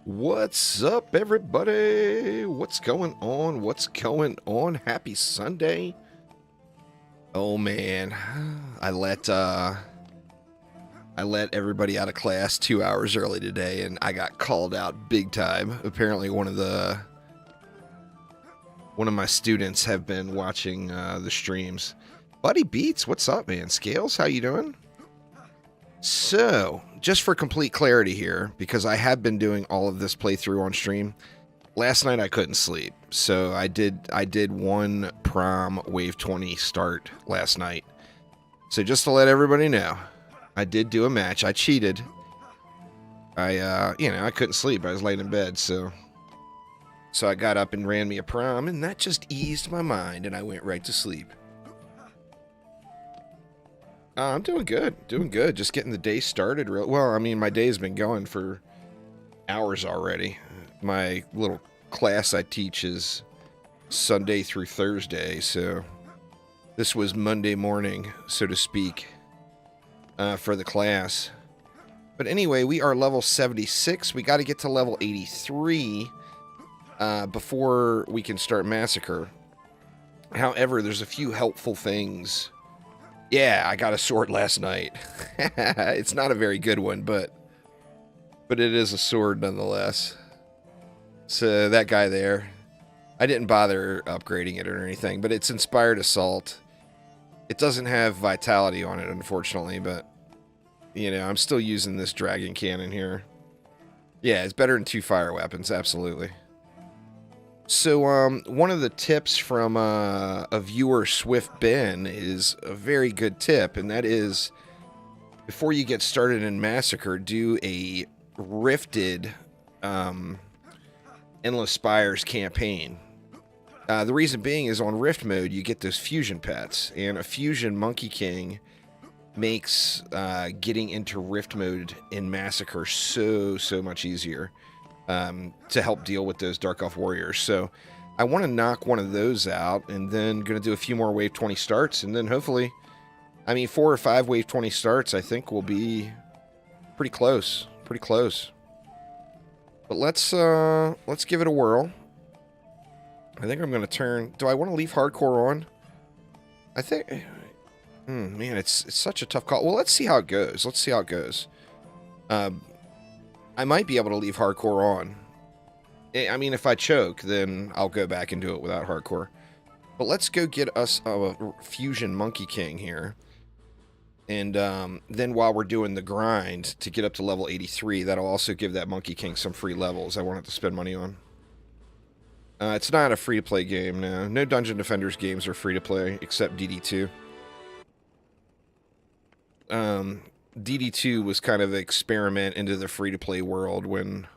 What's up, everybody? What's going on? What's going on? Happy Sunday. Oh man, I let everybody out of class 2 hours early today, and I got called out big time. Apparently, one of my students have been watching the streams. Buddy Beats, what's up, man? Scales, how you doing? So, just for complete clarity here, because I have been doing all of this playthrough on stream, last night I couldn't sleep. So I did one prom wave 20 start last night. So just to let everybody know, I did do a match. I cheated. I couldn't sleep. I was laying in bed, so I got up and ran me a prom, and that just eased my mind, and I went right to sleep. I'm doing good. Just getting the day started. Well, I mean, my day's been going for hours already. My little class I teach is Sunday through Thursday, so this was Monday morning, so to speak, for the class. But anyway, we are level 76. We got to get to level 83 before we can start Massacre. However, there's a few helpful things. Yeah, I got a sword last night. It's not a very good one, but it is a sword nonetheless. So that guy there, I didn't bother upgrading it or anything, but it's Inspired Assault. It doesn't have Vitality on it, unfortunately, but, you know, I'm still using this Dragon Cannon here. Yeah, it's better than 2 fire weapons, absolutely. So, one of the tips from a viewer, Swift Ben, is a very good tip, and that is, before you get started in Massacre, do a rifted Endless Spires campaign. The reason being is on Rift mode, you get those fusion pets, and a fusion Monkey King makes getting into Rift mode in Massacre so much easier. To help deal with those Dark Elf Warriors. So I want to knock one of those out, and then going to do a few more Wave 20 starts, and then hopefully, I mean, 4 or 5 Wave 20 starts, I think will be pretty close. But let's give it a whirl. I think I'm going to turn... Do I want to leave Hardcore on? I think... man, it's such a tough call. Well, let's see how it goes. I might be able to leave Hardcore on. I mean, if I choke, then I'll go back and do it without Hardcore. But let's go get us a Fusion Monkey King here. And then while we're doing the grind to get up to level 83, that'll also give that Monkey King some free levels I wanted to spend money on. It's not a free-to-play game, no. No Dungeon Defenders games are free-to-play, except DD2. DD2 was kind of an experiment into the free-to-play world when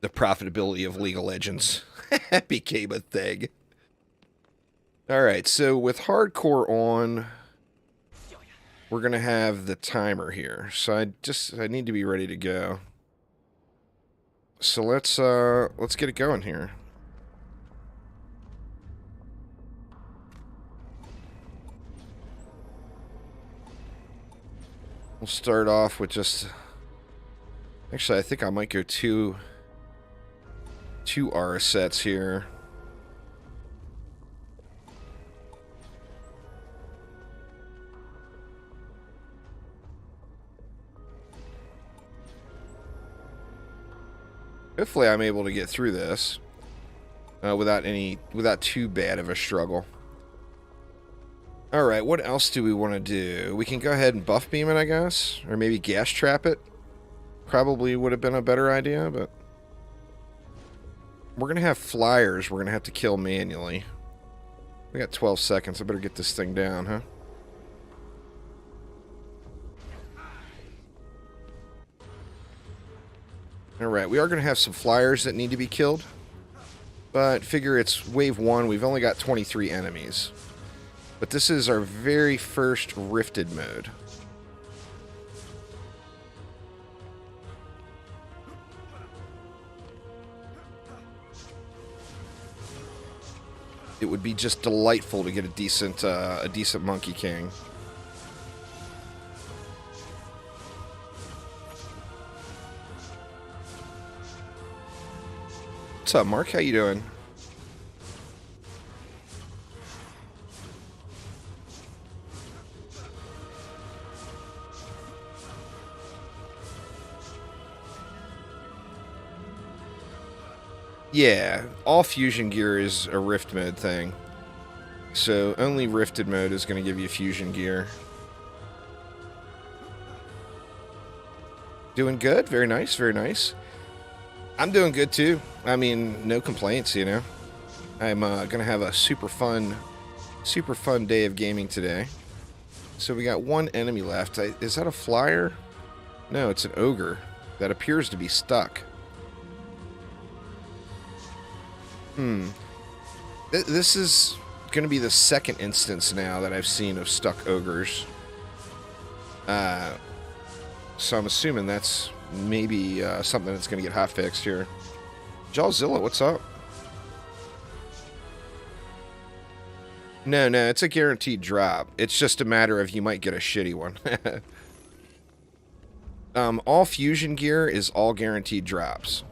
the profitability of League of Legends became a thing. Alright, so with Hardcore on, we're going to have the timer here. So I need to be ready to go. So let's get it going here. We'll start off with just... Actually, I think I might go two R sets here. Hopefully I'm able to get through this without too bad of a struggle. Alright, what else do we want to do? We can go ahead and buff beam it, I guess. Or maybe gas trap it. Probably would have been a better idea, but... We're going to have flyers we're going to have to kill manually. We got 12 seconds. I better get this thing down, huh? Alright, we are going to have some flyers that need to be killed. But figure it's wave 1. We've only got 23 enemies. But this is our very first rifted mode. It would be just delightful to get a decent Monkey King. What's up, Mark? How you doing? Yeah, all fusion gear is a rift mode thing. So only rifted mode is going to give you fusion gear. Doing good. Very nice. Very nice. I'm doing good too. I mean, no complaints, you know. I'm going to have a super fun day of gaming today. So we got one enemy left. Is that a flyer? No, it's an ogre that appears to be stuck. This is going to be the second instance now that I've seen of stuck ogres. So I'm assuming that's maybe something that's going to get hotfixed here. Jawzilla, what's up? No, it's a guaranteed drop. It's just a matter of you might get a shitty one. All fusion gear is all guaranteed drops.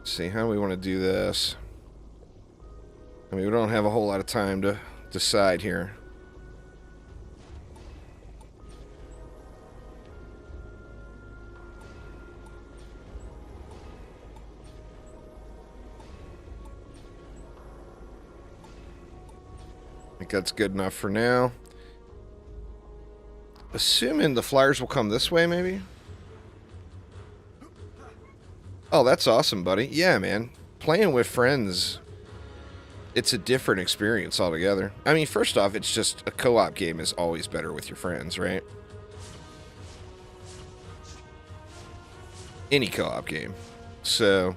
See, how do we want to do this? I mean, we don't have a whole lot of time to decide here. I think that's good enough for now. Assuming the flyers will come this way, maybe? Oh, that's awesome, buddy. Yeah, man. Playing with friends, it's a different experience altogether. I mean, first off, it's just a co-op game is always better with your friends, right? Any co-op game. So,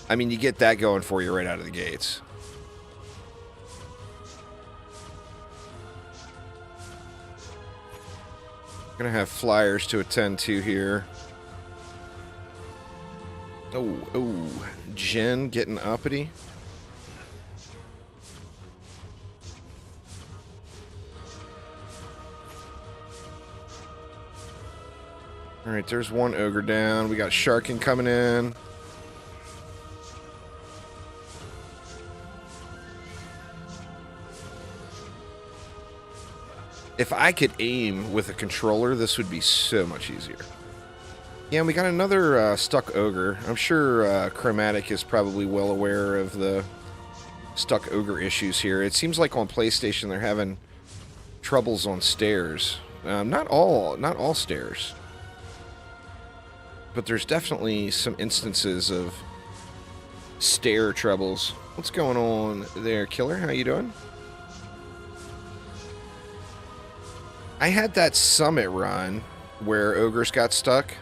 I mean, you get that going for you right out of the gates. Gonna have flyers to attend to here. Oh, Jen getting uppity. Alright, there's one ogre down. We got Sharkin coming in. If I could aim with a controller, this would be so much easier. Yeah, and we got another stuck ogre. I'm sure Chromatic is probably well aware of the stuck ogre issues here. It seems like on PlayStation they're having troubles on stairs. Not all stairs. But there's definitely some instances of stair troubles. What's going on there, Killer? How you doing? I had that summit run where ogres got stuck.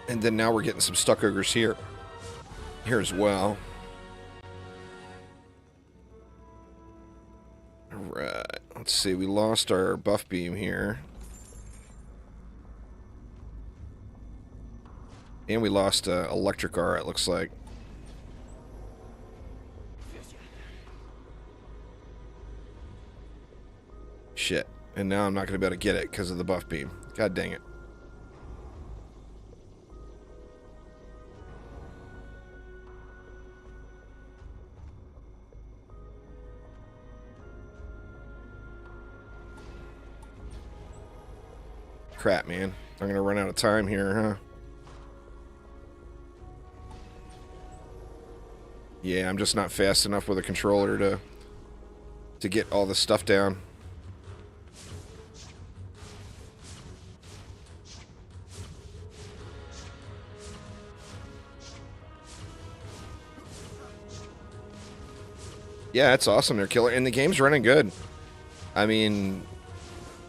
And then now we're getting some stuck ogres here as well. Alright, let's see. We lost our buff beam here. And we lost electric aura, it looks like. Shit. And now I'm not going to be able to get it because of the buff beam. God dang it. Crap, man. I'm gonna run out of time here, huh? Yeah, I'm just not fast enough with a controller to get all the stuff down. Yeah, that's awesome there, Killer. And the game's running good. I mean,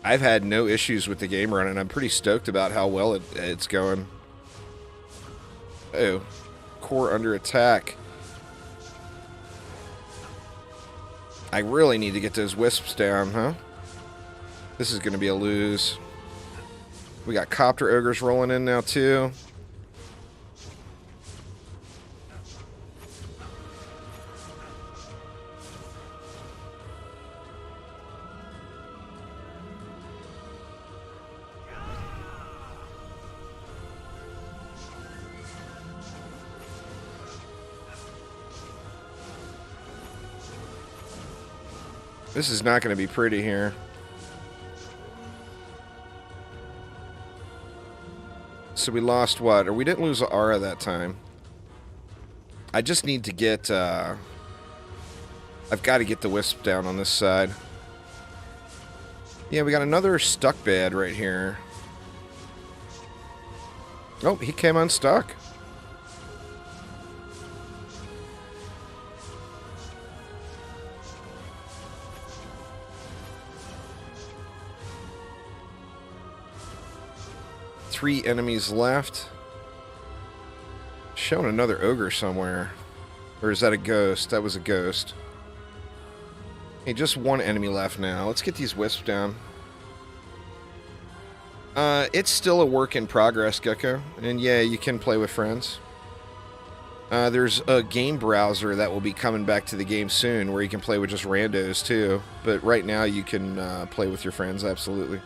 I've had no issues with the game running. I'm pretty stoked about how well it's going. Oh, core under attack. I really need to get those wisps down, huh? This is going to be a lose. We got copter ogres rolling in now, too. This is not going to be pretty here. So we lost what? Or we didn't lose Aura that time. I just need to get... I've got to get the Wisp down on this side. Yeah, we got another stuck bad right here. Oh, he came unstuck. Three enemies left. Showing another ogre somewhere. Or is that a ghost? That was a ghost. Hey, just one enemy left now. Let's get these wisps down. It's still a work in progress, Gecko. And yeah, you can play with friends. There's a game browser that will be coming back to the game soon where you can play with just randos too. But right now you can play with your friends, absolutely.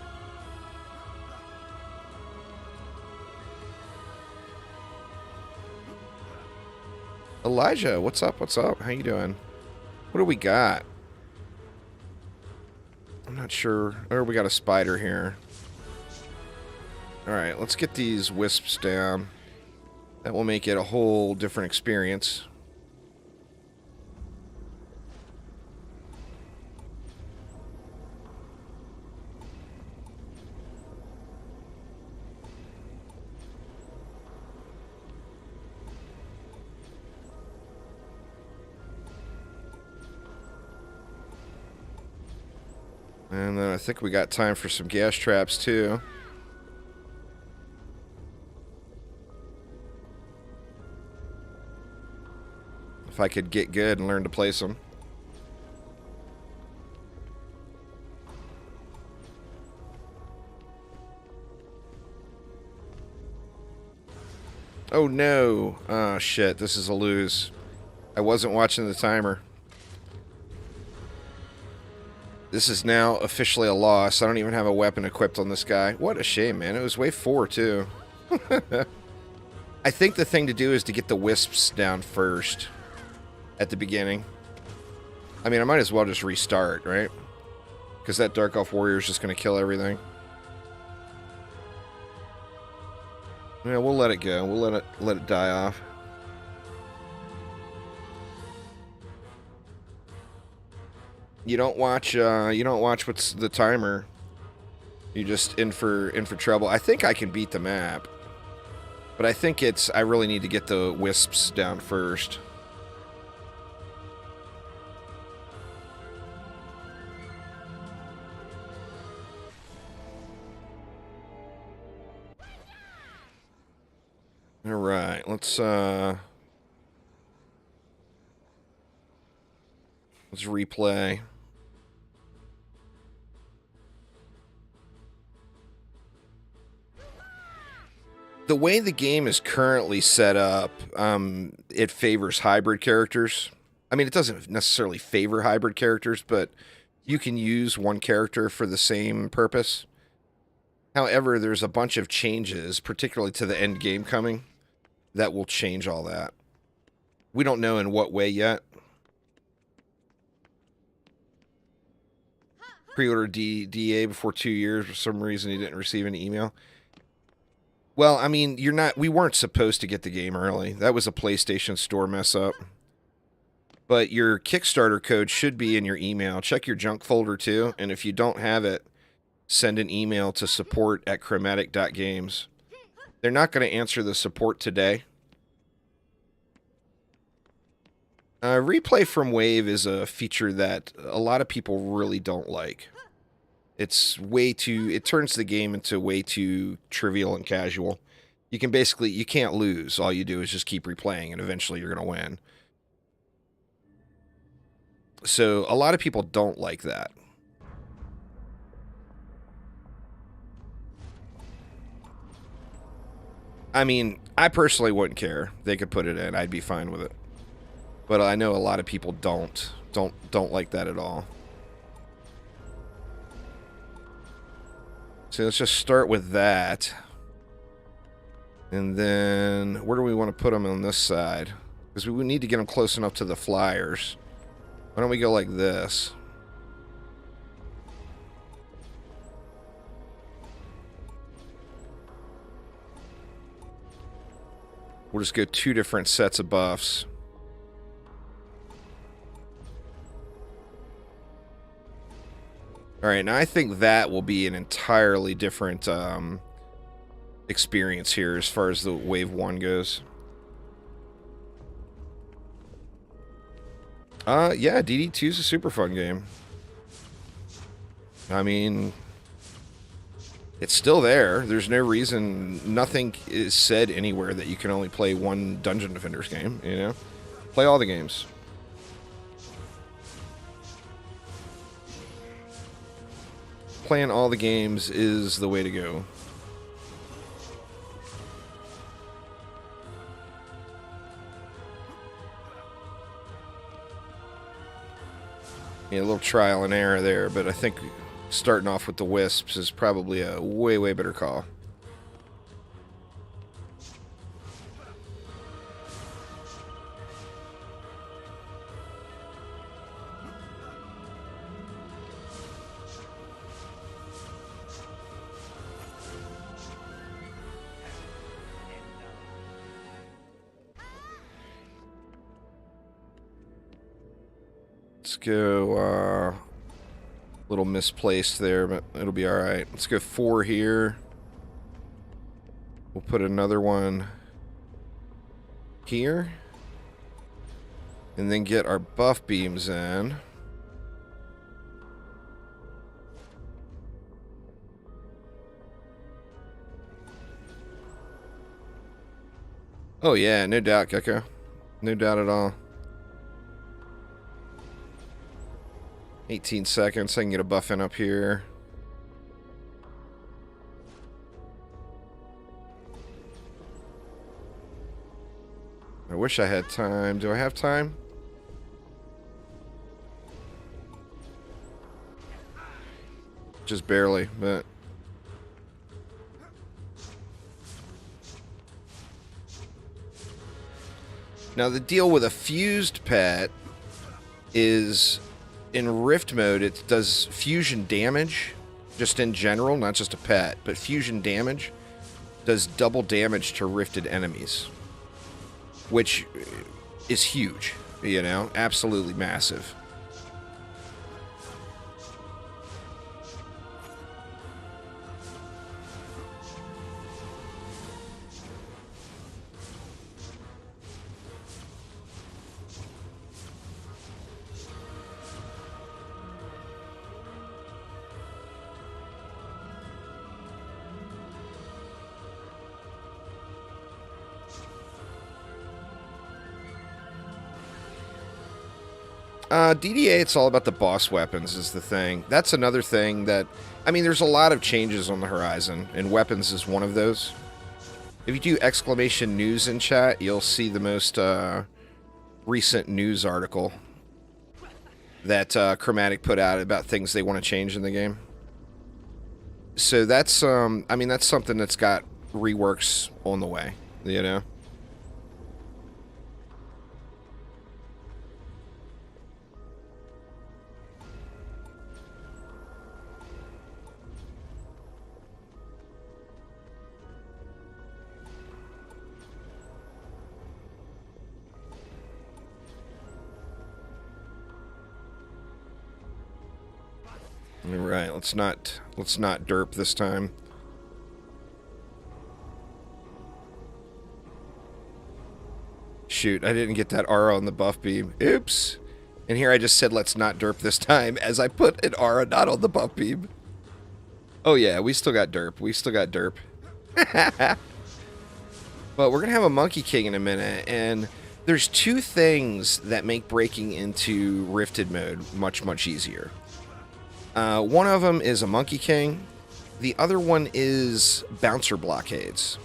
Elijah, what's up? What's up? How you doing? What do we got? I'm not sure. Oh, we got a spider here. Alright, let's get these wisps down. That will make it a whole different experience. And then I think we got time for some gas traps too. If I could get good and learn to place them. Oh no. Oh shit, this is a lose. I wasn't watching the timer. This is now officially a loss. I don't even have a weapon equipped on this guy. What a shame, man. It was wave 4 too. I think the thing to do is to get the wisps down first. At the beginning. I mean, I might as well just restart, right? Because that Dark Elf Warrior is just going to kill everything. Yeah, we'll let it go. We'll let it die off. You don't watch what's the timer. You're just in for trouble. I think I can beat the map. But I think I really need to get the wisps down first. All right, let's replay. The way the game is currently set up, it favors hybrid characters. I mean, it doesn't necessarily favor hybrid characters, but you can use one character for the same purpose. However, there's a bunch of changes, particularly to the end game coming, that will change all that. We don't know in what way yet. Pre-order DDA before 2 years. For some reason, he didn't receive an email. Well, I mean, we weren't supposed to get the game early. That was a PlayStation Store mess up. But your Kickstarter code should be in your email. Check your junk folder too, and if you don't have it, send an email to support@chromatic.games. They're not going to answer the support today. Replay from Wave is a feature that a lot of people really don't like. It's way too... It turns the game into way too trivial and casual. You can't lose. All you do is just keep replaying, and eventually you're going to win. So, a lot of people don't like that. I mean, I personally wouldn't care. They could put it in. I'd be fine with it. But I know a lot of people don't like that at all. So let's just start with that. And then, where do we want to put them on this side? Because we need to get them close enough to the flyers. Why don't we go like this? We'll just go 2 different sets of buffs. Alright, now I think that will be an entirely different experience here as far as the Wave 1 goes. Yeah, DD2 is a super fun game. I mean, it's still there. There's no reason, nothing is said anywhere that you can only play one Dungeon Defenders game, you know? Play all the games. Playing all the games is the way to go. Yeah, a little trial and error there, but I think starting off with the Wisps is probably a way, way better call. Let's go, a little misplaced there, but it'll be alright. Let's go 4 here. We'll put another one here. And then get our buff beams in. Oh yeah, no doubt, Gecko. No doubt at all. 18 seconds, I can get a buff in up here. I wish I had time. Do I have time? Just barely, but... Now the deal with a fused pet is... In Rift mode, it does fusion damage, just in general, not just a pet, but fusion damage does double damage to rifted enemies, which is huge, you know, absolutely massive. DDA, it's all about the boss weapons is the thing. That's another thing that... I mean, there's a lot of changes on the horizon, and weapons is one of those. If you do exclamation news in chat, you'll see the most recent news article that Chromatic put out about things they want to change in the game. So that's, I mean, that's something that's got reworks on the way, you know? Right, let's not derp this time. Shoot, I didn't get that aura on the buff beam. Oops. And here I just said let's not derp this time as I put an aura not on the buff beam. Oh yeah, we still got derp. We still got derp. But we're going to have a Monkey King in a minute, and there's 2 things that make breaking into Rifted mode much, much easier. One of them is a Monkey King. The other one is bouncer blockades.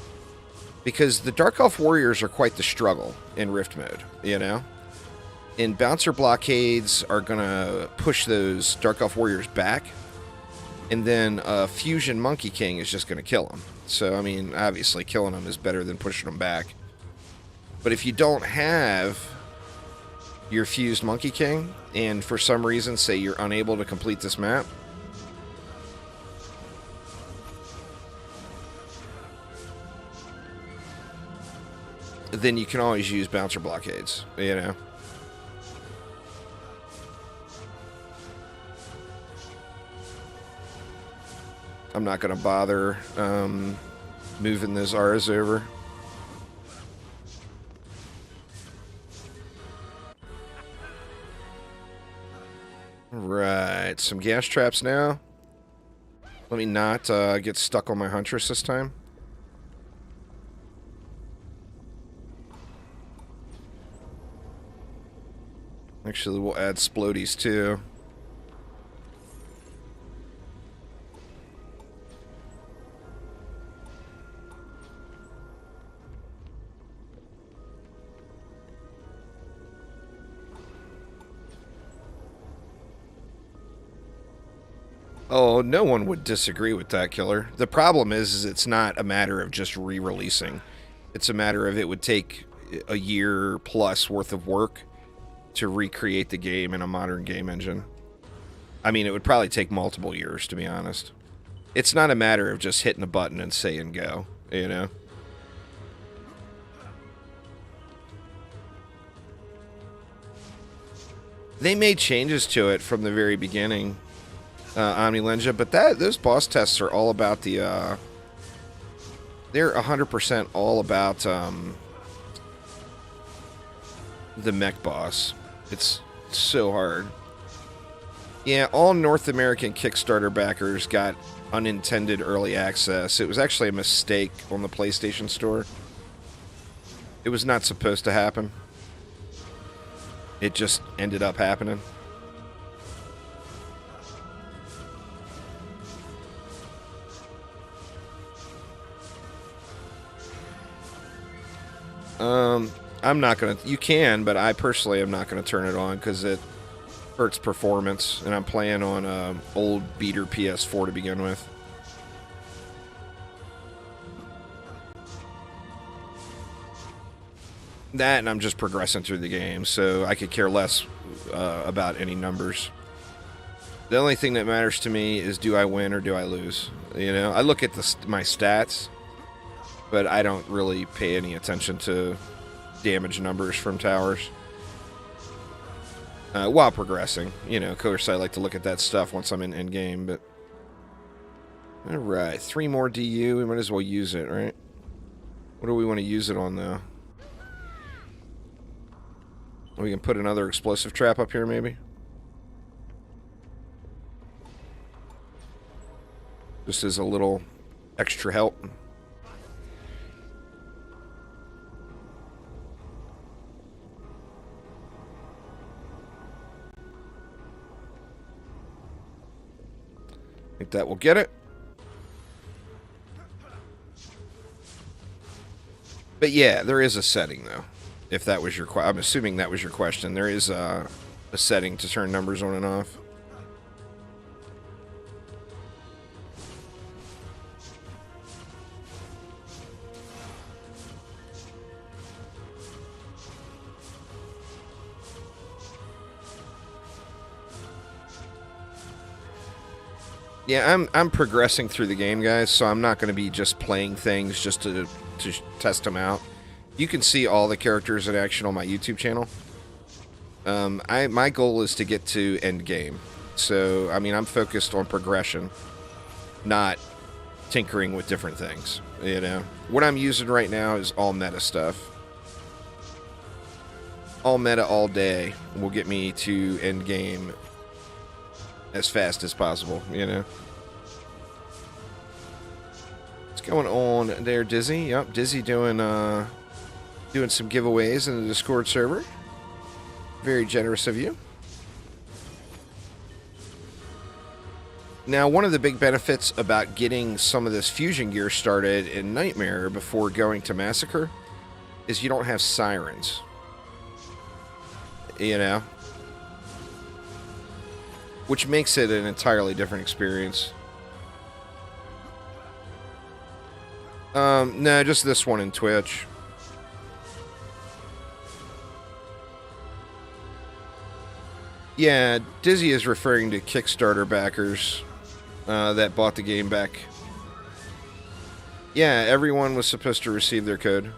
Because the Dark Elf Warriors are quite the struggle in Rift mode, you know? And bouncer blockades are going to push those Dark Elf Warriors back. And then a Fusion Monkey King is just going to kill them. So, I mean, obviously killing them is better than pushing them back. But if you don't have your fused Monkey King, and for some reason say you're unable to complete this map, then you can always use bouncer blockades, you know. I'm not going to bother moving those R's over. Right, some gas traps now. Let me not get stuck on my Huntress this time. Actually, we'll add Splodies too. Oh, no one would disagree with that, Killer. The problem is it's not a matter of just re-releasing. It's a matter of it would take a year plus worth of work to recreate the game in a modern game engine. I mean, it would probably take multiple years, to be honest. It's not a matter of just hitting a button and saying go, you know? They made changes to it from the very beginning, Omnilenja, but those boss tests are all about the, they're 100% all about, the mech boss. It's so hard. Yeah, all North American Kickstarter backers got unintended early access. It was actually a mistake on the PlayStation Store. It was not supposed to happen. It just ended up happening. I'm not gonna. You can, but I personally am not gonna turn it on because it hurts performance, and I'm playing on old beater PS4 to begin with. That, and I'm just progressing through the game, so I could care less about any numbers. The only thing that matters to me is, do I win or do I lose? You know, I look at my stats, but I don't really pay any attention to damage numbers from towers while progressing. You know, of course, I like to look at that stuff once I'm in endgame, but... Alright, 3 more DU. We might as well use it, right? What do we want to use it on, though? We can put another explosive trap up here, maybe? Just as a little extra help. I think that will get it. But yeah, there is a setting, though. If that was your question. I'm assuming that was your question. There is a setting to turn numbers on and off. Yeah, I'm progressing through the game, guys, so I'm not going to be just playing things just to test them out. You can see all the characters in action on my YouTube channel. My goal is to get to end game. So, I mean, I'm focused on progression, not tinkering with different things, you know. What I'm using right now is all meta stuff. All meta all day will get me to end game as fast as possible, you know. What's going on there, Dizzy? Yep, Dizzy doing some giveaways in the Discord server. Very generous of you. Now, one of the big benefits about getting some of this fusion gear started in Nightmare before going to Massacre is you don't have sirens. You know? Which makes it an entirely different experience. No, just this one in Twitch. Yeah, Dizzy is referring to Kickstarter backers that bought the game back. Yeah, everyone was supposed to receive their code.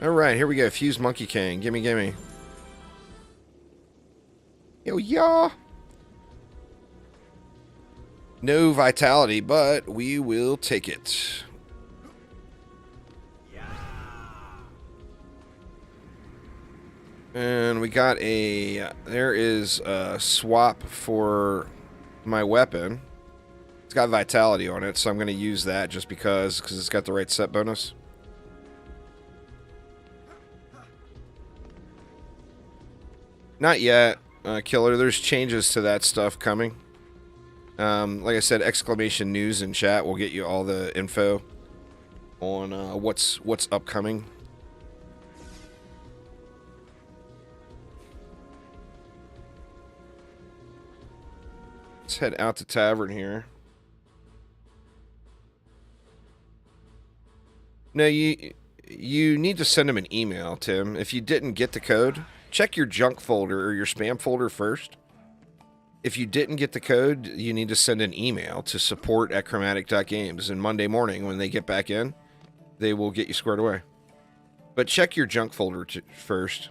Alright, here we go. Fused Monkey King. Gimme, gimme. Yo, yeah. No vitality, but we will take it. And we got a... There is a swap for my weapon. It's got vitality on it, so I'm going to use that just because it's got the right set bonus. Not yet, Killer. There's changes to that stuff coming. Like I said, exclamation news in chat will get you all the info on what's upcoming. Let's head out to Tavern here. No, you need to send him an email, Tim. If you didn't get the code, check your junk folder or your spam folder first. If you didn't get the code, you need to send an email to support@chromatic.games, and Monday morning when they get back in, they will get you squared away. But check your junk folder first.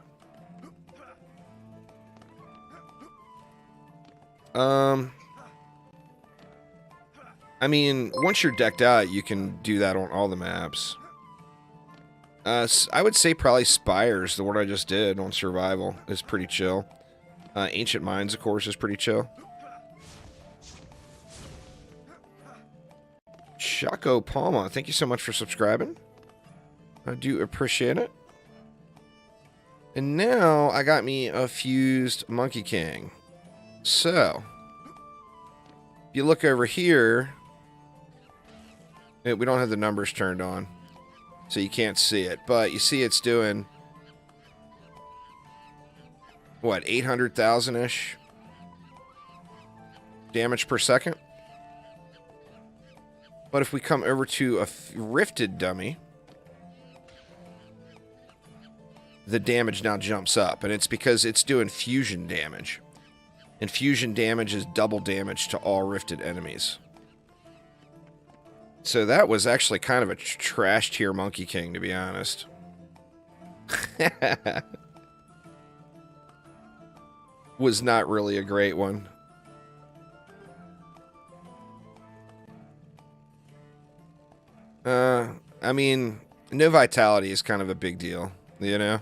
I mean, once you're decked out, you can do that on all the maps. I would say probably Spires, the one I just did on Survival, is pretty chill. Ancient Mines, of course, is pretty chill. Chaco Palma, thank you so much for subscribing. I do appreciate it. And now I got me a Fused Monkey King. So, if you look over here, we don't have the numbers turned on, so you can't see it. But you see it's doing, what, 800,000-ish damage per second? But if we come over to a rifted dummy, the damage now jumps up, and it's because it's doing fusion damage. And fusion damage is double damage to all rifted enemies. So that was actually kind of a trash tier Monkey King, to be honest. Was not really a great one. I mean, no vitality is kind of a big deal, you know?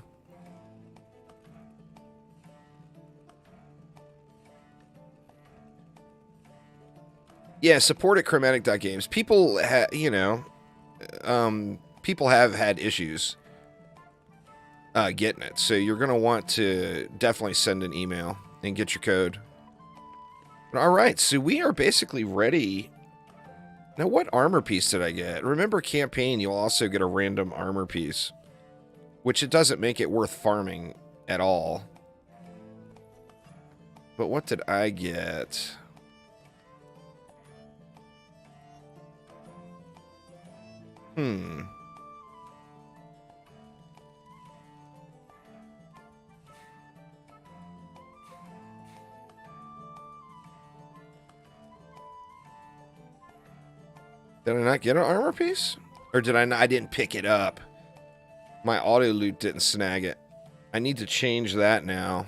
Yeah, support at chromatic.games. People, you know, people have had issues getting it. So you're going to want to definitely send an email and get your code. All right, so we are basically ready. Now, what armor piece did I get? Remember, campaign, you'll also get a random armor piece, which it doesn't make it worth farming at all. But what did I get? Did I not get an armor piece? Or did I not? I didn't pick it up. My auto loot didn't snag it. I need to change that now.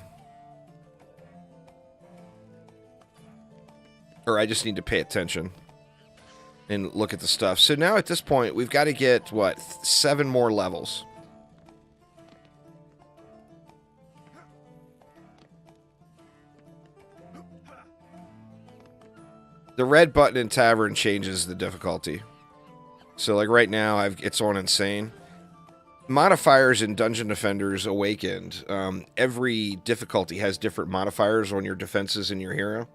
Or I just need to pay attention and look at the stuff. So now at this point, we've got to get, what, 7 more levels. The red button in Tavern changes the difficulty. So, like, right now, it's on Insane. Modifiers in Dungeon Defenders Awakened. Every difficulty has different modifiers on your defenses and your hero.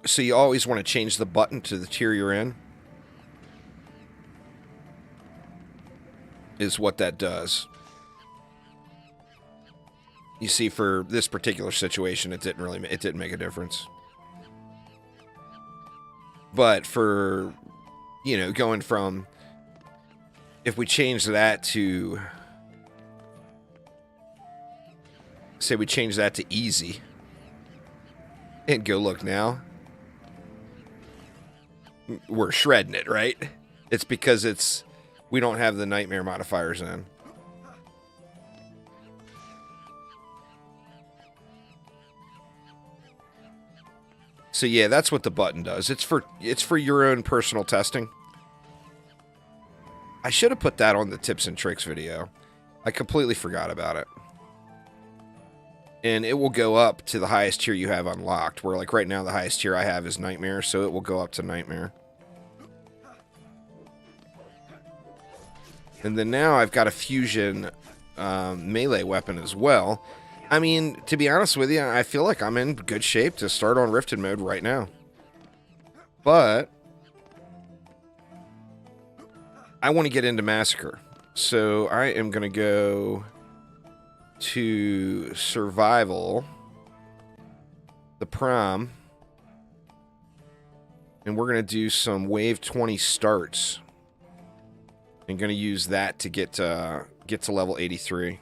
So you always want to change the button to the tier you're in. Is what that does. You see, for this particular situation, it didn't make a difference. But for, you know, going from, if we change that to, say we change that to easy, and go look now, we're shredding it, right? It's because it's We don't have the nightmare modifiers in. So yeah, that's what the button does. It's for your own personal testing. I should have put that on the tips and tricks video. I completely forgot about it. And it will go up to the highest tier you have unlocked, where like right now the highest tier I have is Nightmare, so it will go up to Nightmare. And then now I've got a fusion melee weapon as well. I mean, to be honest with you, I feel like I'm in good shape to start on Rifted mode right now. But I want to get into Massacre. So I am going to go to Survival, the Prom, and we're going to do some Wave 20 starts. I'm going to use that to get to level 83.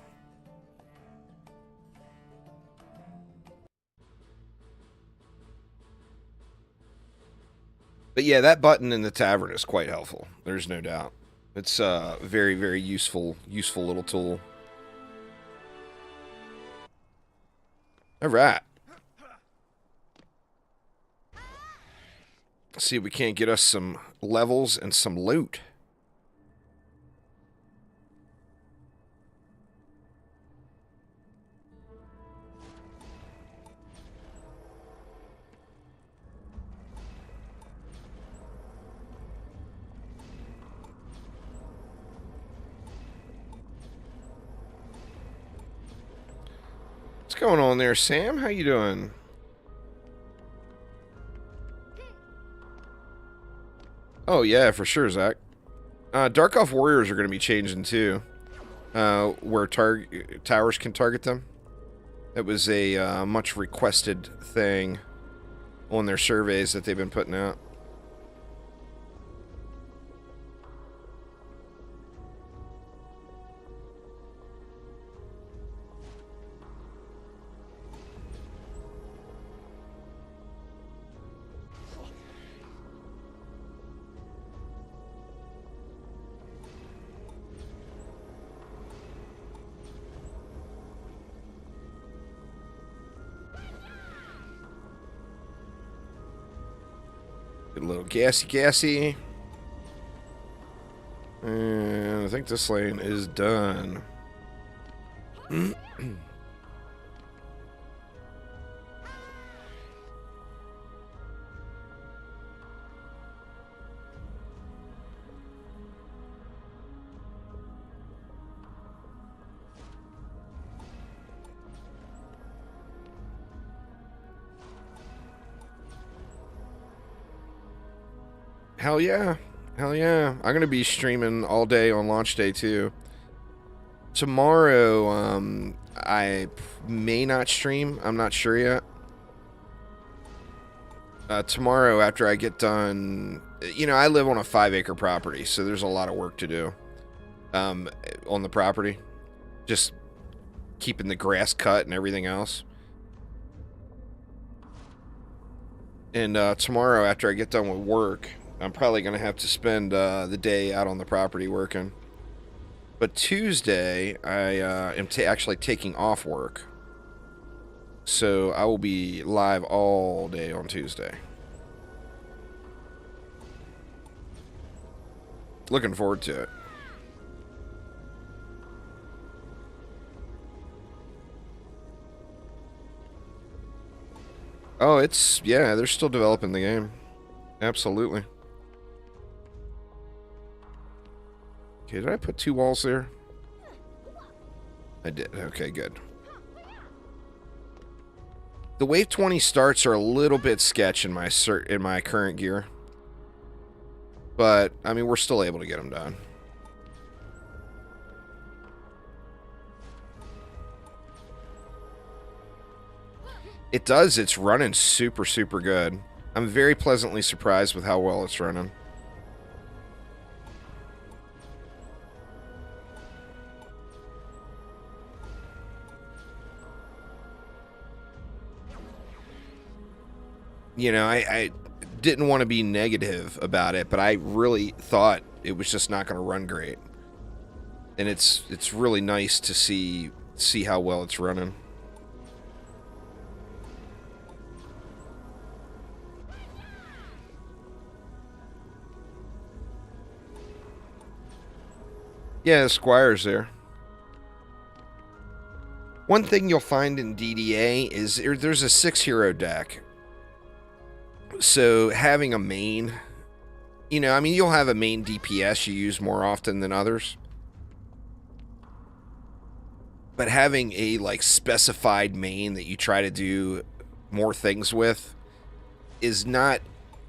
But yeah, that button in the tavern is quite helpful. There's no doubt. It's a very, very useful little tool. All right. Let's see if we can't get us some levels and some loot. What's going on there, Sam? How you doing? Oh, yeah, for sure, Zach. Dark Elf Warriors are going to be changing, too. Where towers can target them. That was a much requested thing on their surveys that they've been putting out. Get a little gassy. And I think this lane is done. Hell yeah. Hell yeah. I'm going to be streaming all day on launch day, too. Tomorrow, I may not stream. I'm not sure yet. Tomorrow, after I get done... You know, I live on a 5-acre property, so there's a lot of work to do on the property. Just keeping the grass cut and everything else. And tomorrow, after I get done with work... I'm probably going to have to spend the day out on the property working. But Tuesday, I am actually taking off work. So I will be live all day on Tuesday. Looking forward to it. Oh, yeah, they're still developing the game. Absolutely. Okay, did I put 2 walls there? I did. Okay, good. The Wave 20 starts are a little bit sketch in my current gear. But, I mean, we're still able to get them done. It does. It's running super, super good. I'm very pleasantly surprised with how well it's running. You know, didn't want to be negative about it, but I really thought it was just not going to run great. And it's really nice to see how well it's running. Yeah, the Squire's there. One thing you'll find in DDA is there's a 6-hero deck. So having a main, you know, I mean, you'll have a main DPS you use more often than others. But having a, like, specified main that you try to do more things with is not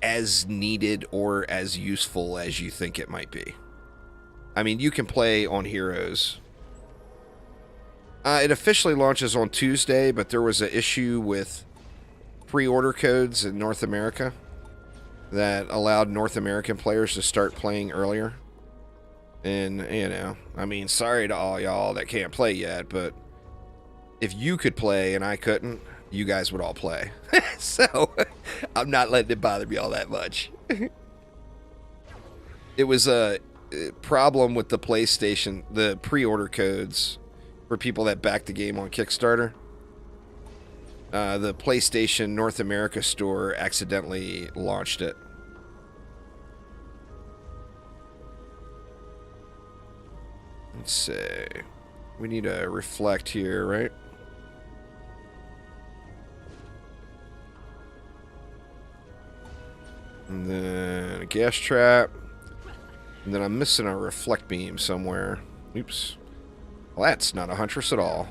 as needed or as useful as you think it might be. I mean, you can play on heroes. It officially launches on Tuesday, but there was an issue with pre-order codes in North America that allowed North American players to start playing earlier. And, you know, I mean, sorry to all y'all that can't play yet, but if you could play and I couldn't, you guys would all play. So, I'm not letting it bother me all that much. It was a problem with the PlayStation, the pre-order codes for people that back the game on Kickstarter. The PlayStation North America store accidentally launched it. Let's see. We need to reflect here, right? And then a gas trap. And then I'm missing a reflect beam somewhere. Oops. Well, that's not a huntress at all.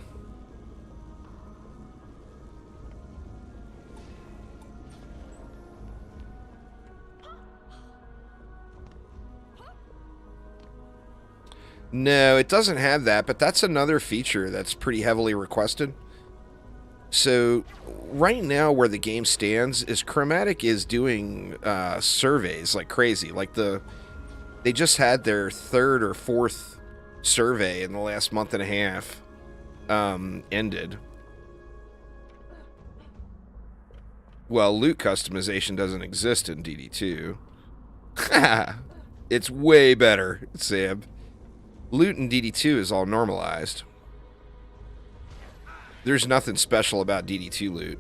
No, it doesn't have that, but that's another feature that's pretty heavily requested. So, right now where the game stands is Chromatic is doing surveys like crazy. Like they just had their 3rd or 4th survey in the last month and a half ended. Well, loot customization doesn't exist in DD2. It's way better, Sam. Loot in DD2 is all normalized. There's nothing special about DD2 loot.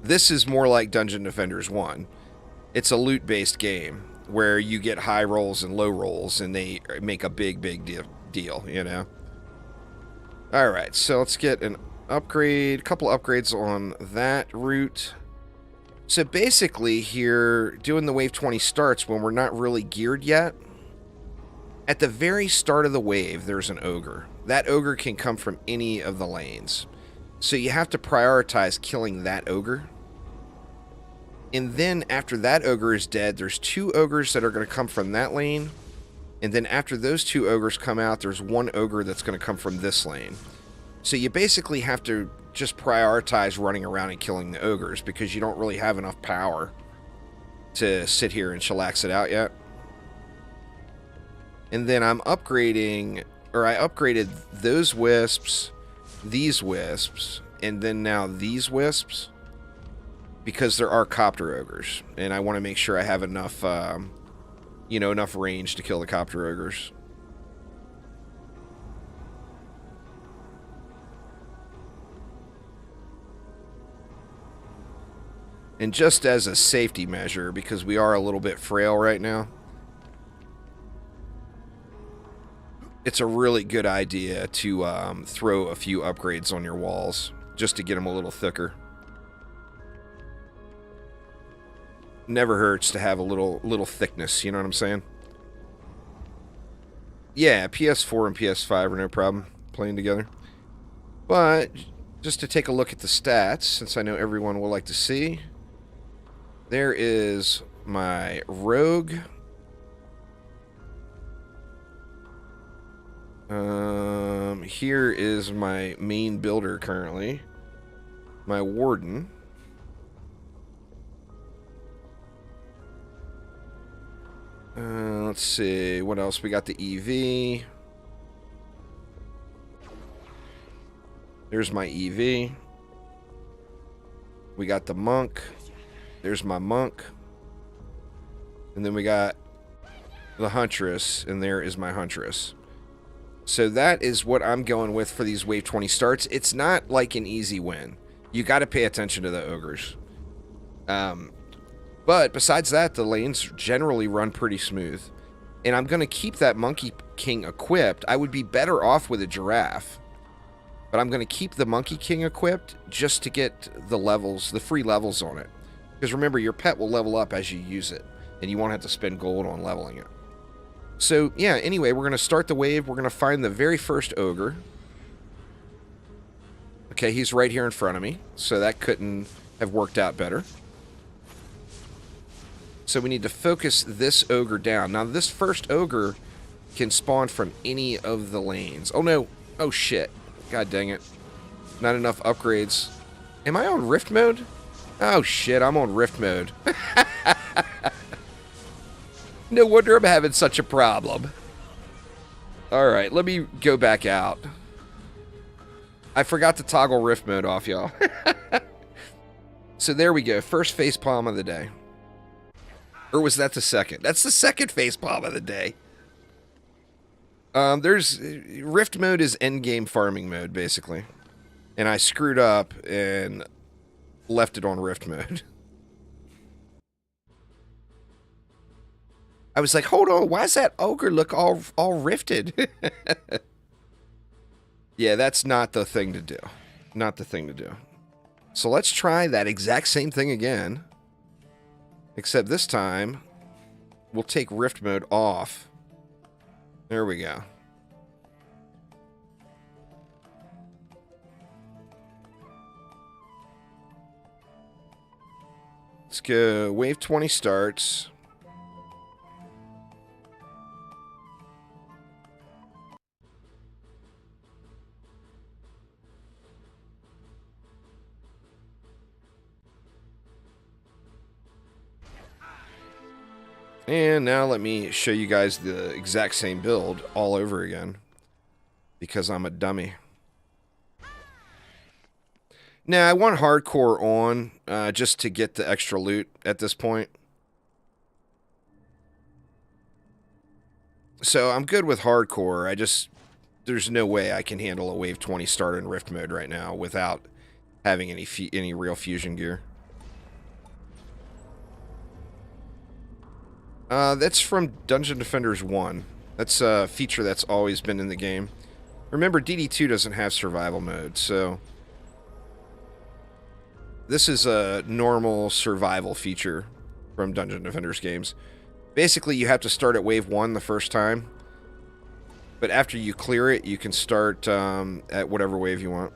This is more like Dungeon Defenders 1. It's a loot-based game where you get high rolls and low rolls, and they make a big deal, you know? Alright, so let's get an upgrade, a couple upgrades on that route. So basically here, doing the Wave 20 starts when we're not really geared yet. At the very start of the wave, there's an ogre. That ogre can come from any of the lanes. So you have to prioritize killing that ogre. And then after that ogre is dead, there's 2 ogres that are going to come from that lane. And then after those 2 ogres come out, there's 1 ogre that's going to come from this lane. So you basically have to just prioritize running around and killing the ogres because you don't really have enough power to sit here and chillax it out yet. And then I'm upgrading, or I upgraded those wisps, these wisps, and then now these wisps, because there are copter ogres, and I want to make sure I have enough, you know, enough range to kill the copter ogres. And just as a safety measure, because we are a little bit frail right now, it's a really good idea to throw a few upgrades on your walls just to get them a little thicker. Never hurts to have a little thickness, you know what I'm saying? Yeah, PS4 and PS5 are no problem playing together. But just to take a look at the stats, since I know everyone will like to see, there is my rogue. Here is my main builder currently. My warden. Let's see, what else? We got the EV. There's my EV. We got the monk. There's my monk. And then we got the huntress, and there is my huntress. So that is what I'm going with for these wave 20 starts. It's not like an easy win. You got to pay attention to the ogres. But besides that, the lanes generally run pretty smooth. And I'm going to keep that Monkey King equipped. I would be better off with a giraffe. But I'm going to keep the Monkey King equipped just to get the levels, the free levels on it. Because remember, your pet will level up as you use it. And you won't have to spend gold on leveling it. So, yeah, anyway, we're going to start the wave. We're going to find the very first ogre. Okay, he's right here in front of me. So that couldn't have worked out better. So we need to focus this ogre down. Now, this first ogre can spawn from any of the lanes. Oh, no. Oh, shit. God dang it. Not enough upgrades. Am I on Rift mode? Oh, shit. I'm on Rift mode. No wonder I'm having such a problem. Alright, let me go back out. I forgot to toggle Rift mode off, y'all. So there we go. First facepalm of the day. Or was that the second? That's the second facepalm of the day. Rift mode is endgame farming mode, basically. And I screwed up and left it on Rift mode. I was like, hold on, why does that ogre look all rifted? Yeah, that's not the thing to do. Not the thing to do. So let's try that exact same thing again. Except this time, we'll take Rift mode off. There we go. Let's go. Wave 20 starts. And now let me show you guys the exact same build all over again. Because I'm a dummy. Now, I want hardcore on just to get the extra loot at this point. So I'm good with hardcore. There's no way I can handle a wave 20 start in Rift mode right now without having any real fusion gear. That's from Dungeon Defenders 1. That's a feature that's always been in the game. Remember, DD2 doesn't have survival mode, so this is a normal survival feature from Dungeon Defenders games. Basically, you have to start at wave 1 the first time, but after you clear it, you can start at whatever wave you want.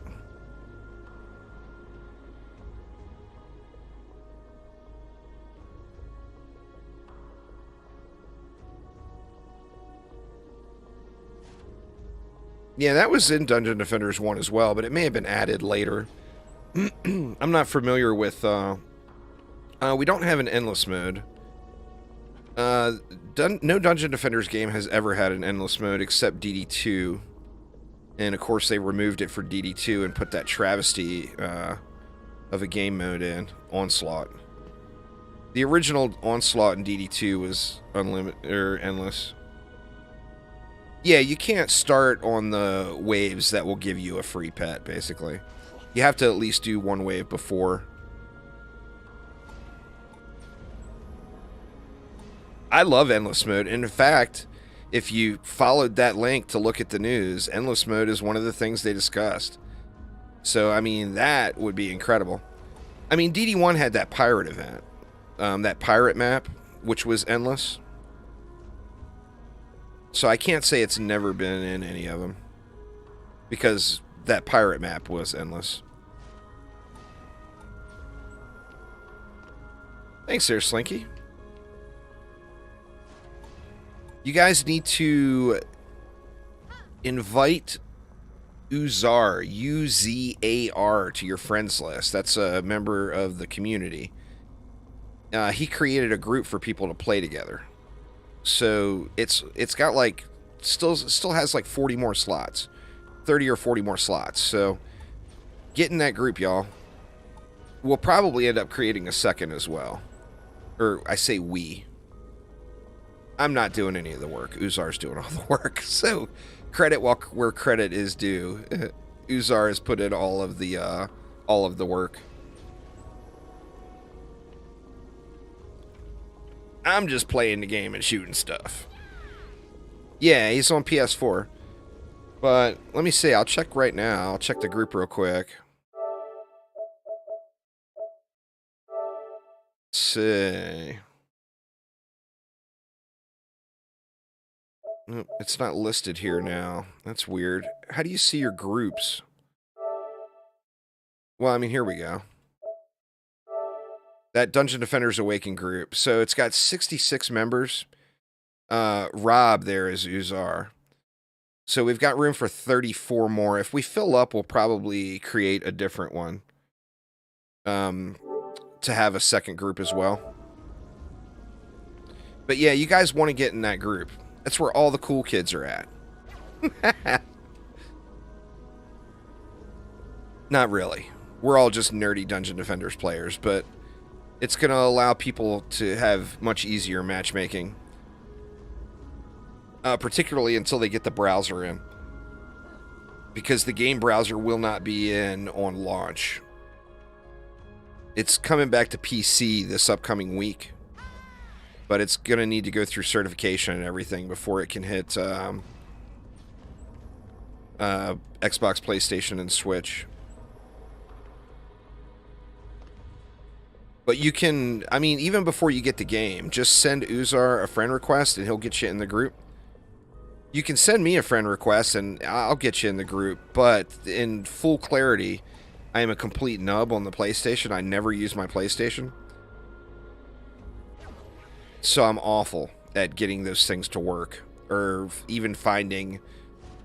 Yeah, that was in Dungeon Defenders 1 as well, but it may have been added later. I'm not familiar with... we don't have an endless mode. No Dungeon Defenders game has ever had an endless mode except DD2. And, of course, they removed it for DD2 and put that travesty of a game mode in, Onslaught. The original Onslaught in DD2 was unlimited, or endless. Yeah, you can't start on the waves that will give you a free pet, basically. You have to at least do one wave before. I love Endless Mode. And in fact, if you followed that link to look at the news, Endless Mode is one of the things they discussed. So, I mean, that would be incredible. I mean, DD1 had that pirate event. That pirate map, which was endless. So I can't say it's never been in any of them. Because that pirate map was endless. Thanks there, Slinky. You guys need to invite Uzar, U-Z-A-R, to your friends list. That's a member of the community. He created a group for people to play together. So it's got like still has like 40 more slots, 30 or 40 more slots. So get in that group, y'all. We'll probably end up creating a second as well. Or I say we. I'm not doing any of the work. Uzar's doing all the work. So credit where credit is due. Uzar has put in all of the work. I'm just playing the game and shooting stuff. Yeah, he's on PS4. But let me see. I'll check right now. I'll check the group real quick. Let's see. It's not listed here now. That's weird. How do you see your groups? Well, I mean, here we go. That Dungeon Defenders Awaken group. So it's got 66 members. Rob there is Uzar. So we've got room for 34 more. If we fill up, we'll probably create a different one. To have a second group as well. But yeah, you guys want to get in that group. That's where all the cool kids are at. Not really. We're all just nerdy Dungeon Defenders players, but it's going to allow people to have much easier matchmaking. Particularly until they get the browser in. Because the game browser will not be in on launch. It's coming back to PC this upcoming week. But it's going to need to go through certification and everything before it can hit Xbox, PlayStation, and Switch. But you can, I mean, even before you get the game, just send Uzar a friend request and he'll get you in the group. You can send me a friend request and I'll get you in the group. But in full clarity, I am a complete nub on the PlayStation. I never use my PlayStation. So I'm awful at getting those things to work, or even finding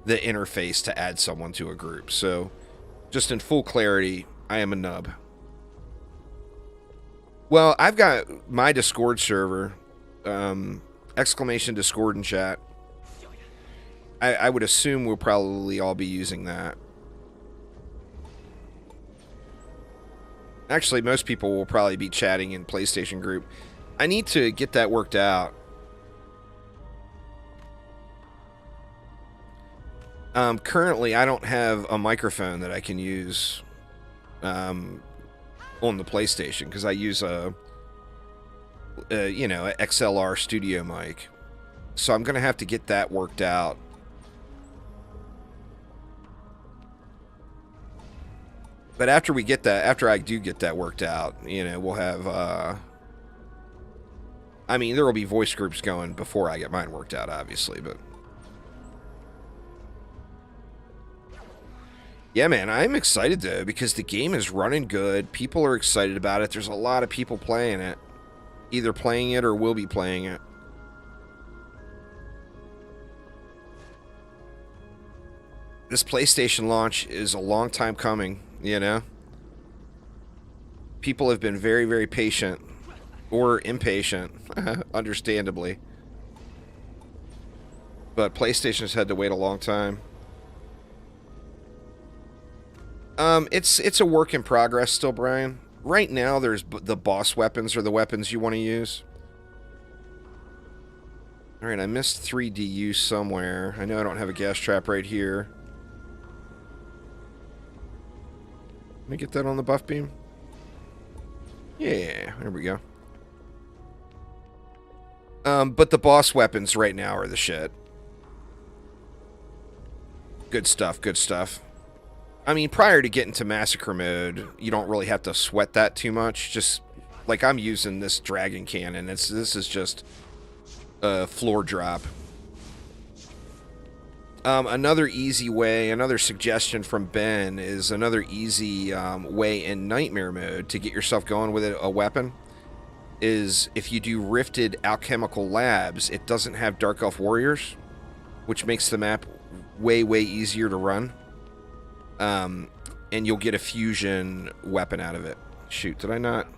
the interface to add someone to a group. So, just in full clarity, I am a nub. Well, I've got my Discord server, exclamation Discord and chat. I would assume we'll probably all be using that. Actually, most people will probably be chatting in PlayStation group. I need to get that worked out. Currently, I don't have a microphone that I can use on the PlayStation because I use a XLR studio mic. So I'm going to have to get that worked out. But after we get that, after I do get that worked out, we'll have... I mean, there will be voice groups going before I get mine worked out, obviously, but... Yeah, man, I'm excited, though, because the game is running good. People are excited about it. There's a lot of people playing it. Either playing it or will be playing it. This PlayStation launch is a long time coming, People have been very, very patient. Or impatient, understandably. But PlayStation's had to wait a long time. It's a work in progress still, Brian. Right now, there's the boss weapons are the weapons you want to use. Alright, I missed 3DU somewhere. I know I don't have a gas trap right here. Let me get that on the buff beam. Yeah, there we go. But the boss weapons right now are the shit. Good stuff, good stuff. I mean, prior to getting to Massacre mode, you don't really have to sweat that too much. Just, like, I'm using this dragon cannon. This is just a floor drop. Another easy way, another suggestion from Ben is another easy way in Nightmare mode to get yourself going with a weapon. Is if you do Rifted Alchemical Labs, it doesn't have Dark Elf Warriors, which makes the map way, way easier to run. And you'll get a fusion weapon out of it. Shoot, did I not?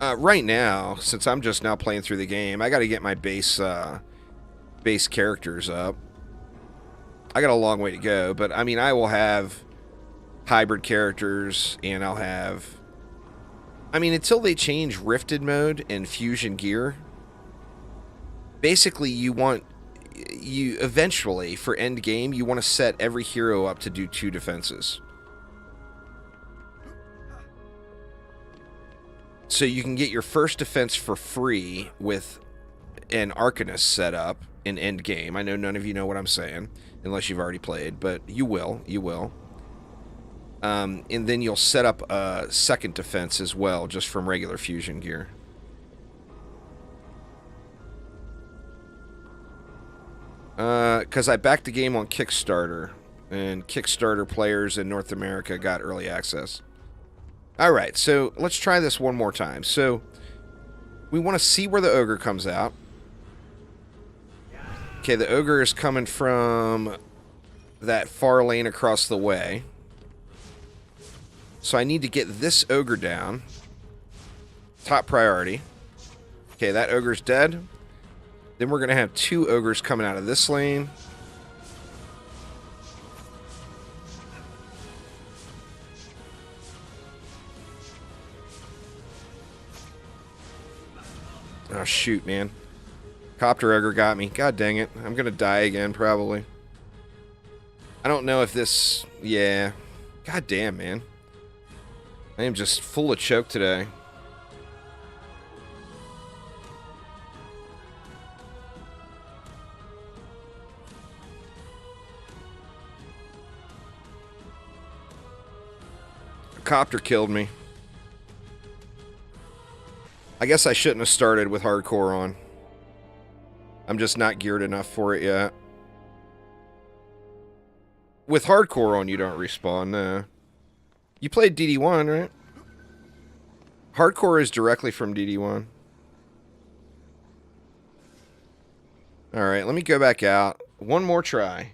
Right now, since I'm just now playing through the game, I got to get my base characters up. I got a long way to go, but I mean, I will have hybrid characters, and I'll have... I mean, until they change Rifted mode and Fusion Gear, basically you eventually, for end game, you want to set every hero up to do 2 defenses. So you can get your first defense for free with an Arcanist set up in end game. I know none of you know what I'm saying, unless you've already played, but you will. And then you'll set up a second defense as well, just from regular Fusion Gear. Because I backed the game on Kickstarter, and Kickstarter players in North America got early access. Alright, so let's try this one more time. So, we want to see where the ogre comes out. Okay, the ogre is coming from that far lane across the way. So I need to get this ogre down. Top priority. Okay, that ogre's dead. Then we're going to have 2 ogres coming out of this lane. Oh, shoot, man. Copter ogre got me. God dang it. I'm going to die again, probably. I don't know if this... Yeah. God damn, man. I am just full of choke today. A copter killed me. I guess I shouldn't have started with hardcore on. I'm just not geared enough for it yet. With hardcore on, you don't respawn, no. You played DD1, right? Hardcore is directly from DD1. Alright, let me go back out. One more try.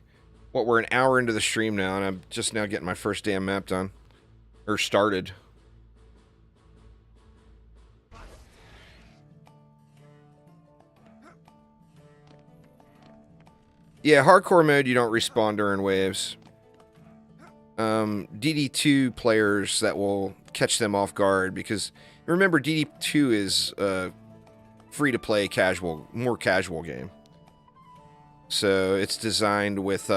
What, we're an hour into the stream now, and I'm just now getting my first damn map done. Or started. Yeah, hardcore mode, you don't respawn during waves. DD2 players, that will catch them off guard, because remember, DD2 is free-to-play casual, more casual game. So it's designed with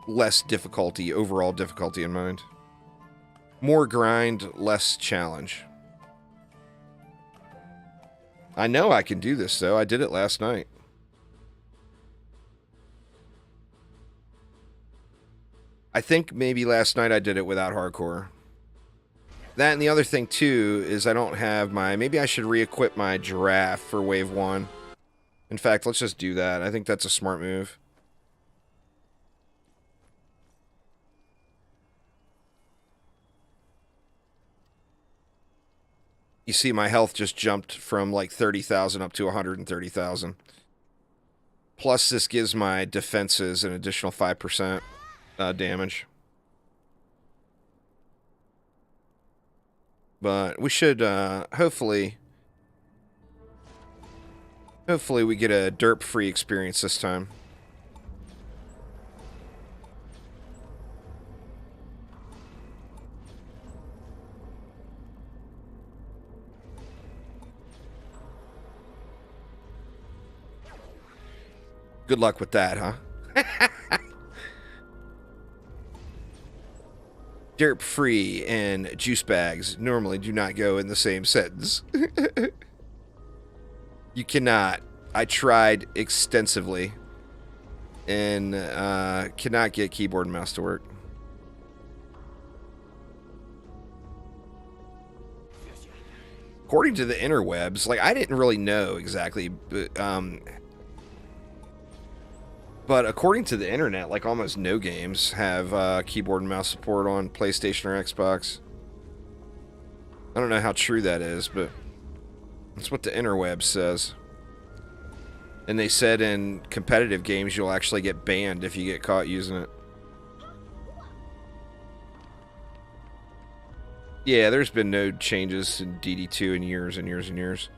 less difficulty, overall difficulty in mind. More grind, less challenge. I know I can do this, though. I did it last night. I think maybe last night I did it without hardcore. That and the other thing, too, is I don't have my... Maybe I should re-equip my giraffe for Wave 1. In fact, let's just do that. I think that's a smart move. You see my health just jumped from like 30,000 up to 130,000. Plus, this gives my defenses an additional 5%. Damage. But we should, hopefully we get a derp-free experience this time. Good luck with that, huh? Derp free and juice bags normally do not go in the same sentence. You cannot. I tried extensively and cannot get keyboard and mouse to work. According to the interwebs, like, I didn't really know exactly, but according to the internet, like, almost no games have keyboard and mouse support on PlayStation or Xbox. I don't know how true that is, but that's what the interweb says. And they said in competitive games you'll actually get banned if you get caught using it. Yeah, there's been no changes in DD2 in years and years and years.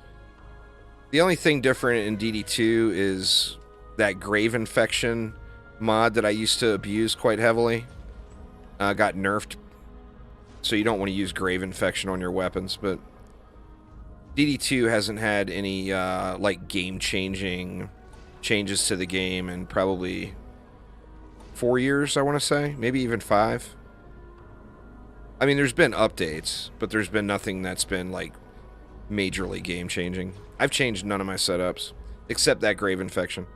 The only thing different in DD2 is that grave infection mod that I used to abuse quite heavily. got nerfed, so you don't want to use Grave Infection on your weapons, but DD2 hasn't had any, like, game-changing changes to the game in probably 4 years, I want to say. Maybe even 5. I mean, there's been updates, but there's been nothing that's been, like, majorly game-changing. I've changed none of my setups, except that Grave Infection.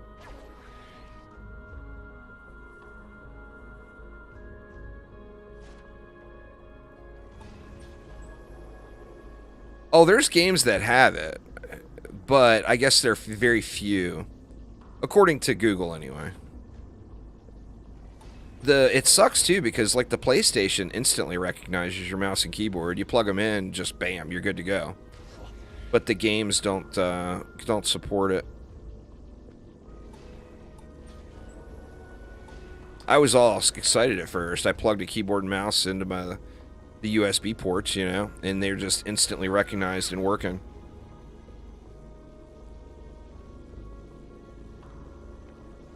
Oh, there's games that have it, but I guess they're very few. According to Google, anyway. It sucks, too, because, like, the PlayStation instantly recognizes your mouse and keyboard. You plug them in, just bam, you're good to go. But the games don't support it. I was all excited at first. I plugged a keyboard and mouse into the USB ports, you know, and they're just instantly recognized and working.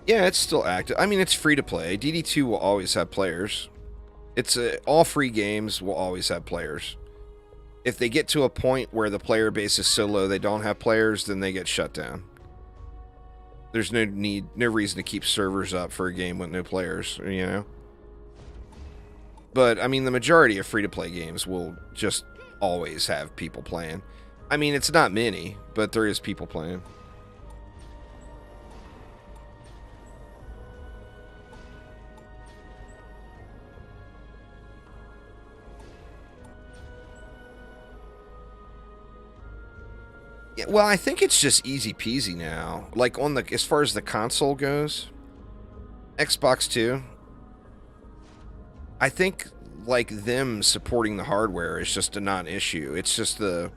Yeah, it's still active. I mean, it's free to play. DD2 will always have players. It's all free games will always have players. If they get to a point where the player base is so low they don't have players, then they get shut down. There's no reason to keep servers up for a game with no players, you know? But, I mean, the majority of free-to-play games will just always have people playing. I mean, it's not many, but there is people playing. Yeah, well, I think it's just easy peasy now. Like, as far as the console goes, Xbox 2, I think, like, them supporting the hardware is just a non-issue. It's just the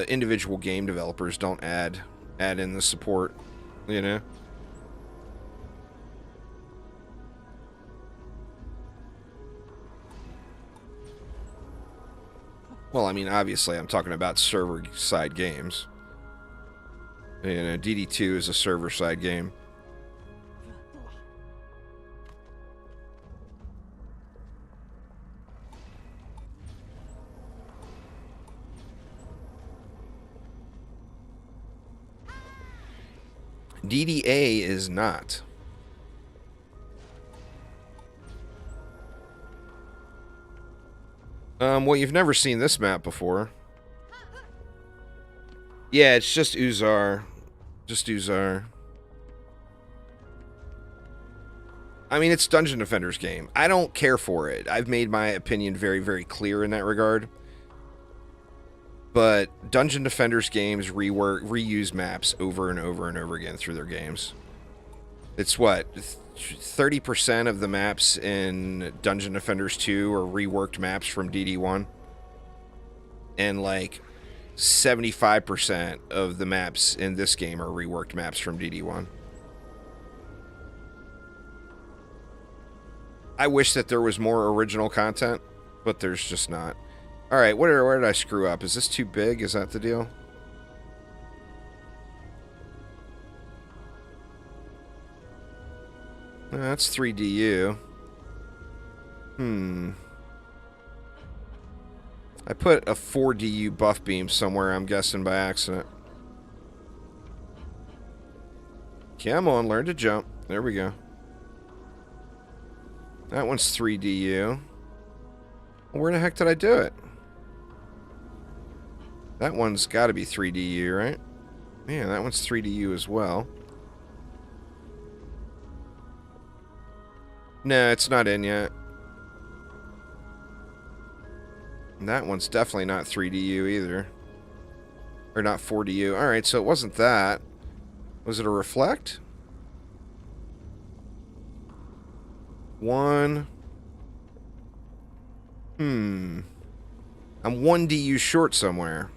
individual game developers don't add in the support, you know? Well, I mean, obviously, I'm talking about server-side games. You know, DD2 is a server-side game. DDA is not. Well, you've never seen this map before. Yeah, it's just Uzar. Just Uzar. I mean, it's Dungeon Defender's game. I don't care for it. I've made my opinion very, very clear in that regard. But Dungeon Defender's games reuse maps over and over and over again through their games. It's what? 30% of the maps in Dungeon Defenders 2 are reworked maps from DD1. And like 75% of the maps in this game are reworked maps from DD1. I wish that there was more original content, but there's just not. Alright, where did I screw up? Is this too big? Is that the deal? That's 3DU. I put a 4DU buff beam somewhere, I'm guessing by accident. Come on, learn to jump. There we go. That one's 3DU. Where the heck did I do it? That one's got to be 3DU, right? Yeah, that one's 3DU as well. No, it's not in yet. That one's definitely not 3DU either. Or not 4DU. Alright, so it wasn't that. Was it a reflect? One. I'm 1DU short somewhere.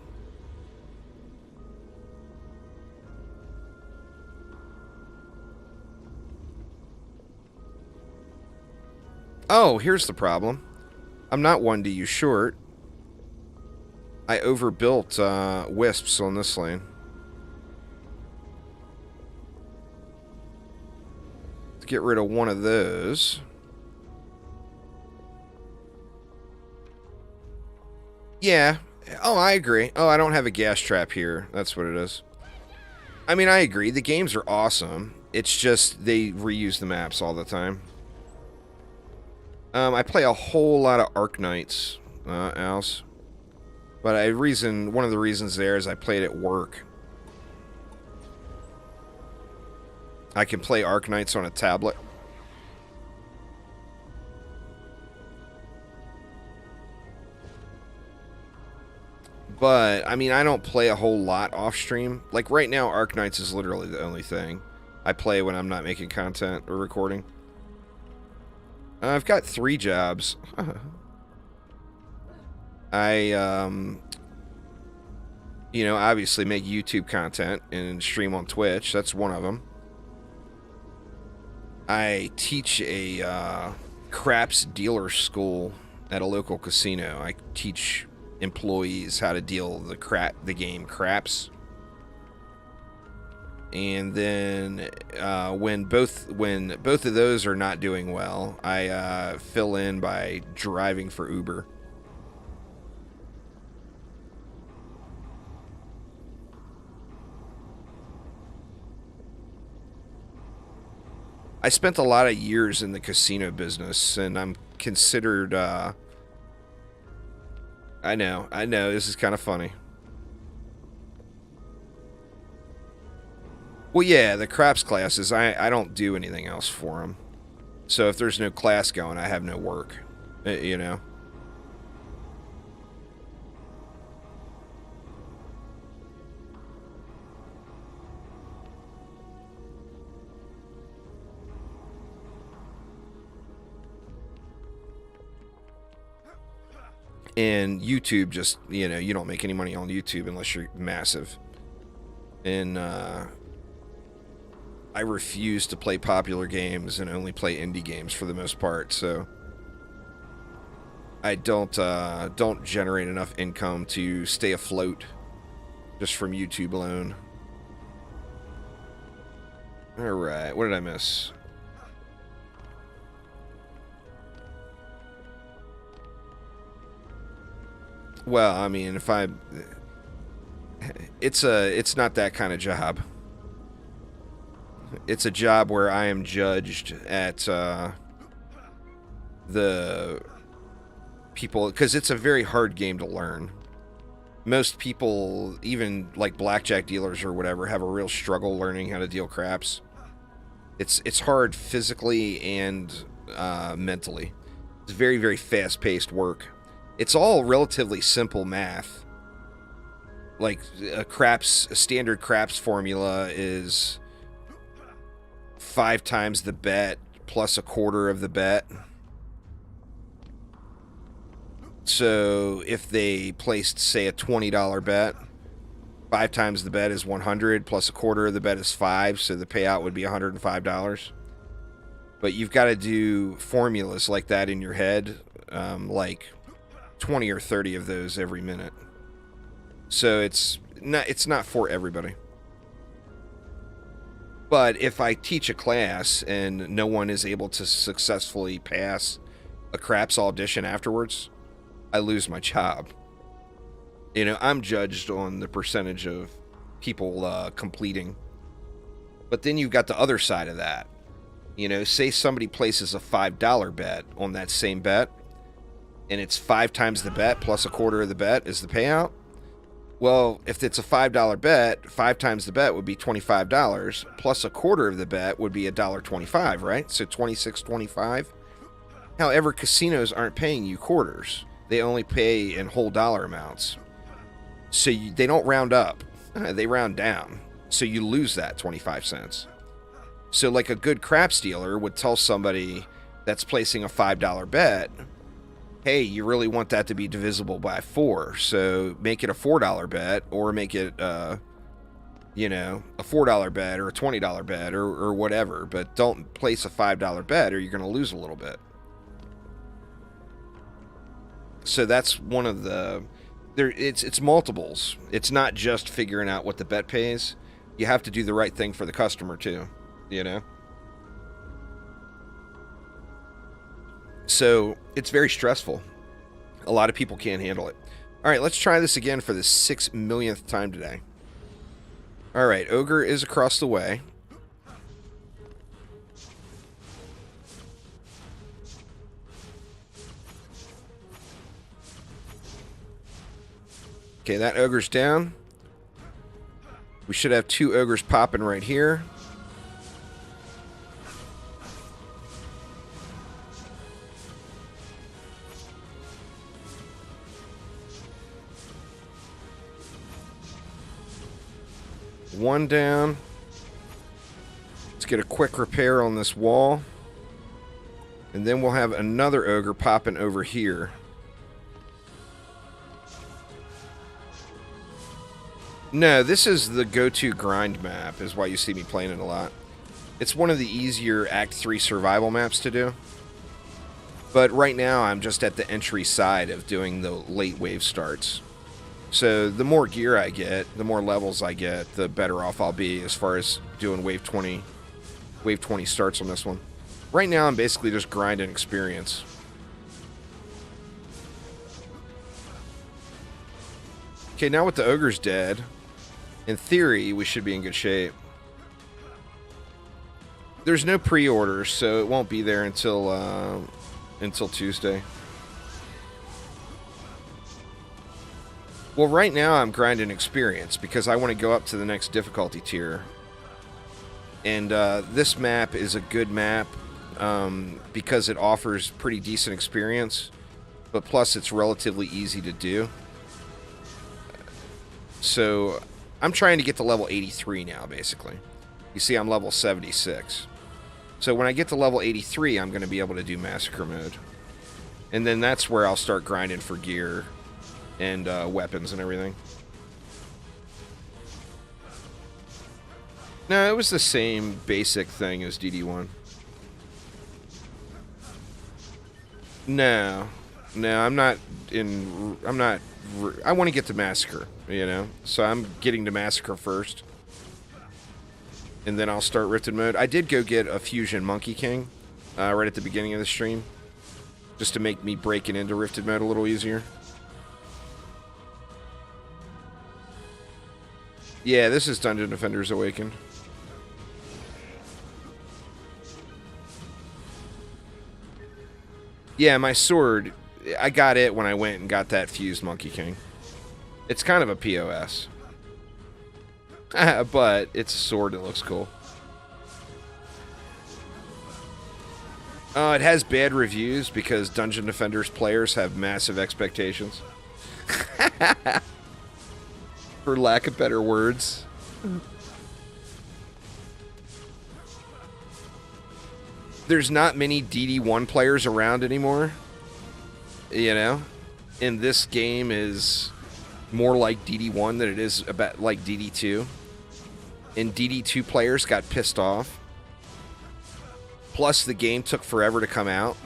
Oh, here's the problem. I'm not 1DU short. I overbuilt wisps on this lane. Let's get rid of one of those. Yeah. Oh, I agree. Oh, I don't have a gas trap here. That's what it is. I mean, I agree. The games are awesome. It's just they reuse the maps all the time. I play a whole lot of Arknights, Alice. But one of the reasons there is I play it at work. I can play Arknights on a tablet. But, I mean, I don't play a whole lot off stream. Like, right now, Arknights is literally the only thing I play when I'm not making content or recording. I've got 3 jobs. I, you know, obviously make YouTube content and stream on Twitch. That's one of them. I teach a craps dealer school at a local casino. I teach employees how to deal the game craps. And then when both of those are not doing well, I fill in by driving for Uber. I spent a lot of years in the casino business, and I'm considered, I know, this is kind of funny. Well, yeah, the craps classes, I don't do anything else for them. So if there's no class going, I have no work, you know. And YouTube just, you know, you don't make any money on YouTube unless you're massive. And I refuse to play popular games and only play indie games for the most part, so I don't generate enough income to stay afloat just from YouTube alone. Alright, what did I miss? Well, I mean, it's not that kind of job. It's a job where I am judged at the people, because it's a very hard game to learn. Most people, even like blackjack dealers or whatever, have a real struggle learning how to deal craps. It's hard physically and mentally. It's very, very fast-paced work. It's all relatively simple math. Like a standard craps formula is 5 times the bet plus a quarter of the bet. So if they placed, say, a $20 bet, 5 times the bet is 100 plus a quarter of the bet is 5, so the payout would be $105. But you've got to do formulas like that in your head, like 20 or 30 of those every minute. So it's not for everybody. But if I teach a class and no one is able to successfully pass a craps audition afterwards, I lose my job. You know, I'm judged on the percentage of people completing. But then you've got the other side of that. You know, say somebody places a $5 bet on that same bet, and it's 5 times the bet plus a quarter of the bet is the payout. Well, if it's a $5 bet, 5 times the bet would be $25, plus a quarter of the bet would be $1.25, right? So $26.25. However, casinos aren't paying you quarters. They only pay in whole dollar amounts. So they don't round up. They round down. So you lose that 25 cents. So like a good craps dealer would tell somebody that's placing a $5 bet, hey, you really want that to be divisible by 4, so make it a $4 bet, or make it, you know, a $4 bet or a $20 bet or whatever, but don't place a $5 bet or you're going to lose a little bit. So that's one of the... It's multiples. It's not just figuring out what the bet pays. You have to do the right thing for the customer, too, you know? So it's very stressful. A lot of people can't handle it. Alright, let's try this again for the 6 millionth time today. Alright, Ogre is across the way. Okay, that Ogre's down. We should have 2 Ogres popping right here. One down. Let's get a quick repair on this wall. And then we'll have another Ogre popping over here. No, this is the go-to grind map, is why you see me playing it a lot. It's one of the easier Act 3 survival maps to do. But right now, I'm just at the entry side of doing the late wave starts. So the more gear I get, the more levels I get, the better off I'll be as far as doing wave 20 starts on this one. Right now, I'm basically just grinding experience. Okay, now with the Ogre's dead, in theory, we should be in good shape. There's no pre-orders, so it won't be there until Tuesday. Well, right now I'm grinding experience because I want to go up to the next difficulty tier. And this map is a good map because it offers pretty decent experience, but plus it's relatively easy to do. So I'm trying to get to level 83 now, basically. You see, I'm level 76. So when I get to level 83, I'm going to be able to do Massacre mode. And then that's where I'll start grinding for gear and weapons and everything. No, it was the same basic thing as DD1. No, I'm not. I want to get to Massacre, you know? So I'm getting to Massacre first. And then I'll start Rifted mode. I did go get a Fusion Monkey King right at the beginning of the stream. Just to make me breaking into Rifted mode a little easier. Yeah, this is Dungeon Defenders Awakened. Yeah, my sword, I got it when I went and got that fused Monkey King. It's kind of a POS. But it's a sword that looks cool. It has bad reviews because Dungeon Defenders players have massive expectations. For lack of better words. There's not many DD1 players around anymore. You know? And this game is more like DD1 than it is about like DD2. And DD2 players got pissed off. Plus, the game took forever to come out.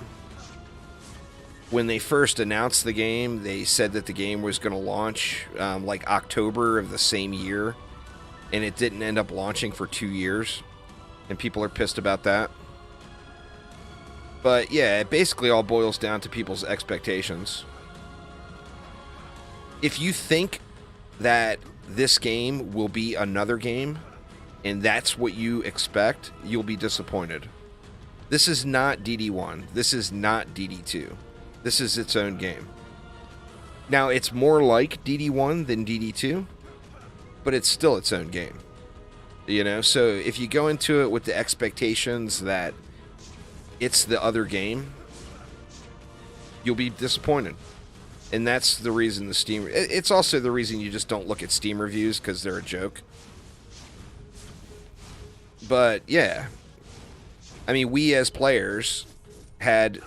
When they first announced the game, they said that the game was going to launch like October of the same year. And it didn't end up launching for 2 years. And people are pissed about that. But yeah, it basically all boils down to people's expectations. If you think that this game will be another game, and that's what you expect, you'll be disappointed. This is not DD1. This is not DD2. This is its own game. Now, it's more like DD1 than DD2, but it's still its own game. You know, so if you go into it with the expectations that it's the other game, you'll be disappointed. And that's the reason the Steam... It's also the reason you just don't look at Steam reviews, because they're a joke. But, yeah. I mean, we as players had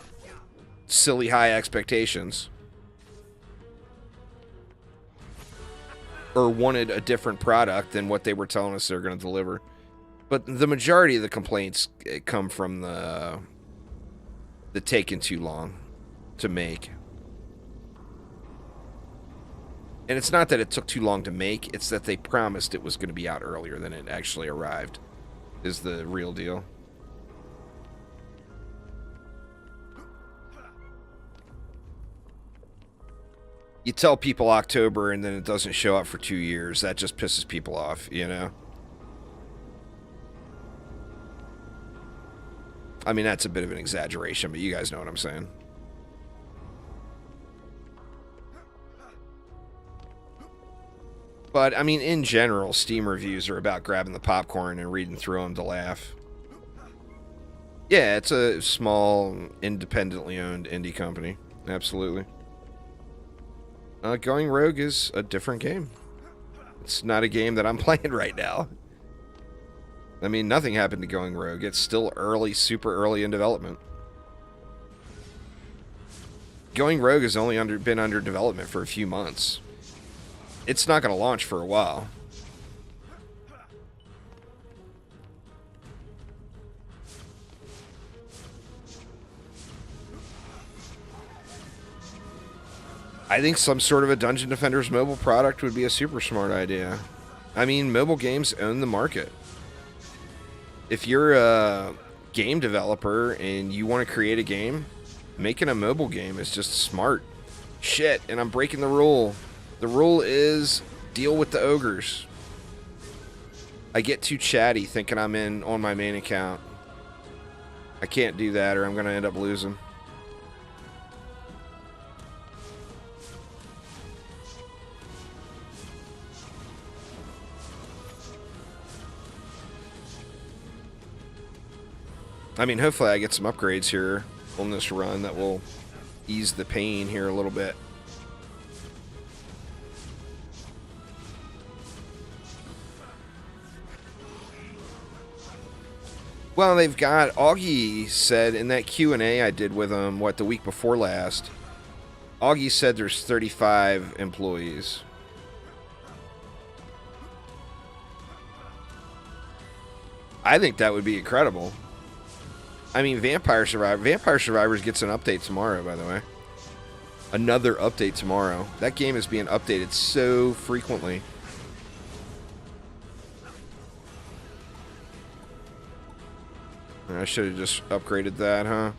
silly high expectations. Or wanted a different product than what they were telling us they're going to deliver. But the majority of the complaints come from the taking too long to make. And it's not that it took too long to make, it's that they promised it was going to be out earlier than it actually arrived, is the real deal. You tell people October and then it doesn't show up for 2 years. That just pisses people off, you know? I mean, that's a bit of an exaggeration, but you guys know what I'm saying. But, I mean, in general, Steam reviews are about grabbing the popcorn and reading through them to laugh. Yeah, it's a small, independently owned indie company. Absolutely. Going Rogue is a different game. It's not a game that I'm playing right now. I mean, nothing happened to Going Rogue. It's still early, super early in development. Going Rogue has only been under development for a few months. It's not going to launch for a while. I think some sort of a Dungeon Defenders mobile product would be a super smart idea. I mean, mobile games own the market. If you're a game developer and you want to create a game, making a mobile game is just smart. Shit, and I'm breaking the rule. The rule is deal with the ogres. I get too chatty thinking I'm in on my main account. I can't do that or I'm going to end up losing. I mean, hopefully I get some upgrades here on this run that will ease the pain here a little bit. Well, they've got, Augie said in that Q&A I did with him, the week before last, Augie said there's 35 employees. I think that would be incredible. I mean, Vampire Survivors gets an update tomorrow, by the way. Another update tomorrow. That game is being updated so frequently. I should have just upgraded that, huh?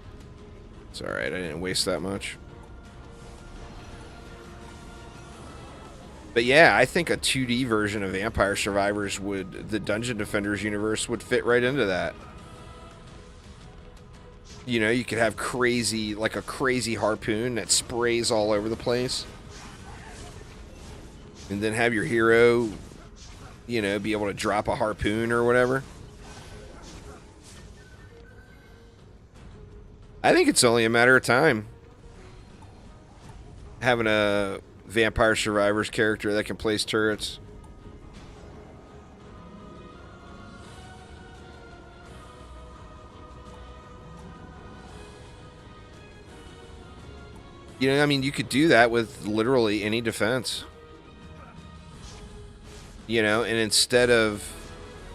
It's alright, I didn't waste that much. But yeah, I think a 2D version of Vampire Survivors the Dungeon Defenders universe would fit right into that. You know, you could have a crazy harpoon that sprays all over the place. And then have your hero, you know, be able to drop a harpoon or whatever. I think it's only a matter of time. Having a Vampire Survivors character that can place turrets. You know, I mean, you could do that with literally any defense. You know, and instead of,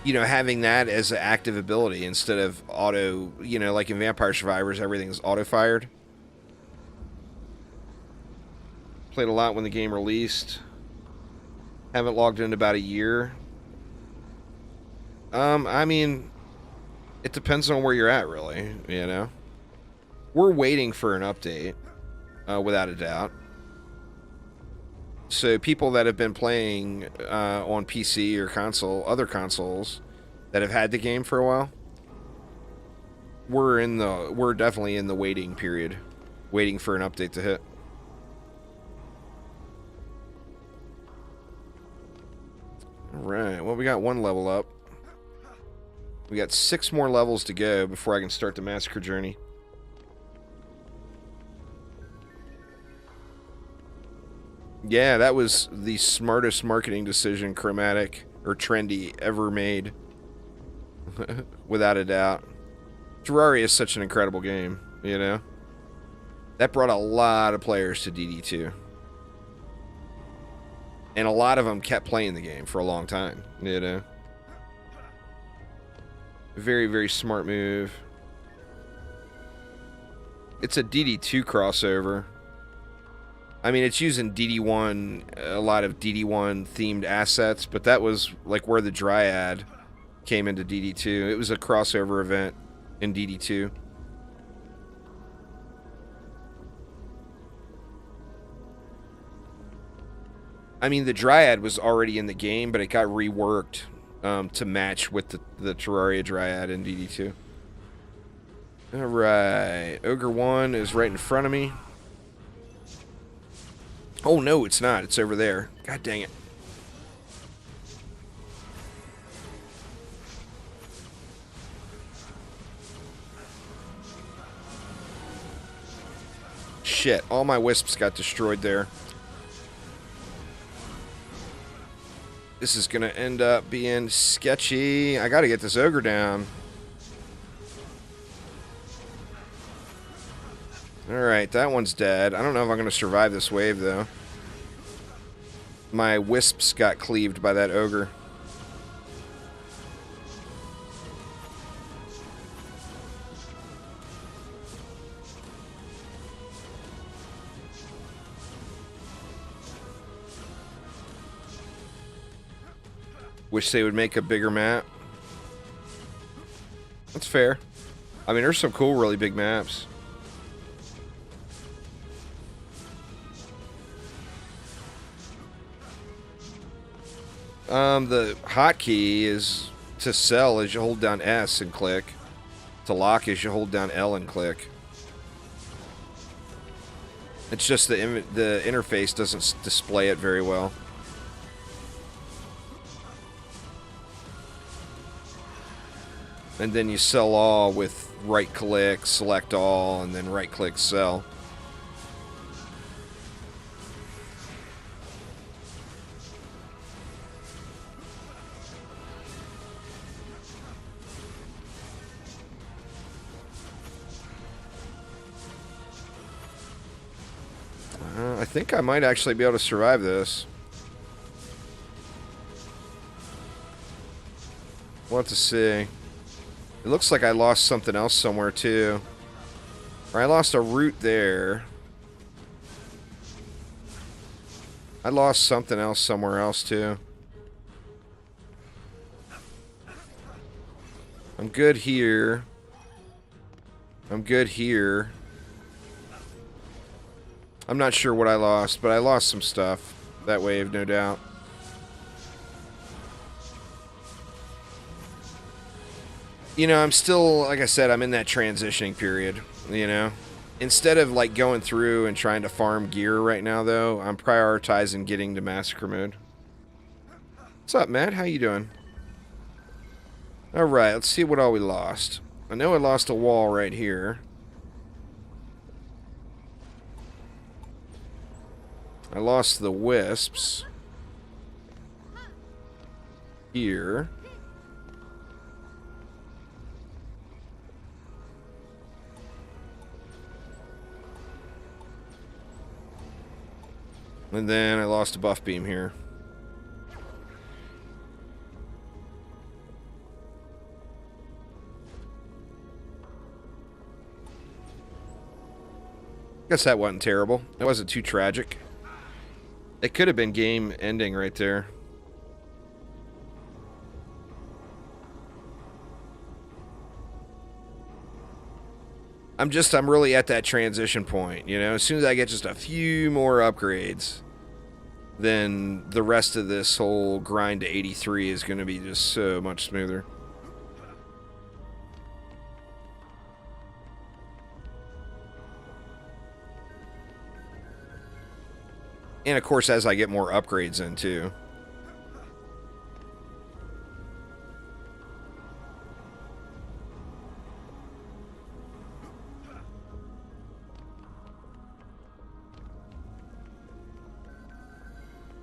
you know, having that as an active ability, instead of auto, you know, like in Vampire Survivors, everything's auto-fired. Played a lot when the game released. Haven't logged in about a year. I mean, it depends on where you're at, really, you know. We're waiting for an update. Without a doubt. So people that have been playing on PC or other consoles that have had the game for a while, we're definitely in the waiting period, waiting for an update to hit. All right. Well, we got one level up. We got 6 more levels to go before I can start the Massacre journey. Yeah, that was the smartest marketing decision Chromatic or Trendy ever made. Without a doubt. Terraria is such an incredible game, you know? That brought a lot of players to DD2. And a lot of them kept playing the game for a long time, you know? Very, very smart move. It's a DD2 crossover. I mean, it's using DD1, a lot of DD1 themed assets, but that was like where the Dryad came into DD2. It was a crossover event in DD2. I mean, the Dryad was already in the game, but it got reworked to match with the Terraria Dryad in DD2. Alright, Ogre 1 is right in front of me. Oh, no, it's not. It's over there. God dang it. Shit, all my wisps got destroyed there. This is gonna end up being sketchy. I gotta get this ogre down. Alright, that one's dead. I don't know if I'm gonna survive this wave, though. My wisps got cleaved by that ogre. Wish they would make a bigger map. That's fair. I mean, there's some cool, really big maps. The hotkey is to sell as you hold down S and click. To lock as you hold down L and click. It's just the interface doesn't display it very well. And then you sell all with right click, select all, and then right click sell. I think I might actually be able to survive this. We'll have to see. It looks like I lost something else somewhere, too. Or I lost a root there. I lost something else somewhere else, too. I'm good here. I'm good here. I'm not sure what I lost, but I lost some stuff. That wave, no doubt. You know, I'm still, like I said, I'm in that transitioning period, you know. Instead of, like, going through and trying to farm gear right now, though, I'm prioritizing getting to Massacre mode. What's up, Matt? How you doing? Alright, let's see what all we lost. I know I lost a wall right here. I lost the wisps. Here. And then I lost a buff beam here. Guess that wasn't terrible. It wasn't too tragic. It could have been game ending right there. I'm really at that transition point, you know? As soon as I get just a few more upgrades, then the rest of this whole grind to 83 is going to be just so much smoother. And of course, as I get more upgrades in too.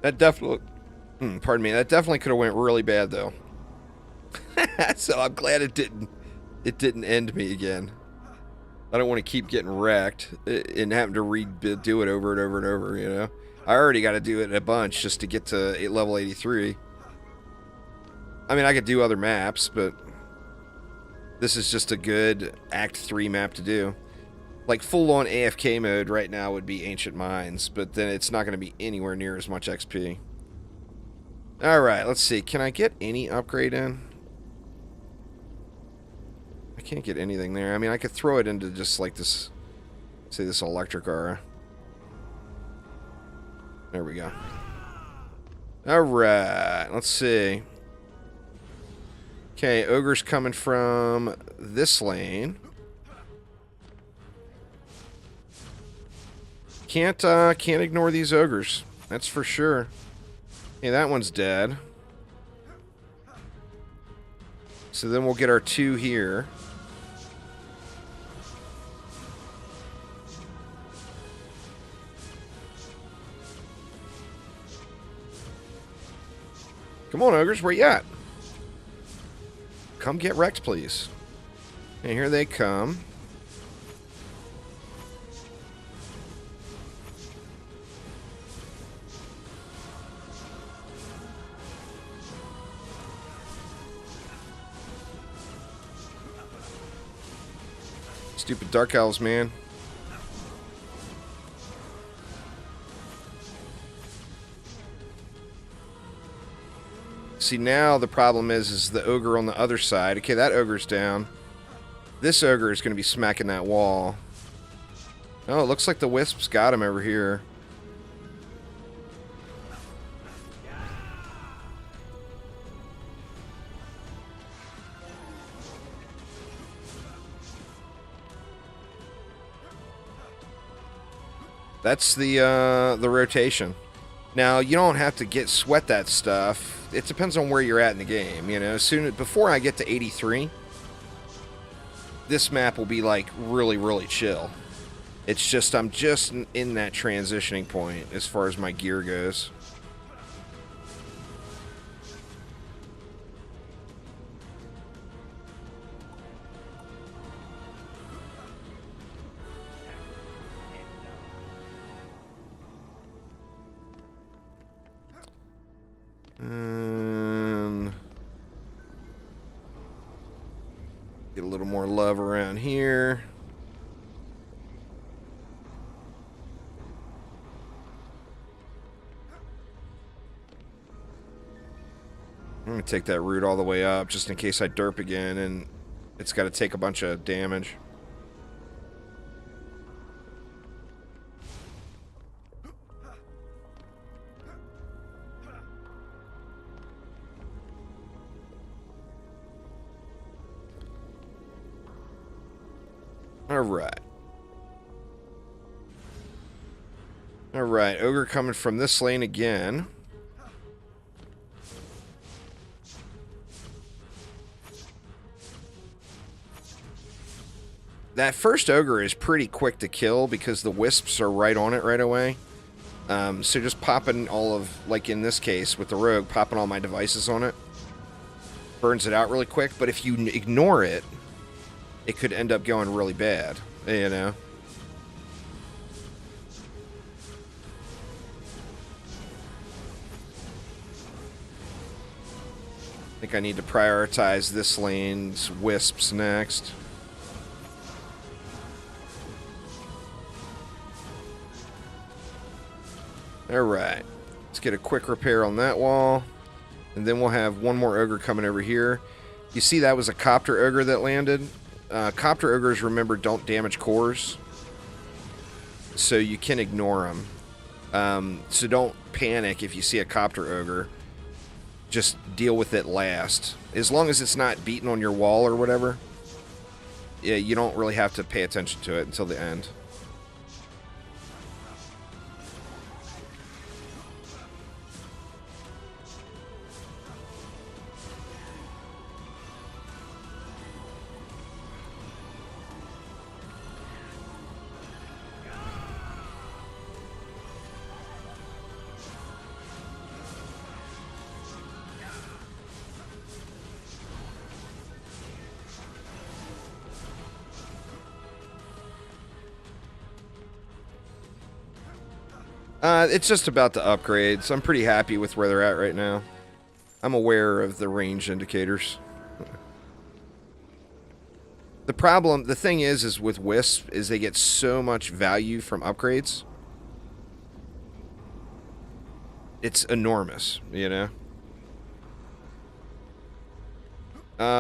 That definitely, pardon me, that definitely could have went really bad though. So I'm glad it didn't end me again. I don't want to keep getting wrecked and having to redo it over and over and over, you know? I already got to do it a bunch just to get to level 83. I mean, I could do other maps, but this is just a good Act 3 map to do. Like, full-on AFK mode right now would be Ancient Mines, but then it's not going to be anywhere near as much XP. Alright, let's see. Can I get any upgrade in? I can't get anything there. I mean, I could throw it into just like this, say this electric aura. There we go. Alright, let's see. Okay, ogre's coming from this lane. Can't ignore these ogres. That's for sure. Hey, that one's dead. So then we'll get our 2 here. Come on, ogres, where you at? Come get wrecked, please. And here they come. Stupid dark elves, man. See, now the problem is the ogre on the other side. Okay, that ogre's down. This ogre is going to be smacking that wall. Oh, it looks like the wisps got him over here. That's the rotation. Now, you don't have to sweat that stuff. It depends on where you're at in the game, you know. Before I get to 83, this map will be like really, really chill. It's just I'm just in that transitioning point as far as my gear goes. Get a little more love around here. I'm going to take that root all the way up just in case I derp again and it's got to take a bunch of damage. Alright. Alright, ogre coming from this lane again. That first ogre is pretty quick to kill because the wisps are right on it right away. So just popping all of, like in this case with the rogue, popping all my devices on it burns it out really quick. But if you ignore it, it could end up going really bad, you know. I think I need to prioritize this lane's wisps next. Alright, let's get a quick repair on that wall. And then we'll have one more ogre coming over here. You see that was a copter ogre that landed? Copter ogres, remember, don't damage cores. So you can ignore them. So don't panic if you see a copter ogre. Just deal with it last. As long as it's not beating on your wall or whatever, yeah, you don't really have to pay attention to it until the end. It's just about the upgrades. I'm pretty happy with where they're at right now. I'm aware of the range indicators. The thing is with Wisp, is they get so much value from upgrades. It's enormous, you know?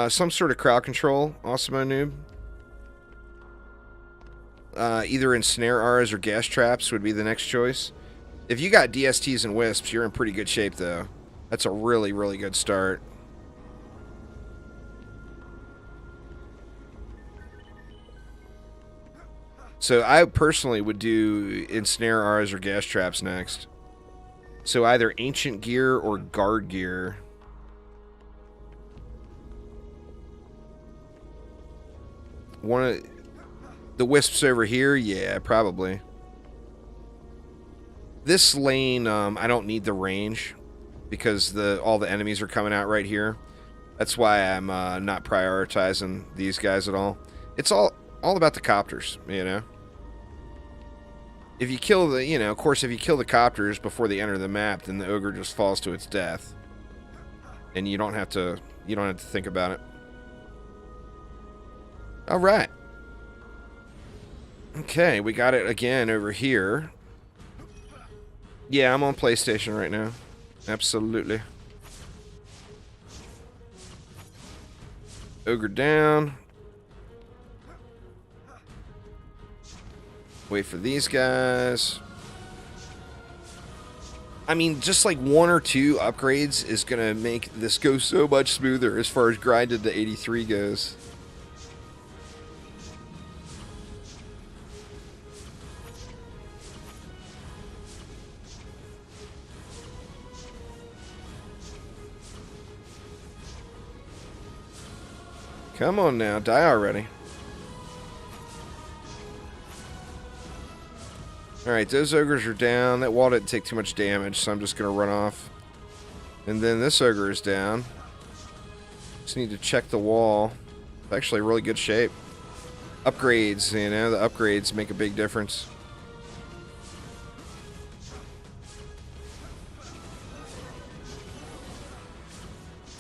Some sort of crowd control, Osmo Noob. Either ensnare R's or gas traps would be the next choice. If you got DSTs and Wisps, you're in pretty good shape, though. That's a really, really good start. So I personally would do Ensnare Auras or Gas Traps next. So either Ancient Gear or Guard Gear. One of the Wisps over here? Yeah, probably. This lane, I don't need the range because all the enemies are coming out right here. That's why I'm not prioritizing these guys at all. It's all about the copters, you know. If you kill the, you know, of course, if you kill the copters before they enter the map, then the ogre just falls to its death, and you don't have to think about it. All right. Okay, we got it again over here. Yeah, I'm on PlayStation right now. Absolutely. Ogre down. Wait for these guys. I mean, just like 1 or 2 upgrades is going to make this go so much smoother as far as grinded to 83 goes. Come on now, die already. Alright, those ogres are down. That wall didn't take too much damage, so I'm just going to run off. And then this ogre is down. Just need to check the wall. It's actually really good shape. Upgrades, you know, the upgrades make a big difference.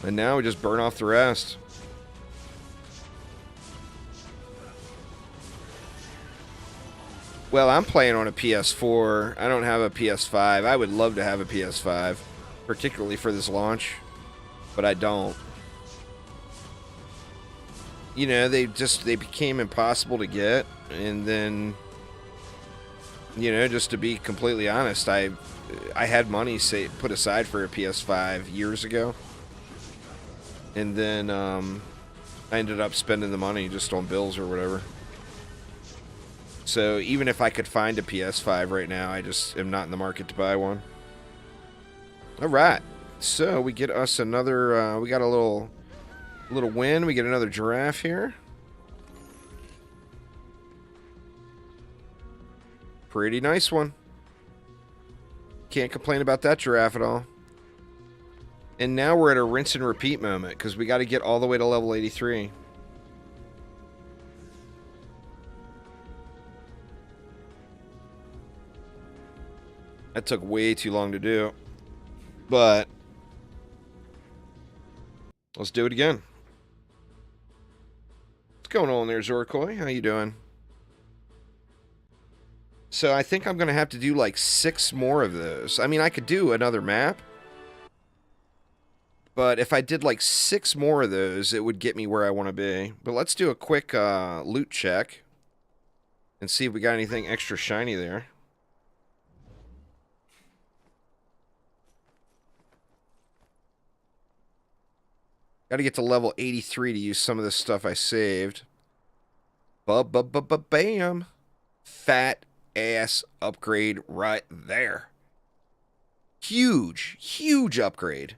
And now we just burn off the rest. Well, I'm playing on a PS4. I don't have a PS5. I would love to have a PS5, particularly for this launch, but I don't. You know, they became impossible to get, and then, you know, just to be completely honest, I had money put aside for a PS5 years ago, and then I ended up spending the money just on bills or whatever. So even if I could find a PS5 right now, I just am not in the market to buy one. All right, so we get us another. We got a little win. We get another giraffe here. Pretty nice one. Can't complain about that giraffe at all. And now we're at a rinse and repeat moment because we got to get all the way to level 83. That took way too long to do. But let's do it again. What's going on there, Zorkoi? How you doing? So I think I'm going to have to do like 6 more of those. I mean, I could do another map. But if I did like 6 more of those, it would get me where I want to be. But let's do a quick loot check. And see if we got anything extra shiny there. Got to get to level 83 to use some of this stuff I saved. Bam. Fat ass upgrade right there. Huge upgrade.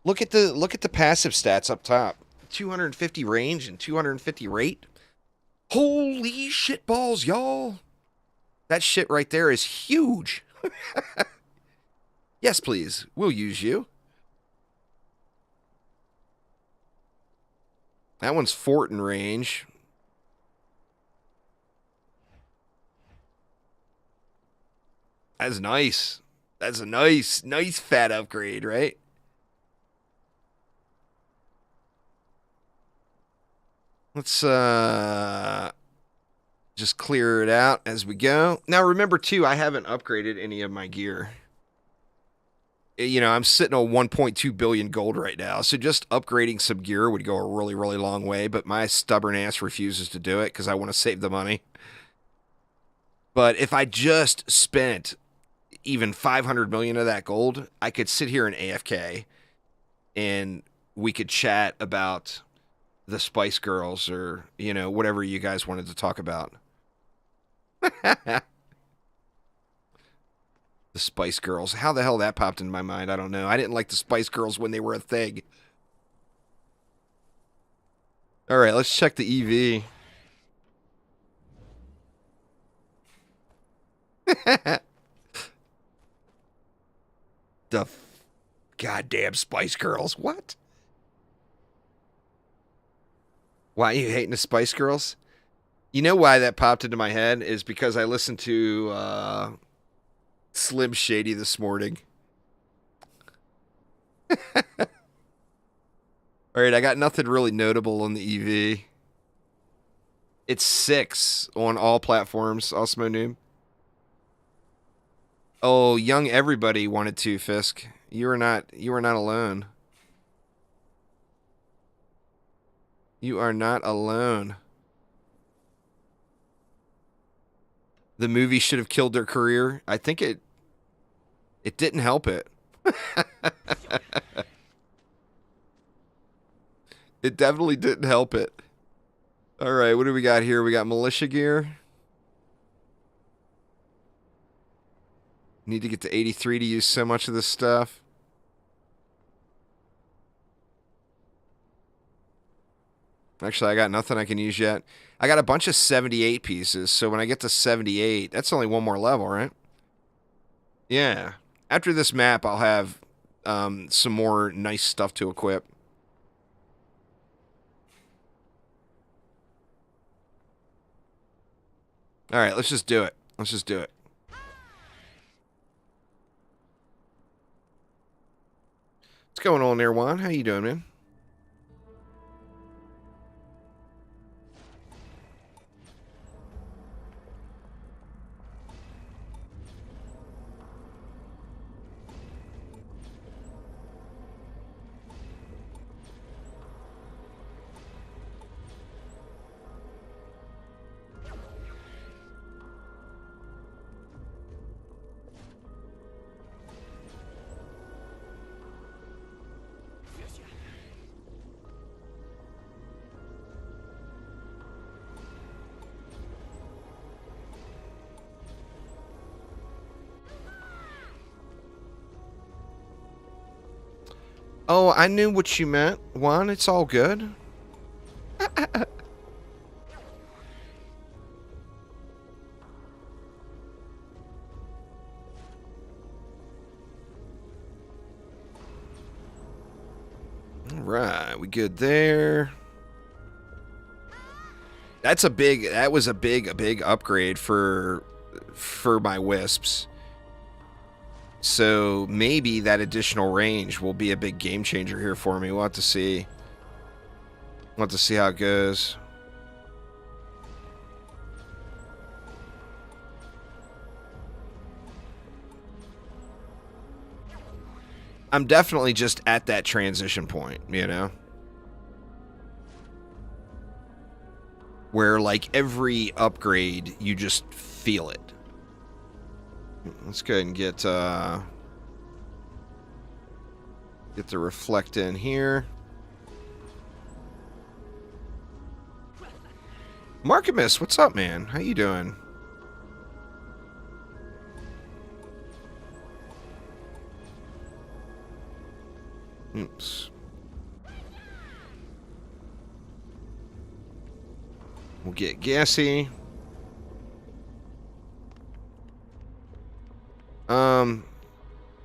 Look at the passive stats up top. 250 range and 250 rate. Holy shit balls, y'all. That shit right there is huge. Yes, please. We'll use you. That one's fort in range. That's nice. That's a nice fat upgrade, right? Let's just clear it out as we go. Now remember too, I haven't upgraded any of my gear. You know, I'm sitting on 1.2 billion gold right now, so just upgrading some gear would go a really, really long way, but my stubborn ass refuses to do it because I want to save the money. But if I just spent, even 500 million of that gold, I could sit here in AFK and we could chat about the Spice Girls or, you know, whatever you guys wanted to talk about. The Spice Girls. How the hell that popped in my mind, I don't know. I didn't like the Spice Girls when they were a thing. All right, let's check the EV. The goddamn Spice Girls. What? Why are you hating the Spice Girls? You know why that popped into my head is because I listened to Slim Shady this morning. All right, I got nothing really notable on the EV. It's 6 on all platforms, Osmo Noob. Oh, young everybody wanted to, Fisk. You are not alone. You are not alone. The movie should have killed their career. I think it didn't help it. It definitely didn't help it. All right, what do we got here? We got militia gear. Need to get to 83 to use so much of this stuff. Actually, I got nothing I can use yet. I got a bunch of 78 pieces, so when I get to 78, that's only one more level, right? Yeah. After this map, I'll have some more nice stuff to equip. All right, let's just do it. Let's just do it. What's going on there, Juan? How you doing, man? Oh, I knew what you meant, Juan. It's all good. All right, we good there. That was a big upgrade for my wisps. So maybe that additional range will be a big game changer here for me. We'll have to see. We'll have to see how it goes. I'm definitely just at that transition point, you know? Where, like, every upgrade, you just feel it. Let's go ahead and get the reflect in here. Markimus, what's up, man? How you doing? Oops. We'll get gassy.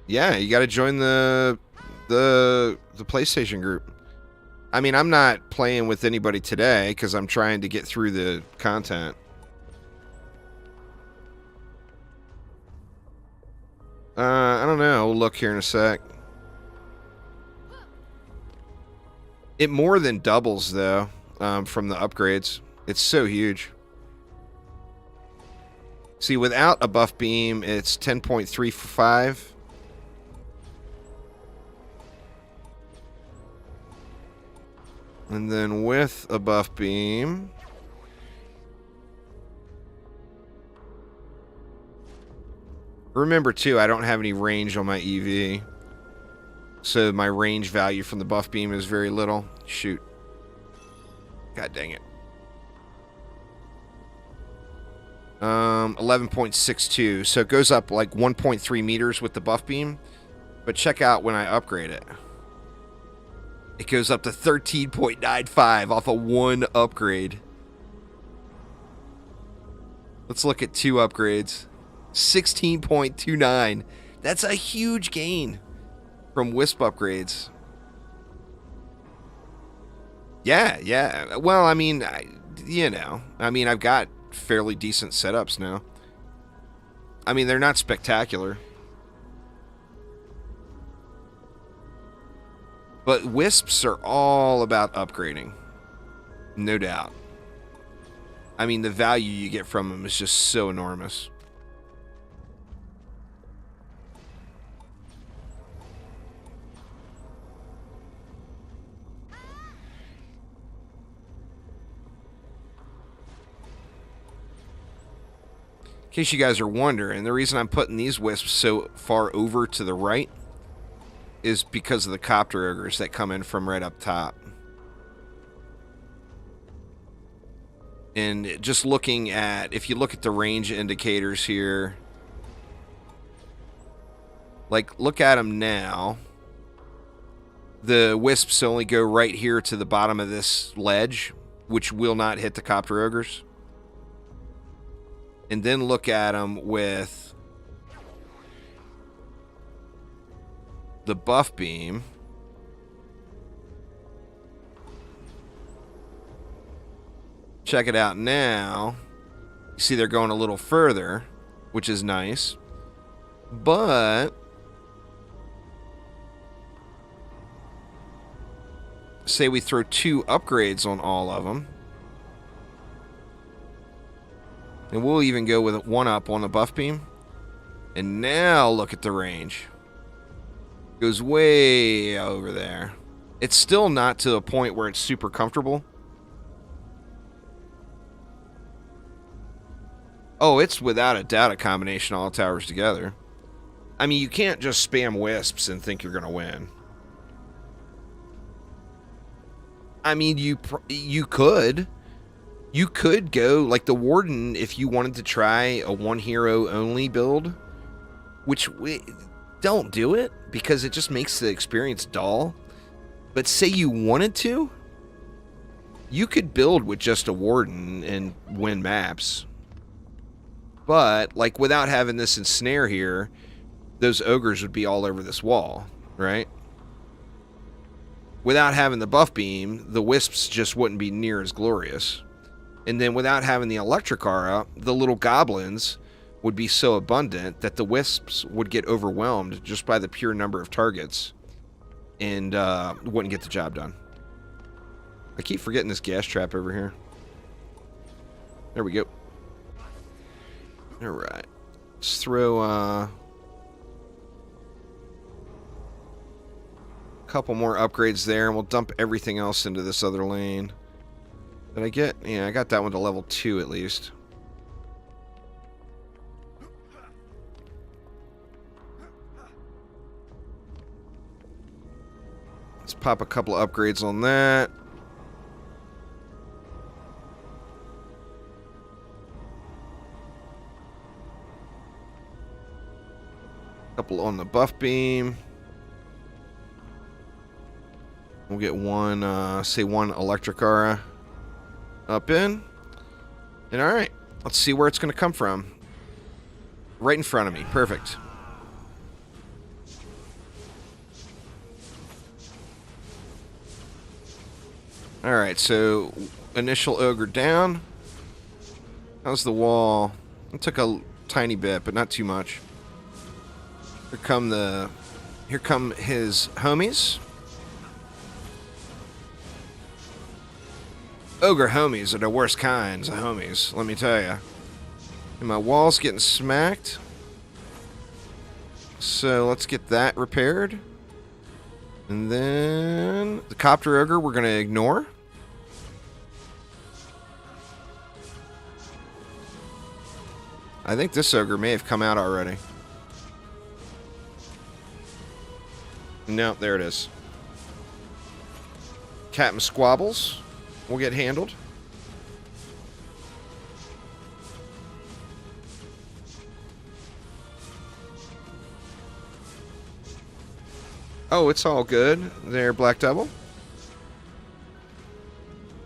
Yeah, you got to join the PlayStation group. I mean, I'm not playing with anybody today because I'm trying to get through the content. I don't know. We'll look here in a sec. It more than doubles, though, from the upgrades. It's so huge. See, without a buff beam, it's 10.35. And then with a buff beam, Remember, too, I don't have any range on my EV. So my range value from the buff beam is very little. Shoot. God dang it. 11.62. So it goes up like 1.3 meters with the buff beam. But check out when I upgrade it. It goes up to 13.95 off of one upgrade. Let's look at two upgrades. 16.29. That's a huge gain from Wisp upgrades. Yeah. Well, I mean, I've got fairly decent setups now. I mean, they're not spectacular. But Wisps are all about upgrading. No doubt. I mean, the value you get from them is just so enormous. In case you guys are wondering, the reason I'm putting these Wisps so far over to the right is because of the copter ogres that come in from right up top. And just looking at, if you look at the range indicators here, like, look at them now. The Wisps only go right here to the bottom of this ledge, which will not hit the copter ogres. And then look at them with the buff beam. Check it out now. You see they're going a little further, which is nice. But say we throw 2 upgrades on all of them. And we'll even go with 1 up on the buff beam. And now look at the range. Goes way over there. It's still not to a point where it's super comfortable. Oh, it's without a doubt a combination of all towers together. I mean, you can't just spam Wisps and think you're going to win. I mean, you could. You could go, like the Warden, if you wanted to try a 1 hero only build, which, don't do it, because it just makes the experience dull. But say you wanted to, you could build with just a Warden and win maps. But, like, without having this ensnare here, those ogres would be all over this wall, right? Without having the buff beam, the Wisps just wouldn't be near as glorious. And then without having the electric aura, the little goblins would be so abundant that the Wisps would get overwhelmed just by the pure number of targets and wouldn't get the job done. I keep forgetting this gas trap over here. There we go. Alright. Let's throw a couple more upgrades there, and we'll dump everything else into this other lane. Did I get? Yeah, I got that one to level 2 at least. Let's pop a couple of upgrades on that. Couple on the buff beam. We'll get one, say 1 electric aura up in. And alright, let's see where it's going to come from. Right in front of me. Perfect. Alright, so initial ogre down. How's the wall? It took a tiny bit, but not too much. Here come his homies. Ogre homies are the worst kinds of homies, let me tell you. And my wall's getting smacked. So let's get that repaired. And then the copter ogre we're going to ignore. I think this ogre may have come out already. No, there it is. Captain Squabbles will get handled. Oh, it's all good there, Black Devil.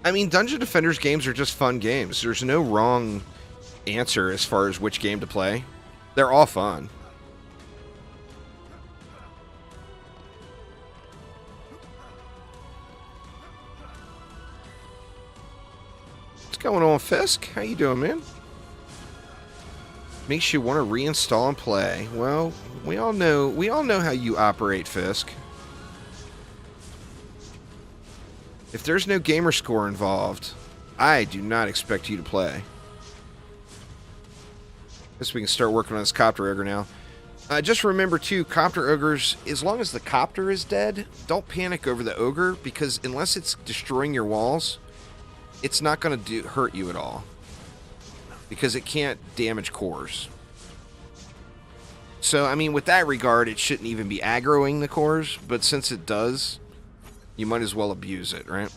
I mean, Dungeon Defenders games are just fun games. There's no wrong answer as far as which game to play. They're all fun. What's going on, Fisk? How you doing, man? Makes you want to reinstall and play. Well, we all know how you operate, Fisk. If there's no gamer score involved, I do not expect you to play. Guess we can start working on this Copter Ogre now. Just remember, too, Copter Ogres, as long as the Copter is dead, don't panic over the Ogre, because unless it's destroying your walls, it's not going to hurt you at all. Because it can't damage cores. So, I mean, with that regard, it shouldn't even be aggroing the cores, but since it does, you might as well abuse it, right?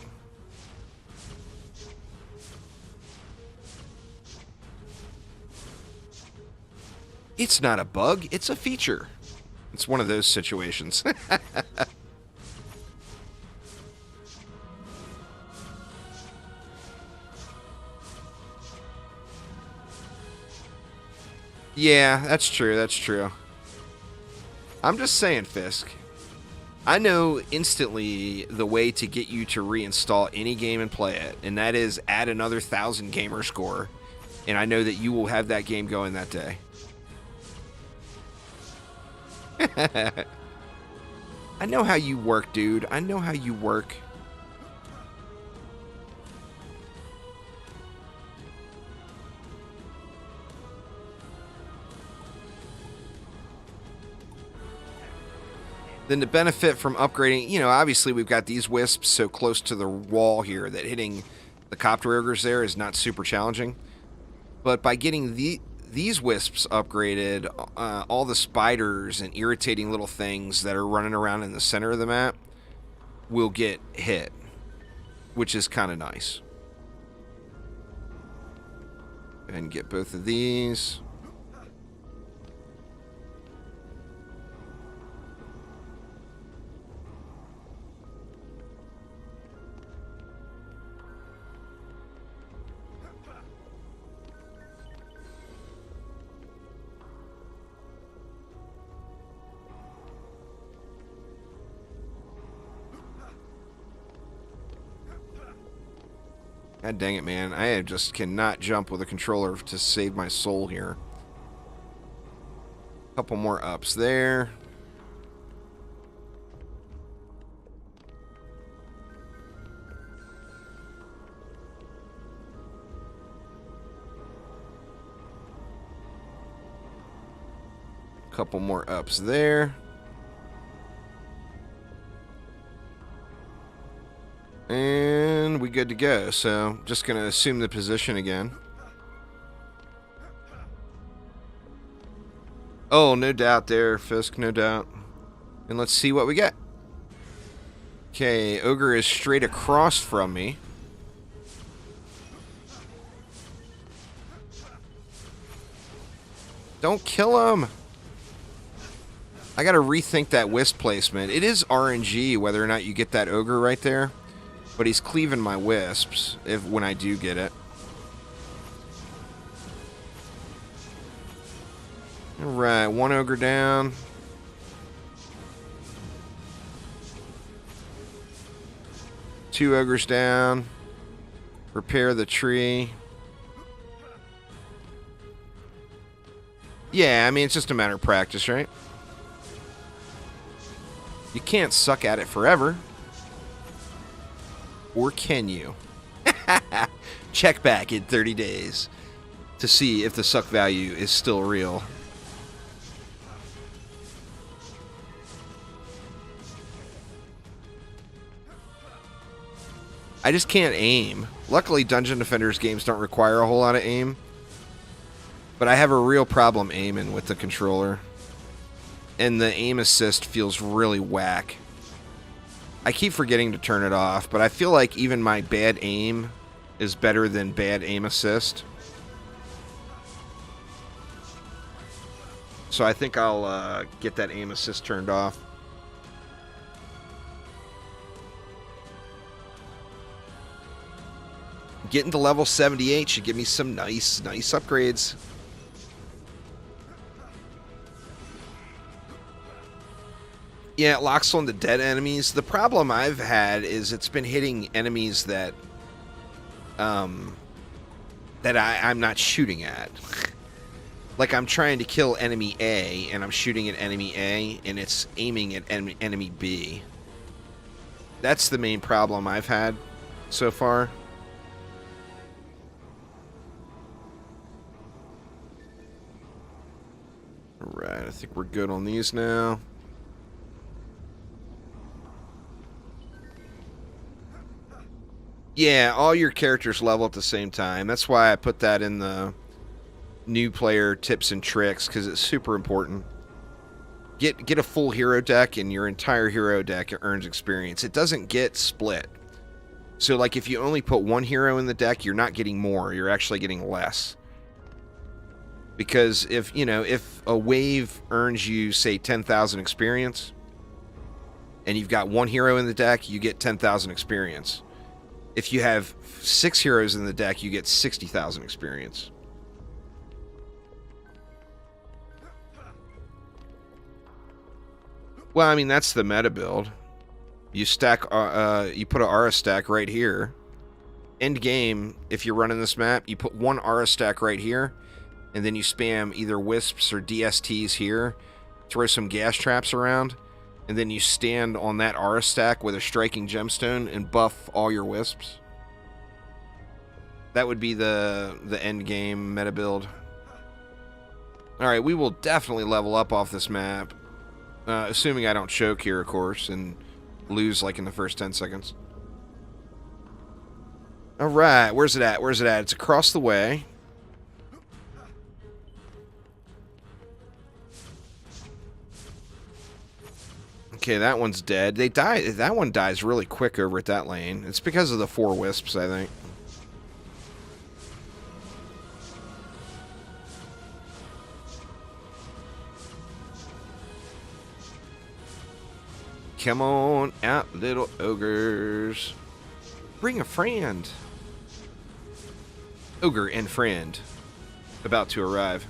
It's not a bug, it's a feature. It's one of those situations. Yeah, that's true, that's true. I'm just saying, Fisk. I know instantly the way to get you to reinstall any game and play it, and that is add another 1,000 gamer score. And I know that you will have that game going that day. I know how you work, dude. I know how you work. Then to benefit from upgrading, you know, obviously we've got these wisps so close to the wall here that hitting the Copter Ogres there is not super challenging. But by getting these wisps upgraded, all the spiders and irritating little things that are running around in the center of the map will get hit, which is kind of nice. And get both of these. God dang it, man. I just cannot jump with a controller to save my soul here. Couple more ups there. Couple more ups there. And we good to go. So just gonna assume the position again. Oh, no doubt there, Fisk, no doubt. And let's see what we get. Okay, Ogre is straight across from me. Don't kill him. I gotta rethink that wisp placement. It is RNG whether or not you get that Ogre right there. But he's cleaving my wisps when I do get it. Alright, one Ogre down. Two Ogres down. Repair the tree. Yeah, I mean, it's just a matter of practice, right? You can't suck at it forever. Or can you? Check back in 30 days to see if the suck value is still real. I just can't aim. Luckily, Dungeon Defenders games don't require a whole lot of aim. But I have a real problem aiming with the controller. And the aim assist feels really whack. I keep forgetting to turn it off, but I feel like even my bad aim is better than bad aim assist. So I think I'll get that aim assist turned off. Getting to level 78 should give me some nice upgrades. Yeah, it locks on the dead enemies. The problem I've had is it's been hitting enemies that I'm not shooting at. Like, I'm trying to kill enemy A, and I'm shooting at enemy A, and it's aiming at enemy B. That's the main problem I've had so far. Alright, I think we're good on these now. Yeah, all your characters level at the same time. That's why I put that in the new player tips and tricks, because it's super important. Get a full hero deck, and your entire hero deck earns experience. It doesn't get split. So, like, if you only put one hero in the deck, you're not getting more. You're actually getting less. Because if a wave earns you, say, 10,000 experience, and you've got one hero in the deck, you get 10,000 experience. If you have 6 heroes in the deck, you get 60,000 experience. Well, I mean, that's the meta build. You stack, you put an Aura stack right here. End game, if you're running this map, you put one Aura stack right here, and then you spam either Wisps or DSTs here, throw some gas traps around, and then you stand on that Aura stack with a striking gemstone and buff all your Wisps. That would be the end game meta build. Alright, we will definitely level up off this map. Assuming I don't choke here, of course, and lose like in the first 10 seconds. Alright, where's it at? Where's it at? It's across the way. Okay, that one's dead. They die. That one dies really quick over at that lane. It's because of the 4 Wisps, I think. Come on out, little ogres. Bring a friend. Ogre and friend about to arrive.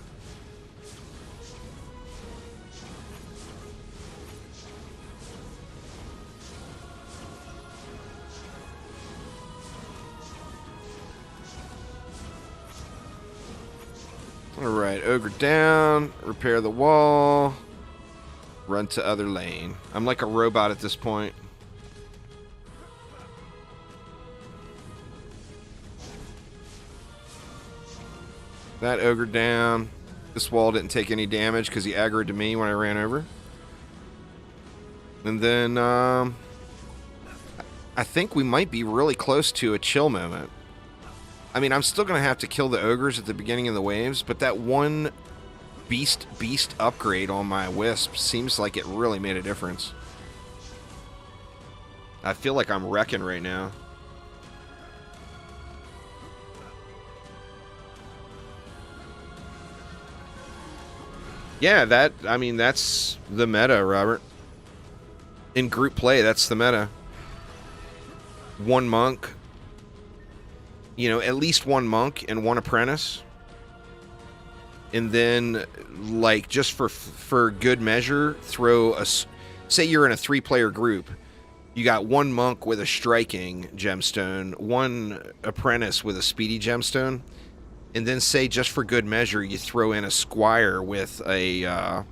Alright, ogre down, repair the wall, run to other lane. I'm like a robot at this point. That ogre down. This wall didn't take any damage because he aggroed to me when I ran over. And then, I think we might be really close to a chill moment. I mean, I'm still going to have to kill the ogres at the beginning of the waves, but that one beast upgrade on my wisp seems like it really made a difference. I feel like I'm wrecking right now. Yeah, that's the meta, Robert. In group play, that's the meta. One monk. You know, at least one monk and one apprentice. And then, like, just for good measure, throw a... Say you're in a 3-player group. You got one monk with a striking gemstone, one apprentice with a speedy gemstone, and then say, just for good measure, you throw in a squire with a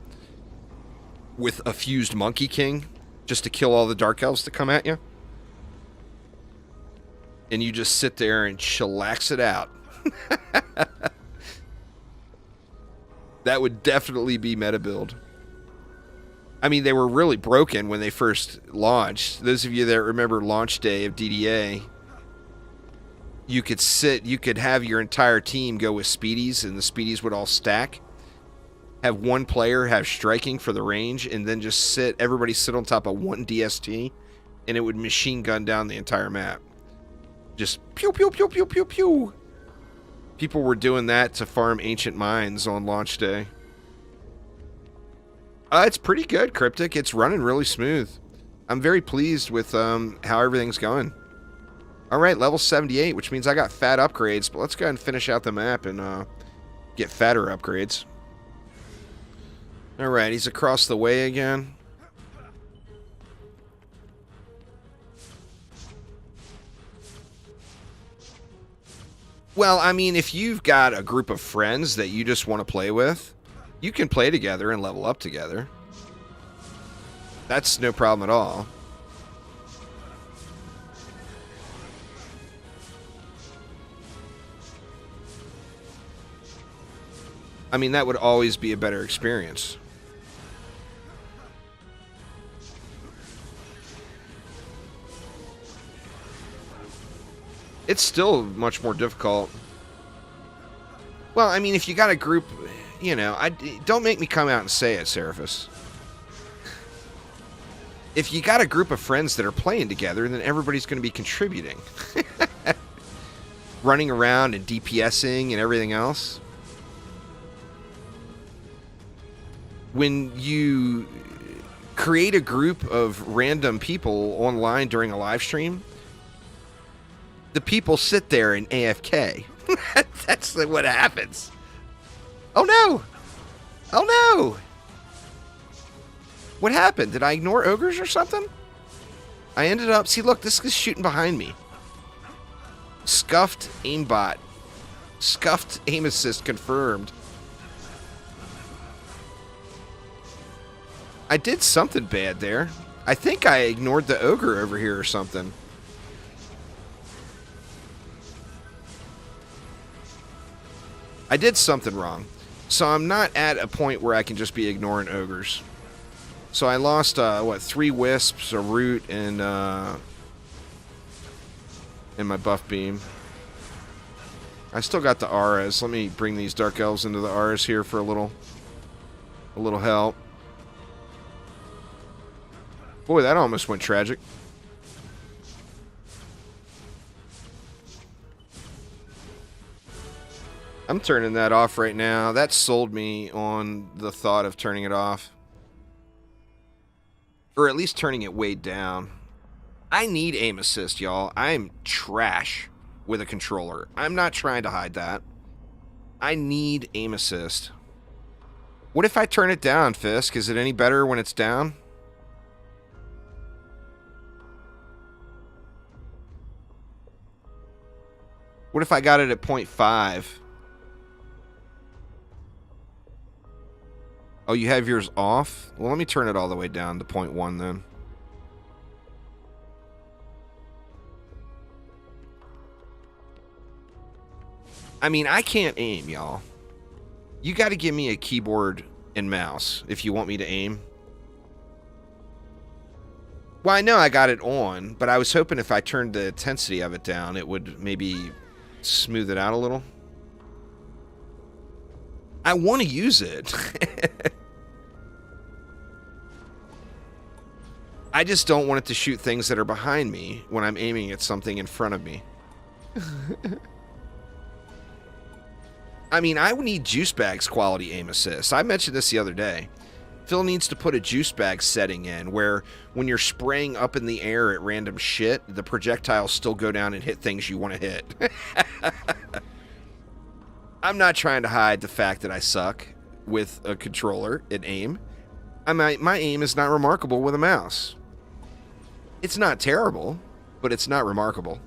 fused monkey king, just to kill all the dark elves that come at you. And you just sit there and chillax it out. That would definitely be meta build. I mean, they were really broken when they first launched. Those of you that remember launch day of DDA, you could have your entire team go with speedies, and the speedies would all stack. have one player have striking for the range, and then just everybody sit on top of one DST, and it would machine gun down the entire map. Just pew, pew, pew, pew, pew, pew. People were doing that to farm ancient mines on launch day. It's pretty good, Cryptic. It's running really smooth. I'm very pleased with how everything's going. All right, level 78, which means I got fat upgrades. But let's go ahead and finish out the map and get fatter upgrades. All right, he's across the way again. Well, I mean, if you've got a group of friends that you just want to play with, you can play together and level up together. That's no problem at all. I mean, that would always be a better experience. It's still much more difficult. Well, I mean, if you got a group, you know, don't make me come out and say it, Seraphis. If you got a group of friends that are playing together, then everybody's going to be contributing. Running around and DPSing and everything else. When you create a group of random people online during a live stream, the people sit there in AFK. That's what happens. Oh no! Oh no! What happened? Did I ignore ogres or something? I ended up... See, look, this is shooting behind me. Scuffed aimbot. Scuffed aim assist confirmed. I did something bad there. I think I ignored the ogre over here or something. I did something wrong. So I'm not at a point where I can just be ignoring ogres. So I lost, what, 3 wisps, a root, and my buff beam. I still got the auras. Let me bring these dark elves into the auras here for a little help. Boy, that almost went tragic. I'm turning that off right now. That sold me on the thought of turning it off. Or at least turning it way down. I need aim assist, y'all. I'm trash with a controller. I'm not trying to hide that. I need aim assist. What if I turn it down, Fisk? Is it any better when it's down? What if I got it at 0.5? Oh, you have yours off? Well, let me turn it all the way down to 0.1 then. I mean, I can't aim, y'all. You got to give me a keyboard and mouse if you want me to aim. Well, I know I got it on, but I was hoping if I turned the intensity of it down, it would maybe smooth it out a little. I want to use it. I just don't want it to shoot things that are behind me when I'm aiming at something in front of me. I mean, I need juice bags quality aim assist. I mentioned this the other day. Phil needs to put a juice bag setting in where when you're spraying up in the air at random shit, the projectiles still go down and hit things you want to hit. I'm not trying to hide the fact that I suck with a controller and aim. My aim is not remarkable with a mouse. It's not terrible, but it's not remarkable.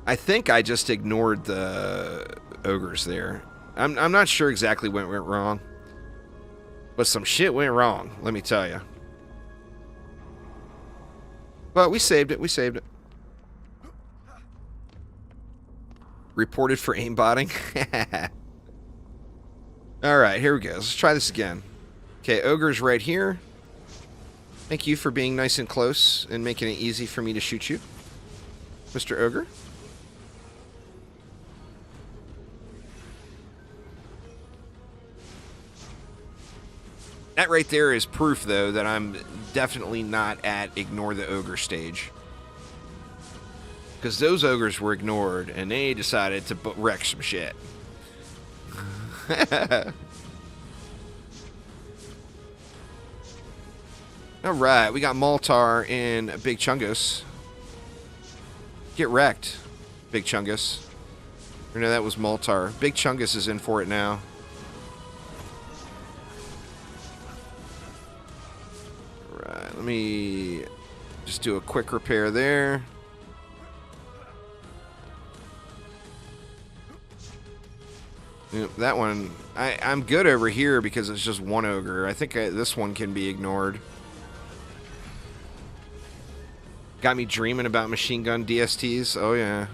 I think I just ignored the ogres there. I'm not sure exactly what went wrong, but some shit went wrong, let me tell you. But we saved it. We saved it. Reported for aimbotting. Alright, here we go. Let's try this again. Okay, ogre's right here. Thank you for being nice and close and making it easy for me to shoot you. Mr. Ogre? That right there is proof, though, that I'm definitely not at ignore the ogre stage. Because those ogres were ignored, and they decided to wreck some shit. Alright, we got Moltar and Big Chungus. Get wrecked, Big Chungus. Or no, that was Moltar. Big Chungus is in for it now. Alright, let me just do a quick repair there. Yep, that one, I'm good over here because it's just one ogre. I think this one can be ignored. Got me dreaming about machine gun DSTs. Oh, yeah.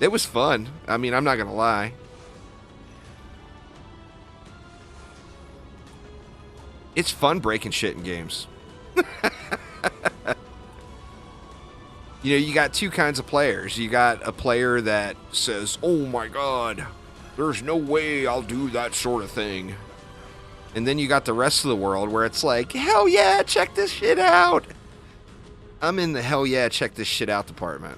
It was fun. I mean, I'm not going to lie. It's fun breaking shit in games. You know, you got two kinds of players. You got a player that says, oh my god, there's no way I'll do that sort of thing. And then you got the rest of the world where it's like, hell yeah, check this shit out. I'm in the hell yeah, check this shit out department.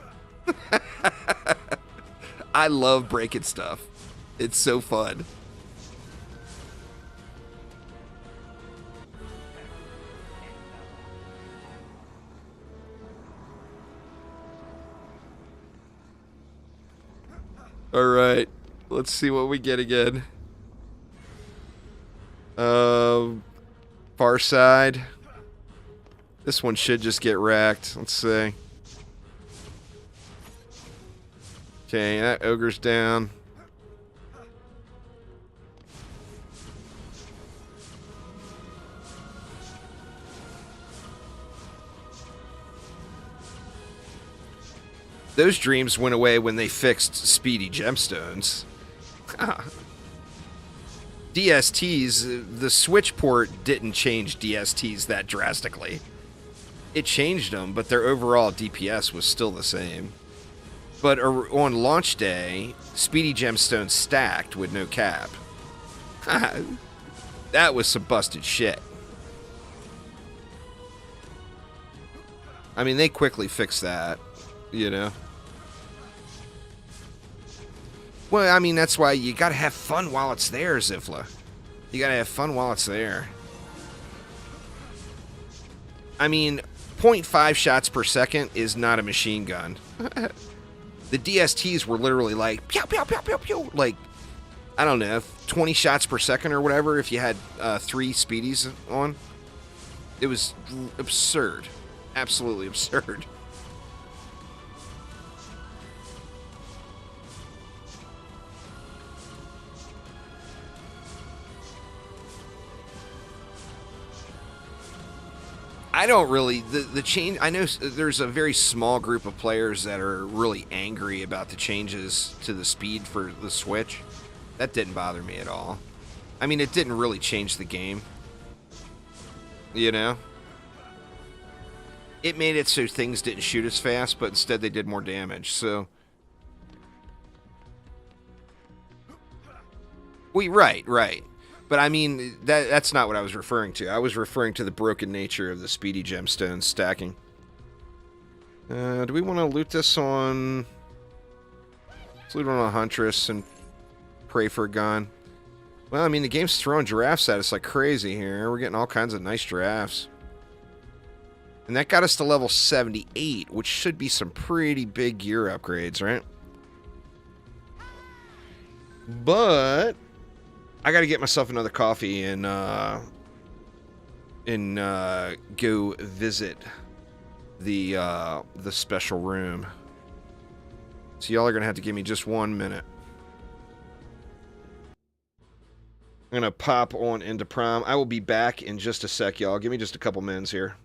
I love breaking stuff. It's so fun. Alright, let's see what we get again. Far side. This one should just get wrecked. Let's see. Okay, that ogre's down. Those dreams went away when they fixed speedy gemstones. DSTs, the Switch port didn't change DSTs that drastically. It changed them, but their overall DPS was still the same. But on launch day, speedy gemstones stacked with no cap. That was some busted shit. I mean, they quickly fixed that, you know. Well, I mean, that's why you gotta have fun while it's there, Zifla. You gotta have fun while it's there. I mean, 0.5 shots per second is not a machine gun. The DSTs were literally like, pew, pew, pew, pew, pew. Like, I don't know, 20 shots per second or whatever if you had 3 speedies on. It was absurd. Absolutely absurd. I don't really, the change, I know there's a very small group of players that are really angry about the changes to the speed for the Switch. That didn't bother me at all. I mean, it didn't really change the game. You know? It made it so things didn't shoot as fast, but instead they did more damage, so. Right. But I mean, that's not what I was referring to. I was referring to the broken nature of the speedy gemstones stacking. Do we want to loot this on... Let's loot on a Huntress and pray for a gun. Well, I mean, the game's throwing giraffes at us like crazy here. We're getting all kinds of nice giraffes. And that got us to level 78, which should be some pretty big gear upgrades, right? But... I gotta get myself another coffee and go visit the special room. So y'all are gonna have to give me just 1 minute. I'm gonna pop on into prom. I will be back in just a sec, y'all. Give me just a couple minutes here.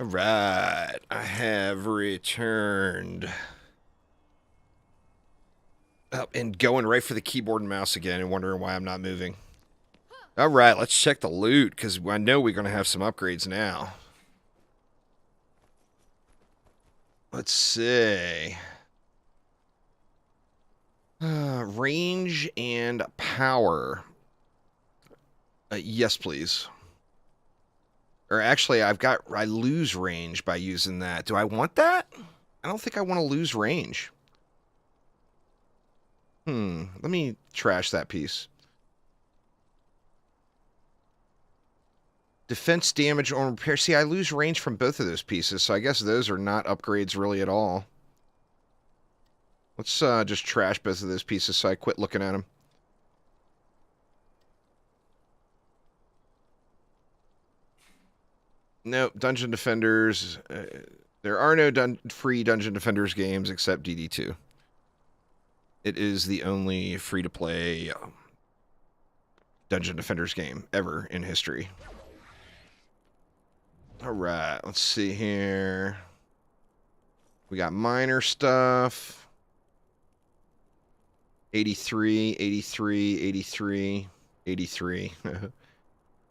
All right, I have returned. Oh, and going right for the keyboard and mouse again and wondering why I'm not moving. All right, let's check the loot, because I know we're going to have some upgrades now. Let's see. Range and power. Yes, please. Or actually, I lose range by using that. Do I want that? I don't think I want to lose range. Let me trash that piece. Defense damage on repair. See, I lose range from both of those pieces, so I guess those are not upgrades really at all. Let's just trash both of those pieces so I quit looking at them. Nope, Dungeon Defenders. There are no free Dungeon Defenders games except DD2. It is the only free-to-play Dungeon Defenders game ever in history. Alright, let's see here. We got minor stuff. 83, 83, 83, 83.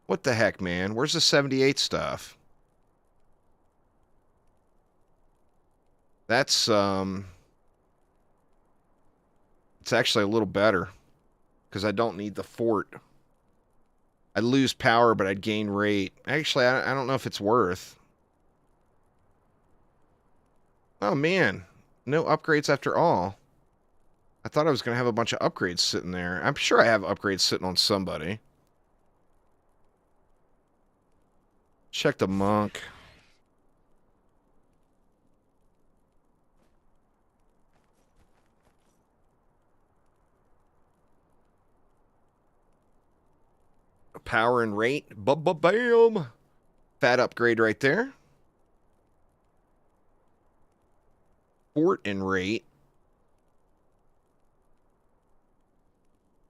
What the heck, man? Where's the 78 stuff? That's, it's actually a little better. Because I don't need the fort. I'd lose power, but I'd gain rate. Actually, I don't know if it's worth. Oh, man. No upgrades after all. I thought I was going to have a bunch of upgrades sitting there. I'm sure I have upgrades sitting on somebody. Check the monk. Power and rate. Bam! Fat upgrade right there. Fort and rate.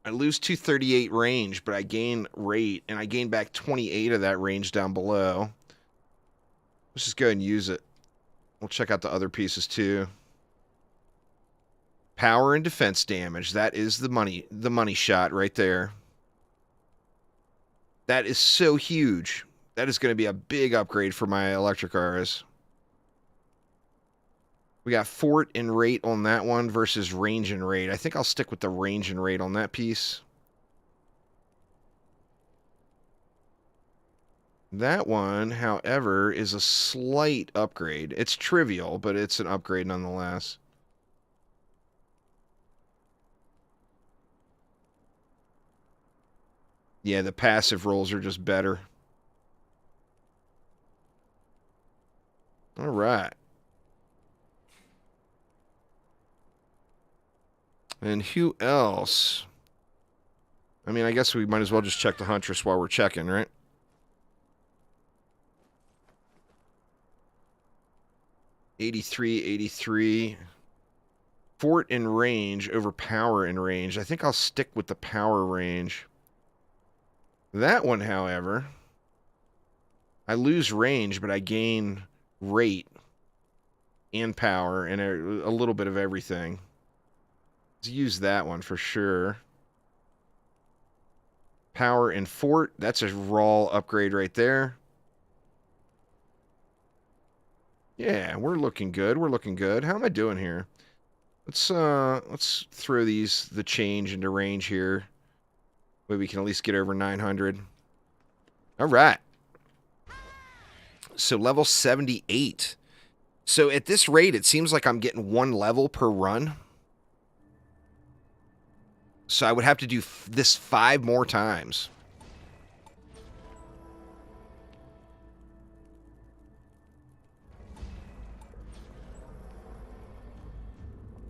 I lose 238 range, but I gain rate, and I gain back 28 of that range down below. Let's just go ahead and use it. We'll check out the other pieces too. Power and defense damage. That is the money shot right there. That is so huge. That is going to be a big upgrade for my electric auras. We got fort and rate on that one versus range and rate. I think I'll stick with the range and rate on that piece. That one, however, is a slight upgrade. It's trivial, but it's an upgrade nonetheless. Yeah, the passive rolls are just better. All right. And who else? I mean, I guess we might as well just check the Huntress while we're checking, right? $83. Fort in range over power in range. I think I'll stick with the power range. That one, however, I lose range, but I gain rate and power and a little bit of everything. Let's use that one for sure. Power and fort. That's a raw upgrade right there. Yeah, we're looking good. We're looking good. How am I doing here? Let's throw the change into range here. Maybe we can at least get over 900. All right. So level 78. So at this rate, it seems like I'm getting 1 level per run. So I would have to do this 5 more times.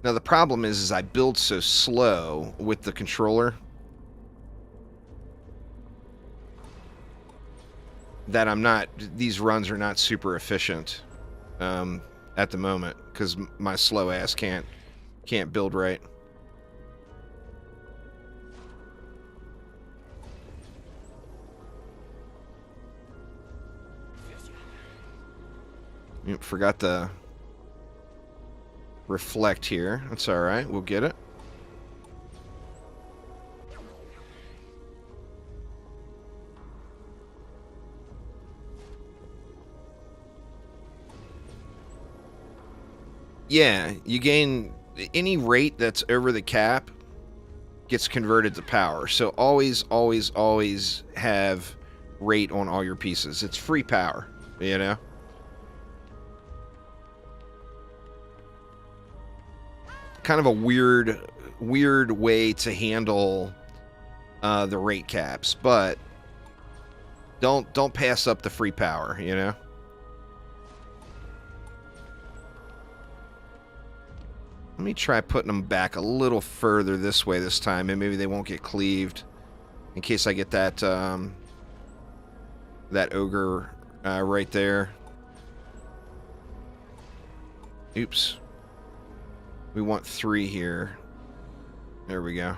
Now the problem is I build so slow with the controller that these runs are not super efficient at the moment because my slow ass can't build right. Yep, forgot the reflect here. That's alright, we'll get it. Yeah, you gain any rate that's over the cap gets converted to power. So always, always, always have rate on all your pieces. It's free power, you know? Kind of a weird way to handle the rate caps, but don't pass up the free power, you know? Let me try putting them back a little further this way this time, and maybe they won't get cleaved. In case I get that that ogre right there. Oops. We want 3 here. There we go.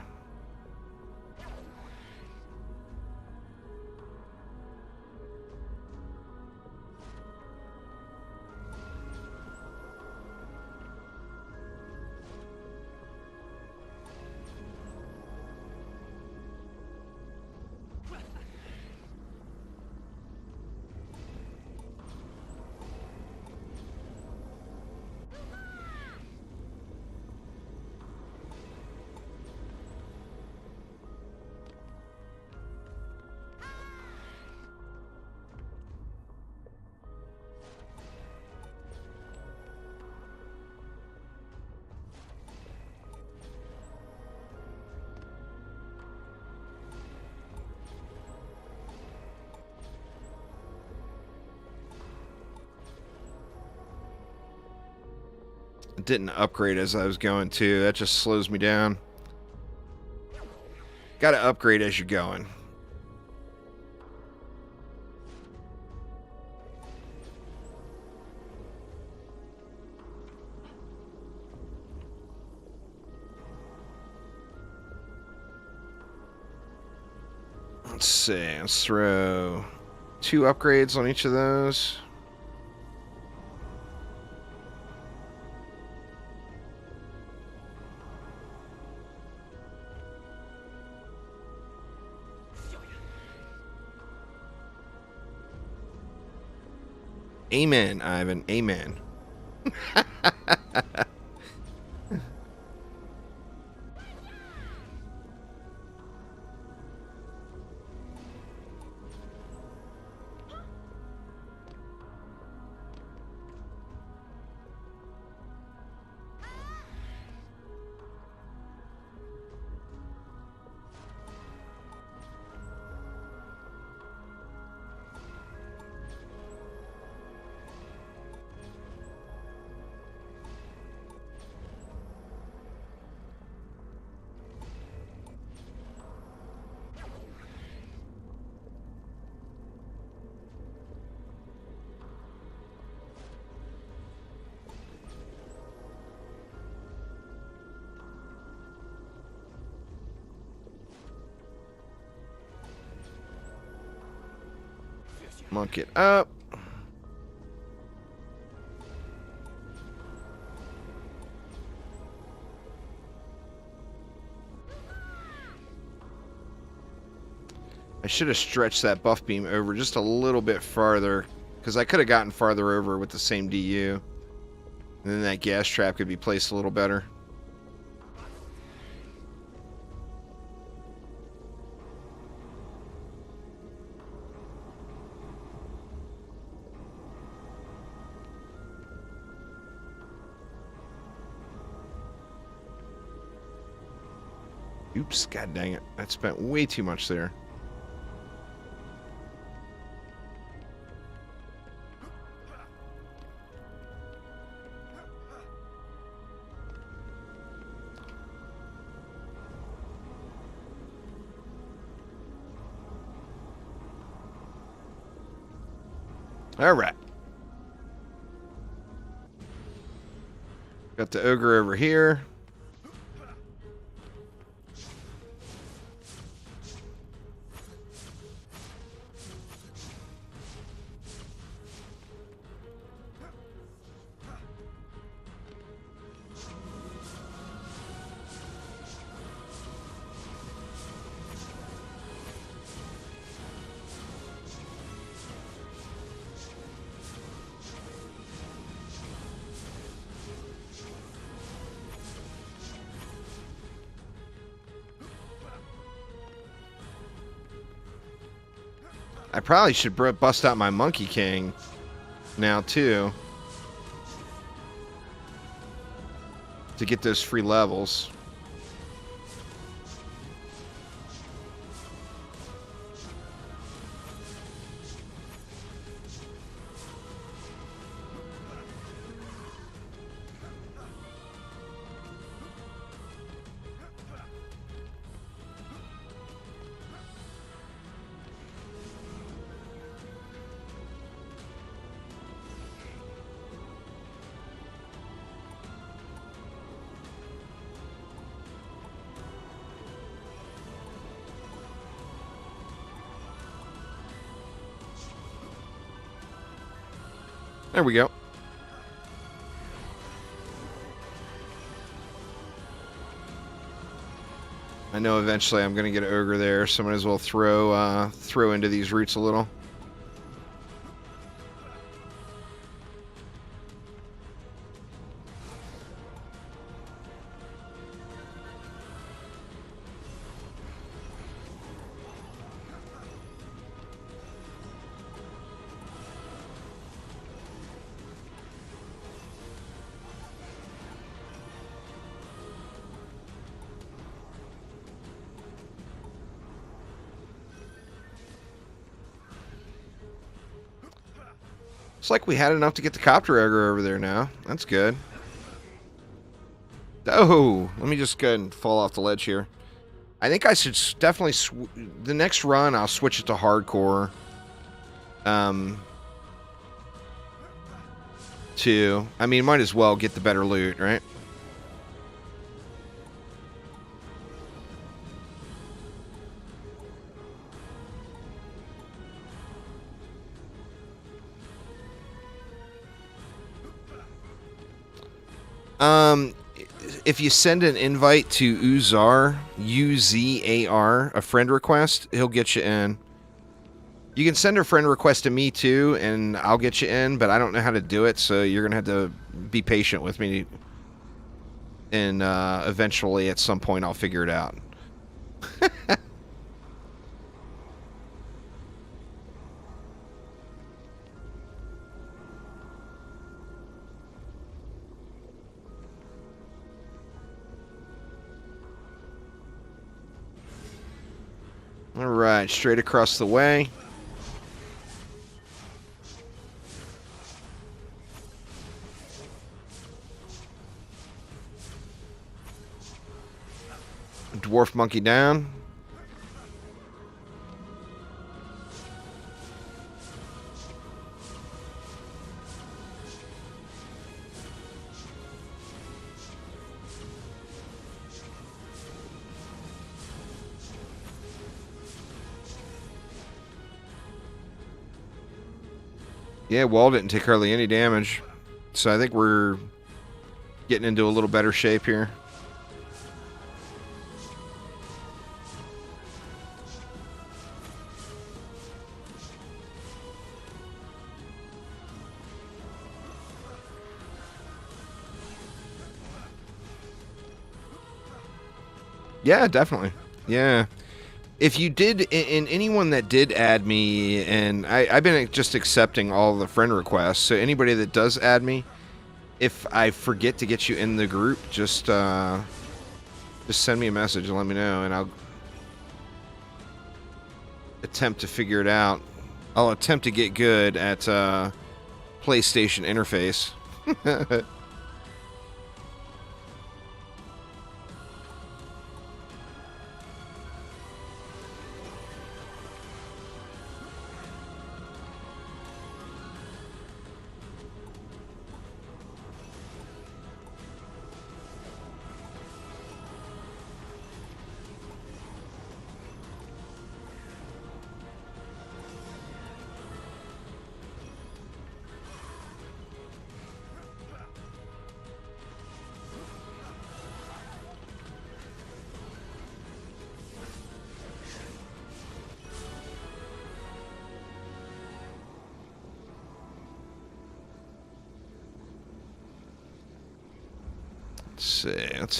It didn't upgrade as I was going to. That just slows me down. Gotta upgrade as you're going. Let's see. Let's throw 2 upgrades on each of those. Amen, Ivan. Amen. Monk it up. I should have stretched that buff beam over just a little bit farther, because I could have gotten farther over with the same DU. And then that gas trap could be placed a little better. Oops, god dang it. I spent way too much there. All right. Got the ogre over here. I probably should bust out my Monkey King now, too. To get those free levels. There we go. I know eventually I'm going to get an ogre there, so I might as well throw into these roots a little. It's like we had enough to get the copter ogre over there now. That's good. Oh, let me just go ahead and fall off the ledge here. I think I should definitely... the next run, I'll switch it to hardcore. I mean, might as well get the better loot, right? If you send an invite to Uzar, U-Z-A-R, a friend request, he'll get you in. You can send a friend request to me too, and I'll get you in, but I don't know how to do it, so you're going to have to be patient with me. And eventually, at some point, I'll figure it out. Alright, straight across the way. Dwarf monkey down. Yeah, Wall didn't take hardly any damage. So I think we're getting into a little better shape here. Yeah, definitely. Yeah. If you did, and anyone that did add me, and I've been just accepting all the friend requests, so anybody that does add me, if I forget to get you in the group, just send me a message and let me know, and I'll attempt to figure it out. I'll attempt to get good at PlayStation interface. Let's see. Let's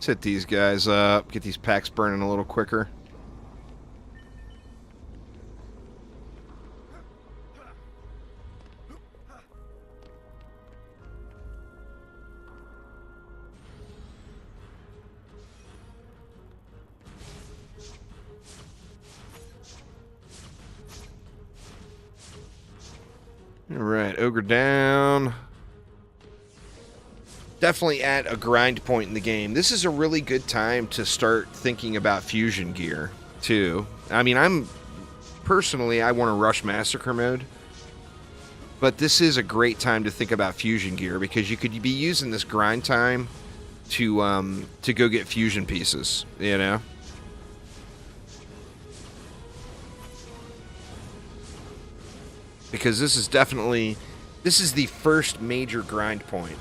hit these guys up. Get these packs burning a little quicker. Alright, ogre down. Definitely at a grind point in the game. This is a really good time to start thinking about fusion gear, too. I mean, personally, I want to rush Massacre mode. But this is a great time to think about fusion gear, because you could be using this grind time to go get fusion pieces, you know? Because this is the first major grind point.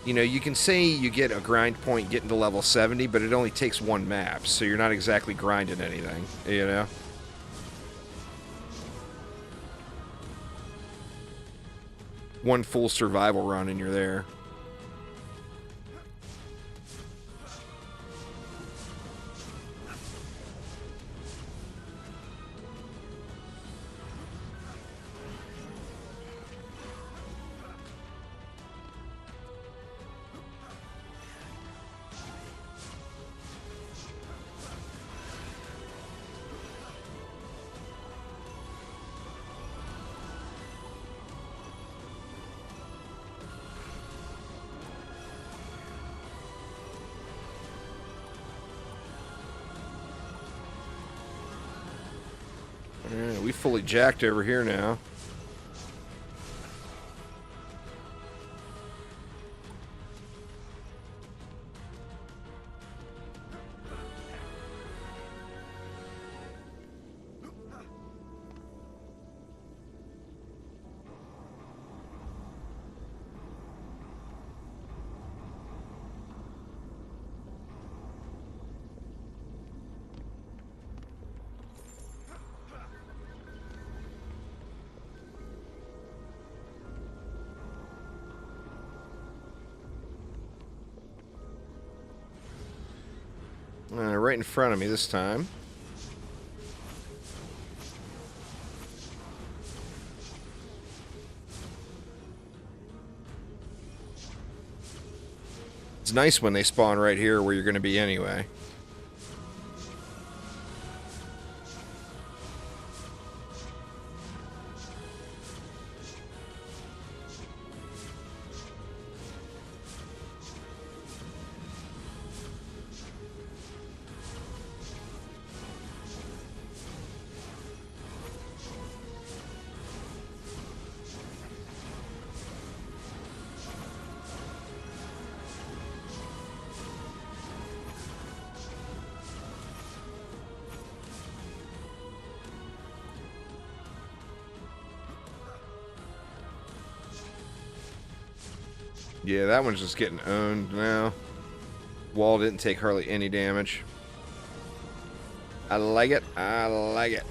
You know, you can say you get a grind point getting to level 70, but it only takes one map, so you're not exactly grinding anything, you know? One full survival run and you're there. Yeah, we fully jacked over here now. Right in front of me this time. It's nice when they spawn right here where you're going to be anyway. Yeah, that one's just getting owned now. Wall didn't take hardly any damage. I like it. I like it.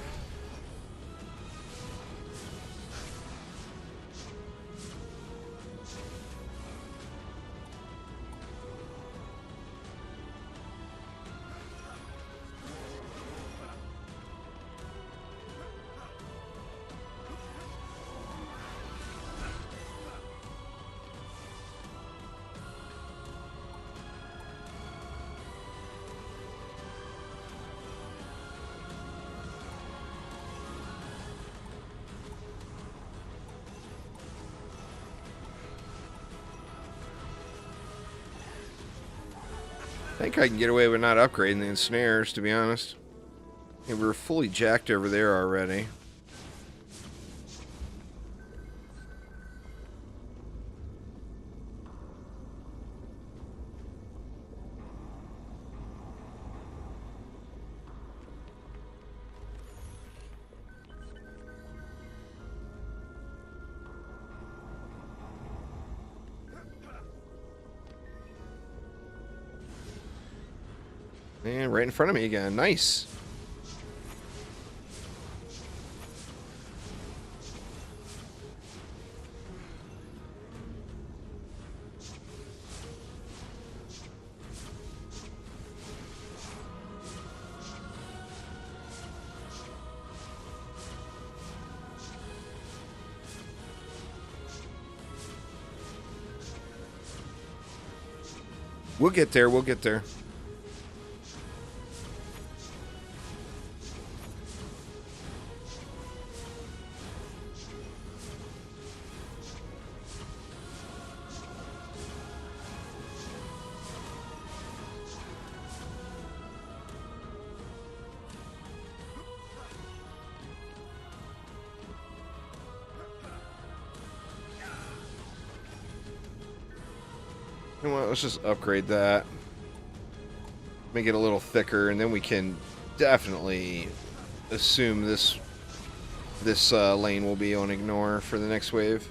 I think I can get away with not upgrading the ensnares, to be honest. Yeah, we were fully jacked over there already. And right in front of me again. Nice. We'll get there. We'll get there. You know what, let's just upgrade that. Make it a little thicker, and then we can definitely assume this lane will be on ignore for the next wave.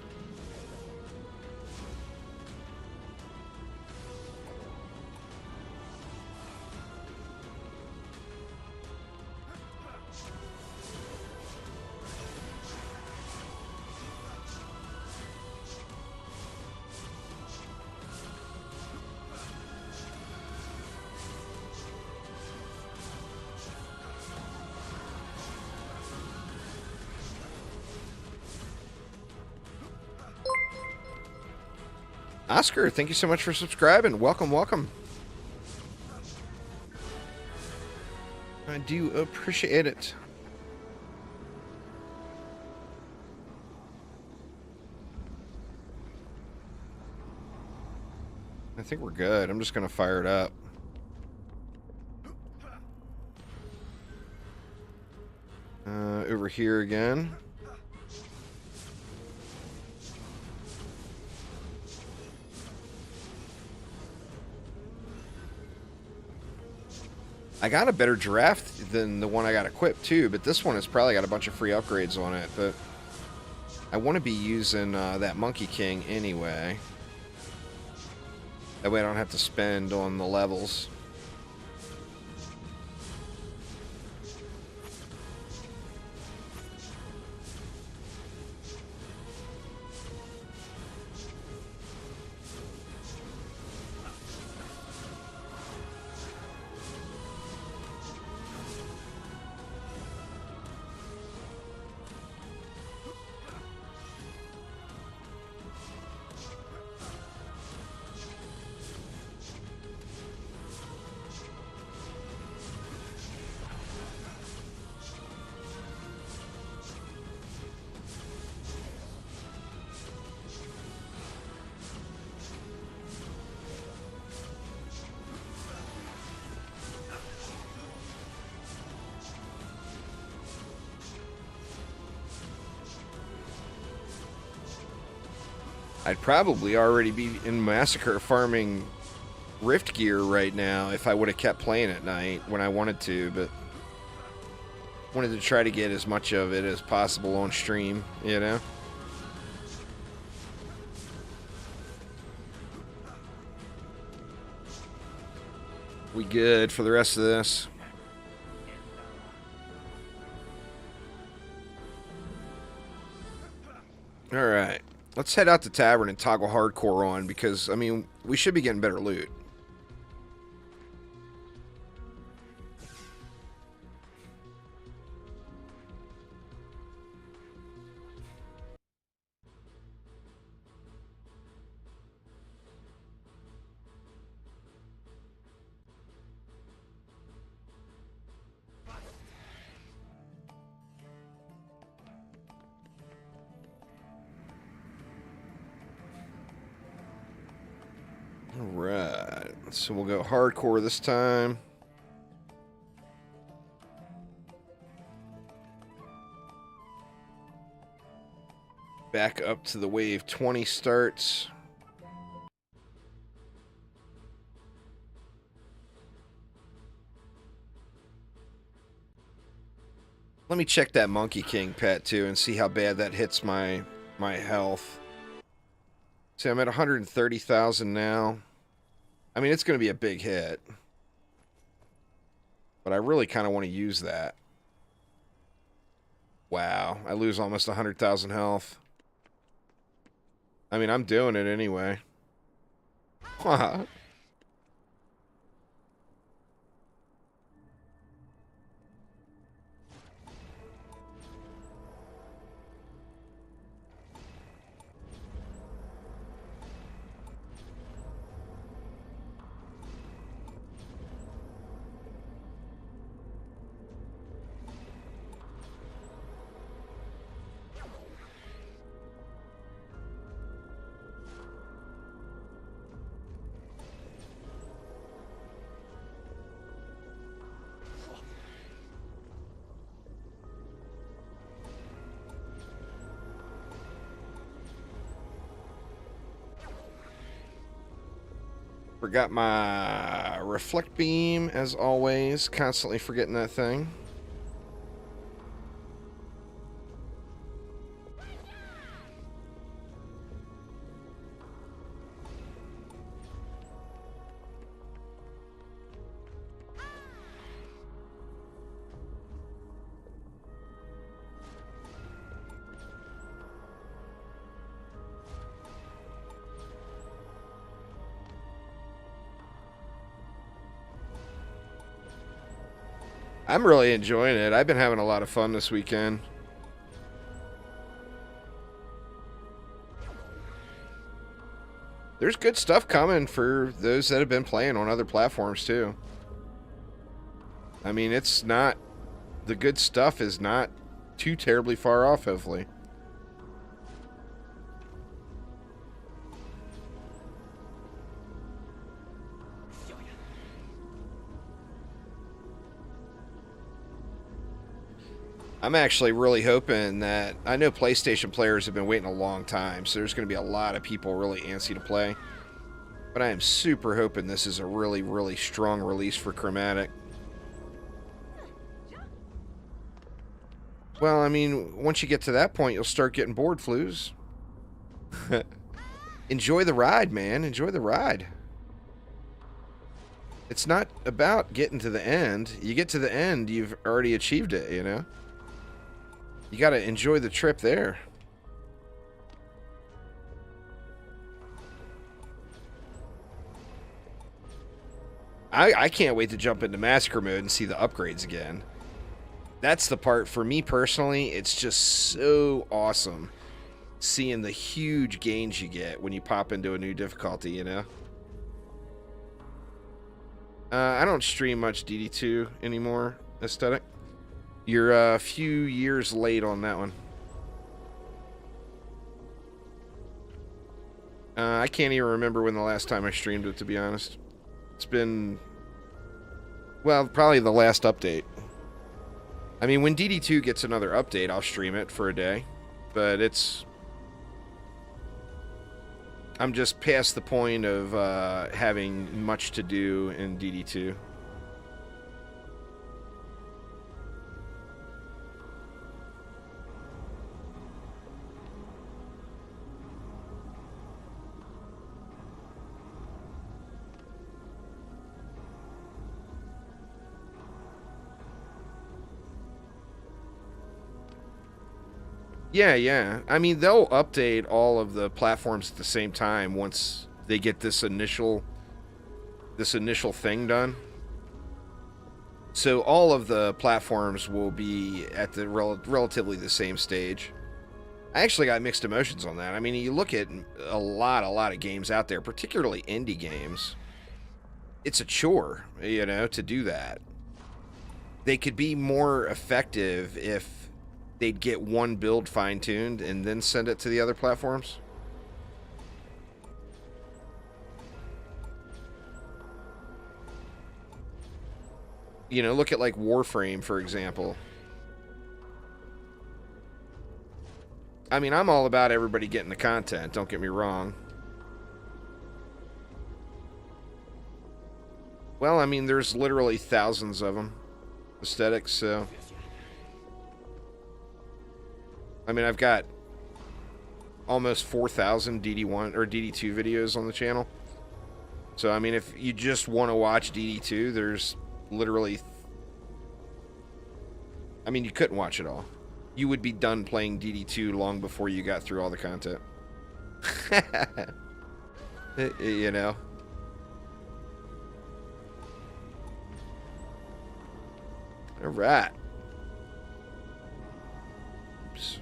Oscar, thank you so much for subscribing. Welcome, welcome. I do appreciate it. I think we're good. I'm just going to fire it up. Over here again. I got a better giraffe than the one I got equipped too, but this one has probably got a bunch of free upgrades on it. But I want to be using that Monkey King anyway. That way I don't have to spend on the levels. I'd probably already be in Massacre farming Rift gear right now if I would have kept playing at night when I wanted to, but wanted to try to get as much of it as possible on stream, you know? We good for the rest of this? Alright. Let's head out to Tavern and toggle hardcore on because, I mean, we should be getting better loot. Alright, so we'll go hardcore this time. Back up to the wave 20 starts. Let me check that Monkey King pet too and see how bad that hits my health. See, I'm at 130,000 now. I mean, it's going to be a big hit. But I really kind of want to use that. Wow, I lose almost 100,000 health. I mean, I'm doing it anyway. Forgot my reflect beam, as always. Constantly forgetting that thing. I'm really enjoying it. I've been having a lot of fun this weekend. There's good stuff coming for those that have been playing on other platforms too. I mean, it's not... The good stuff is not too terribly far off, hopefully. I'm actually really hoping that... I know PlayStation players have been waiting a long time, so there's going to be a lot of people really antsy to play. But I am super hoping this is a really, really strong release for Chromatic. Well, I mean, once you get to that point, you'll start getting bored, Flues. Enjoy the ride, man. Enjoy the ride. It's not about getting to the end. You get to the end, you've already achieved it, you know? You gotta enjoy the trip there. I can't wait to jump into Massacre mode and see the upgrades again. That's the part, for me personally, it's just so awesome seeing the huge gains you get when you pop into a new difficulty, you know? I don't stream much DD2 anymore, Aesthetic. You're a few years late on that one. I can't even remember when the last time I streamed it, to be honest. It's been... Well, probably the last update. I mean, when DD2 gets another update, I'll stream it for a day. But it's... I'm just past the point of having much to do in DD2. Yeah. I mean, they'll update all of the platforms at the same time once they get this initial thing done. So all of the platforms will be at the relatively the same stage. I actually got mixed emotions on that. I mean, you look at a lot of games out there, particularly indie games. It's a chore, you know, to do that. They could be more effective if they'd get one build fine-tuned and then send it to the other platforms. You know, look at like Warframe, for example. I mean, I'm all about everybody getting the content, don't get me wrong. Well, I mean, there's literally thousands of them. Aesthetics, so... I mean, I've got almost 4,000 DD1 or DD2 videos on the channel. So, I mean, if you just want to watch DD2, there's literally... I mean, you couldn't watch it all. You would be done playing DD2 long before you got through all the content. You know? All right. Oops.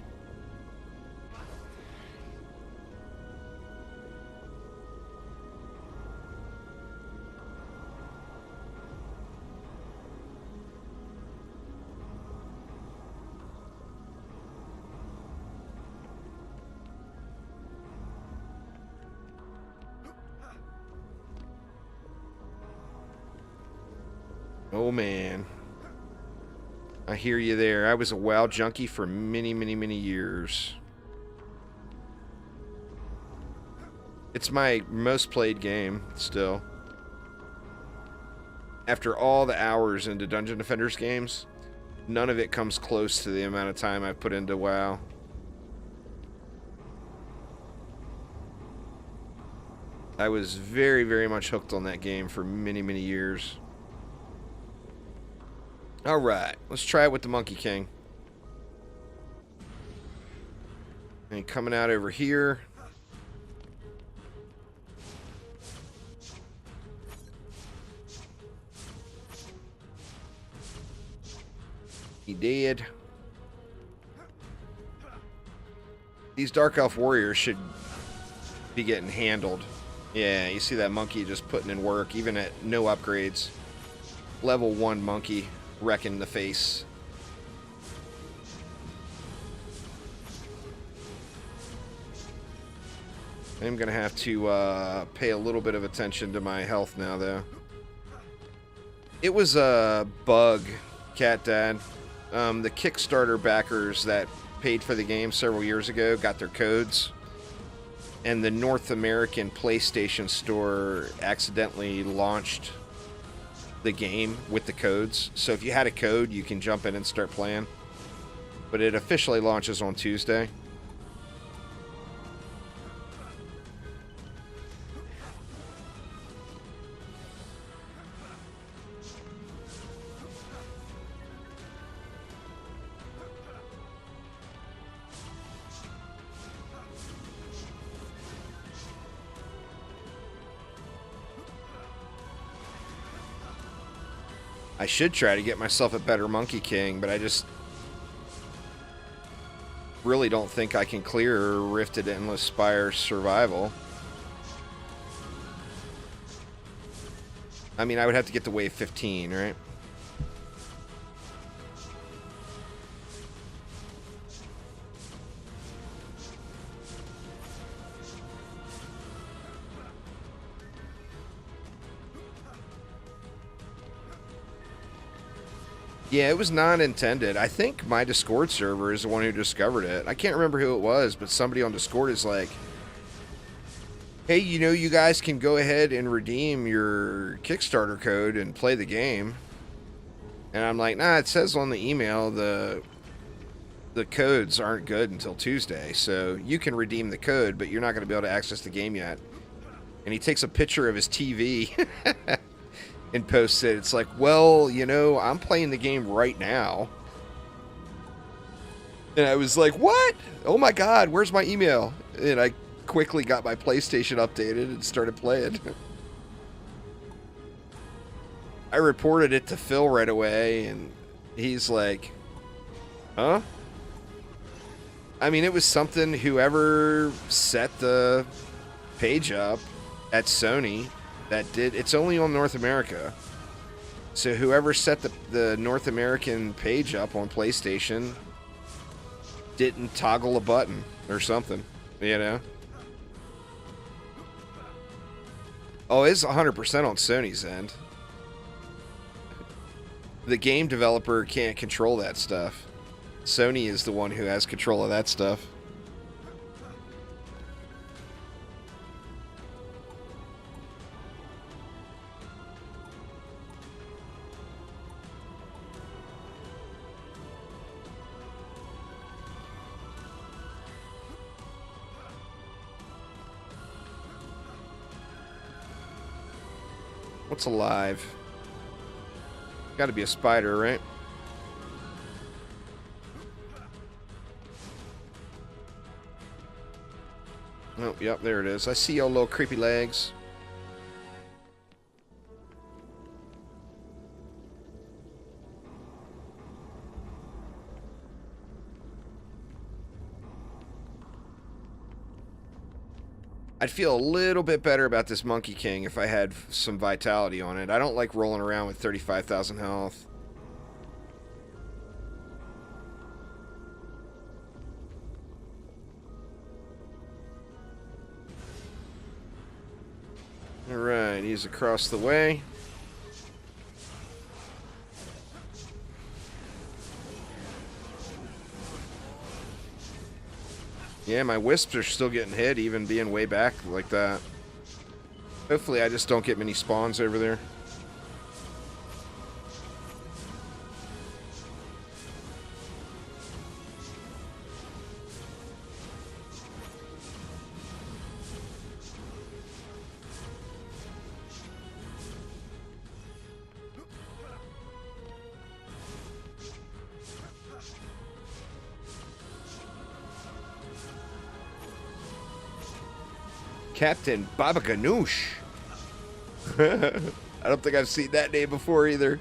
Oh, man. I hear you there. I was a WoW junkie for many years. It's my most played game, still. After all the hours into Dungeon Defenders games, none of it comes close to the amount of time I've put into WoW. I was very, very much hooked on that game for many, many years. Alright, let's try it with the Monkey King. And coming out over here. He did. These Dark Elf Warriors should be getting handled. Yeah, you see that monkey just putting in work, even at no upgrades. Level 1 monkey wrecking the face. I'm going to have to pay a little bit of attention to my health now, though. It was a bug, Cat Dad. The Kickstarter backers that paid for the game several years ago got their codes. And the North American PlayStation Store accidentally launched the game with the codes. So if you had a code, you can jump in and start playing. But it officially launches on Tuesday. I should try to get myself a better Monkey King, but I just really don't think I can clear Rifted Endless Spire Survival. I mean, I would have to get to wave 15, right? Yeah, it was not intended. I think my Discord server is the one who discovered it. I can't remember who it was, but somebody on Discord is like, hey, you know, you guys can go ahead and redeem your Kickstarter code and play the game. And I'm like, nah, it says on the email the codes aren't good until Tuesday. So you can redeem the code, but you're not going to be able to access the game yet. And he takes a picture of his TV and posts it. It's like, well, you know, I'm playing the game right now. And I was like, what? Oh my God, where's my email? And I quickly got my PlayStation updated and started playing. I reported it to Phil right away, and he's like, huh? I mean, it was something whoever set the page up at Sony that did. It's only on North America. So whoever set the North American page up on PlayStation didn't toggle a button or something, you know? Oh, it's 100% on Sony's end. The game developer can't control that stuff. Sony is the one who has control of that stuff. What's alive? Gotta be a spider, right? Oh, yep, there it is. I see your little creepy legs. I'd feel a little bit better about this Monkey King if I had some vitality on it. I don't like rolling around with 35,000 health. Alright, he's across the way. Yeah, my wisps are still getting hit, even being way back like that. Hopefully I just don't get many spawns over there. Captain Baba Ganoush. I don't think I've seen that name before either.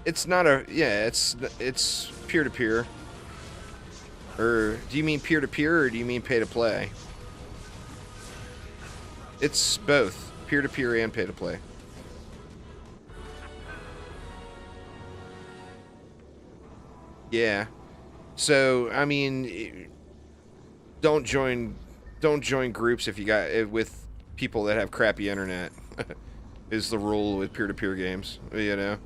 It's not a, yeah, it's peer-to-peer. Or do you mean peer-to-peer or do you mean pay-to-play? It's both, peer-to-peer and pay-to-play. Yeah. So, I mean, don't join groups if you got with people that have crappy internet. Is the rule with peer-to-peer games, you know?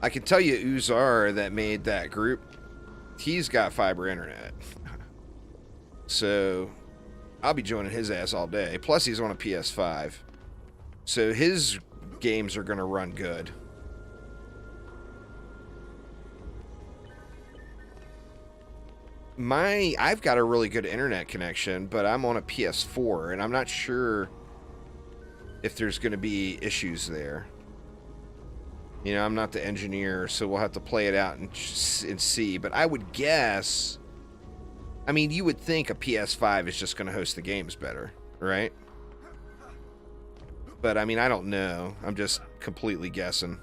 I can tell you Uzar that made that group, he's got fiber internet. So I'll be joining his ass all day. Plus he's on a PS5. So his games are going to run good. I've got a really good internet connection, but I'm on a PS4 and I'm not sure if there's going to be issues there. You know, I'm not the engineer, so we'll have to play it out and see. But I would guess, I mean, you would think a PS5 is just going to host the games better, right? But, I mean, I don't know. I'm just completely guessing.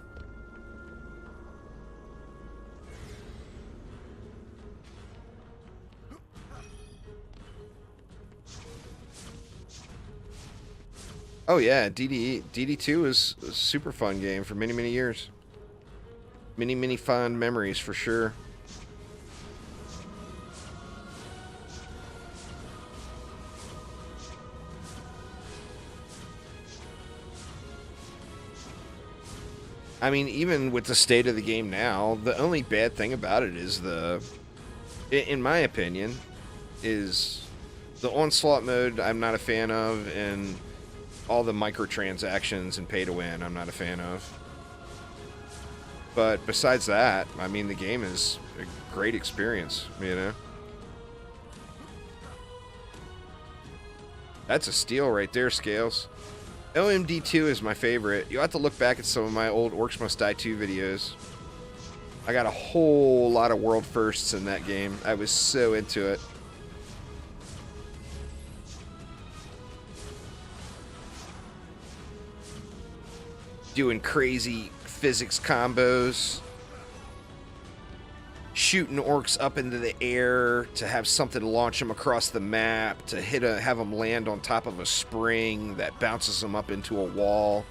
Oh yeah, DD2 is a super fun game for many, many years. Many, many fond memories for sure. I mean, even with the state of the game now, the only bad thing about it is in my opinion, is the onslaught mode I'm not a fan of, and all the microtransactions and pay to win I'm not a fan of. But besides that, I mean, the game is a great experience, you know? That's a steal right there, Scales. OMD2 is my favorite. You'll have to look back at some of my old Orcs Must Die 2 videos. I got a whole lot of world firsts in that game. I was so into it. Doing crazy physics combos, shooting orcs up into the air to have something launch them across the map, to have them land on top of a spring that bounces them up into a wall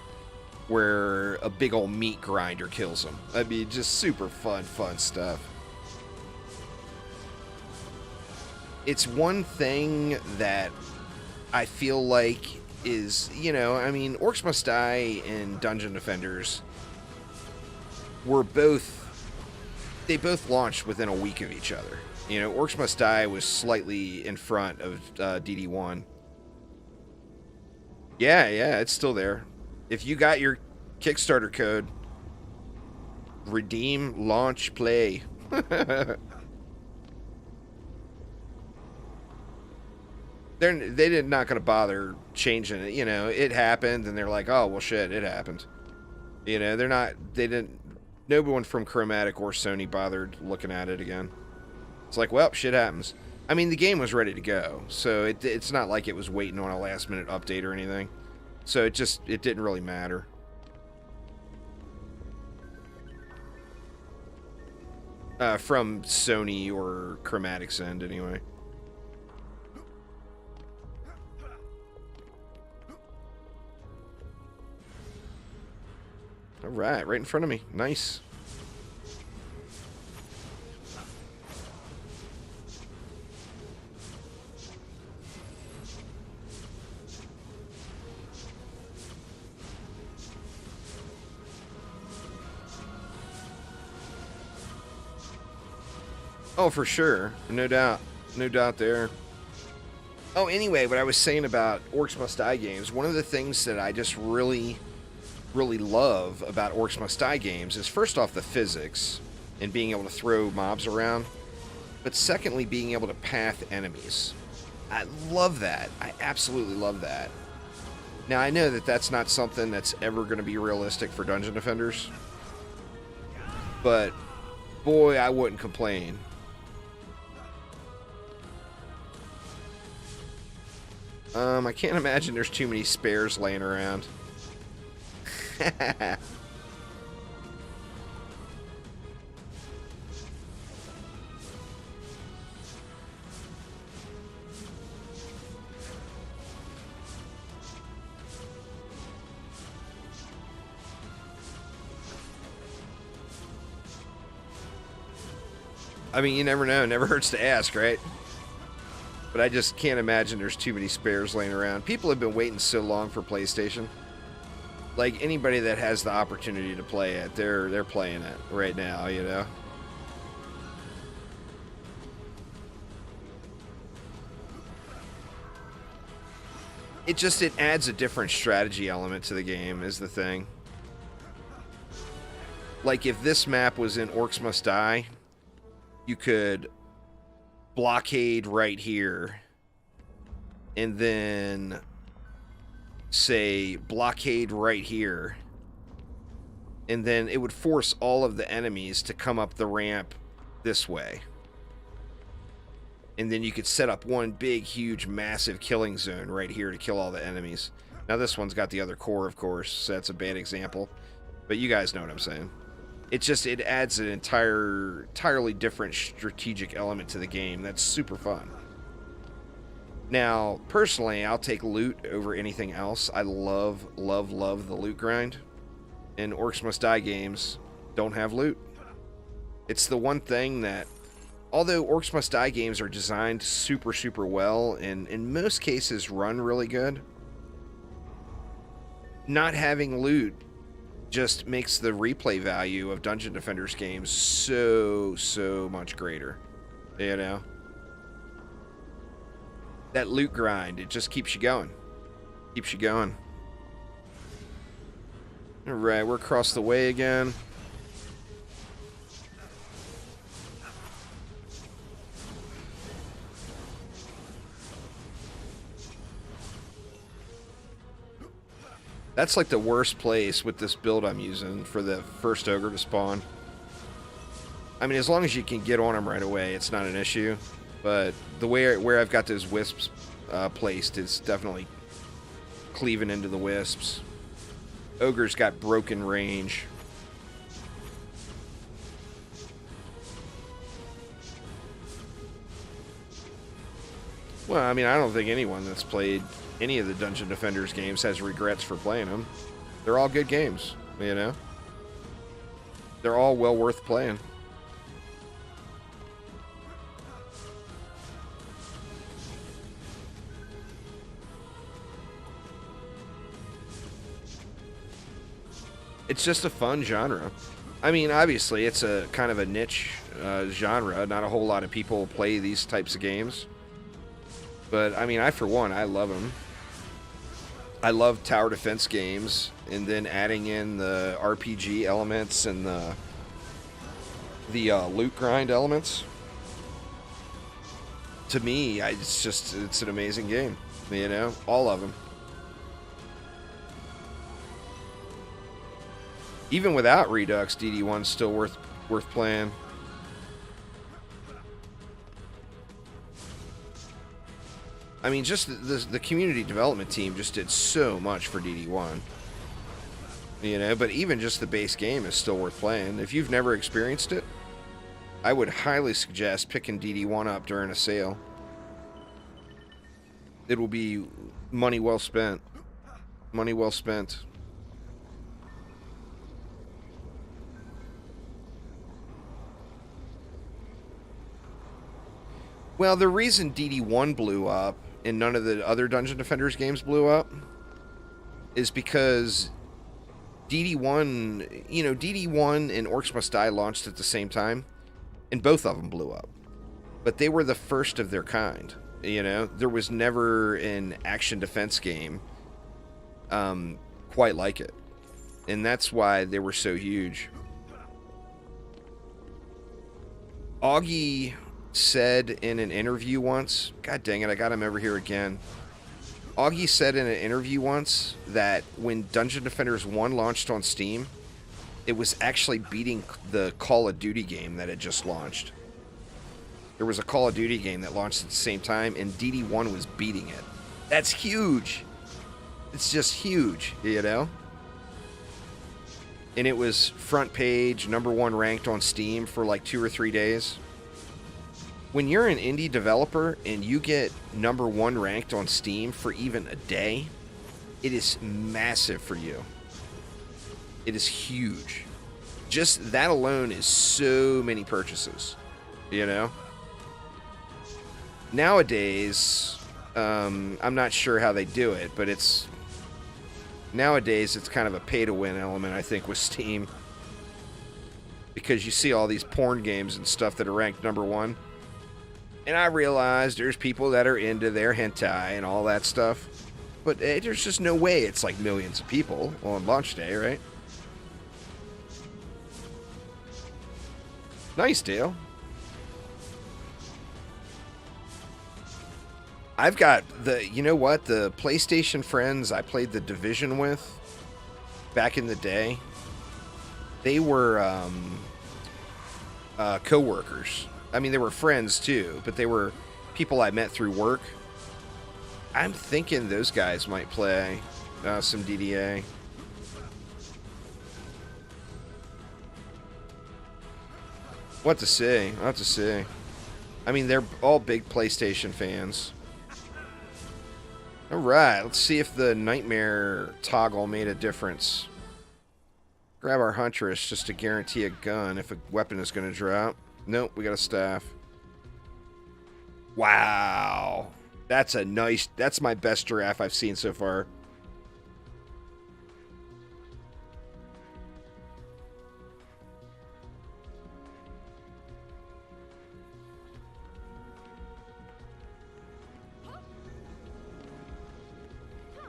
where a big old meat grinder kills them. I mean, just super fun stuff. It's one thing that I feel like is, you know, I mean, Orcs Must Die and Dungeon Defenders they both launched within a week of each other. You know, Orcs Must Die was slightly in front of DD1. Yeah, it's still there. If you got your Kickstarter code, redeem, launch, play. They're not going to bother changing it. You know, it happened, and they're like, oh, well, shit, it happened. You know, no one from Chromatic or Sony bothered looking at it again. It's like, well, shit happens. I mean, the game was ready to go, so it's not like it was waiting on a last-minute update or anything. So it didn't really matter. From Sony or Chromatic's end, anyway. All right, right in front of me. Nice. Oh, for sure. No doubt. No doubt there. Oh, anyway, what I was saying about Orcs Must Die games, one of the things that I just really love about Orcs Must Die games is first off the physics and being able to throw mobs around, but secondly being able to path enemies. I love that. I absolutely love that. Now, I know that that's not something that's ever going to be realistic for Dungeon Defenders, but boy, I wouldn't complain. I can't imagine there's too many spares laying around. I mean, you never know. It never hurts to ask, right? But I just can't imagine there's too many spares laying around. People have been waiting so long for PlayStation. Like, anybody that has the opportunity to play it, they're playing it right now, you know? It adds a different strategy element to the game, is the thing. Like, if this map was in Orcs Must Die, you could blockade right here, and then say blockade right here, and then it would force all of the enemies to come up the ramp this way, and then you could set up one big huge massive killing zone right here to kill all the enemies. Now this one's got the other core, of course, so that's a bad example, but you guys know what I'm saying. It adds an entirely different strategic element to the game that's super fun. Now, personally, I'll take loot over anything else. I love the loot grind. And Orcs Must Die games don't have loot. It's the one thing that, although Orcs Must Die games are designed super well and in most cases run really good, not having loot just makes the replay value of Dungeon Defenders games so much greater, you know? That loot grind, it just keeps you going. Keeps you going. Alright, we're across the way again. That's like the worst place with this build I'm using for the first ogre to spawn. I mean, as long as you can get on them right away, it's not an issue. But the way where I've got those wisps placed is definitely cleaving into the wisps. Ogre's got broken range. Well, I mean, I don't think anyone that's played any of the Dungeon Defenders games has regrets for playing them. They're all good games, you know? They're all well worth playing. It's just a fun genre. I mean, obviously, it's a kind of a niche genre. Not a whole lot of people play these types of games. But, I mean, for one, I love them. I love tower defense games, and then adding in the RPG elements and the loot grind elements. To me, it's an amazing game, you know? All of them. Even without Redux, DD1's still worth playing. I mean, just the community development team just did so much for DD1. You know, but even just the base game is still worth playing. If you've never experienced it, I would highly suggest picking DD1 up during a sale. It will be money well spent. Money well spent. Well, the reason DD1 blew up and none of the other Dungeon Defenders games blew up is because DD1, DD1 and Orcs Must Die launched at the same time, and both of them blew up. But they were the first of their kind. There was never an action defense game quite like it. And that's why they were so huge. Augie said in an interview once, God dang it, I got him over here again. Augie said in an interview once that when Dungeon Defenders 1 launched on Steam, it was actually beating the Call of Duty game that had just launched. There was a Call of Duty game that launched at the same time, and DD1 was beating it. That's huge. It's just huge, And it was front page, #1 ranked on Steam for like 2 or 3 days. When you're an indie developer and you get #1 ranked on Steam for even a day, it is massive for you. It is huge. Just that alone is so many purchases, Nowadays, I'm not sure how they do it, but nowadays it's kind of a pay-to-win element, I think, with Steam. Because you see all these porn games and stuff that are ranked #1. And I realize there's people that are into their hentai and all that stuff. But there's just no way it's like millions of people on launch day, right? Nice, Dale. I've got the PlayStation friends I played The Division with back in the day. They were co-workers. I mean, they were friends too, but they were people I met through work. I'm thinking those guys might play some DDA. What to say? I'll have to see. I mean, they're all big PlayStation fans. Alright, let's see if the Nightmare toggle made a difference. Grab our Huntress just to guarantee a gun if a weapon is going to drop. Nope, we got a staff. Wow. That's my best giraffe I've seen so far.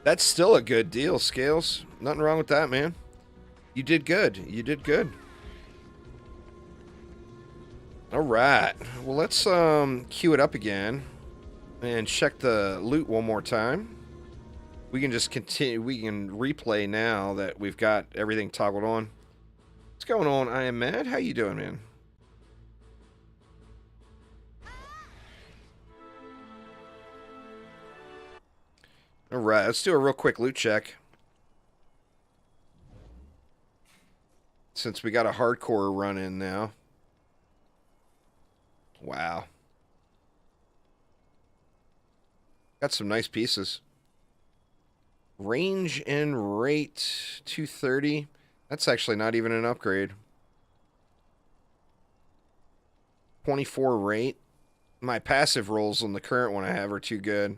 That's still a good deal, Scales. Nothing wrong with that, man. You did good. You did good. Alright. Well, let's queue it up again and check the loot one more time. We can just continue. We can replay now that we've got everything toggled on. What's going on? I am Mad. How you doing, man? Alright, let's do a real quick loot check. Since we got a hardcore run in now. Wow. Got some nice pieces. Range and rate 230. That's actually not even an upgrade. 24 rate. My passive rolls on the current one I have are too good.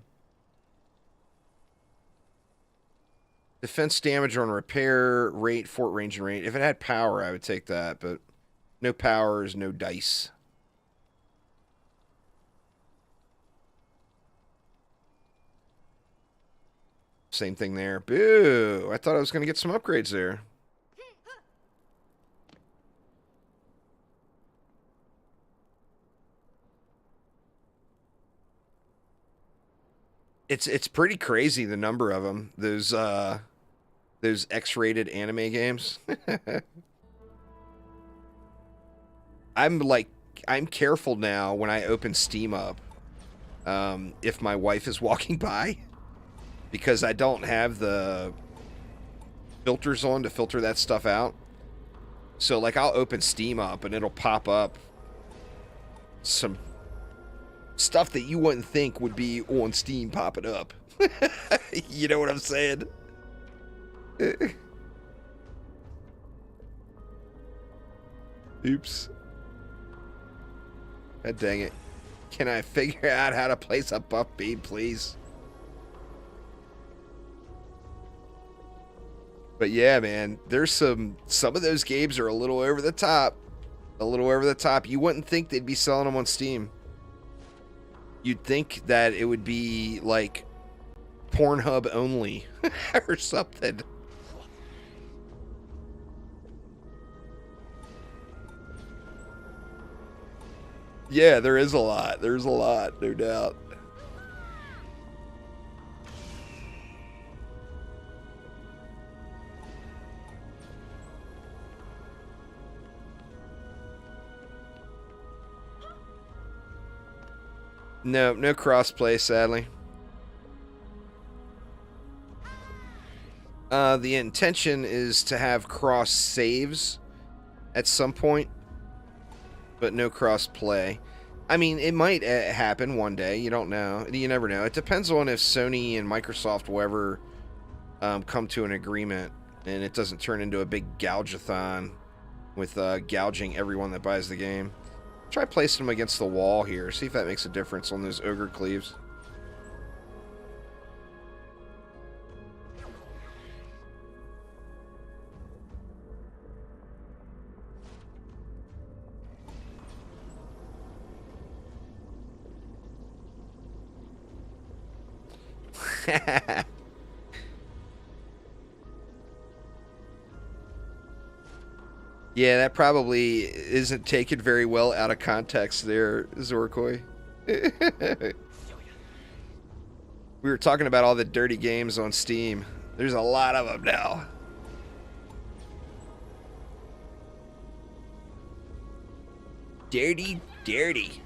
Defense damage on repair, rate, fort range, and rate. If it had power, I would take that, but no power is no dice. Same thing there. Boo! I thought I was going to get some upgrades there. It's pretty crazy, the number of them. Those X-rated anime games. I'm careful now when I open Steam up. If my wife is walking by, because I don't have the filters on to filter that stuff out. So like I'll open Steam up and it'll pop up some stuff that you wouldn't think would be on Steam popping up. You know what I'm saying? Oops. God dang it. Can I figure out how to place a buff bead, please? But yeah, man, there's some of those games are a little over the top. A little over the top. You wouldn't think they'd be selling them on Steam. You'd think that it would be like Pornhub only or something. Yeah, there is a lot. There's a lot, no doubt. No, no crossplay, sadly. The intention is to have cross saves at some point, but no cross play. I mean, it might happen one day. You don't know. You never know. It depends on if Sony and Microsoft will ever come to an agreement, and it doesn't turn into a big gouge-a-thon with gouging everyone that buys the game. Try placing them against the wall here. See if that makes a difference on those ogre cleaves. Yeah, that probably isn't taken very well out of context there, Zorkoi. We were talking about all the dirty games on Steam. There's a lot of them now. Dirty, dirty.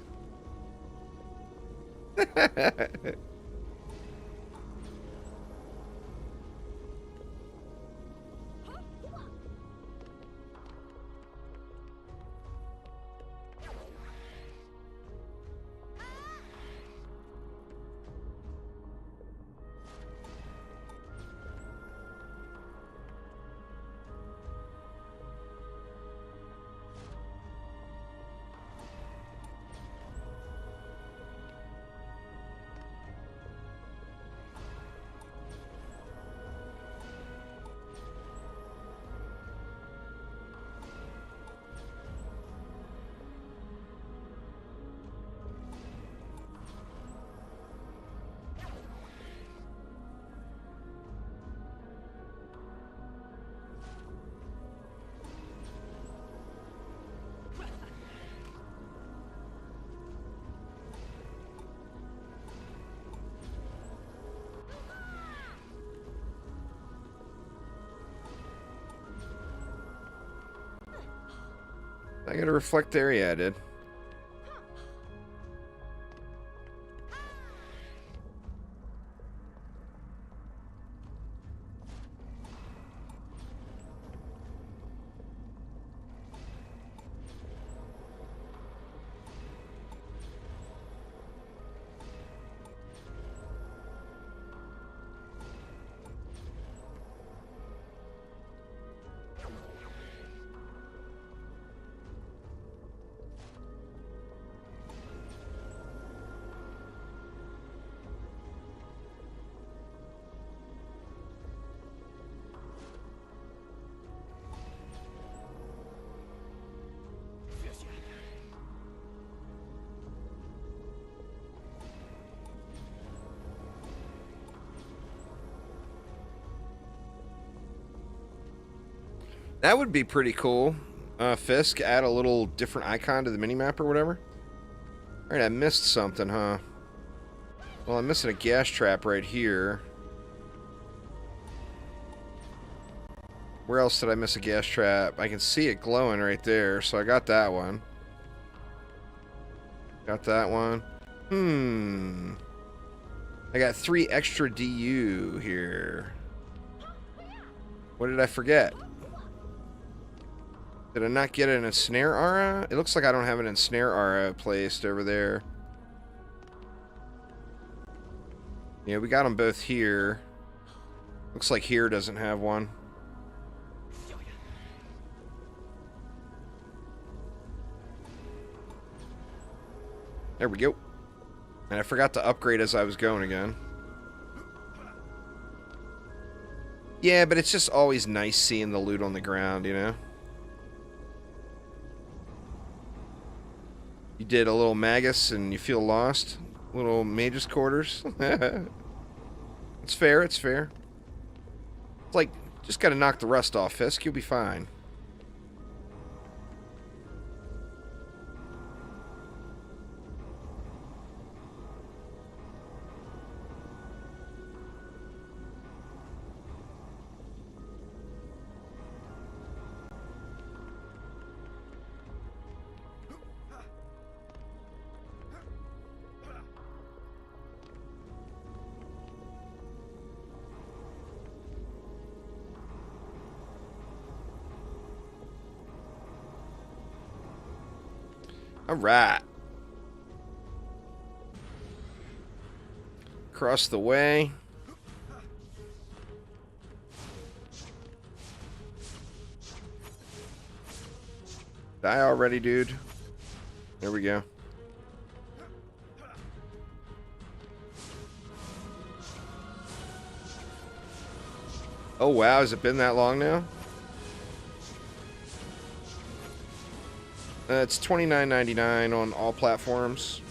I gotta reflect there, yeah, I did. That would be pretty cool. Fisk, add a little different icon to the minimap or whatever. Alright, I missed something, huh? Well, I'm missing a gas trap right here. Where else did I miss a gas trap? I can see it glowing right there, so I got that one. Got that one. I got 3 extra DU here. What did I forget? Did I not get an ensnare aura? It looks like I don't have an ensnare aura placed over there. Yeah, we got them both here. Looks like here doesn't have one. There we go. And I forgot to upgrade as I was going again. Yeah, but it's just always nice seeing the loot on the ground, you know? You did a little Magus and you feel lost? Little Mage's Quarters? It's fair, it's fair. It's like, just gotta knock the rust off, Fisk. You'll be fine. Alright. Across the way. Die already, dude. There we go. Oh wow, has it been that long now? It's $29.99 on all platforms.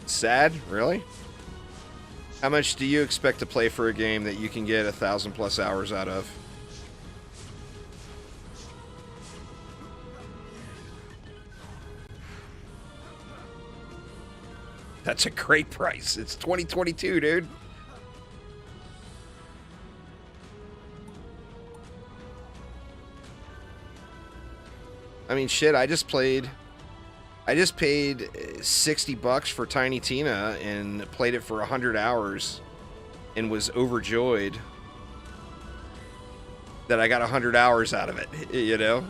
Sad? Really? How much do you expect to play for a game that you can get 1,000+ hours out of? That's a great price. It's 2022, dude. I mean, shit, I just paid $60 for Tiny Tina and played it for 100 hours and was overjoyed that I got 100 hours out of it, you know?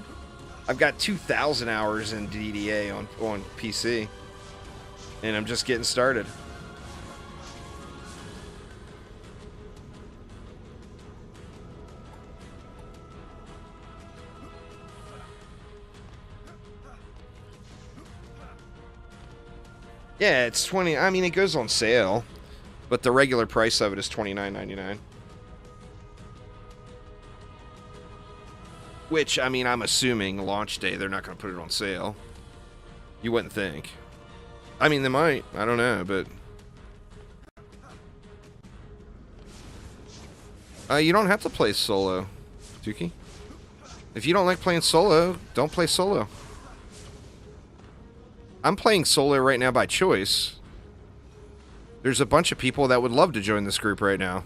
I've got 2,000 hours in DDA on PC. And I'm just getting started. Yeah, it's 20. I mean, it goes on sale, but the regular price of it is $29.99. Which, I mean, I'm assuming launch day they're not going to put it on sale. You wouldn't think. I mean, they might. I don't know, but... you don't have to play solo, Tuki. If you don't like playing solo, don't play solo. I'm playing solo right now by choice. There's a bunch of people that would love to join this group right now.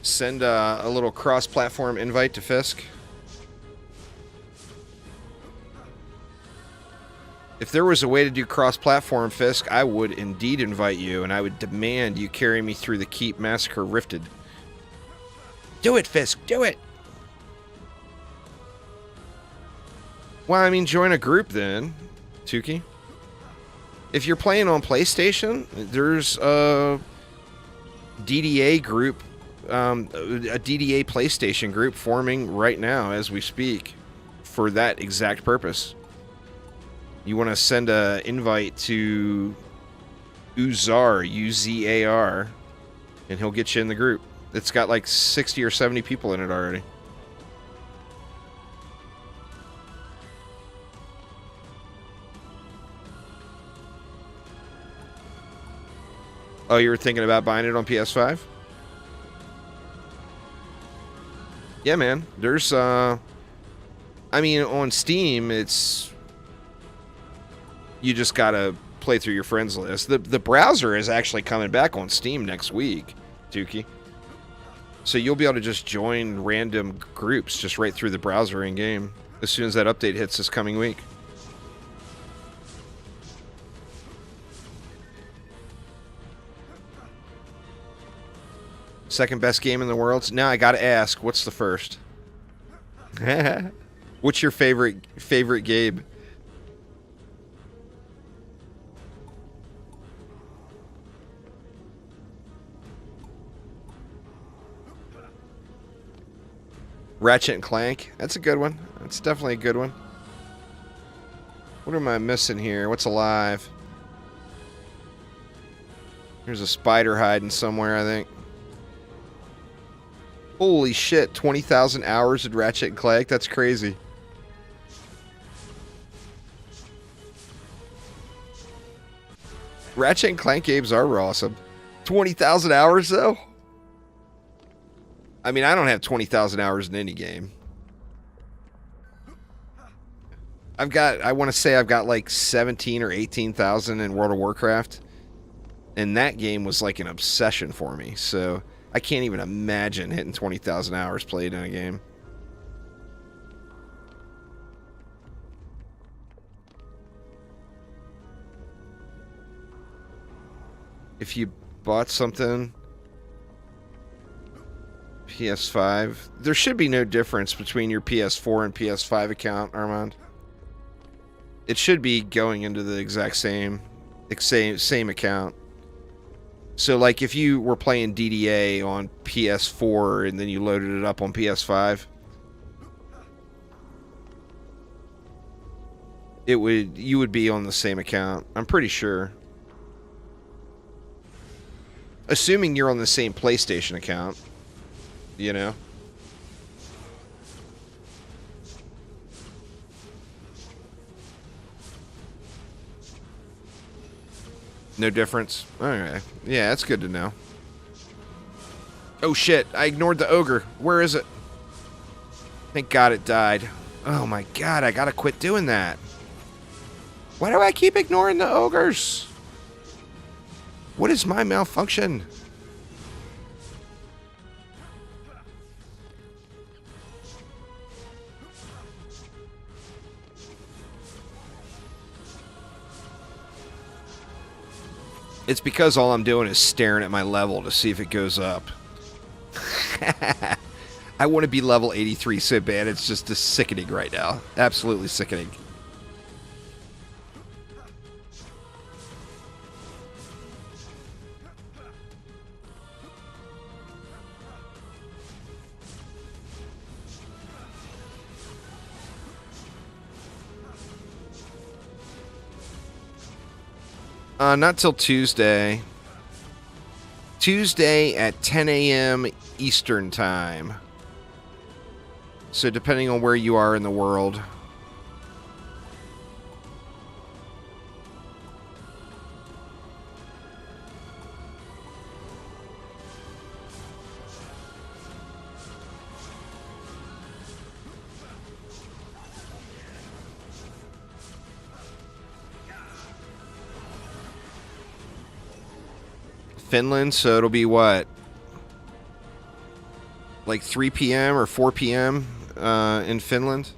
Send a little cross-platform invite to Fisk. If there was a way to do cross-platform, Fisk, I would indeed invite you, and I would demand you carry me through the Keep Massacre Rifted. Do it, Fisk, do it! Well, I mean, join a group then, Tuki. If you're playing on PlayStation, there's a DDA group, a DDA PlayStation group forming right now as we speak for that exact purpose. You want to send an invite to Uzar, U-Z-A-R, and he'll get you in the group. It's got like 60 or 70 people in it already. Oh, you were thinking about buying it on PS5? Yeah, man. There's, I mean, on Steam, it's... You just gotta play through your friends list. The browser is actually coming back on Steam next week, Tuki. So you'll be able to just join random groups just right through the browser in-game. as soon as that update hits this coming week. Second best game in the world. Now I gotta ask, what's the first? What's your favorite game? Ratchet and Clank. That's a good one. That's definitely a good one. What am I missing here? What's alive? There's a spider hiding somewhere, I think. Holy shit, 20,000 hours in Ratchet and Clank? That's crazy. Ratchet and Clank games are awesome. 20,000 hours, though? I mean, I don't have 20,000 hours in any game. I want to say I've got like 17 or 18,000 in World of Warcraft. And that game was like an obsession for me, so I can't even imagine hitting 20,000 hours played in a game. If you bought something PS5, there should be no difference between your PS4 and PS5 account, Armand. It should be going into the exact same account. So, like, if you were playing DDA on PS4 and then you loaded it up on PS5, you would be on the same account. I'm pretty sure. Assuming you're on the same PlayStation account, you know. No difference? Okay. Yeah, that's good to know. Oh shit, I ignored the ogre. Where is it? Thank God it died. Oh my God, I gotta quit doing that. Why do I keep ignoring the ogres? What is my malfunction? It's because all I'm doing is staring at my level to see if it goes up. I want to be level 83 so bad, it's just sickening right now. Absolutely sickening. Not till Tuesday. Tuesday at 10 a.m. Eastern Time. So depending on where you are in the world. Finland, so it'll be what? Like 3 p.m. or 4 p.m. In Finland?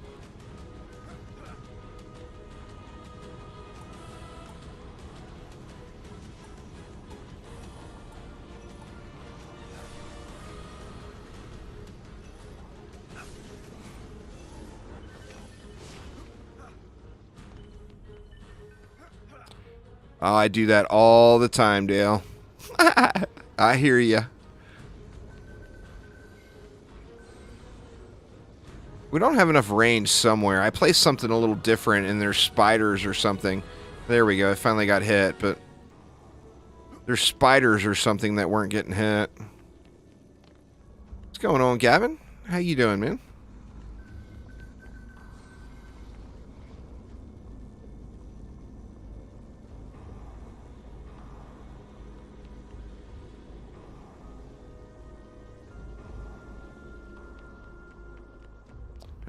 Oh, I do that all the time, Dale. I hear ya. We don't have enough range somewhere. I placed something a little different and there's spiders or something. There we go. I finally got hit, but there's spiders or something that weren't getting hit. What's going on, Gavin? How you doing, man?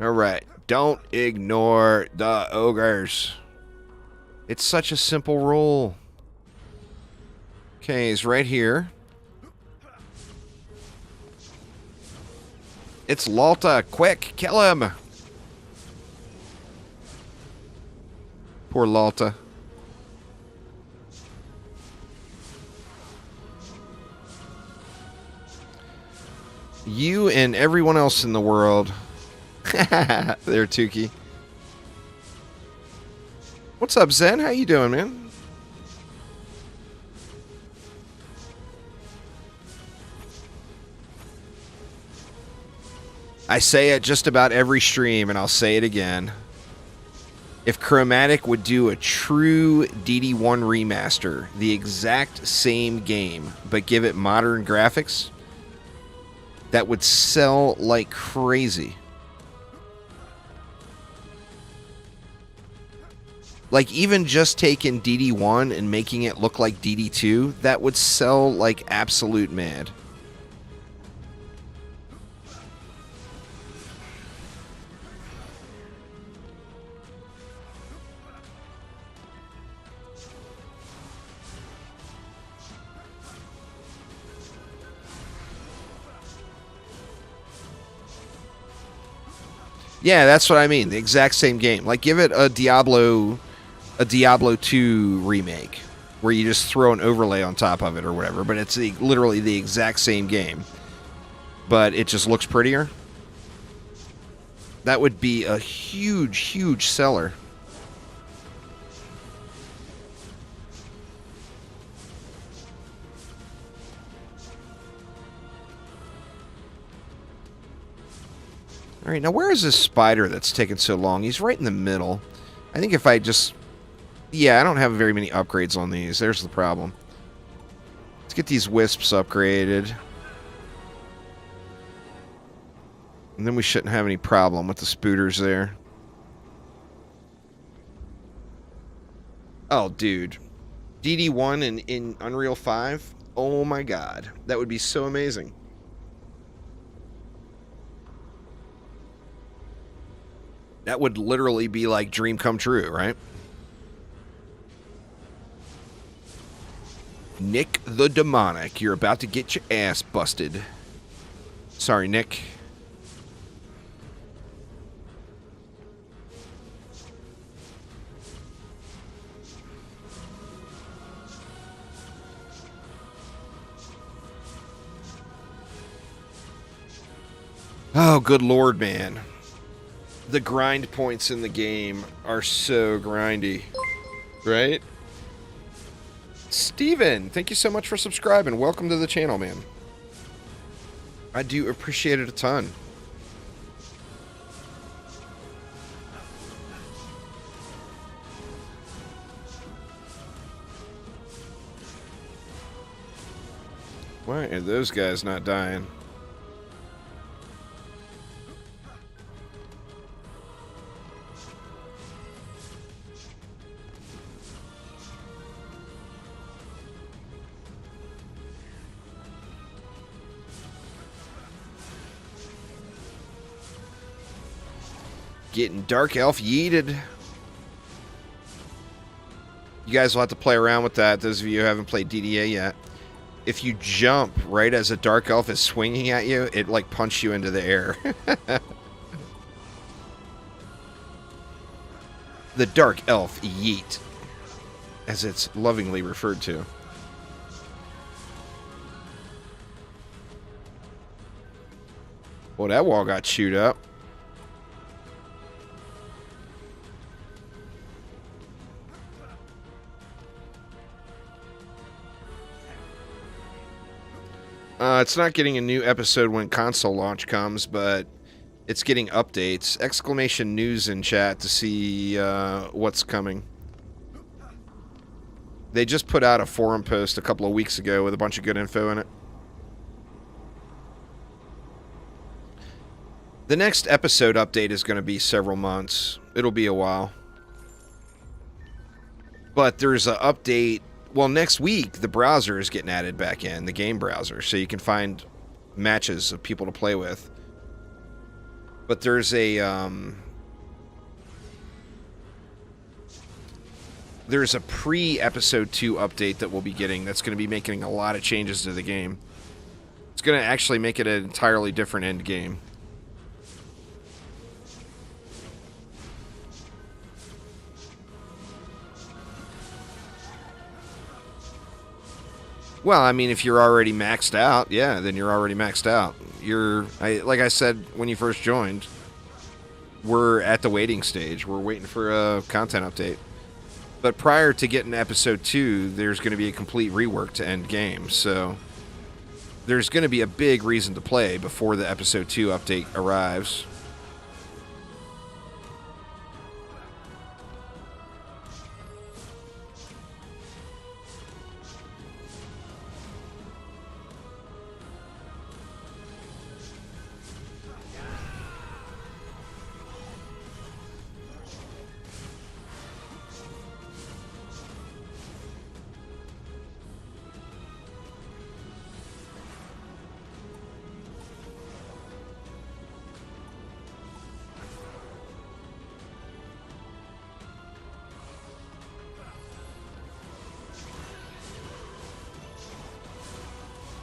Alright, don't ignore the ogres. It's such a simple rule. Okay, he's right here. It's Lalta, quick, kill him. Poor Lalta. You and everyone else in the world. There, Tukey. What's up, Zen? How you doing, man? I say it just about every stream, and I'll say it again. If Chromatic would do a true DD1 remaster, the exact same game, but give it modern graphics, that would sell like crazy. Like, even just taking DD1 and making it look like DD2, that would sell like absolute mad. Yeah, that's what I mean. The exact same game. Like, give it a Diablo 2 remake, where you just throw an overlay on top of it or whatever, but it's literally the exact same game, but it just looks prettier. That would be a huge, huge seller. All right, now where is this spider that's taking so long? He's right in the middle. I think if I just... Yeah, I don't have very many upgrades on these. There's the problem. Let's get these wisps upgraded. And then we shouldn't have any problem with the spooters there. Oh, dude. DD1 in Unreal 5? Oh my god. That would be so amazing. That would literally be like dream come true, right? Nick the Demonic, you're about to get your ass busted. Sorry, Nick. Oh, good lord, man. The grind points in the game are so grindy, right? Steven, thank you so much for subscribing. Welcome to the channel, man. I do appreciate it a ton. Why are those guys not dying? Getting Dark Elf yeeted. You guys will have to play around with that, those of you who haven't played DDA yet. If you jump right as a Dark Elf is swinging at you, it like punches you into the air. The Dark Elf yeet, as it's lovingly referred to. Well, that wall got chewed up. It's not getting a new episode when console launch comes, but it's getting updates. Exclamation news in chat to see what's coming. They just put out a forum post a couple of weeks ago with a bunch of good info in it. The next episode update is going to be several months. It'll be a while. But there's an update. Well, next week, the browser is getting added back in, the game browser, so you can find matches of people to play with. But there's a pre-episode 2 update that we'll be getting that's going to be making a lot of changes to the game. It's going to actually make it an entirely different end game. Well, I mean, if you're already maxed out, yeah, then you're already maxed out. Like I said when you first joined, we're at the waiting stage. We're waiting for a content update. But prior to getting to episode 2, there's going to be a complete rework to end game. So there's going to be a big reason to play before the episode 2 update arrives.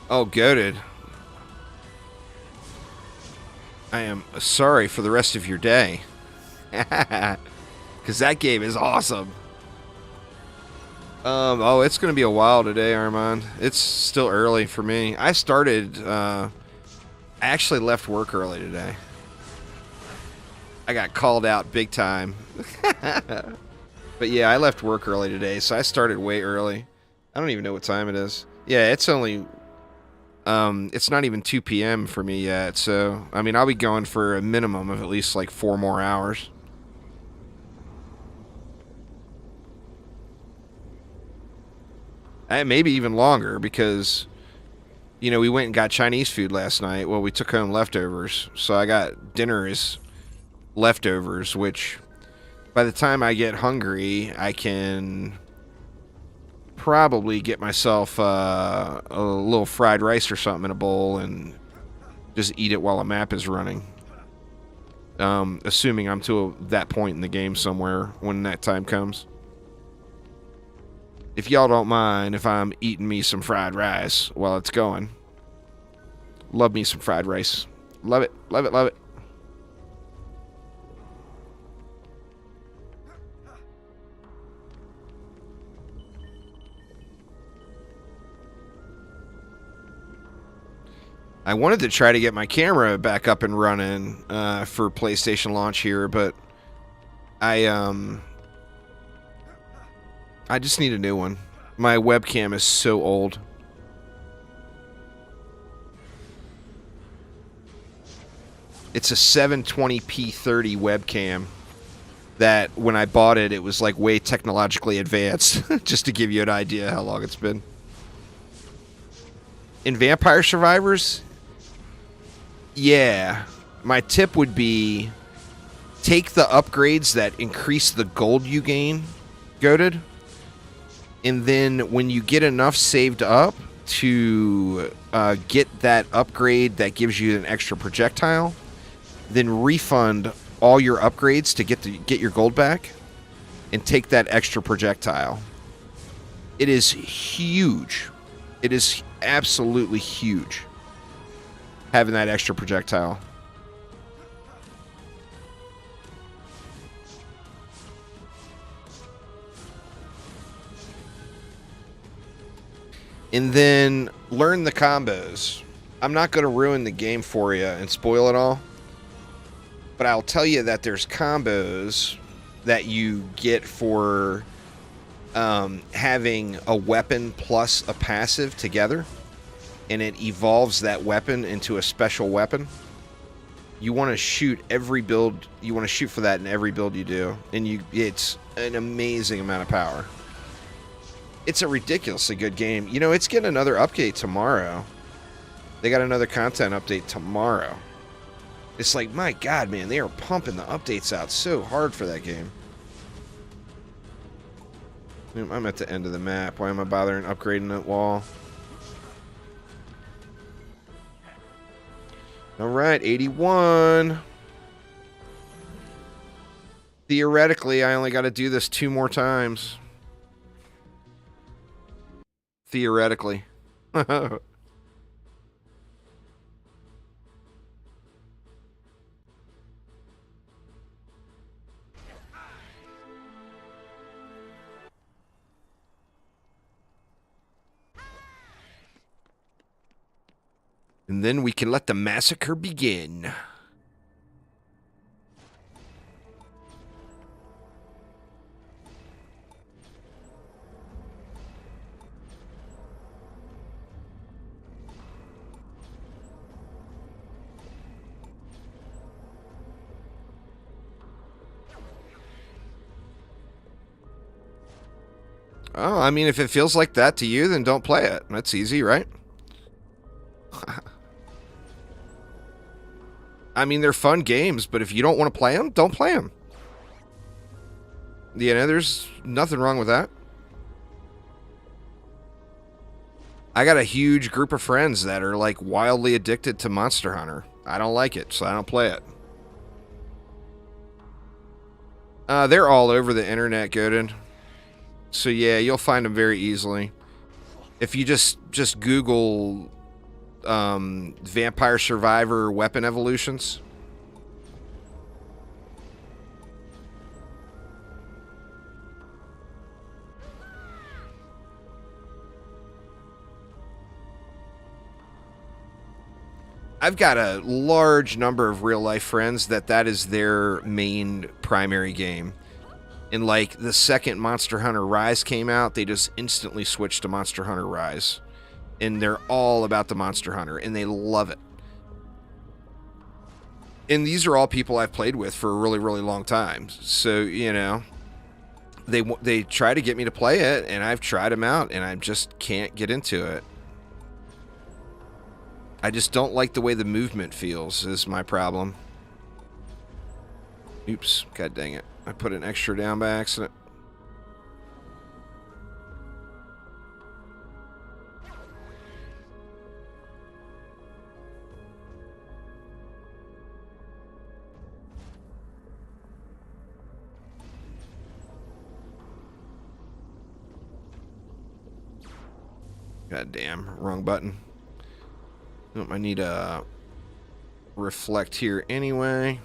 Oh, goated. I am sorry for the rest of your day. Because that game is awesome. Oh, it's going to be a while today, Armand. It's still early for me. I actually left work early today. I got called out big time. But yeah, I left work early today, so I started way early. I don't even know what time it is. Yeah, it's only... it's not even 2 p.m. for me yet, so... I mean, I'll be going for a minimum of at least, like, 4 more hours. And maybe even longer, because... You know, we went and got Chinese food last night. Well, we took home leftovers, so I got dinner as leftovers, which... By the time I get hungry, I can... probably get myself a little fried rice or something in a bowl and just eat it while a map is running. Assuming I'm to that point in the game somewhere when that time comes. If y'all don't mind if I'm eating me some fried rice while it's going. Love me some fried rice. Love it, love it, love it. I wanted to try to get my camera back up and running for PlayStation launch here, but I just need a new one. My webcam is so old. It's a 720p 30 webcam that when I bought it, it was like way technologically advanced, just to give you an idea how long it's been. In Vampire Survivors, yeah, my tip would be take the upgrades that increase the gold you gain, goated, and then when you get enough saved up to get that upgrade that gives you an extra projectile, then refund all your upgrades to get your gold back and take that extra projectile. It is huge. It is absolutely huge having that extra projectile. And then learn the combos. I'm not going to ruin the game for you and spoil it all, but I'll tell you that there's combos that you get for having a weapon plus a passive together, and it evolves that weapon into a special weapon. You want to shoot every build. You want to shoot for that in every build you do, and it's an amazing amount of power. It's a ridiculously good game. You know, it's getting another update tomorrow. They got another content update tomorrow. It's like, my God, man, they are pumping the updates out so hard for that game. I'm at the end of the map. Why am I bothering upgrading that wall? Alright, 81. Theoretically, I only got to do this 2 more times. Theoretically. And then we can let the massacre begin. Oh, I mean, if it feels like that to you, then don't play it. That's easy, right? I mean, they're fun games, but if you don't want to play them, don't play them. You know, there's nothing wrong with that. I got a huge group of friends that are, like, wildly addicted to Monster Hunter. I don't like it, so I don't play it. They're all over the internet, Godin. So, yeah, you'll find them very easily. If you just Google Vampire Survivor weapon evolutions. I've got a large number of real-life friends that is their main primary game. And, like, the second Monster Hunter Rise came out, they just instantly switched to Monster Hunter Rise. And they're all about the Monster Hunter, and they love it. And these are all people I've played with for a really, really long time. So, you know, they try to get me to play it, and I've tried them out, and I just can't get into it. I just don't like the way the movement feels is my problem. Oops, god dang it. I put an extra down by accident. God damn, wrong button. Oh, I need a reflect here anyway.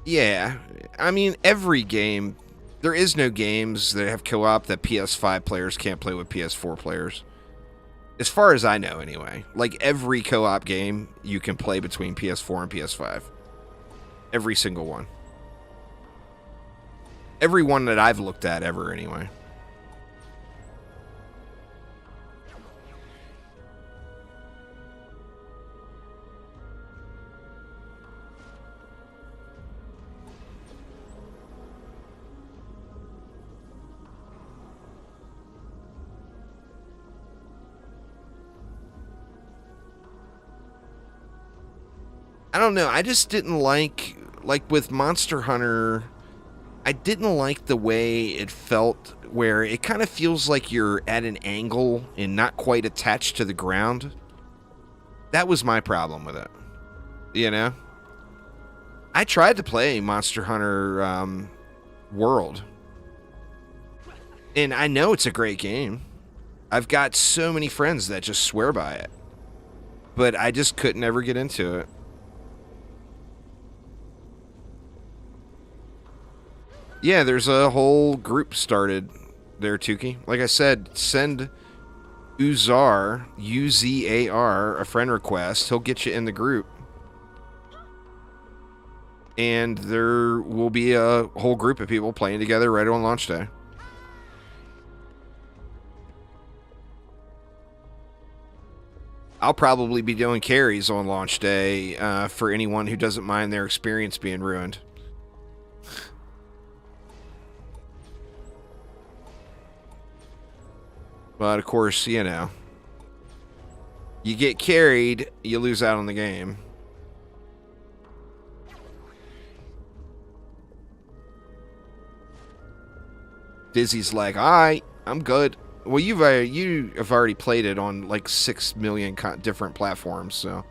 Yeah, I mean, every game, there is no games that have co-op that PS5 players can't play with PS4 players. As far as I know, anyway. Like, every co-op game you can play between PS4 and PS5. Every single one. Every one that I've looked at ever, anyway. I don't know. I just didn't like with Monster Hunter, I didn't like the way it felt where it kind of feels like you're at an angle and not quite attached to the ground. That was my problem with it. You know? I tried to play Monster Hunter World. And I know it's a great game. I've got so many friends that just swear by it. But I just couldn't ever get into it. Yeah, there's a whole group started there, Tukey. Like I said, send Uzar, U-Z-A-R, a friend request. He'll get you in the group. And there will be a whole group of people playing together right on launch day. I'll probably be doing carries on launch day for anyone who doesn't mind their experience being ruined. But, of course, you know, you get carried, you lose out on the game. Dizzy's like, alright, I'm good. Well, you have already played it on like 6 million different platforms, so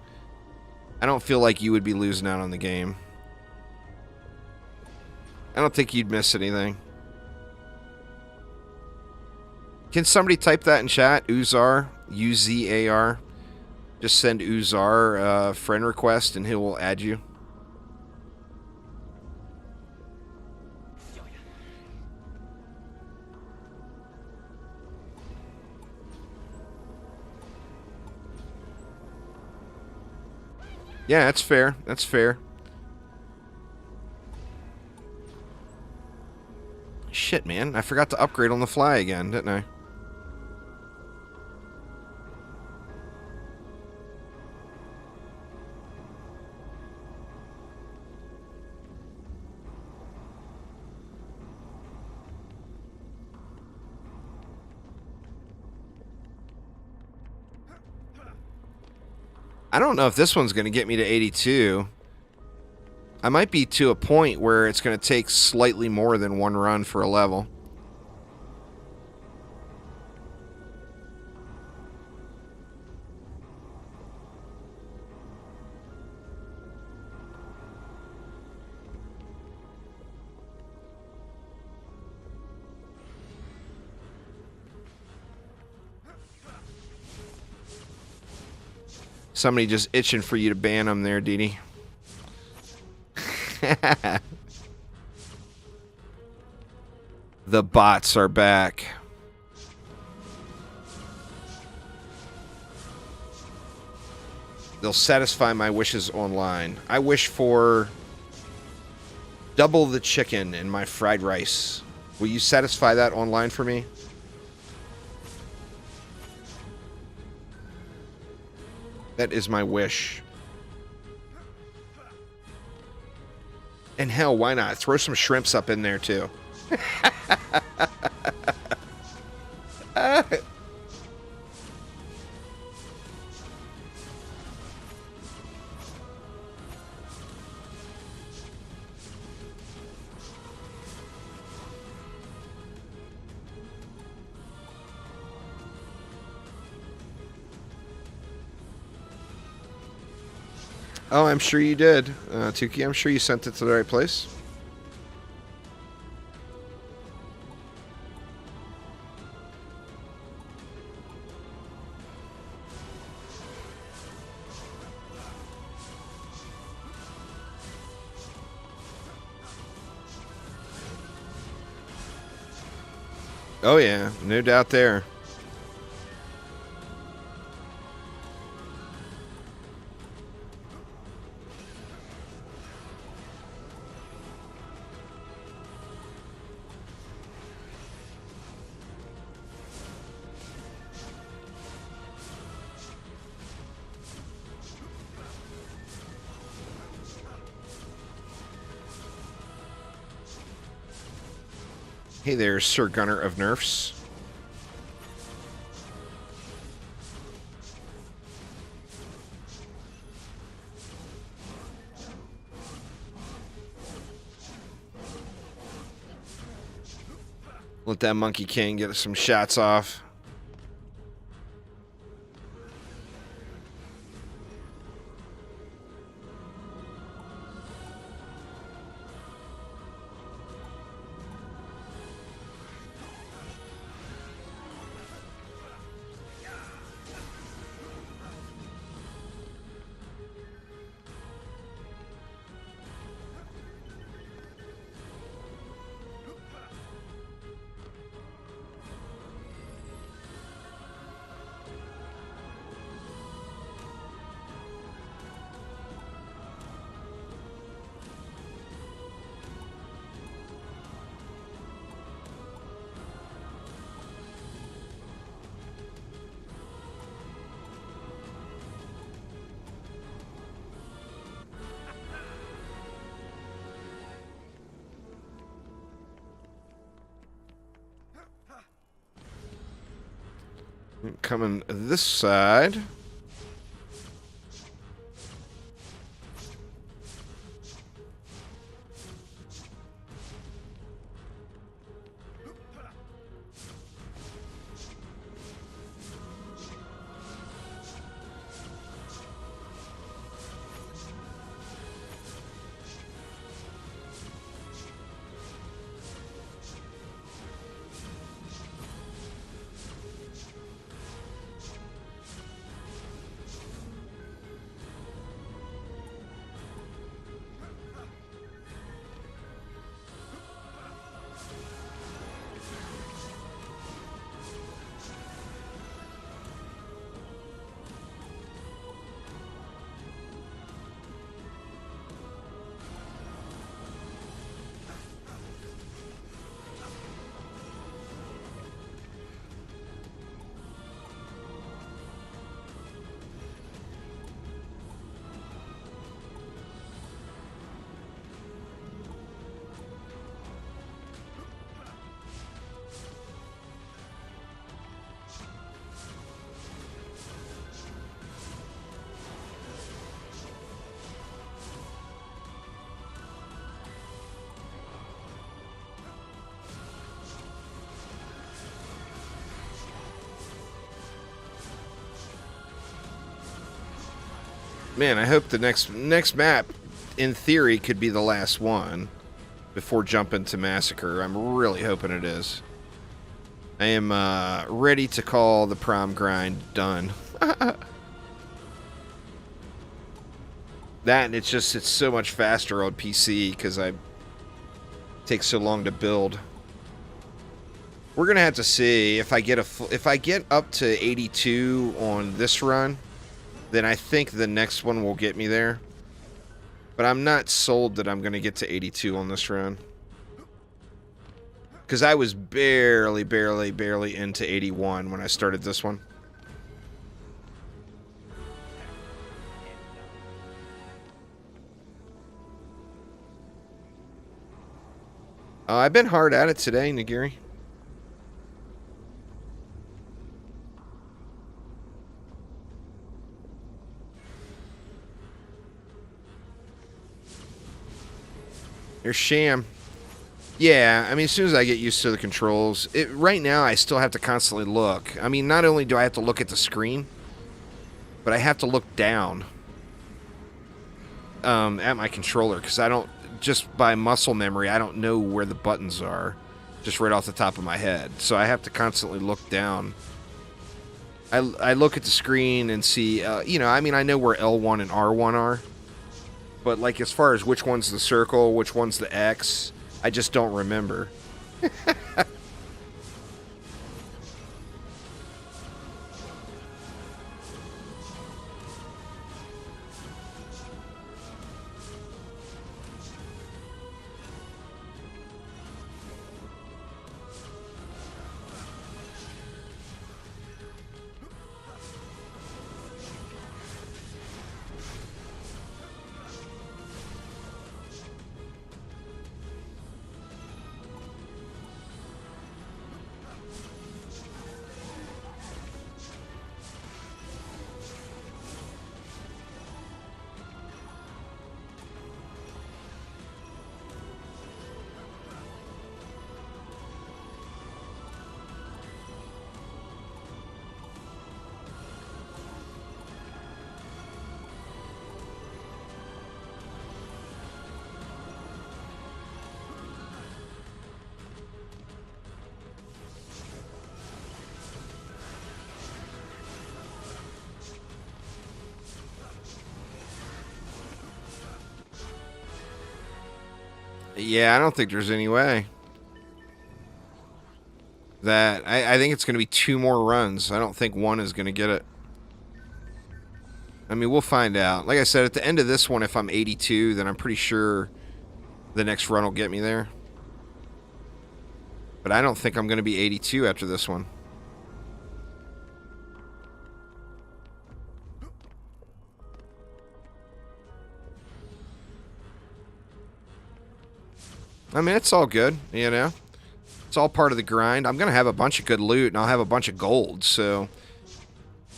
I don't feel like you would be losing out on the game. I don't think you'd miss anything. Can somebody type that in chat? Uzar, U-Z-A-R. Just send Uzar a friend request and he will add you. Yeah, that's fair. That's fair. Shit, man. I forgot to upgrade on the fly again, didn't I? I don't know if this one's going to get me to 82. I might be to a point where it's going to take slightly more than one run for a level. Somebody just itching for you to ban them there, DD. The bots are back. They'll satisfy my wishes online. I wish for double the chicken in my fried rice. Will you satisfy that online for me? That is my wish. And hell, why not? Throw some shrimps up in there, too. Oh, I'm sure you did, Tuki. I'm sure you sent it to the right place. Oh, yeah. No doubt there. Hey there, Sir Gunner of Nerfs. Let that Monkey King get some shots off. Coming this side. Man, I hope the next map, in theory, could be the last one before jumping to Massacre. I'm really hoping it is. I am ready to call the prom grind done. That, and it's so much faster on PC because it takes so long to build. We're gonna have to see if I get up to 82 on this run, then I think the next one will get me there. But I'm not sold that I'm gonna get to 82 on this run, because I was barely into 81 when I started this one. I've been hard at it today, Nagiri. There's Sham. Yeah, I mean, as soon as I get used to the controls, right now I still have to constantly look. I mean, not only do I have to look at the screen, but I have to look down at my controller, because I don't, just by muscle memory, I don't know where the buttons are, just right off the top of my head. So I have to constantly look down. I look at the screen and see, you know, I mean, I know where L1 and R1 are, but like as far as which one's the circle, which one's the X, I just don't remember. Yeah, I don't think there's any way. I think it's going to be 2 more runs. I don't think one is going to get it. I mean, we'll find out. Like I said, at the end of this one, if I'm 82, then I'm pretty sure the next run will get me there. But I don't think I'm going to be 82 after this one. I mean, it's all good, you know? It's all part of the grind. I'm going to have a bunch of good loot, and I'll have a bunch of gold, so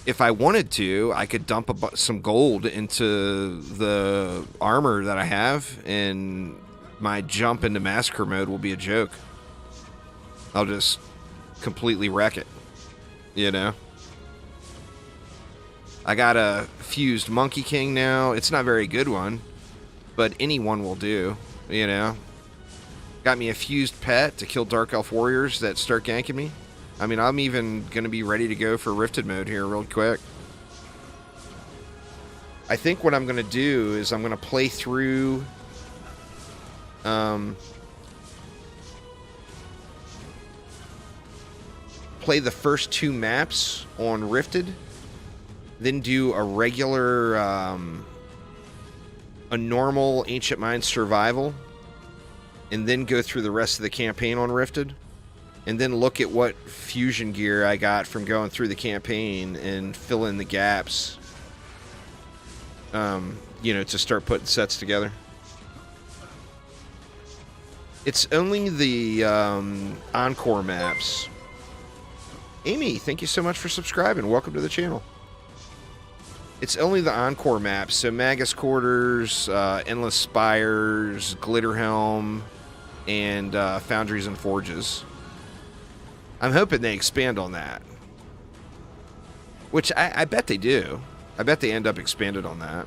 if I wanted to, I could dump some gold into the armor that I have, and my jump into Massacre mode will be a joke. I'll just completely wreck it, you know? I got a fused Monkey King now. It's not a very good one, but any one will do, you know? Got me a fused pet to kill Dark Elf warriors that start ganking me. I mean, I'm even going to be ready to go for Rifted mode here real quick. I think what I'm going to do is I'm going to play through... play the first 2 maps on Rifted. Then do a regular... a normal Ancient Mines survival. And then go through the rest of the campaign on Rifted. And then look at what fusion gear I got from going through the campaign and fill in the gaps. You know, to start putting sets together. It's only the Encore maps. Amy, thank you so much for subscribing. Welcome to the channel. It's only the Encore maps. So Magus Quarters, Endless Spires, Glitterhelm, and Foundries and Forges. I'm hoping they expand on that. Which I bet they do. I bet they end up expanded on that.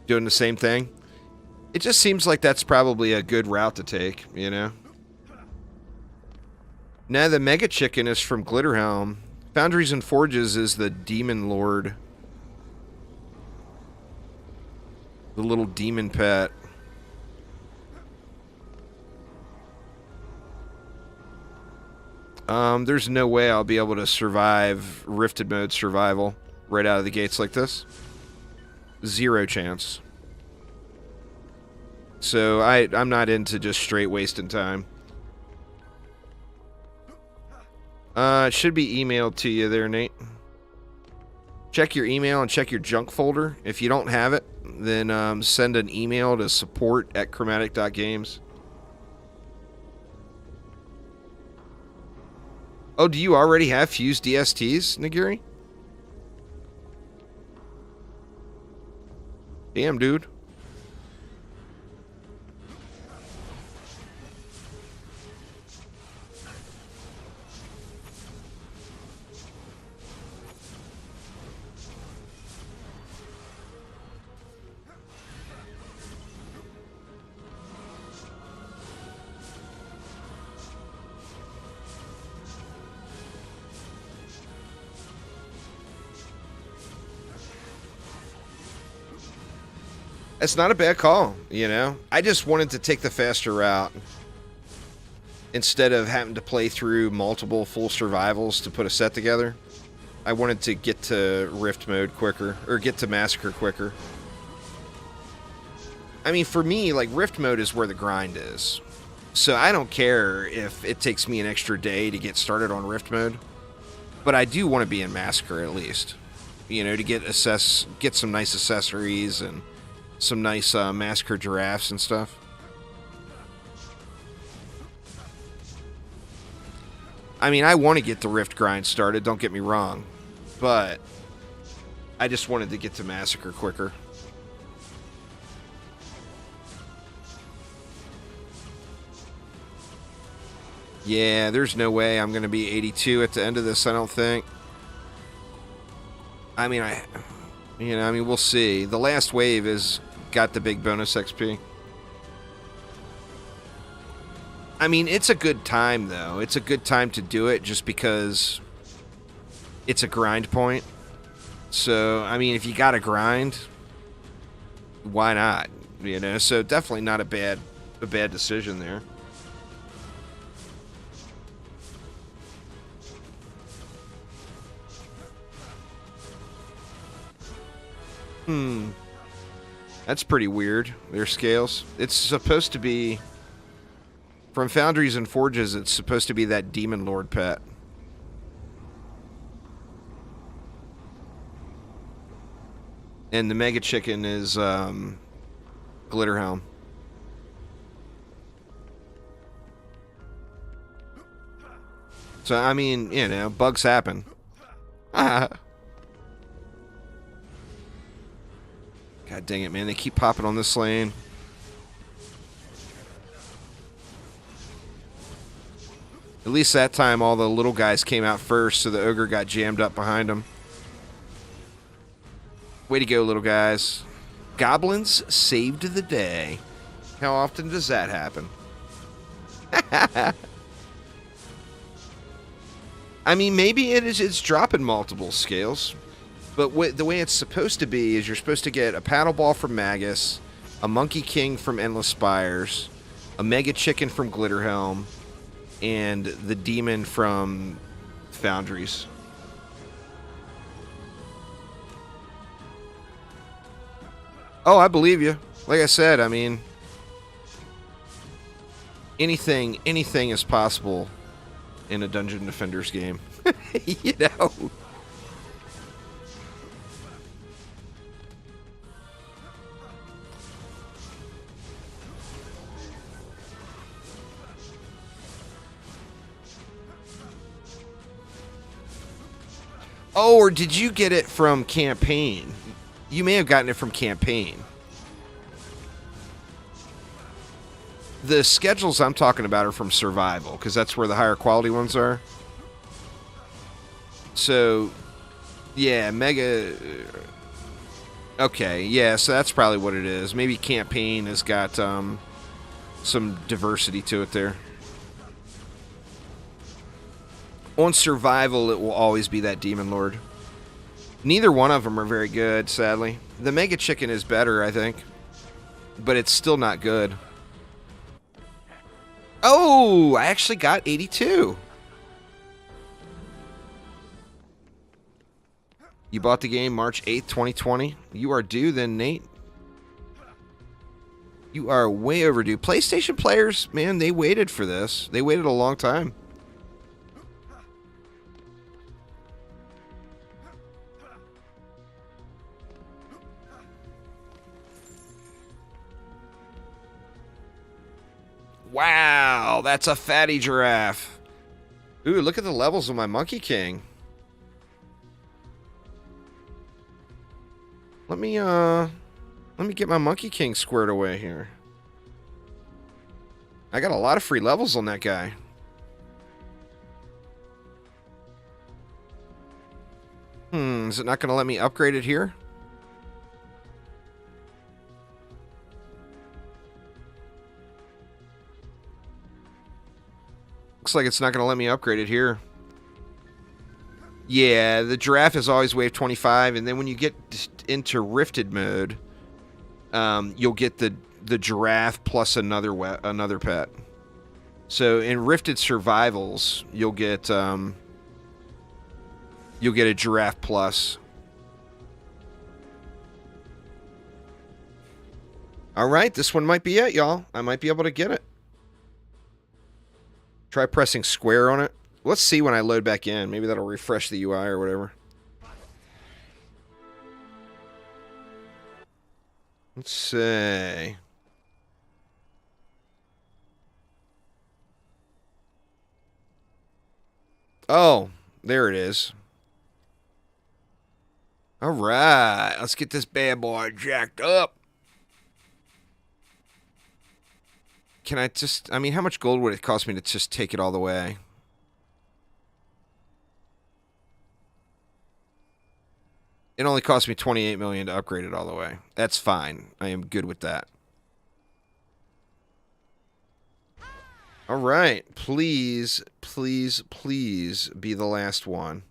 doing the same thing. It just seems like that's probably a good route to take, you know? Now the Mega Chicken is from Glitterhelm. Foundries and Forges is the Demon Lord. The little demon pet. There's no way I'll be able to survive Rifted Mode survival right out of the gates like this. Zero chance. So I'm not into just straight wasting time. It should be emailed to you there, Nate. Check your email and check your junk folder. If you don't have it, then send an email to support@chromatic.games. Oh, do you already have fused DSTs, Nagiri? Damn, dude. It's not a bad call, you know? I just wanted to take the faster route instead of having to play through multiple full survivals to put a set together. I wanted to get to Rift mode quicker, or get to Massacre quicker. I mean, for me, like, Rift mode is where the grind is. So I don't care if it takes me an extra day to get started on Rift mode. But I do want to be in Massacre at least. You know, to get some nice accessories and some nice Massacre giraffes and stuff. I mean, I want to get the Rift grind started, don't get me wrong. But I just wanted to get to Massacre quicker. Yeah, there's no way I'm going to be 82 at the end of this, I don't think. I mean, we'll see. The last wave has got the big bonus XP. I mean, it's a good time, though. It's a good time to do it just because it's a grind point. So, I mean, if you got to grind, why not? You know, so definitely not a bad decision there. That's pretty weird, their scales. It's supposed to be... From Foundries and Forges, it's supposed to be that Demon Lord pet. And the Mega Chicken is, Glitterhelm. So, I mean, you know, bugs happen. God dang it, man. They keep popping on this lane. At least that time all the little guys came out first, so the ogre got jammed up behind them. Way to go, little guys. Goblins saved the day. How often does that happen? I mean, maybe it's dropping multiple scales. But the way it's supposed to be is you're supposed to get a paddle ball from Magus, a Monkey King from Endless Spires, a Mega Chicken from Glitterhelm, and the Demon from Foundries. Oh, I believe you. Like I said, I mean, anything is possible in a Dungeon Defenders game. You know? Oh, or did you get it from Campaign? You may have gotten it from Campaign. The schedules I'm talking about are from Survival, because that's where the higher quality ones are. So, yeah, Mega... Okay, yeah, so that's probably what it is. Maybe campaign has got some diversity to it there. On survival, it will always be that Demon Lord. Neither one of them are very good, sadly. The Mega Chicken is better, I think. But it's still not good. Oh, I actually got 82. You bought the game March 8th, 2020. You are due then, Nate. You are way overdue. PlayStation players, man, they waited for this. They waited a long time. Wow, that's a fatty giraffe. Ooh, look at the levels of my Monkey King. Let me get my Monkey King squared away here. I got a lot of free levels on that guy. Is it not going to let me upgrade it here? Looks like it's not going to let me upgrade it here. Yeah, the giraffe is always wave 25, and then when you get into rifted mode, you'll get the giraffe plus another pet. So in rifted survivals, you'll get a giraffe plus. All right, this one might be it, y'all. I might be able to get it. Try pressing square on it. Let's see when I load back in. Maybe that'll refresh the UI or whatever. Let's see. Oh, there it is. All right, let's get this bad boy jacked up. Can I just... I mean, how much gold would it cost me to just take it all the way? It only cost me 28 million to upgrade it all the way. That's fine. I am good with that. All right. Please, please, please be the last one.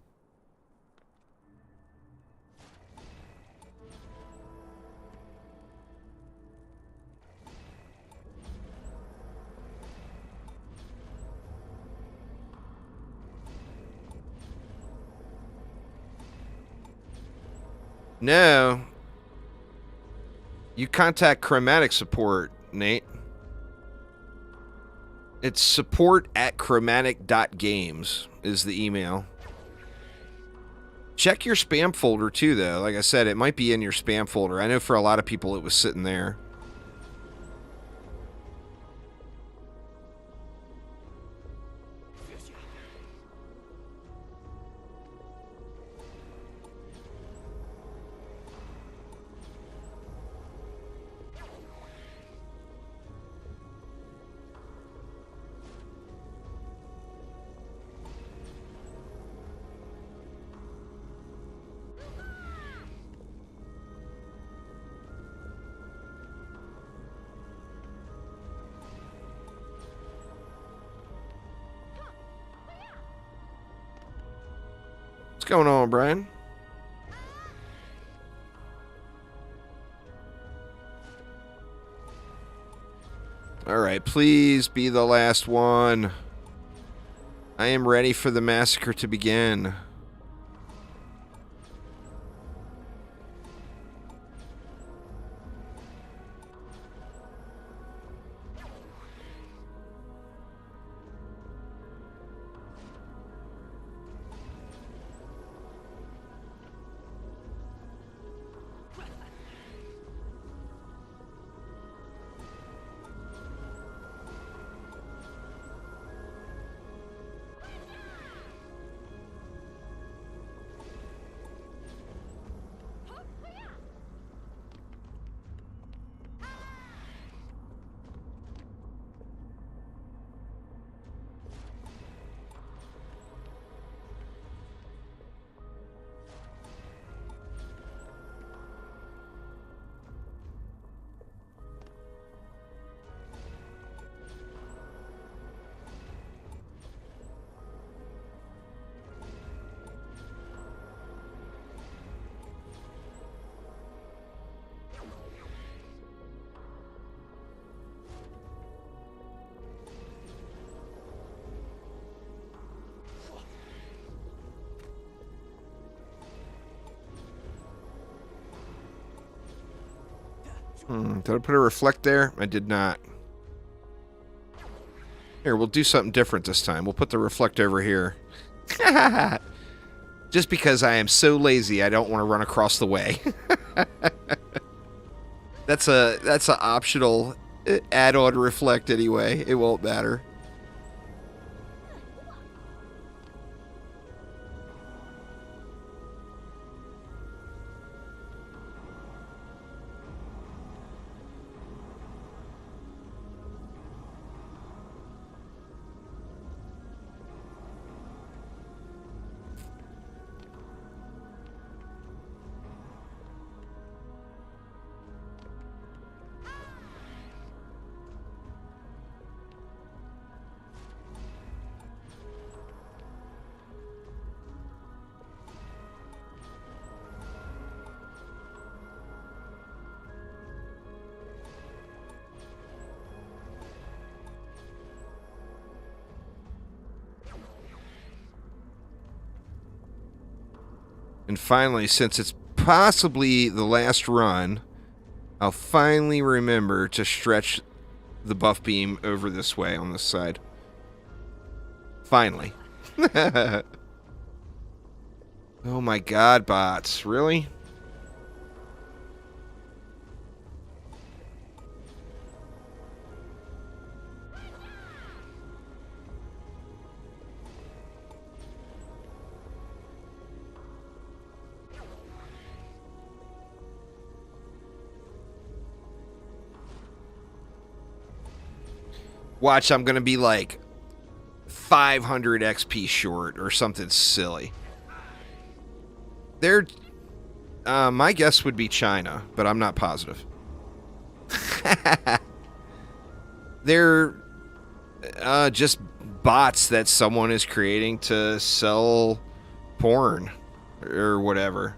No. You contact Chromatic support, Nate. It's support@chromatic.games is the email. Check your spam folder too, though. Like I said, it might be in your spam folder. I know for a lot of people it was sitting there. What's going on, Brian? Alright, please be the last one. I am ready for the massacre to begin. Did I put a reflect there? I did not. Here, we'll do something different this time. We'll put the reflect over here. Just because I am so lazy, I don't want to run across the way. That's a optional add-on reflect anyway. It won't matter. And finally, since it's possibly the last run, I'll finally remember to stretch the buff beam over this way on this side. Finally. Oh my god, bots. Really? Watch, I'm going to be like 500 XP short or something silly. They're... my guess would be China, but I'm not positive. They're just bots that someone is creating to sell porn or whatever.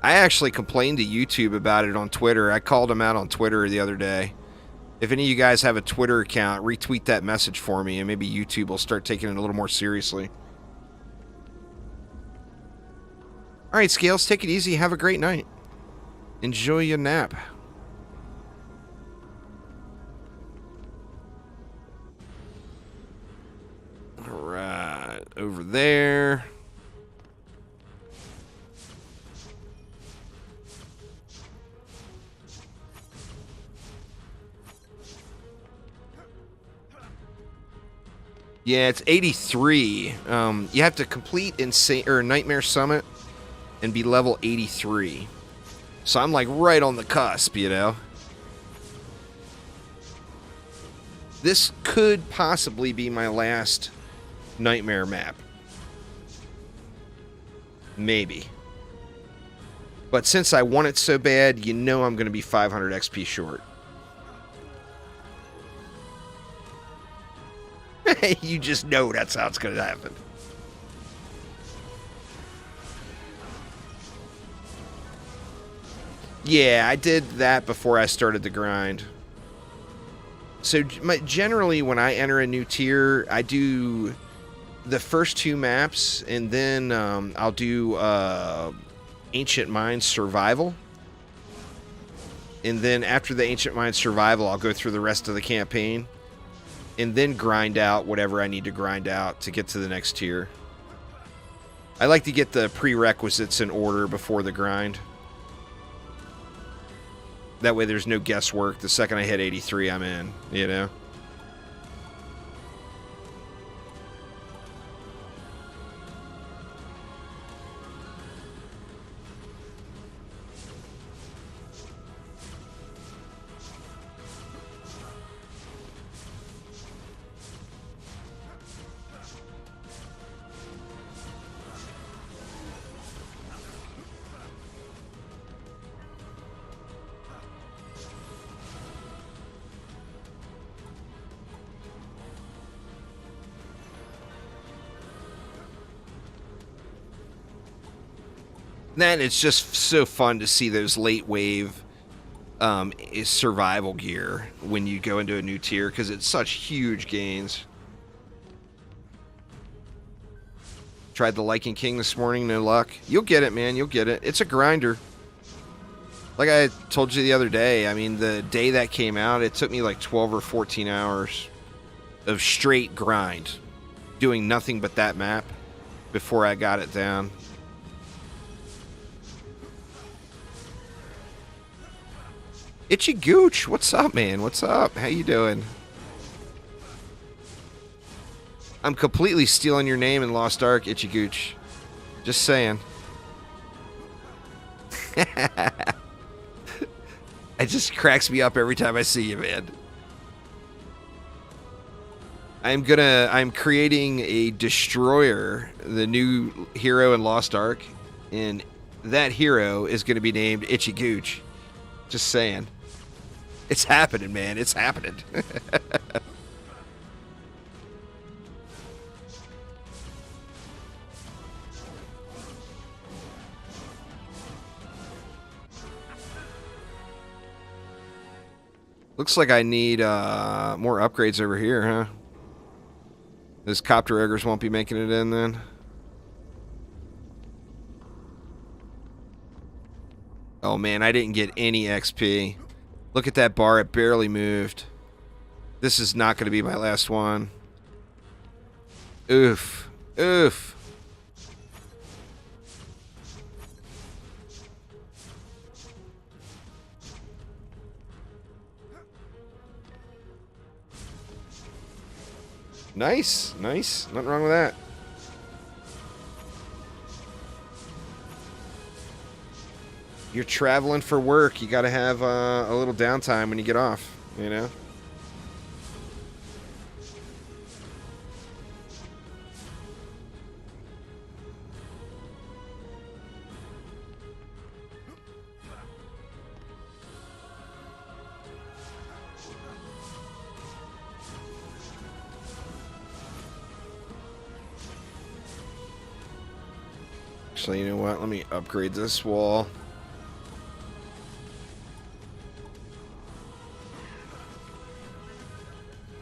I actually complained to YouTube about it on Twitter. I called them out on Twitter the other day. If any of you guys have a Twitter account, retweet that message for me, and maybe YouTube will start taking it a little more seriously. Alright, Scales, take it easy. Have a great night. Enjoy your nap. Alright, over there. Yeah, it's 83. You have to complete Nightmare Summit and be level 83. So I'm like right on the cusp, you know. This could possibly be my last Nightmare map. Maybe. But since I want it so bad, you know I'm going to be 500 XP short. You just know that's how it's going to happen. Yeah, I did that before I started the grind. So generally when I enter a new tier, I do the first 2 maps, and then I'll do Ancient Mines Survival. And then after the Ancient Mines Survival, I'll go through the rest of the campaign. And then grind out whatever I need to grind out to get to the next tier. I like to get the prerequisites in order before the grind. That way there's no guesswork. The second I hit 83, I'm in, you know? Then it's just so fun to see those late wave survival gear when you go into a new tier, because it's such huge gains. Tried the Lycan King this morning, no luck. You'll get it, man. You'll get it. It's a grinder. Like I told you the other day, I mean, the day that came out, it took me like 12 or 14 hours of straight grind, doing nothing but that map before I got it down. Itchy Gooch, what's up, man? What's up? How you doing? I'm completely stealing your name in Lost Ark, Itchy Gooch. Just saying. It just cracks me up every time I see you, man. I'm creating a destroyer, the new hero in Lost Ark, and that hero is gonna be named Itchy Gooch. Just saying. It's happening, man. It's happening. Looks like I need more upgrades over here, huh? Those copter ogres won't be making it in then. Oh man, I didn't get any XP. Look at that bar, it barely moved. This is not going to be my last one. Oof. Oof. Nice, nice. Nothing wrong with that. You're traveling for work. You got to have a little downtime when you get off, you know? Actually, you know what? Let me upgrade this wall.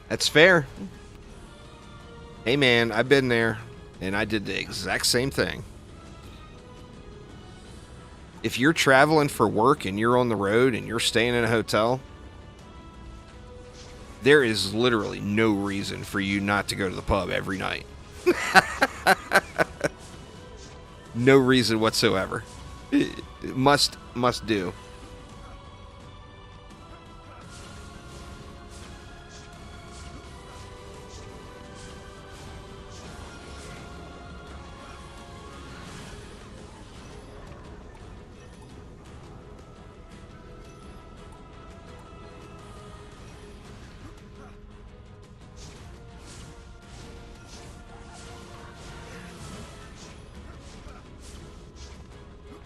That's fair. Hey man, I've been there, and I did the exact same thing. If you're traveling for work and you're on the road and you're staying in a hotel, there is literally no reason for you not to go to the pub every night. No reason whatsoever. Must do.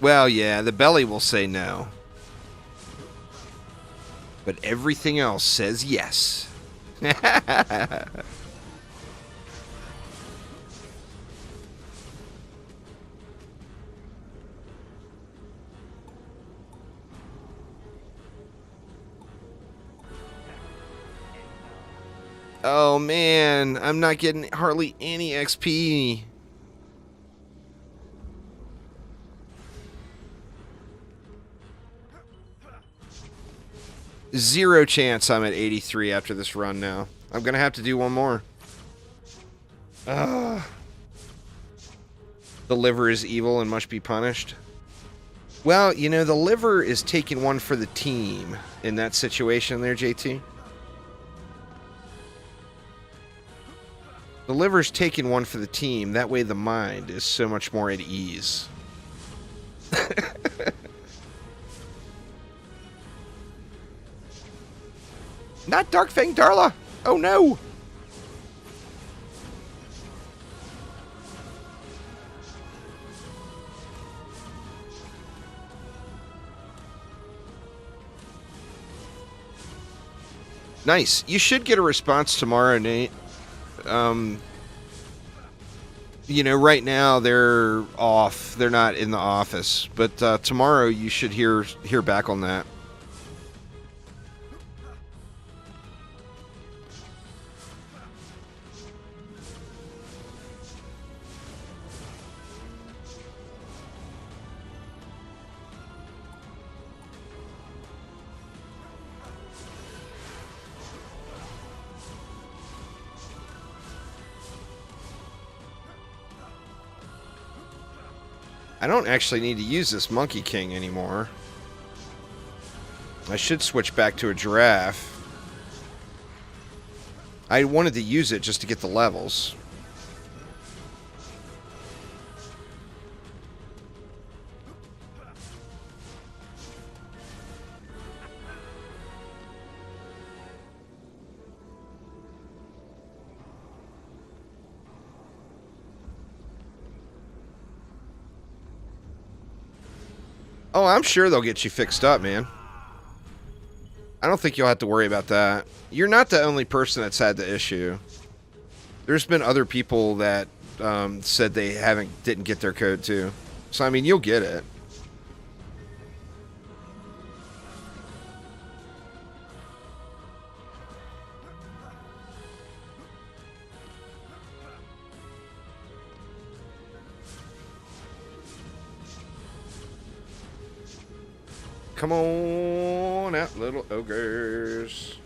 Well, yeah, the belly will say no. But everything else says yes. Oh, man. I'm not getting hardly any XP. Zero chance I'm at 83 after this run now. I'm going to have to do one more. The liver is evil and must be punished. Well, you know, the liver is taking one for the team in that situation there, JT. The liver's taking one for the team. That way the mind is so much more at ease. Not Darkfang Darla! Oh no! Nice. You should get a response tomorrow, Nate. You know, right now they're off. They're not in the office. But tomorrow you should hear back on that. I don't actually need to use this Monkey King anymore. I should switch back to a giraffe. I wanted to use it just to get the levels. Oh, I'm sure they'll get you fixed up, man. I don't think you'll have to worry about that. You're not the only person that's had the issue. There's been other people that said they didn't get their code too. So I mean, you'll get it. Come on out, little ogres.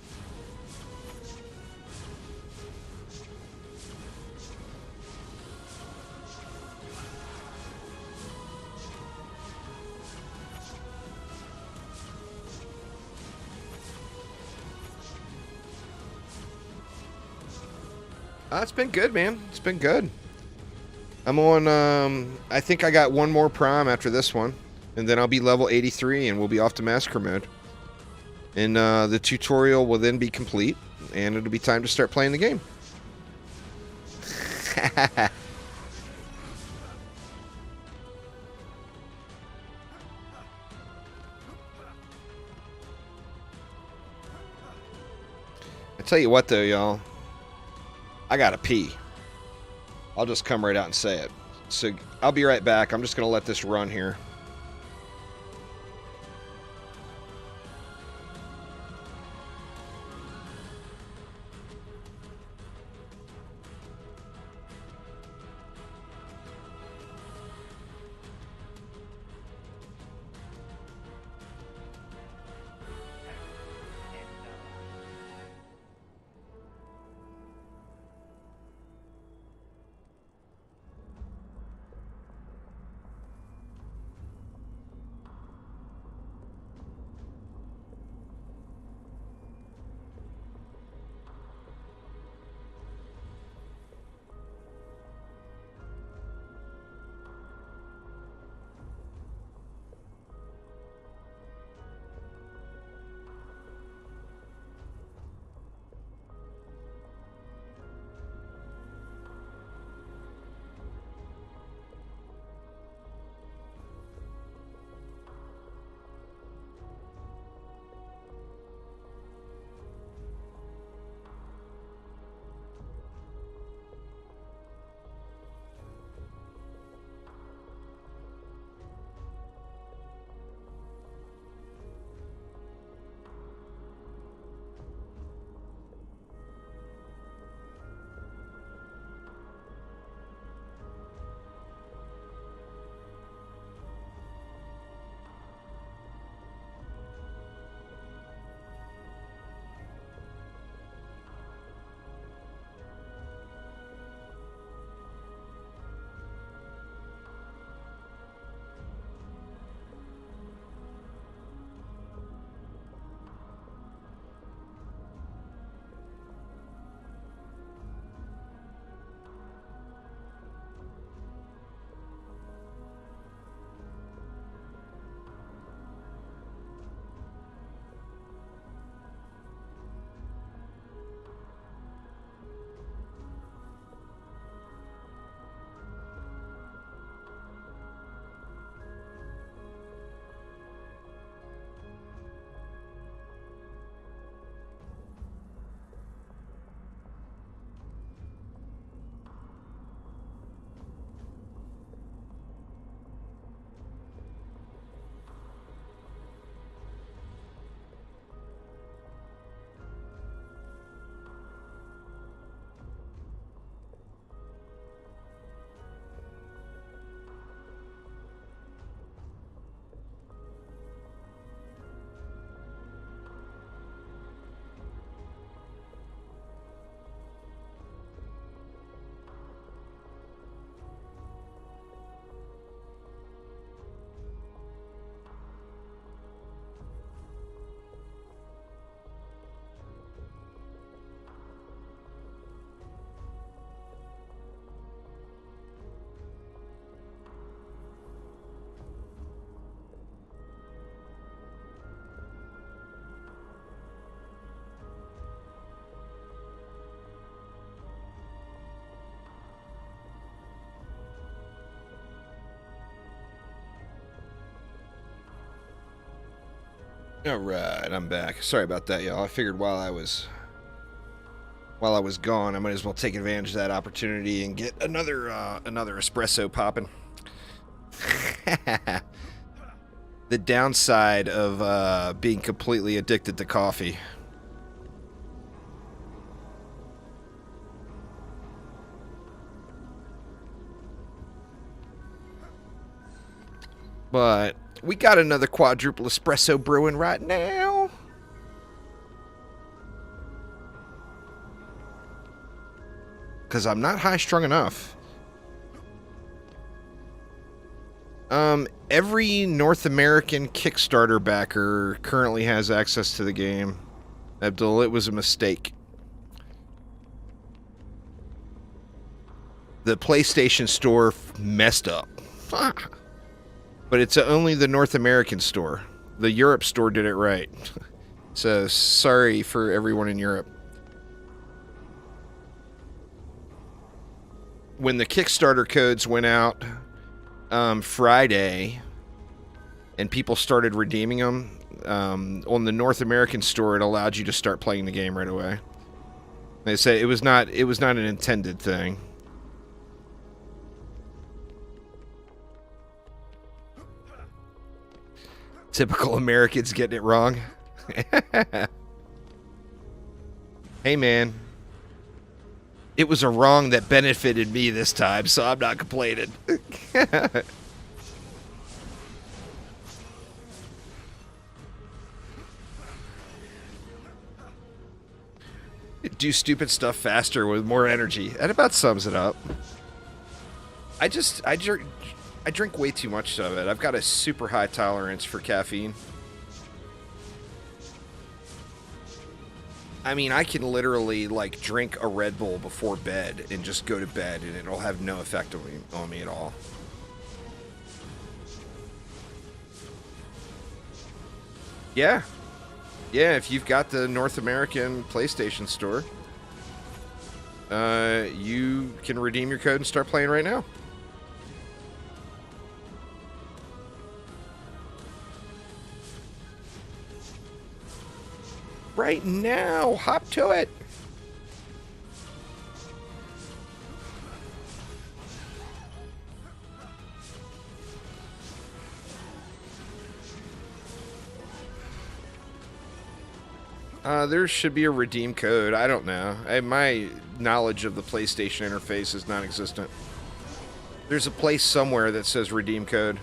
It's been good, man. It's been good. I'm on, I think I got one more prime after this one. And then I'll be level 83 and we'll be off to Massacre mode. And the tutorial will then be complete. And it'll be time to start playing the game. I tell you what though, y'all. I gotta pee. I'll just come right out and say it. So I'll be right back. I'm just gonna let this run here. All right, I'm back. Sorry about that, y'all. I figured while I was gone, I might as well take advantage of that opportunity and get another espresso popping. The downside of being completely addicted to coffee. But we got another quadruple espresso brewing right now. Because I'm not high-strung enough. Every North American Kickstarter backer currently has access to the game. Abdul, it was a mistake. The PlayStation Store messed up. But it's only the North American store. The Europe store did it right. So, sorry for everyone in Europe. When the Kickstarter codes went out Friday, and people started redeeming them, on the North American store, it allowed you to start playing the game right away. They said it was not an intended thing. Typical Americans getting it wrong. Hey, man. It was a wrong that benefited me this time, so I'm not complaining. Do stupid stuff faster with more energy. That about sums it up. I drink way too much of it. I've got a super high tolerance for caffeine. I mean, I can literally, like, drink a Red Bull before bed and just go to bed, and it'll have no effect on me at all. Yeah. Yeah, if you've got the North American PlayStation Store, you can redeem your code and start playing right now. Right now! Hop to it! There should be a redeem code. I don't know. My knowledge of the PlayStation interface is non-existent. There's a place somewhere that says redeem code.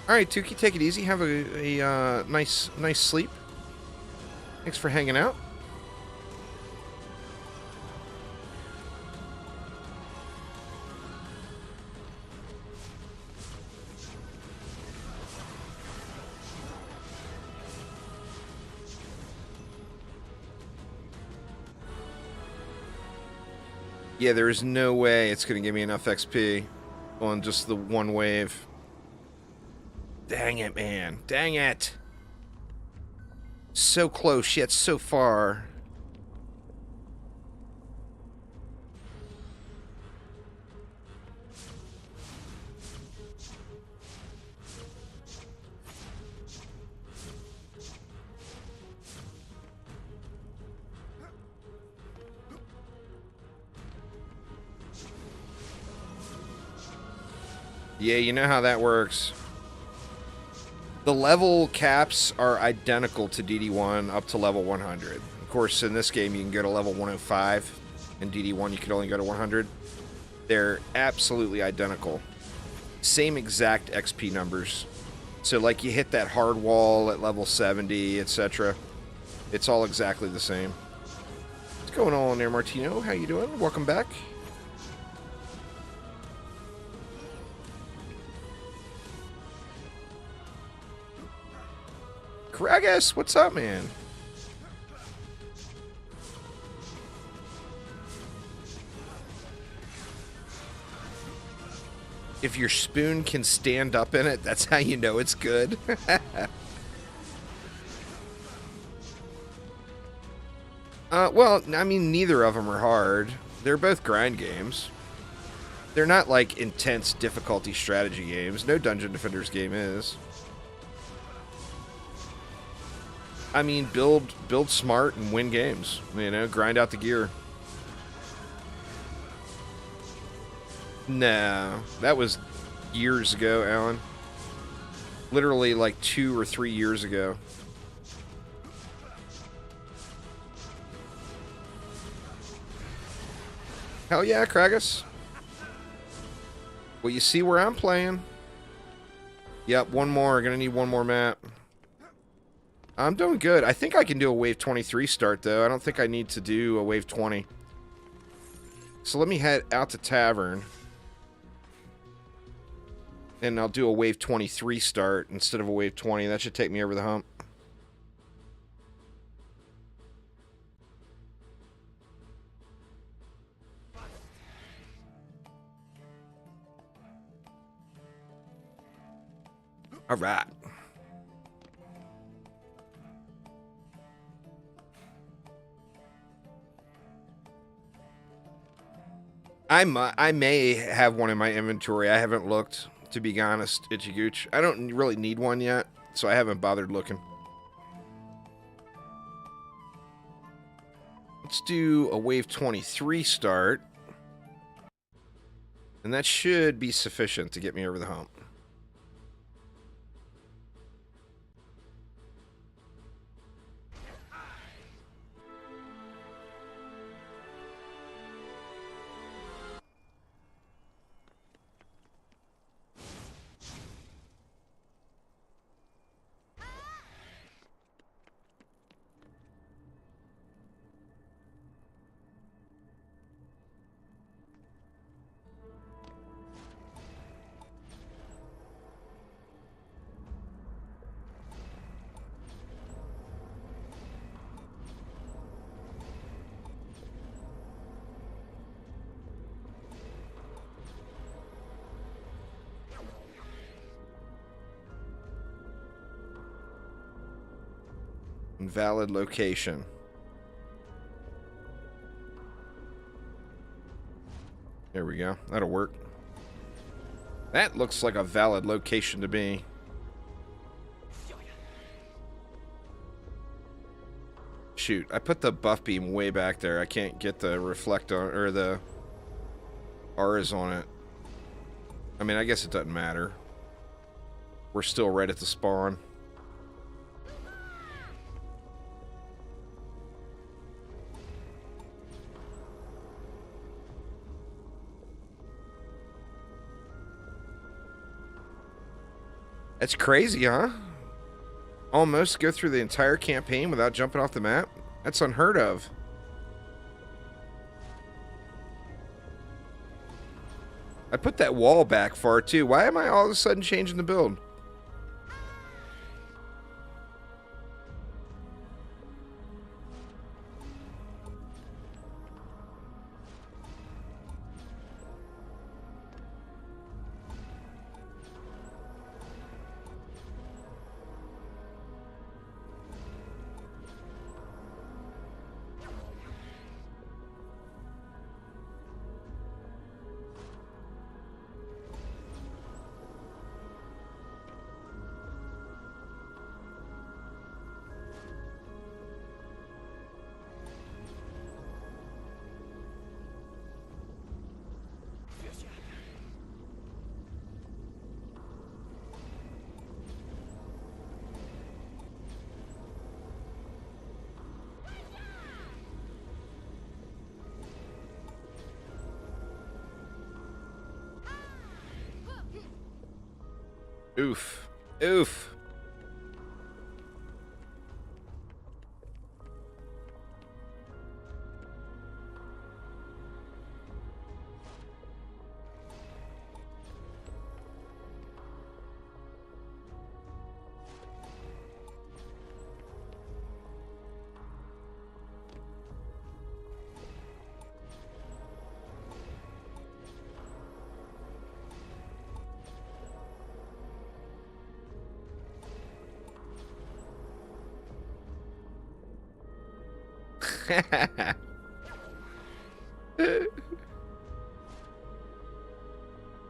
Alright, Tukey, take it easy. Have a nice sleep. Thanks for hanging out. Yeah, there is no way it's going to give me enough XP on just the one wave. Dang it, man. Dang it. So close, yet so far. Yeah, you know how that works. The level caps are identical to DD1 up to level 100. Of course, in this game, you can go to level 105. In DD1, you can only go to 100. They're absolutely identical. Same exact XP numbers. So, like, you hit that hard wall at level 70, etc. It's all exactly the same. What's going on there, Martino? How you doing? Welcome back. Kragus, what's up, man? If your spoon can stand up in it, that's how you know it's good. Well, I mean, neither of them are hard. They're both grind games. They're not, like, intense difficulty strategy games. No Dungeon Defenders game is. I mean, build smart and win games. You know, grind out the gear. No, that was years ago, Alan. Literally like 2 or 3 years ago. Hell yeah, Kragus. Well, you see where I'm playing. Yep, one more. Gonna need one more map. I'm doing good. I think I can do a wave 23 start, though. I don't think I need to do a wave 20. So let me head out to Tavern. And I'll do a wave 23 start instead of a wave 20. That should take me over the hump. All right. I may have one in my inventory. I haven't looked, to be honest, Itchy Gooch. I don't really need one yet, so I haven't bothered looking. Let's do a wave 23 start. And that should be sufficient to get me over the hump. Invalid location. There we go. That'll work. That looks like a valid location to me. Shoot, I put the buff beam way back there. I can't get the reflect on, or the R's on it. I mean, I guess it doesn't matter. We're still right at the spawn. That's crazy, huh? Almost go through the entire campaign without jumping off the map? That's unheard of. I put that wall back far, too. Why am I all of a sudden changing the build? Oof. Oof.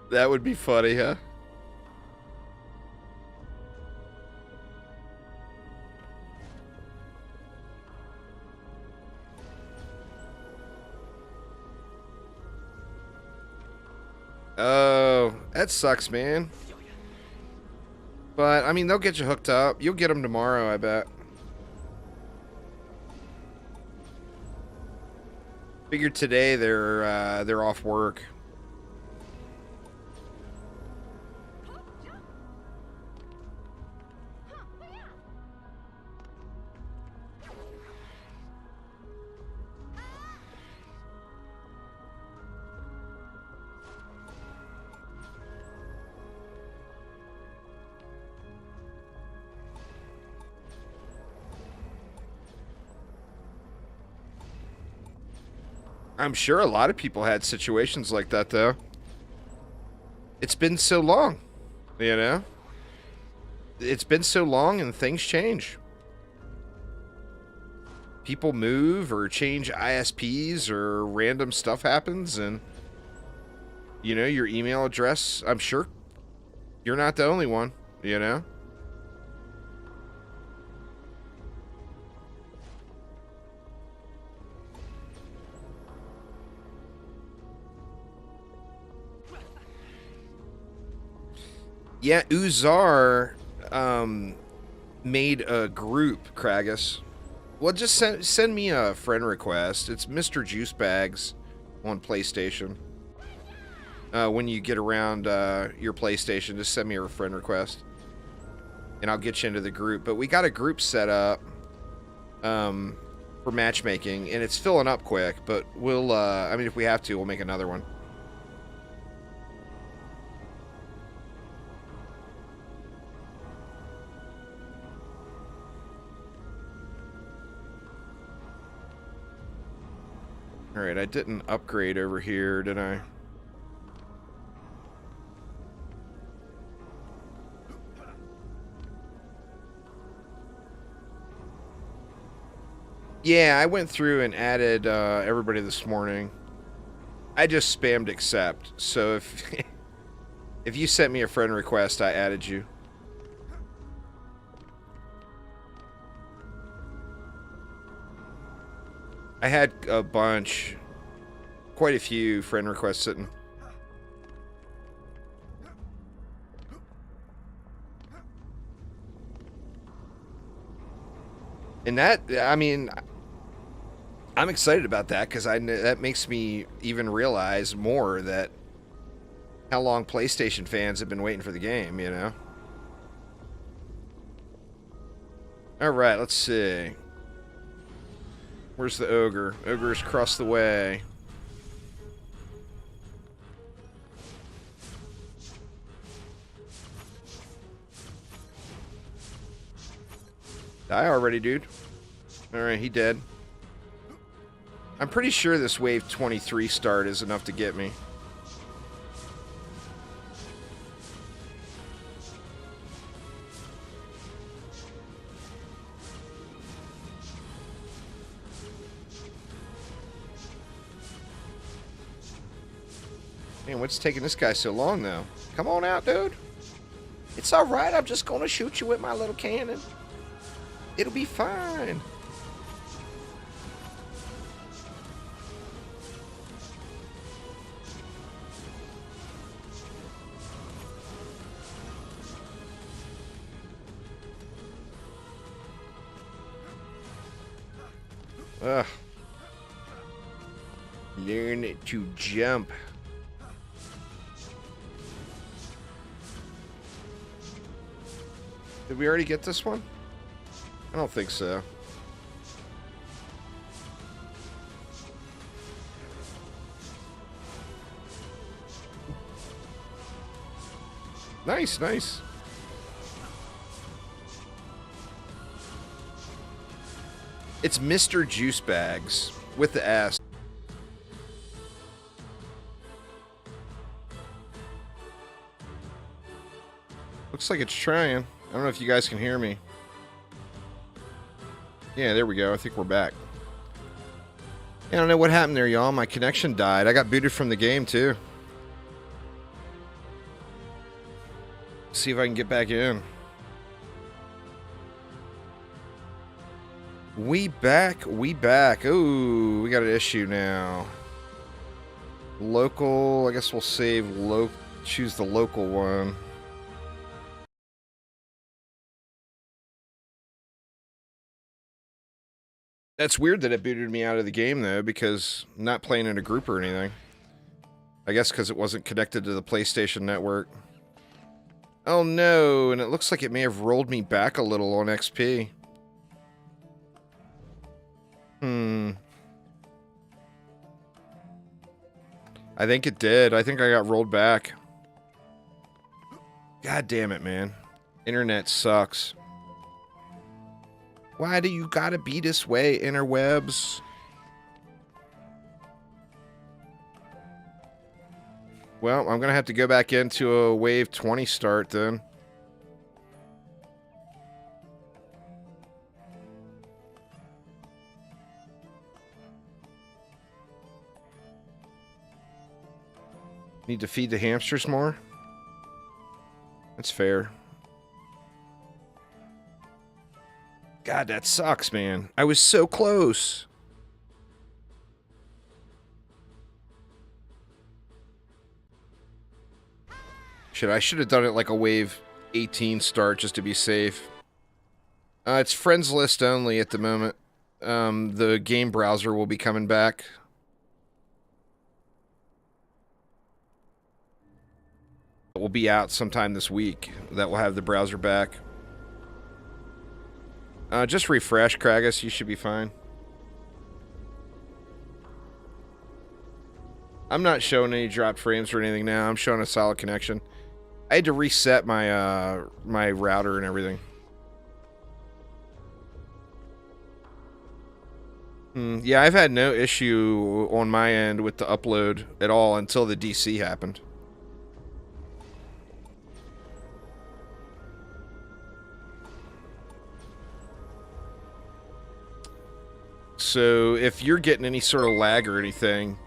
That would be funny, huh? Oh, that sucks, man. But, I mean, they'll get you hooked up. You'll get them tomorrow, I bet. Figured today they're off work. I'm sure a lot of people had situations like that, though. It's been so long, you know? It's been so long and things change. People move or change ISPs or random stuff happens and, you know, your email address, I'm sure you're not the only one, you know? Yeah, Uzar made a group, Kragus. Well, just send me a friend request. It's Mr. Juicebags on PlayStation. When you get around your PlayStation, just send me a friend request. And I'll get you into the group. But we got a group set up for matchmaking, and it's filling up quick. But we'll, I mean, if we have to, we'll make another one. Alright, I didn't upgrade over here, did I? Yeah, I went through and added everybody this morning. I just spammed accept, so if if you sent me a friend request, I added you. I had a bunch, quite a few friend requests sitting. And that, I mean, I'm excited about that because that makes me even realize more that how long PlayStation fans have been waiting for the game, you know? Alright, let's see. Where's the ogre? Ogre's across the way. Die already, dude. Alright, he dead. I'm pretty sure this wave 23 start is enough to get me. Man, what's taking this guy so long, though? Come on out, dude. It's alright, I'm just gonna shoot you with my little cannon. It'll be fine. Ugh. Learn to jump. Did we already get this one? I don't think so. Nice, nice. It's Mr. Juicebags with the S. Looks like it's trying. I don't know if you guys can hear me. Yeah, there we go. I think we're back. I don't know what happened there, y'all. My connection died. I got booted from the game, too. See if I can get back in. We back. Ooh, we got an issue now. Local, I guess we'll save choose the local one. That's weird that it booted me out of the game, though, because I'm not playing in a group or anything. I guess because it wasn't connected to the PlayStation Network. Oh no, and it looks like it may have rolled me back a little on XP. I think it did. I think I got rolled back. God damn it, man. Internet sucks. Why do you gotta be this way, interwebs? Well, I'm gonna have to go back into a wave 20 start then. Need to feed the hamsters more? That's fair. God, that sucks, man. I was so close. I should have done it like a wave 18 start just to be safe. It's friends list only at the moment. The game browser will be coming back. It will be out sometime this week. That will have the browser back. Just refresh, Kragus. You should be fine. I'm not showing any dropped frames or anything now. I'm showing a solid connection. I had to reset my my router and everything. Yeah, I've had no issue on my end with the upload at all until the DC happened. So if you're getting any sort of lag or anything,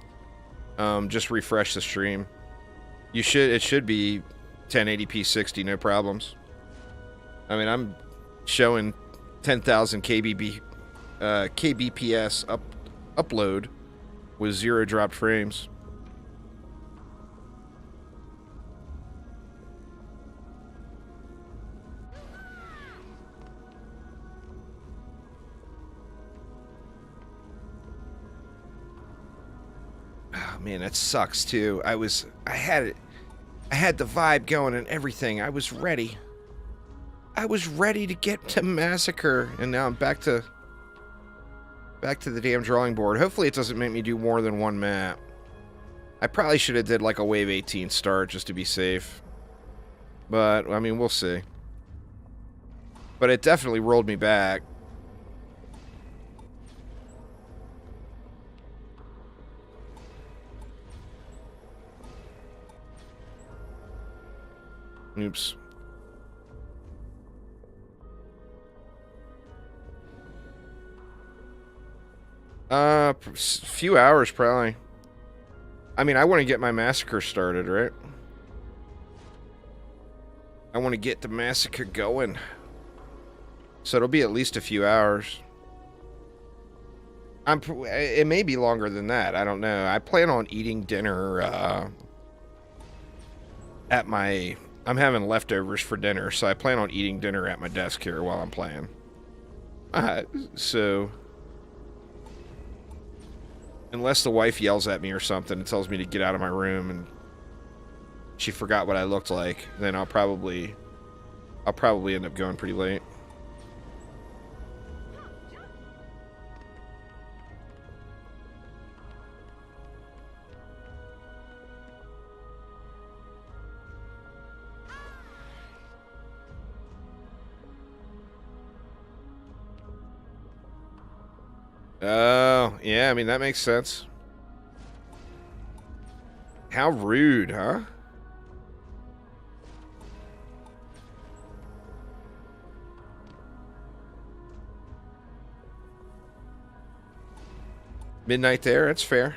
just refresh the stream. It should be 1080p 60, no problems. I mean, I'm showing 10,000 kbps upload with 0 dropped frames. Oh, man, that sucks too. I had the vibe going and everything. I was ready. I was ready to get to Massacre, and now I'm back to the damn drawing board. Hopefully it doesn't make me do more than one map. I probably should have did like a wave 18 start just to be safe. But, I mean, we'll see. But it definitely rolled me back. Oops. Few hours probably. I mean, I want to get my Massacre started, right? I want to get the Massacre going. So it'll be at least a few hours. It may be longer than that. I don't know. I plan on eating dinner at my... I'm having leftovers for dinner, so I plan on eating dinner at my desk here while I'm playing. So... Unless the wife yells at me or something and tells me to get out of my room and she forgot what I looked like, then I'll probably end up going pretty late. Oh, yeah, I mean, that makes sense. How rude, huh? Midnight there, that's fair.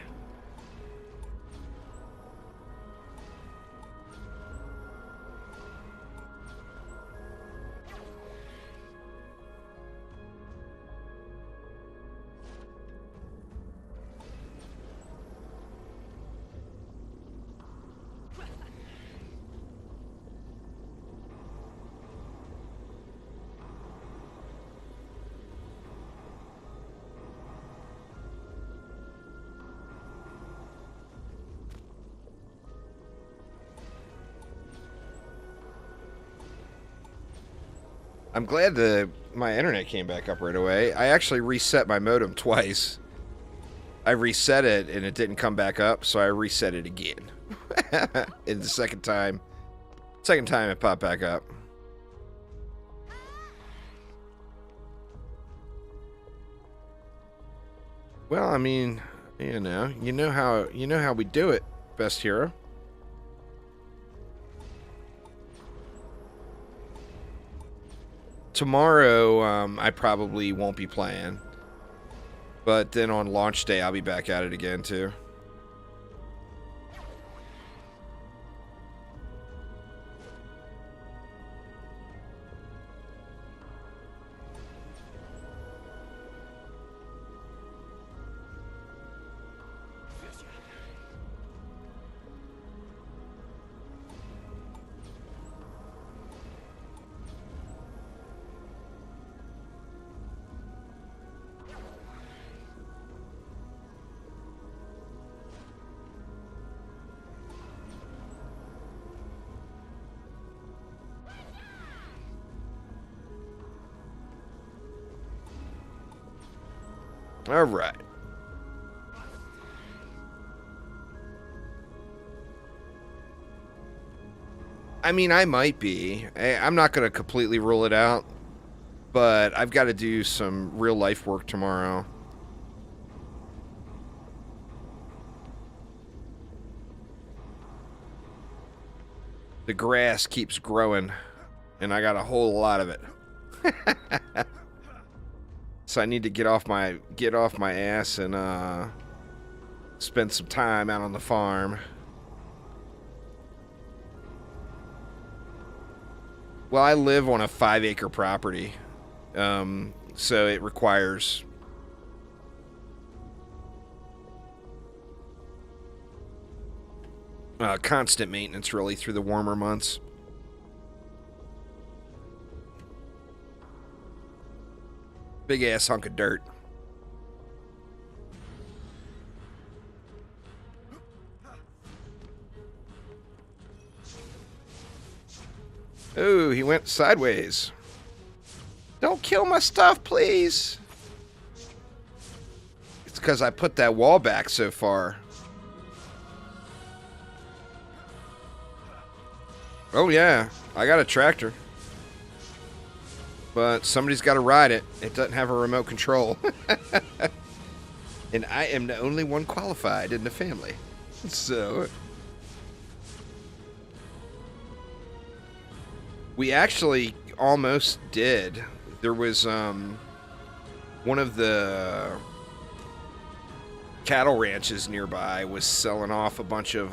I'm glad my internet came back up right away. I actually reset my modem twice. I reset it and it didn't come back up, so I reset it again. And the second time it popped back up. Well, I mean, you know how we do it, best hero. Tomorrow, I probably won't be playing. But then on launch day, I'll be back at it again, too. All right. I mean, I might be. I'm not going to completely rule it out, but I've got to do some real life work tomorrow. The grass keeps growing, and I got a whole lot of it. So I need to get off my ass and spend some time out on the farm. Well, I live on a 5-acre property, so it requires constant maintenance, really, through the warmer months. Big ass hunk of dirt. Oh, he went sideways. Don't kill my stuff, please. It's because I put that wall back so far. Oh, yeah. I got a tractor. But somebody's got to ride it. It doesn't have a remote control. And I am the only one qualified in the family. So we actually almost did. There was one of the cattle ranches nearby was selling off a bunch of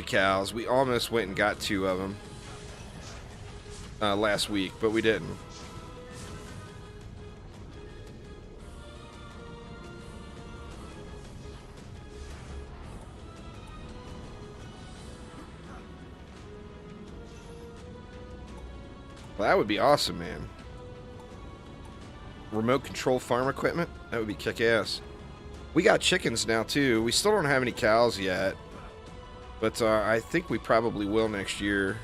cows. We almost went and got 2 of them last week, but we didn't. Well, that would be awesome, man. Remote control farm equipment? That would be kick-ass. We got chickens now, too. We still don't have any cows yet. But I think we probably will next year.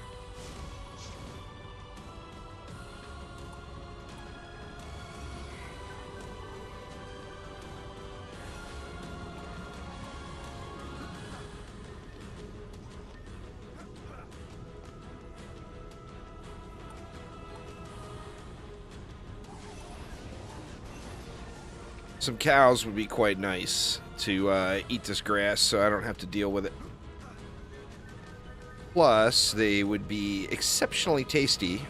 Some cows would be quite nice to eat this grass so I don't have to deal with it. Plus, they would be exceptionally tasty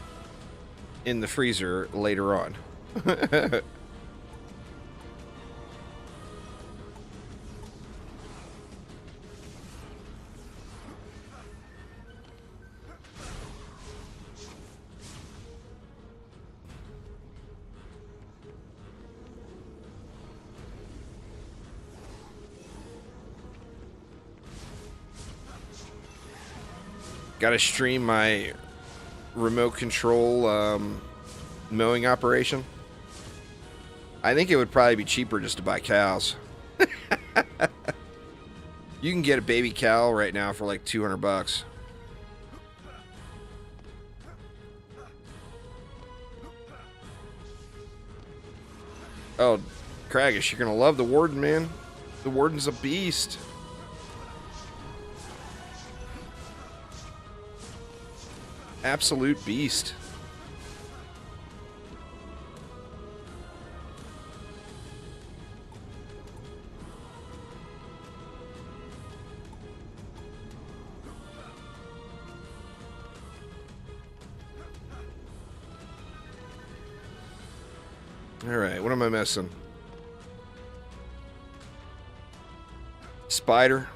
in the freezer later on. Gotta stream my remote control mowing operation. I think it would probably be cheaper just to buy cows. You can get a baby cow right now for like $200. Oh, Craggish, you're gonna love the Warden, man. The Warden's a beast. Absolute beast. Alright, what am I missing? Spider.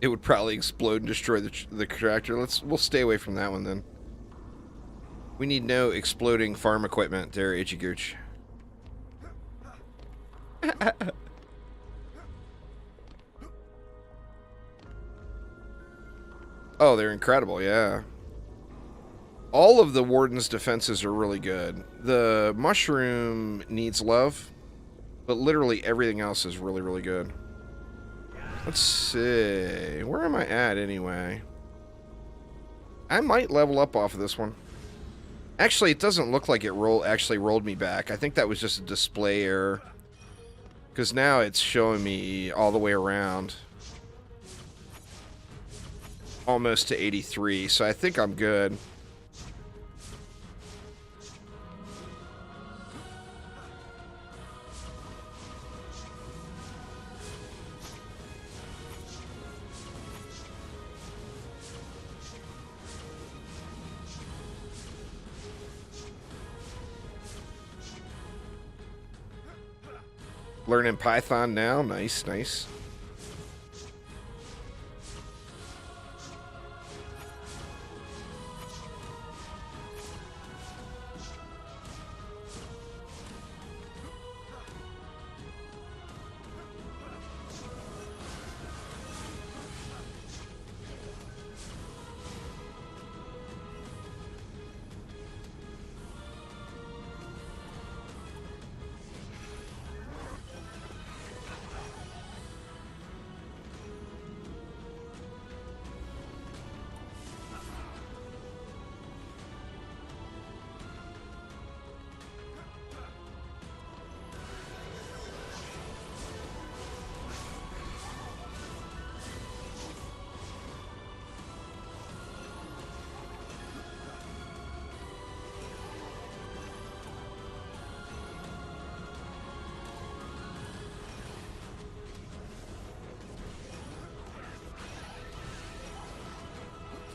It would probably explode and destroy the tractor. We'll stay away from that one then. We need no exploding farm equipment there, Ichigooch. Oh, they're incredible, yeah. All of the Warden's defenses are really good. The mushroom needs love, but literally everything else is really, really good. Let's see. Where am I at anyway? I might level up off of this one. Actually, it doesn't look like it actually rolled me back. I think that was just a display error. Because now it's showing me all the way around. Almost to 83, so I think I'm good. Learning Python now. Nice, nice.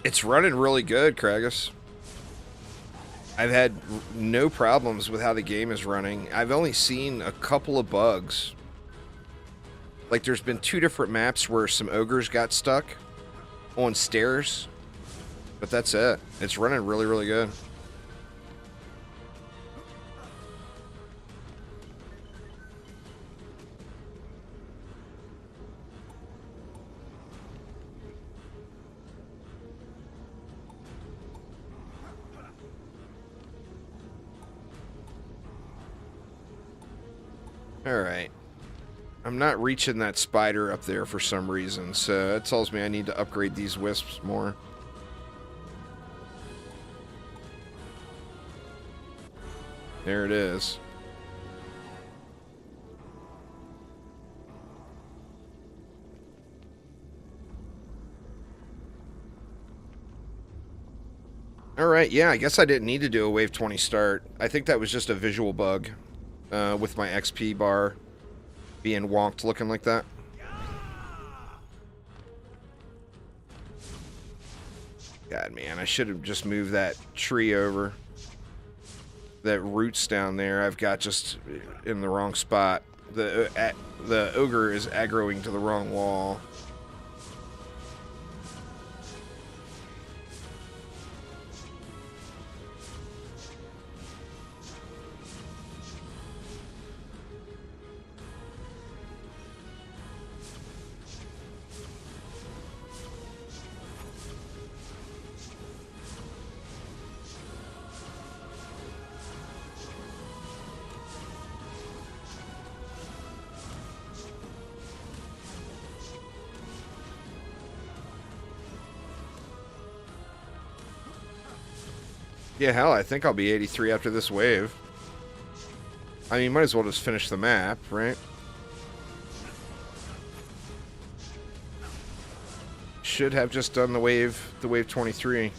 It's running really good, Kragus. I've had no problems with how the game is running. I've only seen a couple of bugs. Like, there's been 2 different maps where some ogres got stuck on stairs. But that's it. It's running really, really good. Alright. I'm not reaching that spider up there for some reason, so that tells me I need to upgrade these wisps more. There it is. Alright, yeah, I guess I didn't need to do a wave 20 start. I think that was just a visual bug. With my XP bar being wonked looking like that. God, man, I should have just moved that tree over. That root's down there, I've got just in the wrong spot. The ogre is aggroing to the wrong wall. Yeah, hell, I think I'll be 83 after this wave. I mean, might as well just finish the map, right? Should have just done the wave 23.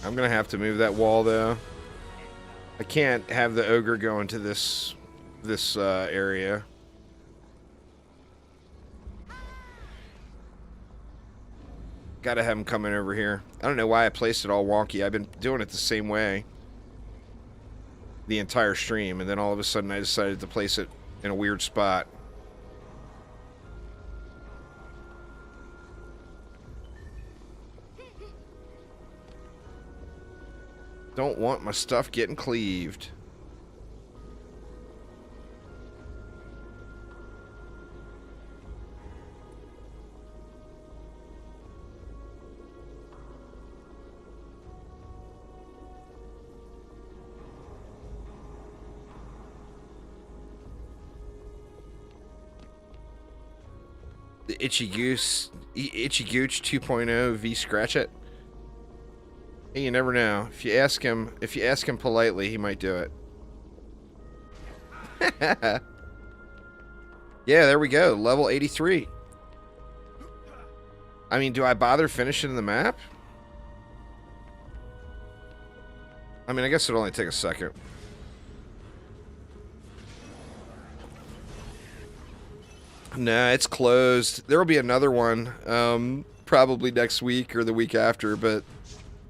I'm gonna have to move that wall though. I can't have the ogre go into this area. Gotta have him coming over here. I don't know why I placed it all wonky. I've been doing it the same way the entire stream, and then all of a sudden I decided to place it in a weird spot. Don't want my stuff getting cleaved. The Itchy Gooch 2.0 V Scratch It. Hey, you never know. If you ask him politely, he might do it. Yeah, there we go. Level 83. I mean, do I bother finishing the map? I mean, I guess it'll only take a second. Nah, it's closed. There will be another one, probably next week or the week after, but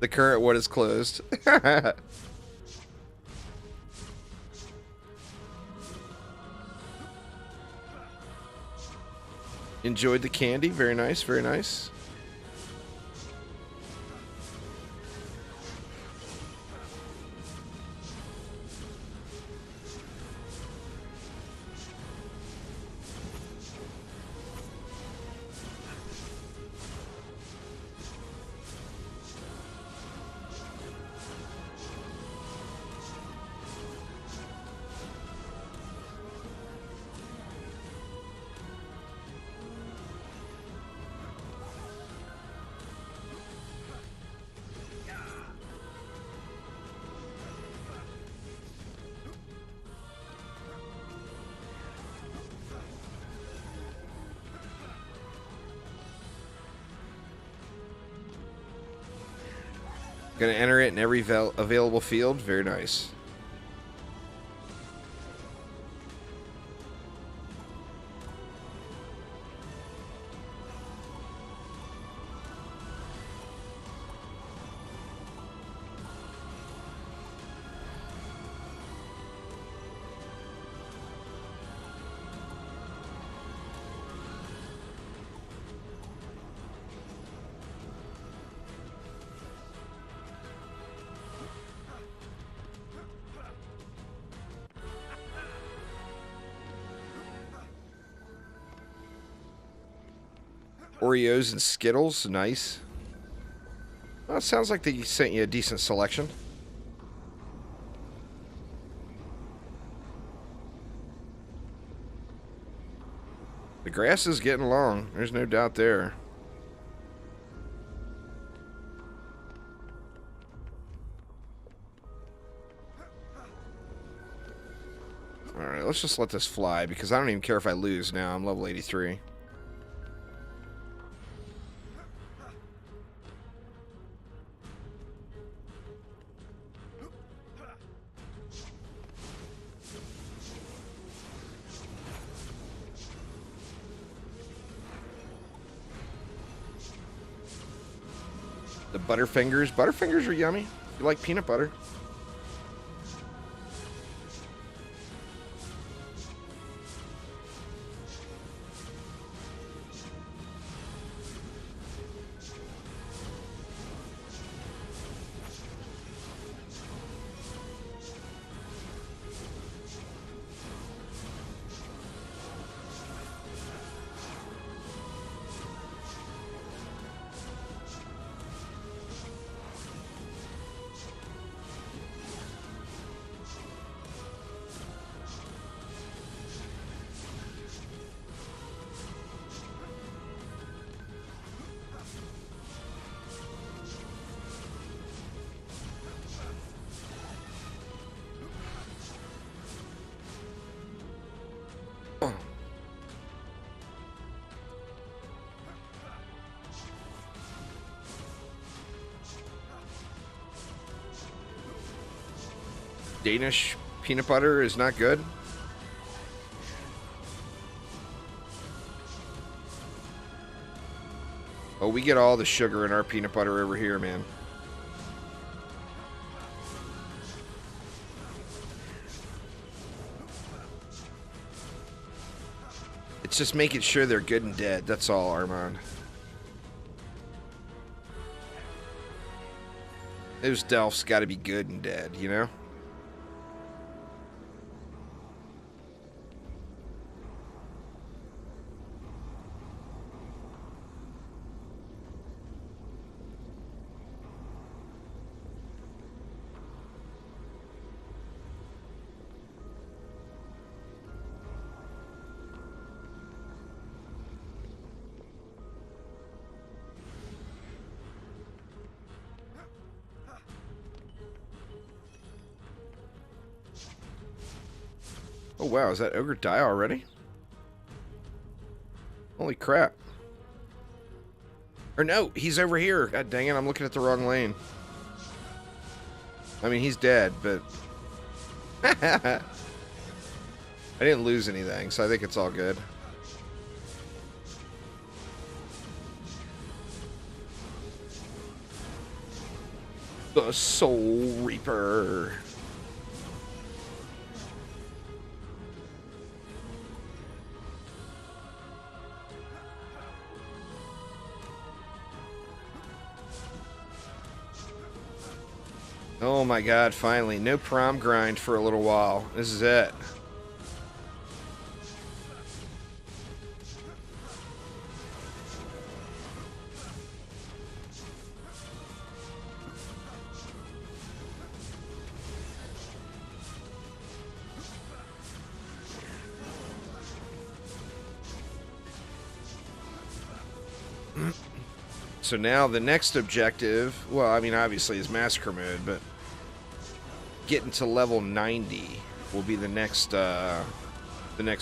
the current one is closed. Enjoyed the candy. Very nice, very nice. Gonna enter it in every available field. Very nice. Oreos and Skittles, nice. Well, it sounds like they sent you a decent selection. The grass is getting long, there's no doubt there. Alright, let's just let this fly, because I don't even care if I lose now. I'm level 83. The Butterfingers. Butterfingers are yummy. You like peanut butter. Danish peanut butter is not good. Oh, we get all the sugar in our peanut butter over here, man. It's just making sure they're good and dead. That's all, Armand. Those Delphs got to be good and dead, you know? Oh, wow. Is that ogre die already? Holy crap. Or no, he's over here. God dang it, I'm looking at the wrong lane. I mean, he's dead, but... I didn't lose anything, so I think it's all good. The Soul Reaper. Oh my god, finally. No prom grind for a little while. This is it. So now the next objective, well, I mean, obviously is Massacre mode, but getting to level 90 will be the next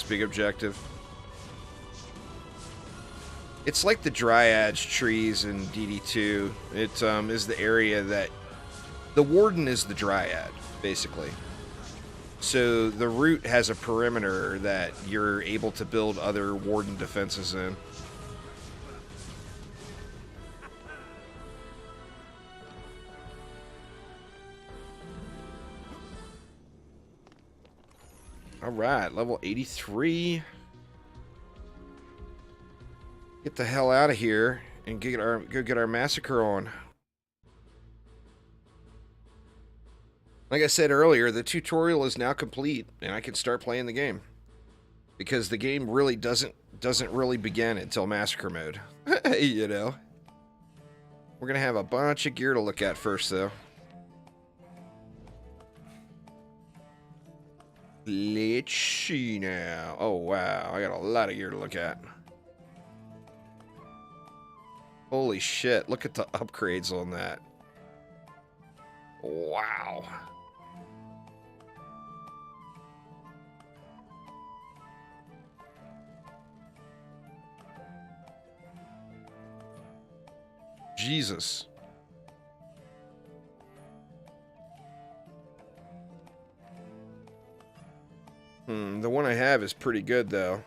big objective. It's like the Dryads trees in DD2. It is the area that the Warden is the Dryad, basically. So the route has a perimeter that you're able to build other Warden defenses in. Alright, level 83. Get the hell out of here and go get our Massacre on. Like I said earlier, the tutorial is now complete and I can start playing the game. Because the game really doesn't really begin until Massacre mode. You know. We're gonna have a bunch of gear to look at first though. Let's see now. Oh, wow. I got a lot of gear to look at. Holy shit. Look at the upgrades on that. Wow. Jesus. The one I have is pretty good, though.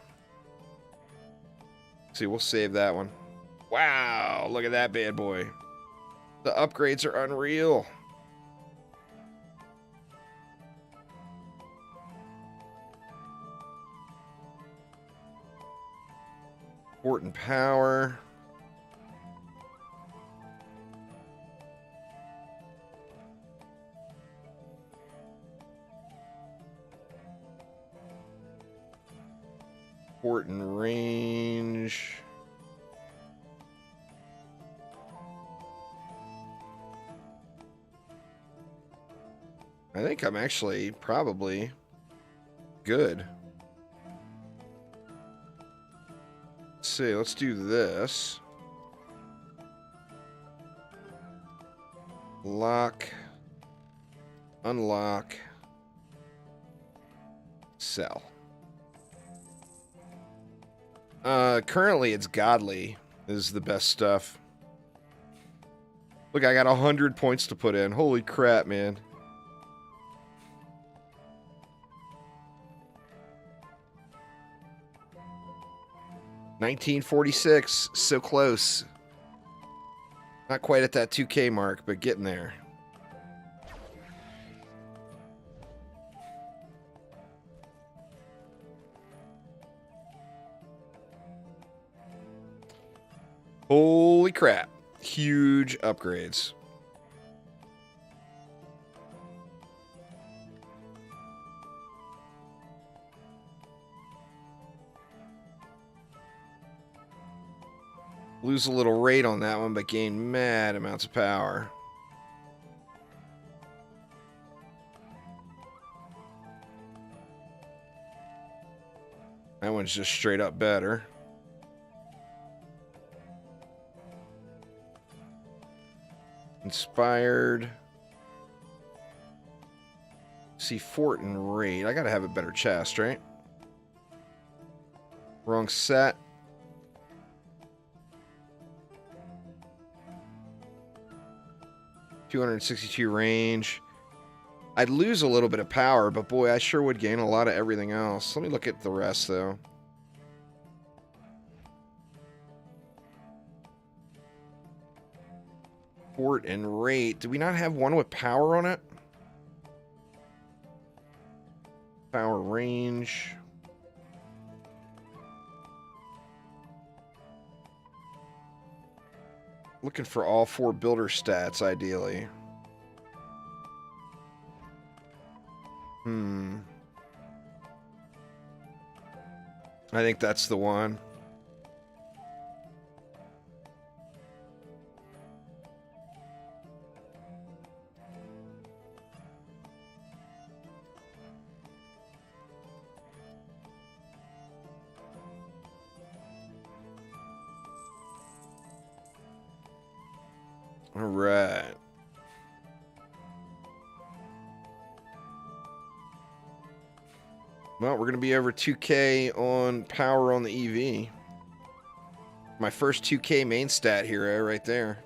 See, we'll save that one. Wow, look at that bad boy. The upgrades are unreal. Important power. Important range. I think I'm actually probably good. Let's see, let's do this. Lock. Unlock. Sell. Currently it's godly is the best stuff. Look, I got 100 points to put in. Holy crap, man. $19.46, so close. Not quite at that 2K mark, but getting there. Holy crap. Huge upgrades. Lose a little rate on that one, but gain mad amounts of power. That one's just straight up better. Inspired. See, fort and raid. I gotta have a better chest, right? Wrong set. .262 range. I'd lose a little bit of power, but boy, I sure would gain a lot of everything else. Let me look at the rest, though. Fort and rate. Do we not have one with power on it? Power range. Looking for all 4 builder stats, ideally. I think that's the one. All right. Well, we're going to be over 2K on power on the EV. My first 2K main stat hero right there.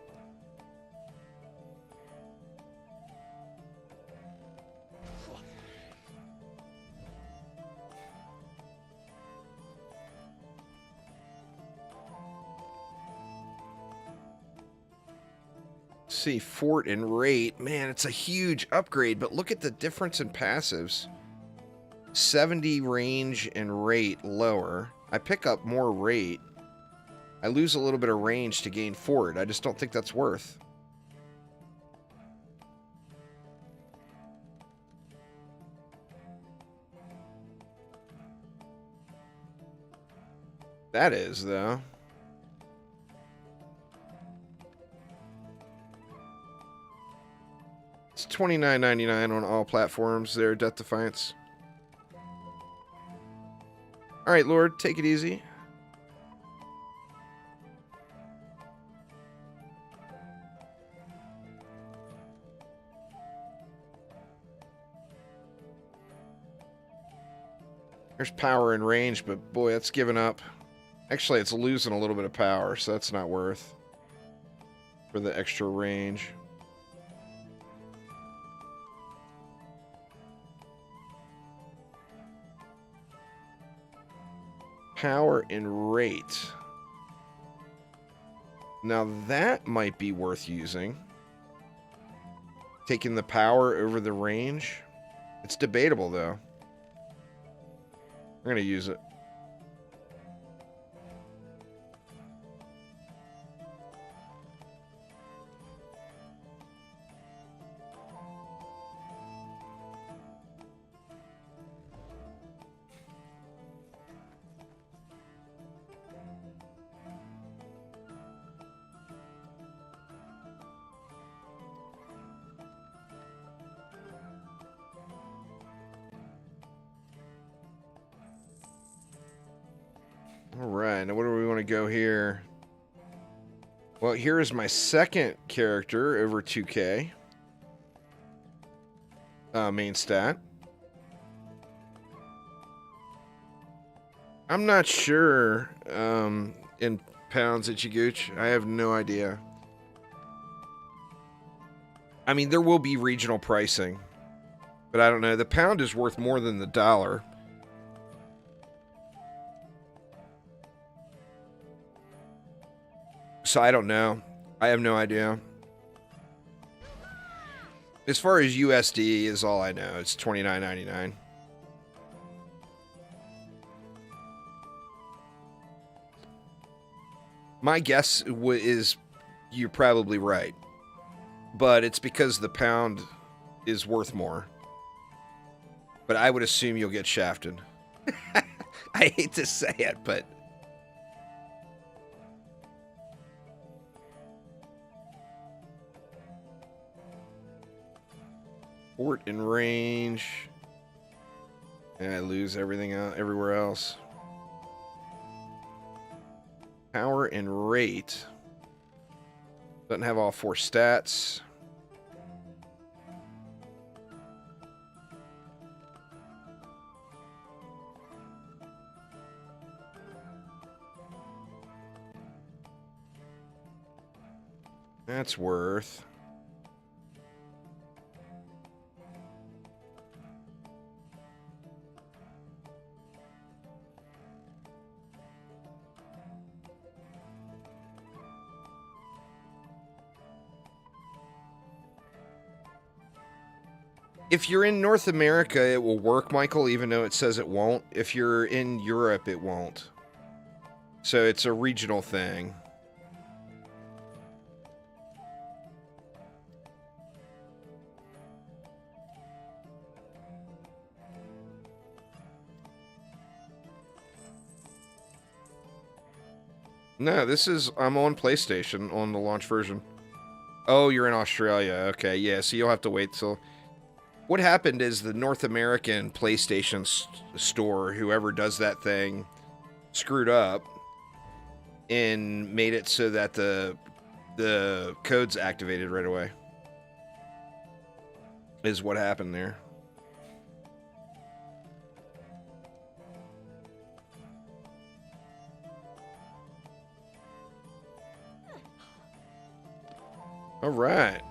See, fort and rate. Man, it's a huge upgrade, but look at the difference in passives. 70 range and rate lower. I pick up more rate. I lose a little bit of range to gain fort. I just don't think that's worth. That is, though. It's $29.99 on all platforms there, Death Defiance. Alright, Lord, take it easy. There's power and range, but boy, that's giving up. Actually, it's losing a little bit of power, so that's not worth for the extra range. Power and rate. Now that might be worth using. Taking the power over the range. It's debatable, though. We're going to use it. Alright, now where do we want to go here? Well, here is my second character over 2K. Main stat. I'm not sure in pounds at Chigooch. I have no idea. I mean, there will be regional pricing, but I don't know. The pound is worth more than the dollar. So I don't know. I have no idea. As far as USD is all I know. It's $29.99. My guess is you're probably right. But it's because the pound is worth more. But I would assume you'll get shafted. I hate to say it, but... Fort and range. And I lose everything everywhere else. Power and rate. Doesn't have all 4 stats. That's worth. If you're in North America, it will work, Michael, even though it says it won't. If you're in Europe, it won't. So it's a regional thing. No, this is... I'm on PlayStation on the launch version. Oh, you're in Australia. Okay, yeah, so you'll have to wait till... What happened is the North American PlayStation store, whoever does that thing, screwed up and made it so that the code's activated right away. Is what happened there. All right.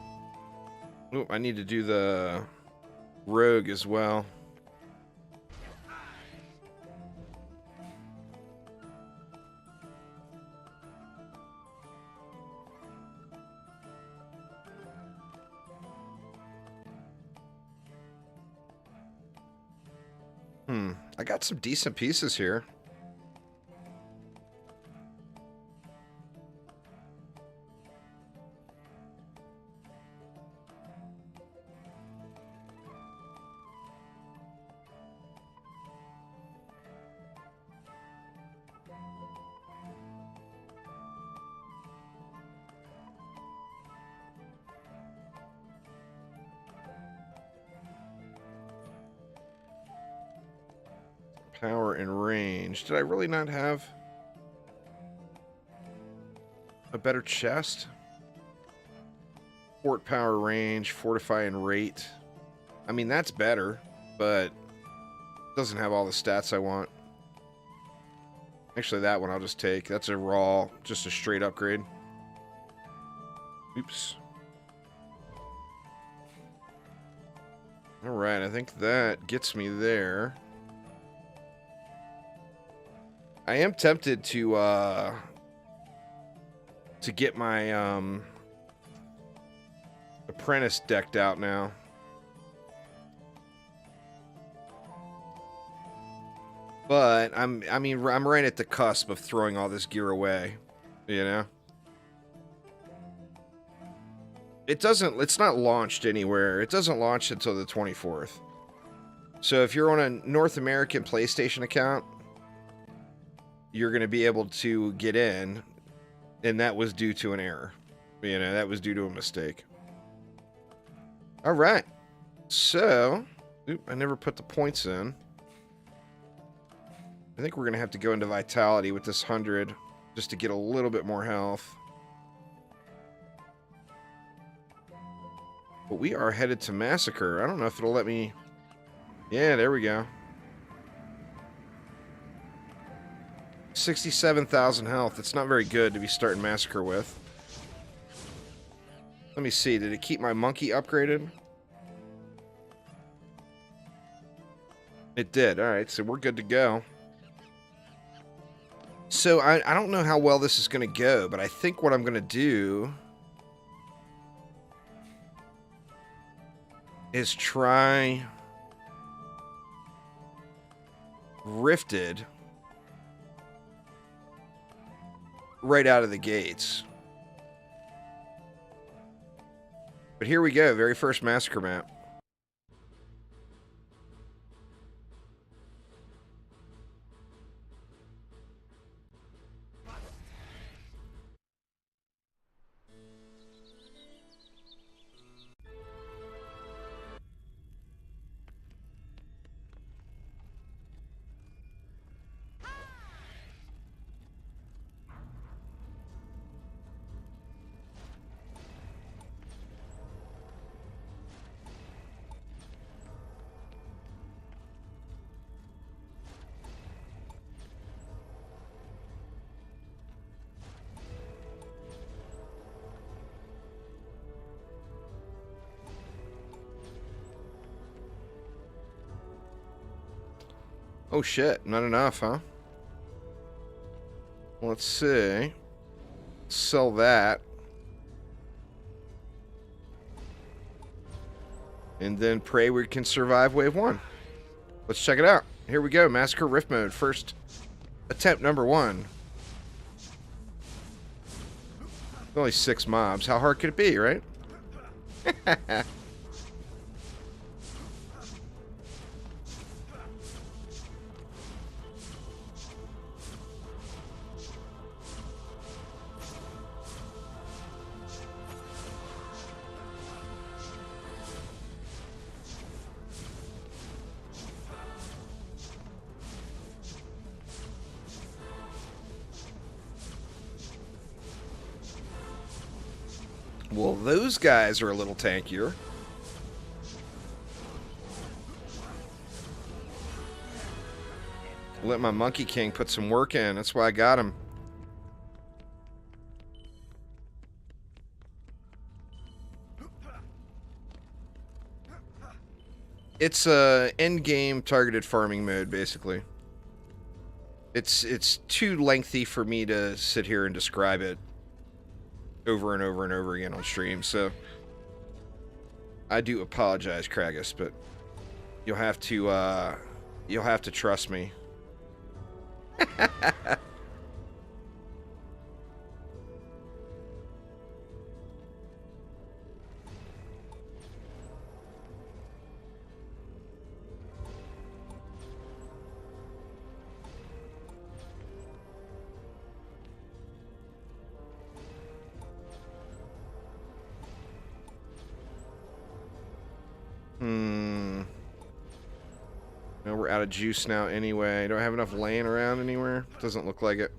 Oh, I need to do the rogue as well. I got some decent pieces here. Power and range. Did I really not have a better chest? Fort power range, fortify and rate. I mean, that's better, but doesn't have all the stats I want. Actually, that one I'll just take. That's a raw, just a straight upgrade. Oops. Alright, I think that gets me there. I am tempted to get my apprentice decked out now. But I'm right at the cusp of throwing all this gear away, you know? It's not launched anywhere. It doesn't launch until the 24th. So if you're on a North American PlayStation account, you're going to be able to get in, and that was due to an error. You know, that was due to a mistake. All right. So, I never put the points in. I think we're going to have to go into Vitality with this 100 just to get a little bit more health. But we are headed to Massacre. I don't know if it'll let me... Yeah, there we go. 67,000 health. It's not very good to be starting Massacre with. Let me see. Did it keep my monkey upgraded? It did. Alright, so we're good to go. So I don't know how well this is going to go, but I think what I'm going to do is try Rifted right out of the gates. But here we go, very first Massacre map. Oh shit, not enough, huh? Let's see. Sell that. And then pray we can survive wave 1. Let's check it out. Here we go, Massacre Rift mode. First attempt number 1. Only 6 mobs. How hard could it be, right? Well, those guys are a little tankier. Let my Monkey King put some work in. That's why I got him. It's a end game targeted farming mode, basically. It's too lengthy for me to sit here and describe it over and over and over again on stream, so I do apologize, Kragus, but you'll have to trust me. No, we're out of juice now anyway. Don't I have enough laying around anywhere? Doesn't look like it.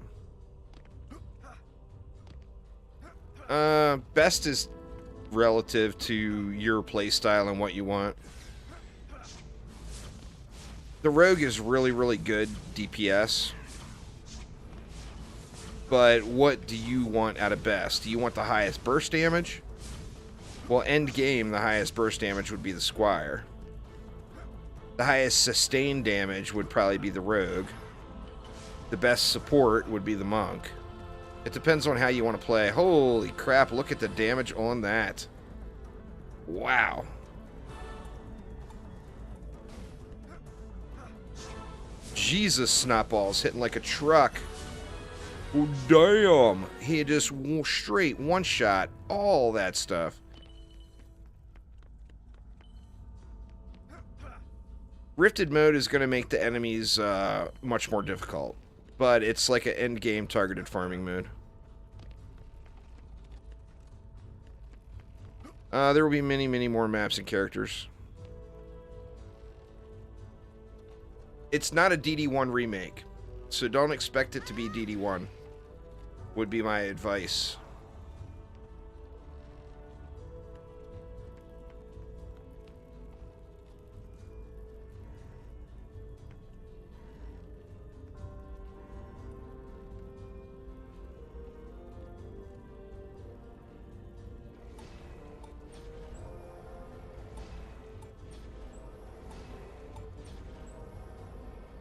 Best is relative to your playstyle and what you want. The Rogue is really, really good DPS. But what do you want out of best? Do you want the highest burst damage? Well, end game, the highest burst damage would be the Squire. The highest sustained damage would probably be the Rogue. The best support would be the Monk. It depends on how you want to play. Holy crap, look at the damage on that. Wow. Jesus, Snotball's hitting like a truck. Oh, damn. He just straight one-shot all that stuff. Rifted mode is going to make the enemies much more difficult, but it's like an end-game targeted farming mode. There will be many, many more maps and characters. It's not a DD1 remake, so don't expect it to be DD1, would be my advice.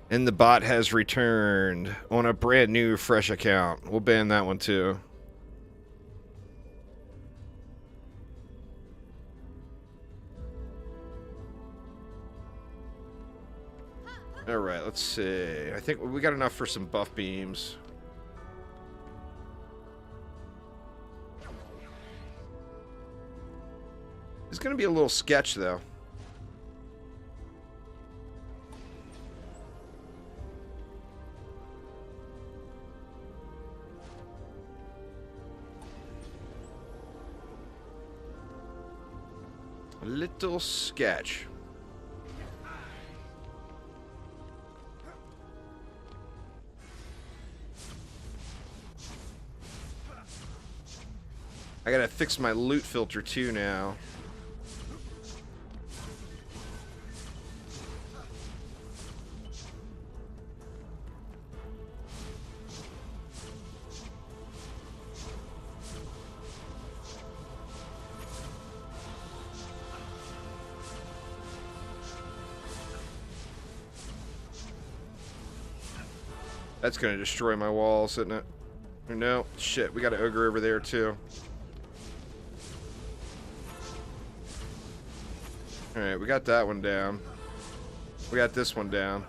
And the bot has returned on a brand new fresh account. We'll ban that one too. Alright, let's see. I think we got enough for some buff beams. It's gonna be a little sketch though. A little sketch. I gotta fix my loot filter too now. That's gonna destroy my walls, isn't it? No, shit, we got an ogre over there too. Alright, we got that one down. We got this one down.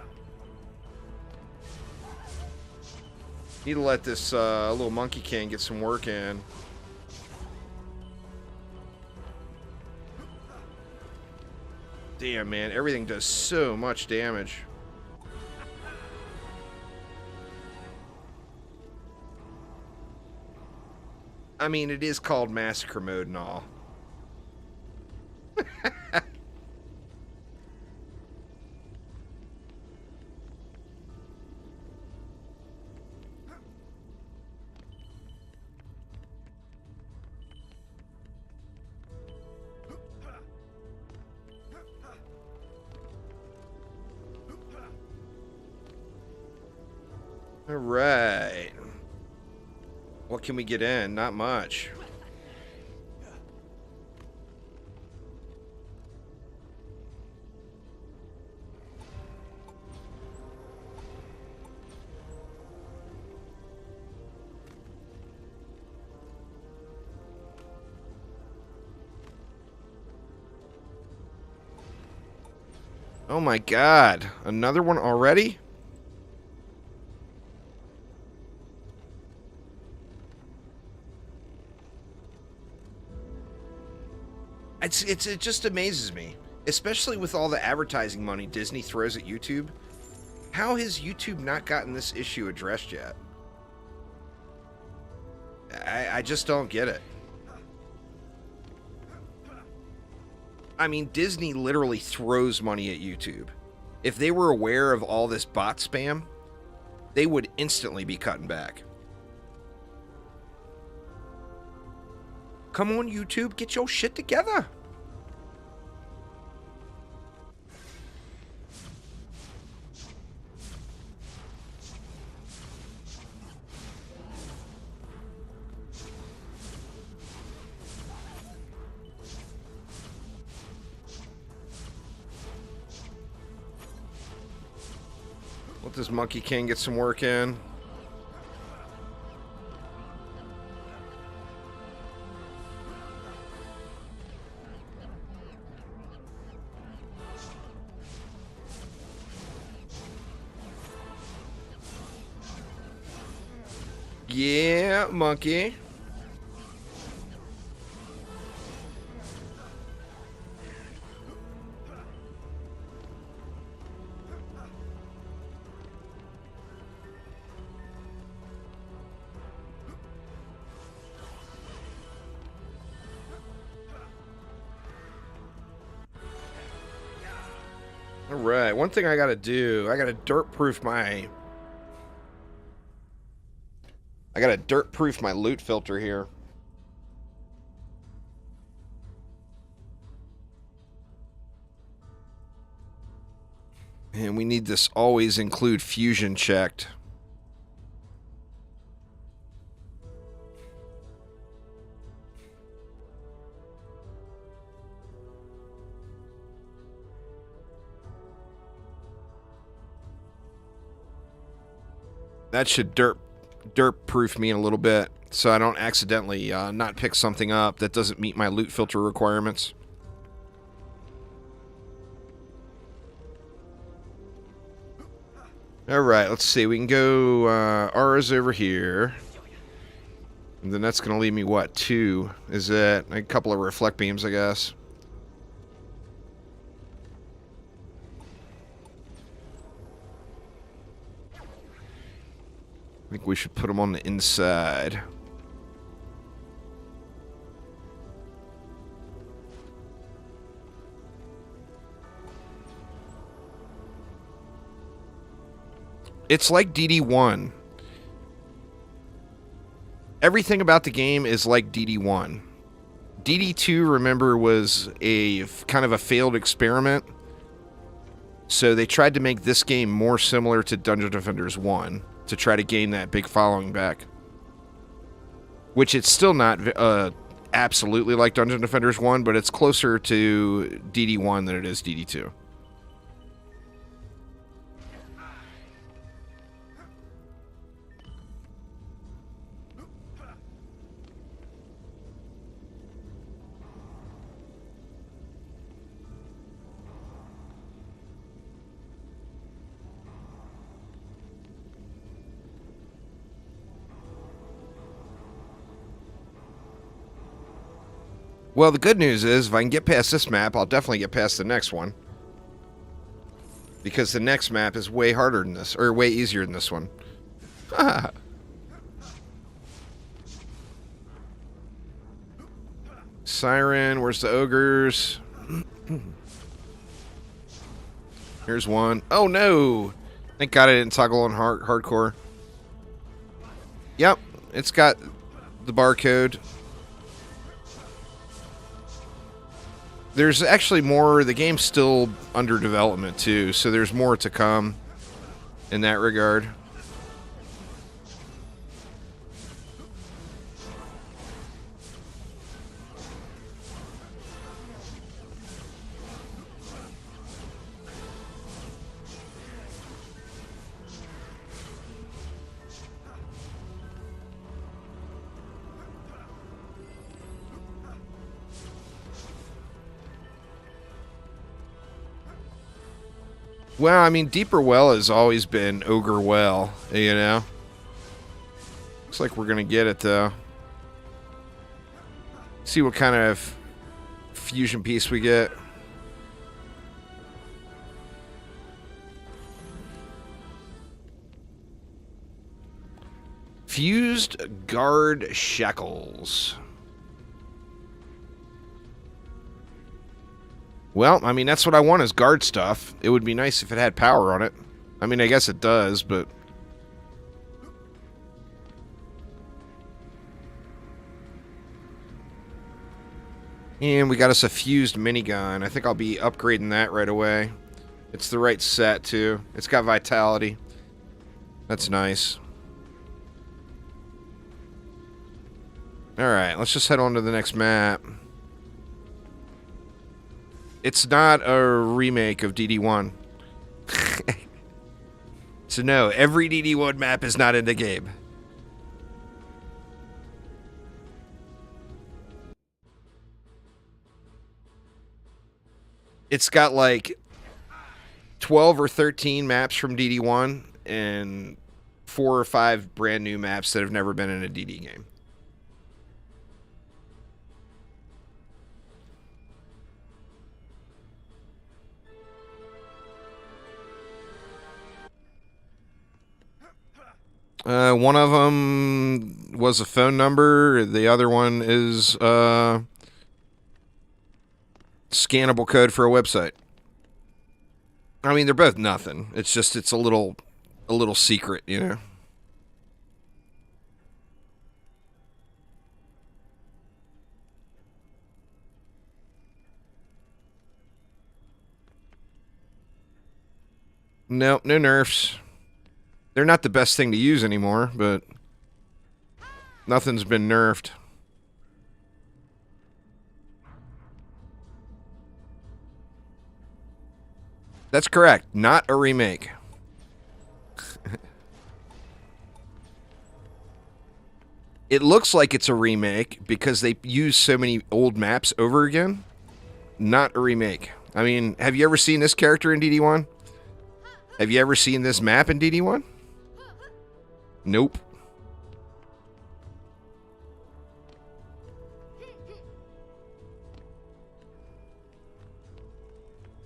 Need to let this little monkey king get some work in. Damn, man, everything does so much damage. I mean, it is called Massacre mode and all. All right. What can we get in? Not much. Oh my God. Another one already? It just amazes me, especially with all the advertising money Disney throws at YouTube. How has YouTube not gotten this issue addressed yet? I just don't get it. I mean, Disney literally throws money at YouTube. If they were aware of all this bot spam, they would instantly be cutting back. Come on, YouTube, get your shit together. Let this monkey king get some work in. Yeah, monkey. Alright, one thing I gotta do, I gotta dirt proof my loot filter here. And we need this always include fusion checked. That should derp proof me a little bit, so I don't accidentally not pick something up that doesn't meet my loot filter requirements. Alright, let's see. We can go Aura's over here. And then that's going to leave me, what, 2? Is it a couple of reflect beams, I guess? I think we should put them on the inside. It's like DD1. Everything about the game is like DD1. DD2, remember, was a kind of a failed experiment. So they tried to make this game more similar to Dungeon Defenders 1 to try to gain that big following back. Which it's still not absolutely like Dungeon Defenders 1, but it's closer to DD1 than it is DD2. Well, the good news is, if I can get past this map, I'll definitely get past the next one. Because the next map is way harder than this, or way easier than this one. Siren, where's the ogres? Here's one. Oh no! Thank God I didn't toggle on hardcore. Yep, it's got the barcode. There's actually more. The game's still under development, too, so there's more to come in that regard. Well, I mean, Deeper Well has always been Ogre Well, you know? Looks like we're gonna get it, though. See what kind of fusion piece we get. Fused Guard Shackles. Well, I mean, that's what I want is guard stuff. It would be nice if it had power on it. I mean, I guess it does, but... And we got us a fused minigun. I think I'll be upgrading that right away. It's the right set, too. It's got vitality. That's nice. Alright, let's just head on to the next map. It's not a remake of DD1. So no, every DD1 map is not in the game. It's got like 12 or 13 maps from DD1 and 4 or 5 brand new maps that have never been in a DD game. One of them was a phone number. The other one is scannable code for a website. I mean, they're both nothing. It's just it's a little secret, you know. Nope, no nerfs. They're not the best thing to use anymore, but nothing's been nerfed. That's correct. Not a remake. It looks like it's a remake because they use so many old maps over again. Not a remake. I mean, have you ever seen this character in DD1? Have you ever seen this map in DD1? Nope.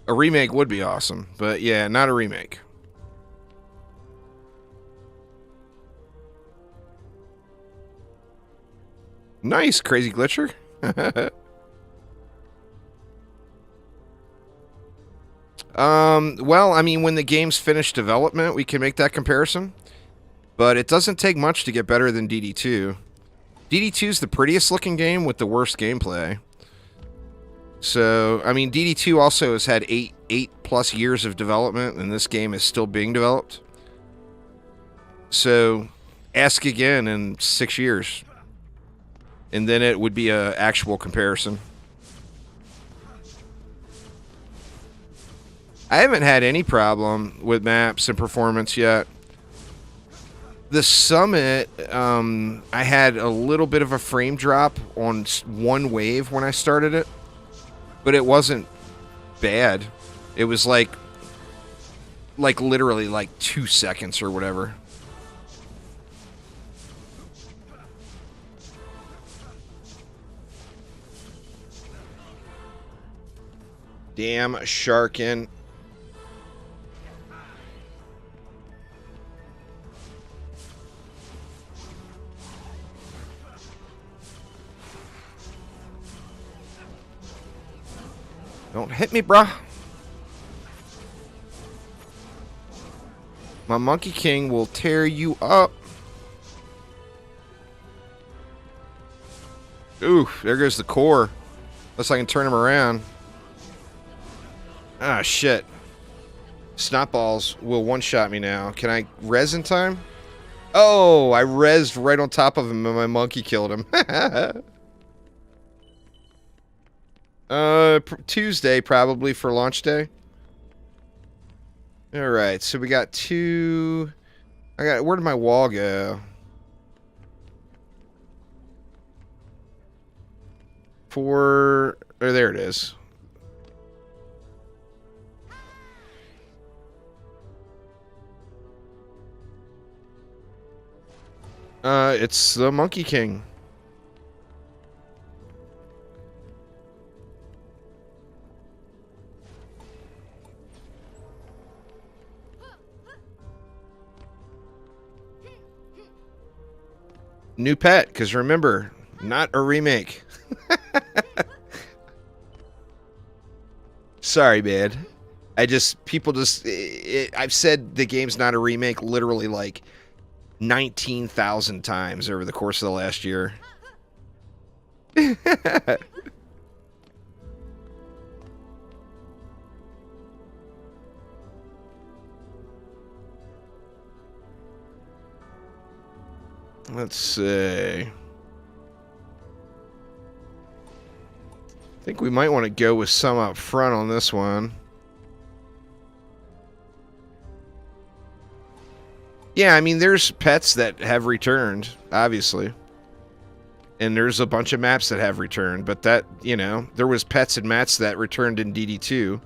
A remake would be awesome, but yeah, not a remake. Nice, Crazy Glitcher. Well, I mean, when the game's finished development, we can make that comparison. But it doesn't take much to get better than DD2. DD2 is the prettiest looking game with the worst gameplay. So, I mean, DD2 also has had eight plus years of development, and this game is still being developed. So, ask again in 6 years. And then it would be an actual comparison. I haven't had any problem with maps and performance yet. The Summit, I had a little bit of a frame drop on one wave when I started it. But it wasn't bad. It was like literally like 2 seconds or whatever. Damn Sharkin. Don't hit me, bruh. My Monkey King will tear you up. Ooh, there goes the core. Unless I can turn him around. Ah, shit. Snotballs will one-shot me now. Can I res in time? Oh, I resed right on top of him and my monkey killed him. Tuesday probably for launch day. Alright, so we got two... where did my wall go? 4... Oh, there it is. It's the Monkey King. New pet, because remember, not a remake. Sorry, man. I've said the game's not a remake literally like 19,000 times over the course of the last year. Let's see. I think we might want to go with some up front on this one. Yeah, I mean, there's pets that have returned, obviously. And there's a bunch of maps that have returned. But that, you know, there was pets and mats that returned in DD2.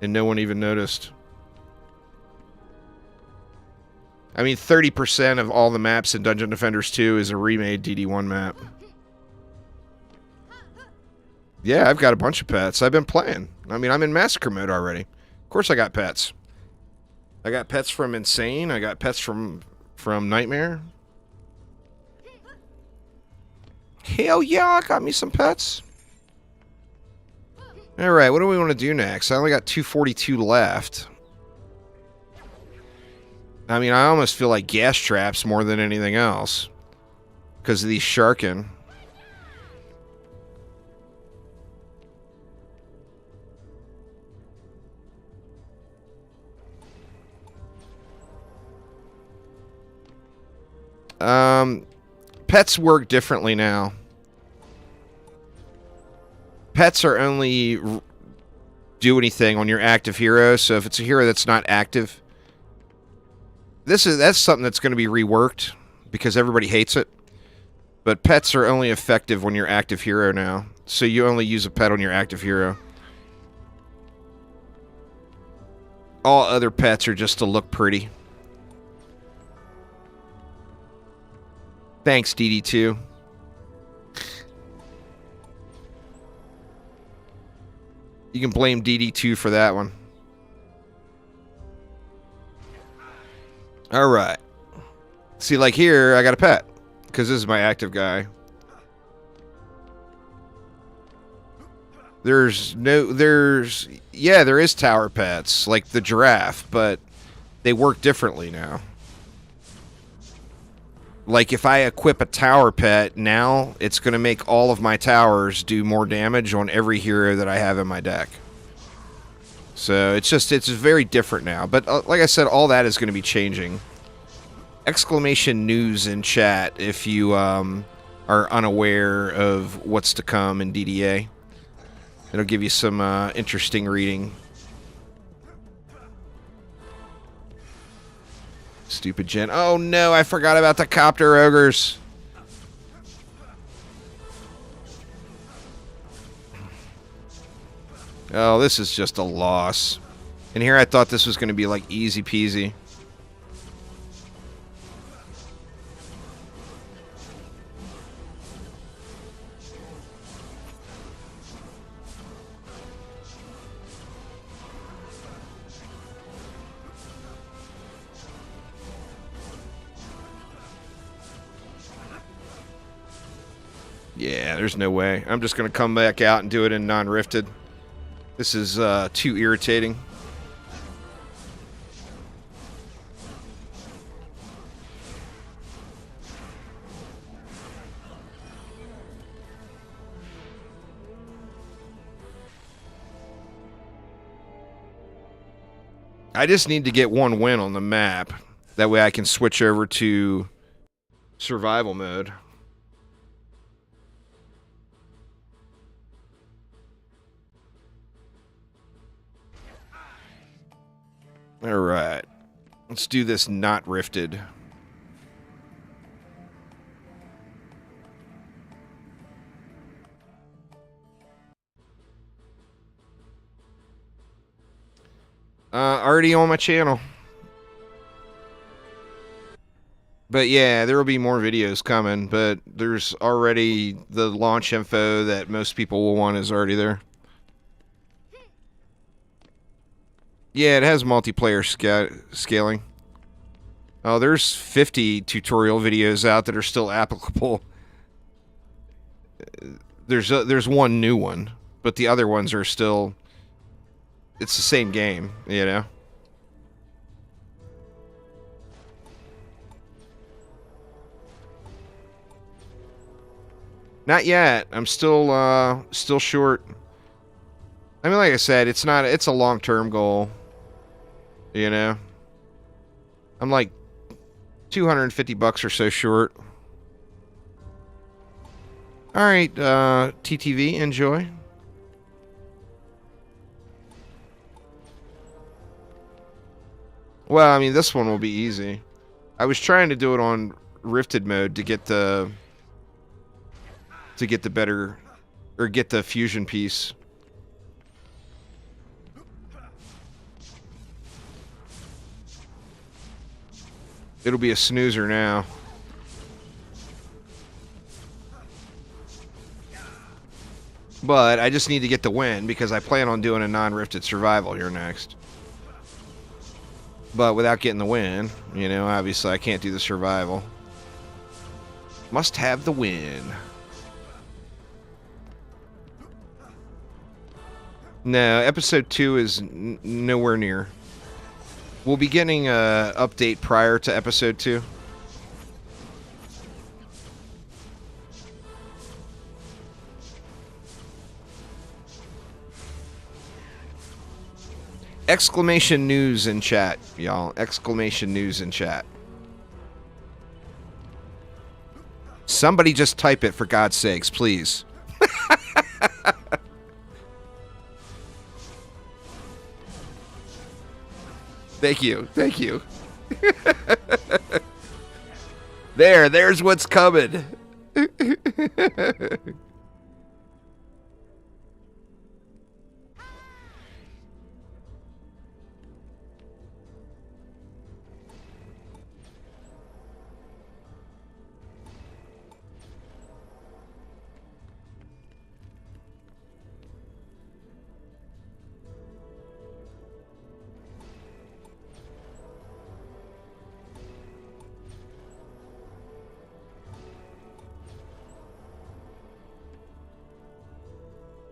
And no one even noticed. I mean, 30% of all the maps in Dungeon Defenders 2 is a remade DD1 map. Yeah, I've got a bunch of pets. I've been playing. I mean, I'm in Massacre mode already. Of course I got pets. I got pets from Insane. I got pets from Nightmare. Hell yeah, I got me some pets. Alright, what do we want to do next? I only got 242 left. I mean, I almost feel like gas traps more than anything else. Because of these Sharkin. Pets work differently now. Pets are only do anything on your active hero, so if it's a hero that's not active, that's something that's going to be reworked because everybody hates it. But pets are only effective when you're active hero now. So you only use a pet on your active hero. All other pets are just to look pretty. Thanks, DD2. You can blame DD2 for that one. Alright. See, like here, I got a pet. Because this is my active guy. Yeah, there is tower pets, like the giraffe, but they work differently now. Like, if I equip a tower pet now, it's going to make all of my towers do more damage on every hero that I have in my deck. So, it's very different now. But, like I said, all that is going to be changing. Exclamation news in chat if you are unaware of what's to come in DDA. It'll give you some interesting reading. Stupid gen. Oh no, I forgot about the copter ogres. Oh, this is just a loss. And here I thought this was going to be like easy peasy. Yeah, there's no way. I'm just going to come back out and do it in non-rifted. This is too irritating. I just need to get one win on the map. That way I can switch over to survival mode. Alright. Let's do this not rifted. Already on my channel. But yeah, there will be more videos coming, but there's already the launch info that most people will want is already there. Yeah, it has multiplayer scaling. Oh, there's 50 tutorial videos out that are still applicable. There's one new one, but the other ones are still... It's the same game, you know? Not yet. I'm still short. I mean, like I said, it's a long-term goal. You know? I'm like 250 bucks or so short. Alright, TTV, enjoy. Well, I mean, this one will be easy. I was trying to do it on rifted mode to get the better, or get the fusion piece. It'll be a snoozer now. But I just need to get the win because I plan on doing a non-rifted survival here next. But without getting the win, you know, obviously I can't do the survival. Must have the win. No, episode 2 is nowhere near. We'll be getting an update prior to episode 2. Exclamation news in chat, y'all. Exclamation news in chat. Somebody just type it, for God's sakes, please. Thank you. Thank you. There's what's coming.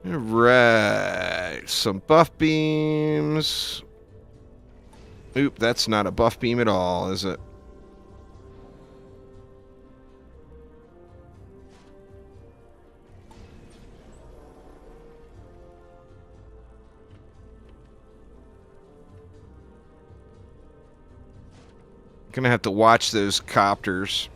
Right, some buff beams. Oop, that's not a buff beam at all, is it? Gonna have to watch those copters.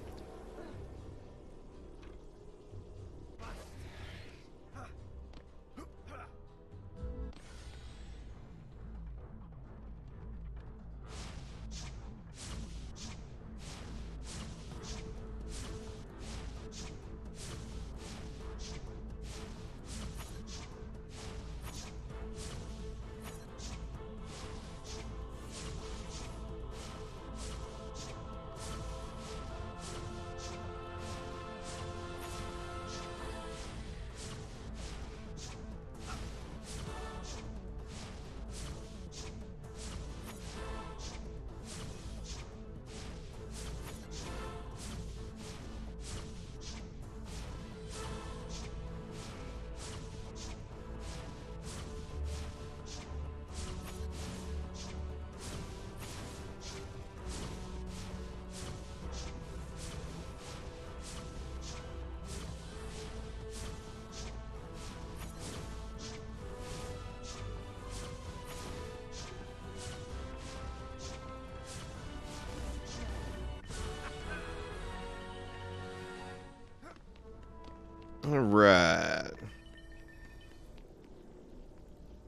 All right.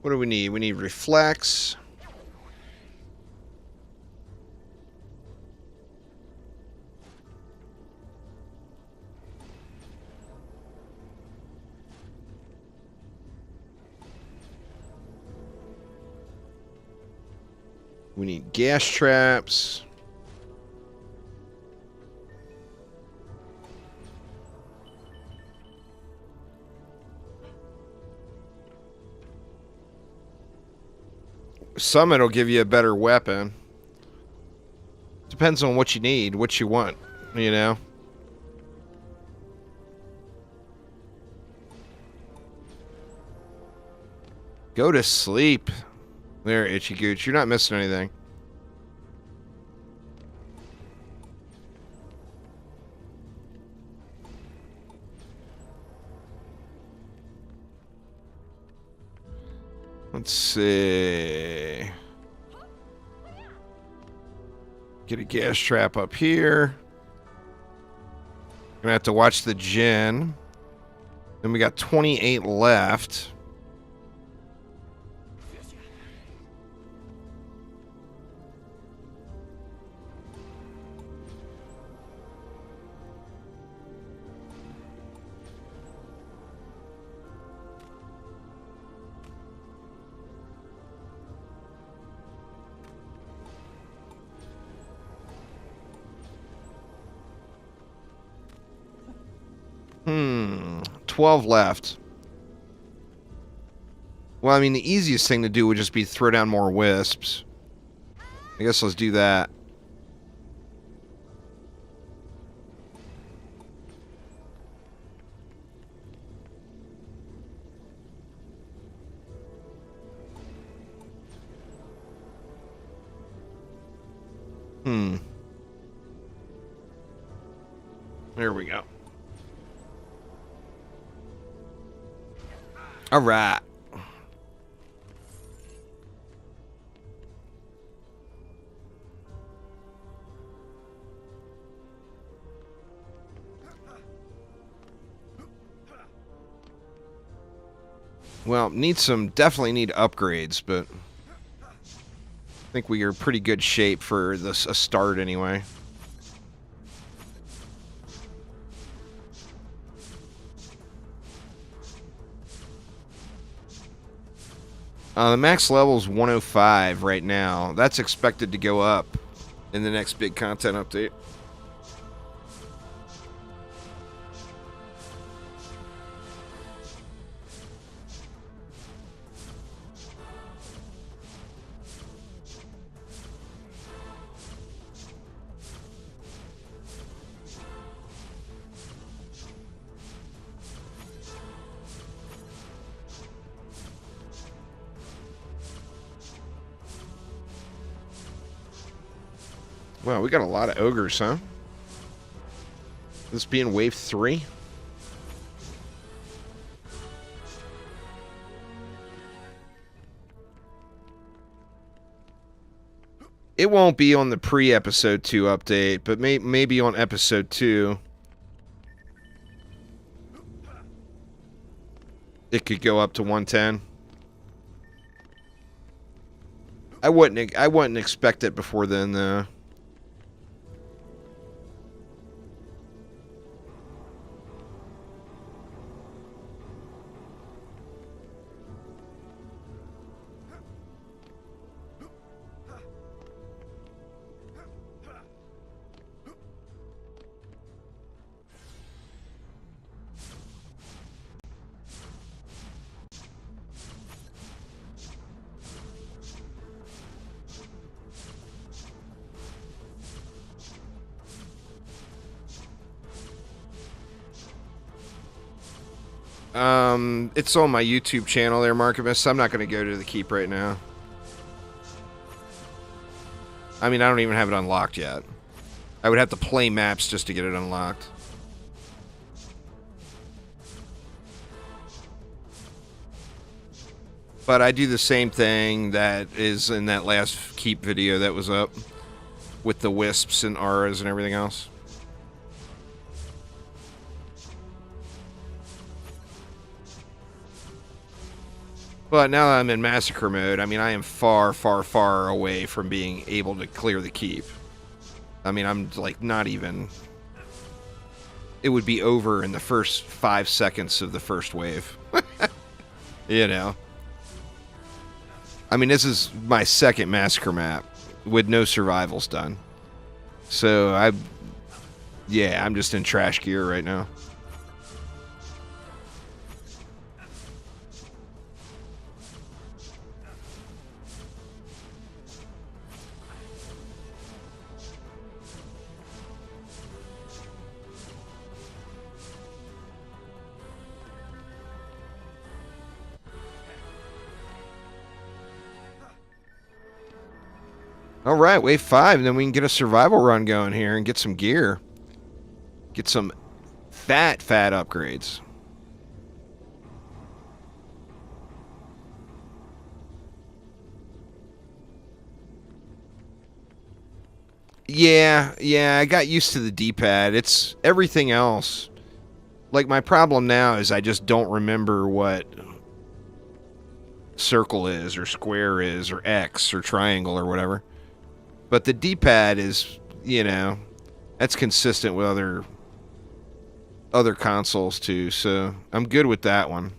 What do we need? We need reflex. We need gas traps. Summon will give you a better weapon. Depends on what you need, what you want, you know? Go to sleep. There, Itchy Gooch. You're not missing anything. Let's see. Get a gas trap up here. Gonna have to watch the gen. Then we got 28 left. Hmm, 12 left. Well, I mean, the easiest thing to do would just be throw down more wisps. I guess let's do that. There we go. All right. Well, definitely need upgrades, but I think we are pretty good shape for this, a start anyway. The max level is 105 right now. That's expected to go up in the next big content update. Wow, we got a lot of ogres, huh? This being wave 3? It won't be on the pre-episode 2 update, but maybe on episode 2. It could go up to 110. I wouldn't expect it before then, though. It's on my YouTube channel there, Markimus. I'm not going to go to the keep right now. I mean, I don't even have it unlocked yet. I would have to play maps just to get it unlocked. But I do the same thing that is in that last keep video that was up with the wisps and auras and everything else. But now that I'm in Massacre mode, I mean, I am far, far, far away from being able to clear the keep. I mean, I'm, like, not even... It would be over in the first 5 seconds of the first wave. You know? I mean, this is my second Massacre map with no survivals done. So, I'm just in trash gear right now. Alright, wave 5, and then we can get a survival run going here and get some gear. Get some fat upgrades. Yeah, I got used to the D-pad. It's everything else. Like, my problem now is I just don't remember what circle is, or square is, or X, or triangle, or whatever. But the D-pad is, you know, that's consistent with other consoles too, so I'm good with that one.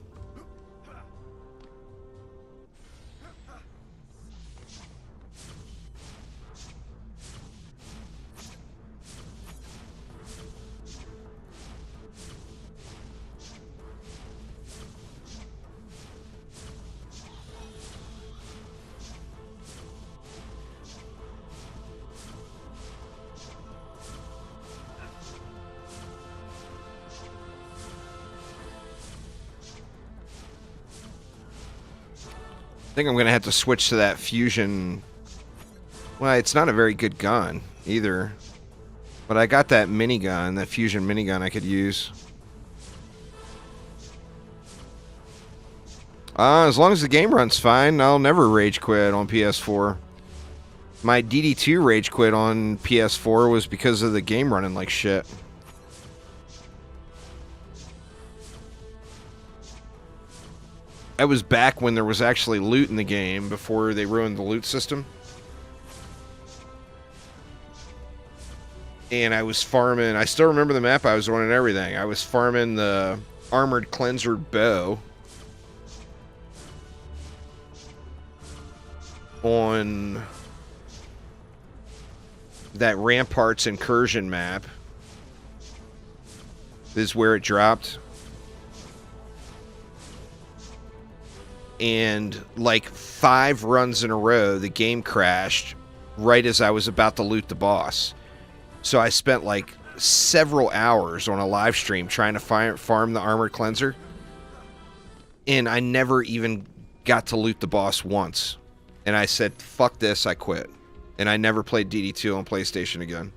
I think I'm going to have to switch to that fusion. Well, it's not a very good gun either. But I got that minigun, that fusion minigun I could use. As long as the game runs fine, I'll never rage quit on PS4. My DD2 rage quit on PS4 was because of the game running like shit. I was back when there was actually loot in the game before they ruined the loot system. And I was farming, I still remember the map I was running everything. I was farming the armored cleanser bow. on that Ramparts incursion map. This is where it dropped. And like 5 runs in a row, the game crashed right as I was about to loot the boss. So I spent like several hours on a live stream trying to farm the Armored Cleanser. And I never even got to loot the boss once. And I said, fuck this, I quit. And I never played DD2 on PlayStation again.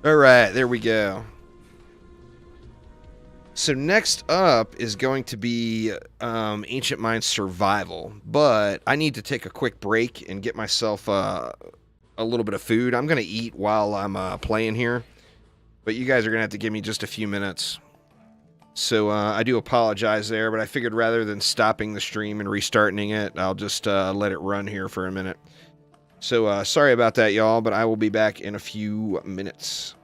Alright, there we go. So next up is going to be Ancient Mines Survival. But I need to take a quick break and get myself a little bit of food. I'm going to eat while I'm playing here. But you guys are going to have to give me just a few minutes. So I do apologize there, but I figured rather than stopping the stream and restarting it, I'll just let it run here for a minute. So sorry about that, y'all, but I will be back in a few minutes.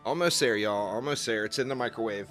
Almost there, y'all. Almost there. It's in the microwave.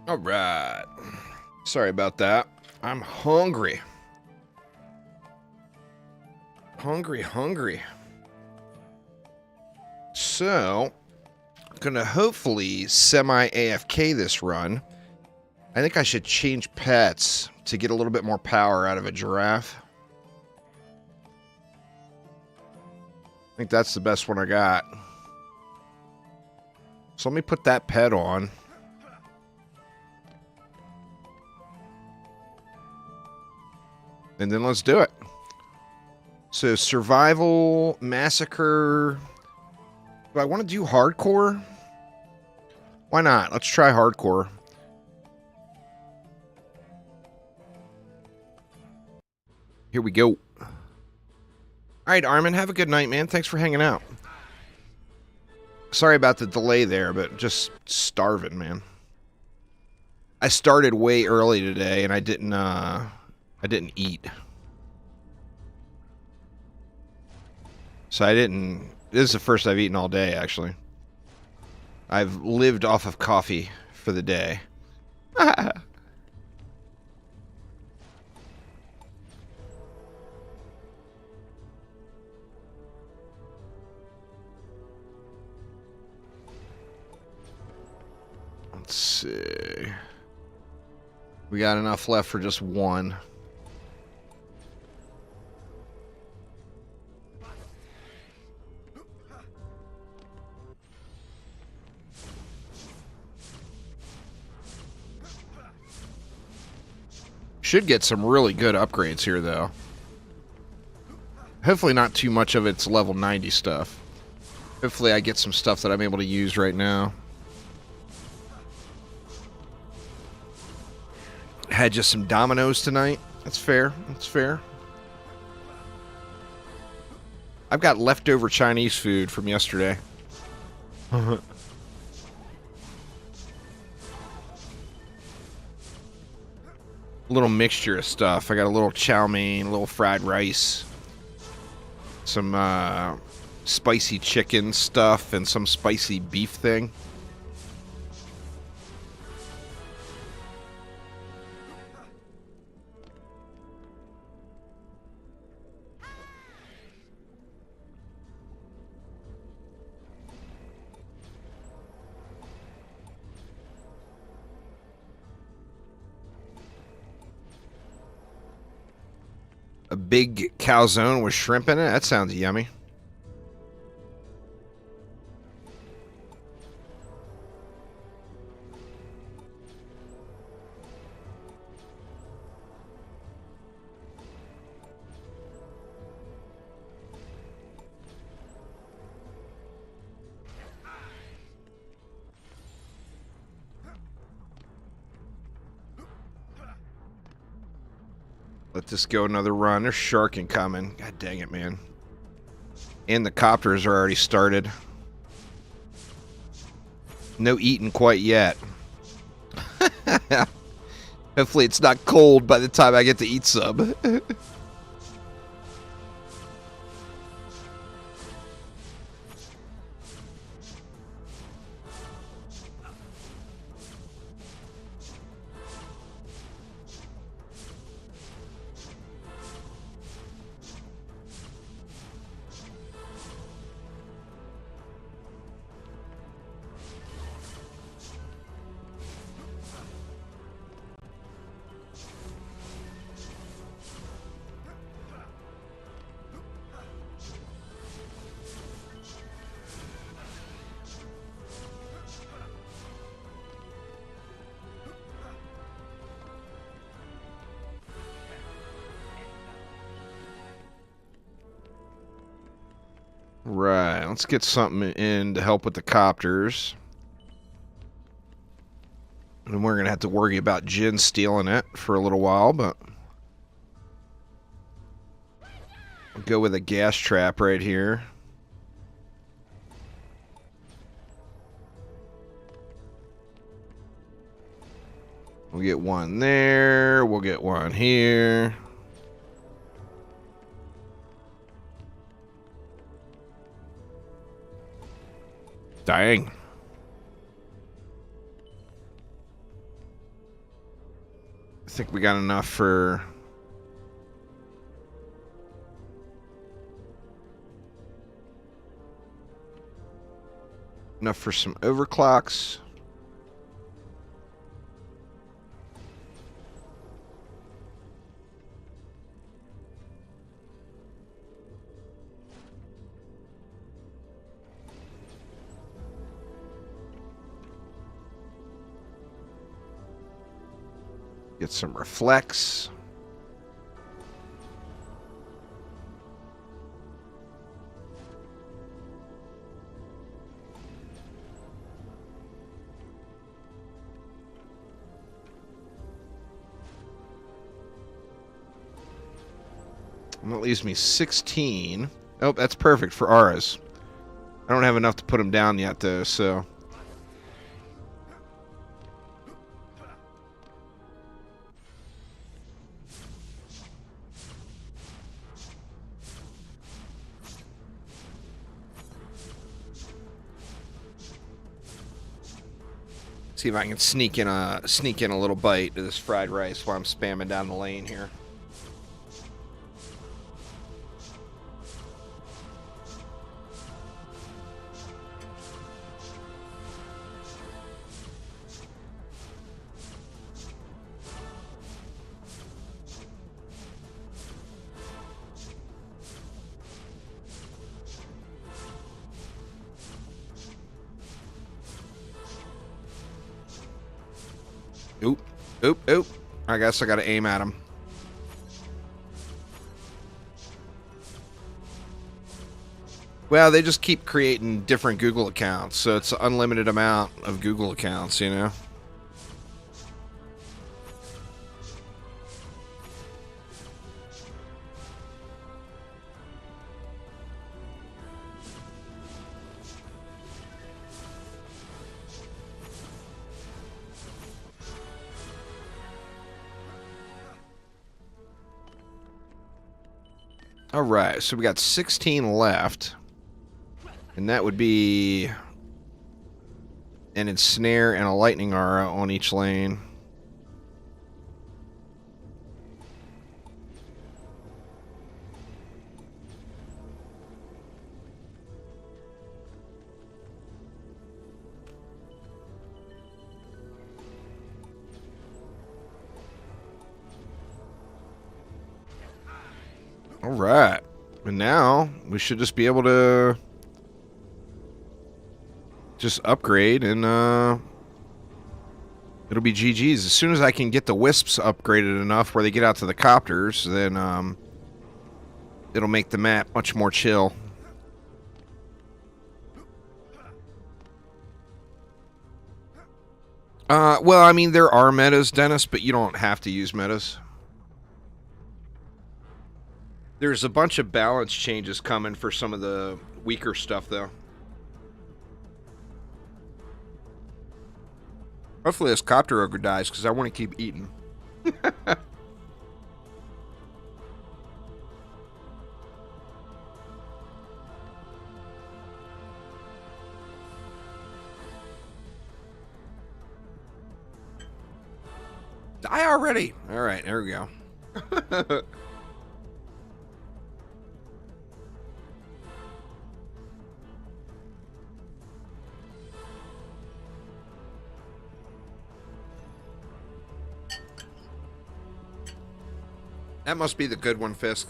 All right. Sorry about that. I'm hungry. Hungry. So, gonna hopefully semi-AFK this run. I think I should change pets to get a little bit more power out of a giraffe. I think that's the best one I got. So let me put that pet on. And then let's do it. So survival, massacre. Do I want to do hardcore? Why not? Let's try hardcore. Here we go. All right, Armin, have a good night, man. Thanks for hanging out. Sorry about the delay there, but just starving, man. I started way early today, and I didn't eat. So this is the first I've eaten all day, actually. I've lived off of coffee for the day. Let's see. We got enough left for just one. Should get some really good upgrades here, though. Hopefully not too much of it's level 90 stuff. Hopefully I get some stuff that I'm able to use right now. Had just some Dominoes tonight. That's fair. That's fair. I've got leftover Chinese food from yesterday. A little mixture of stuff. I got a little chow mein, a little fried rice, some spicy chicken stuff, and some spicy beef thing. A big calzone with shrimp in it? That sounds yummy. Let this go another run. There's sharking coming. God dang it, man. And the copters are already started. No eating quite yet. Hopefully it's not cold by the time I get to eat some. Right, let's get something in to help with the copters. And we're going to have to worry about Jin stealing it for a little while, but I'll go with a gas trap right here. We'll get one there, we'll get one here. Dang. I think we got enough for... enough for some overclocks. Get some reflects. And that leaves me 16. Oh, that's perfect for auras. I don't have enough to put them down yet, though, so... See if I can sneak in a little bite to this fried rice while I'm spamming down the lane here. Oop. I guess I gotta aim at him. Well, they just keep creating different Google accounts, so it's an unlimited amount of Google accounts, you know? Alright, so we got 16 left. And that would be an ensnare and a lightning aura on each lane. Alright. And now we should just be able to just upgrade and it'll be GG's. As soon as I can get the wisps upgraded enough where they get out to the copters, then it'll make the map much more chill. Well, I mean, there are metas, Dennis, but you don't have to use metas. There's a bunch of balance changes coming for some of the weaker stuff, though. Hopefully this copter ogre dies, because I want to keep eating. Die already! Alright, there we go. That must be the good one, Fisk.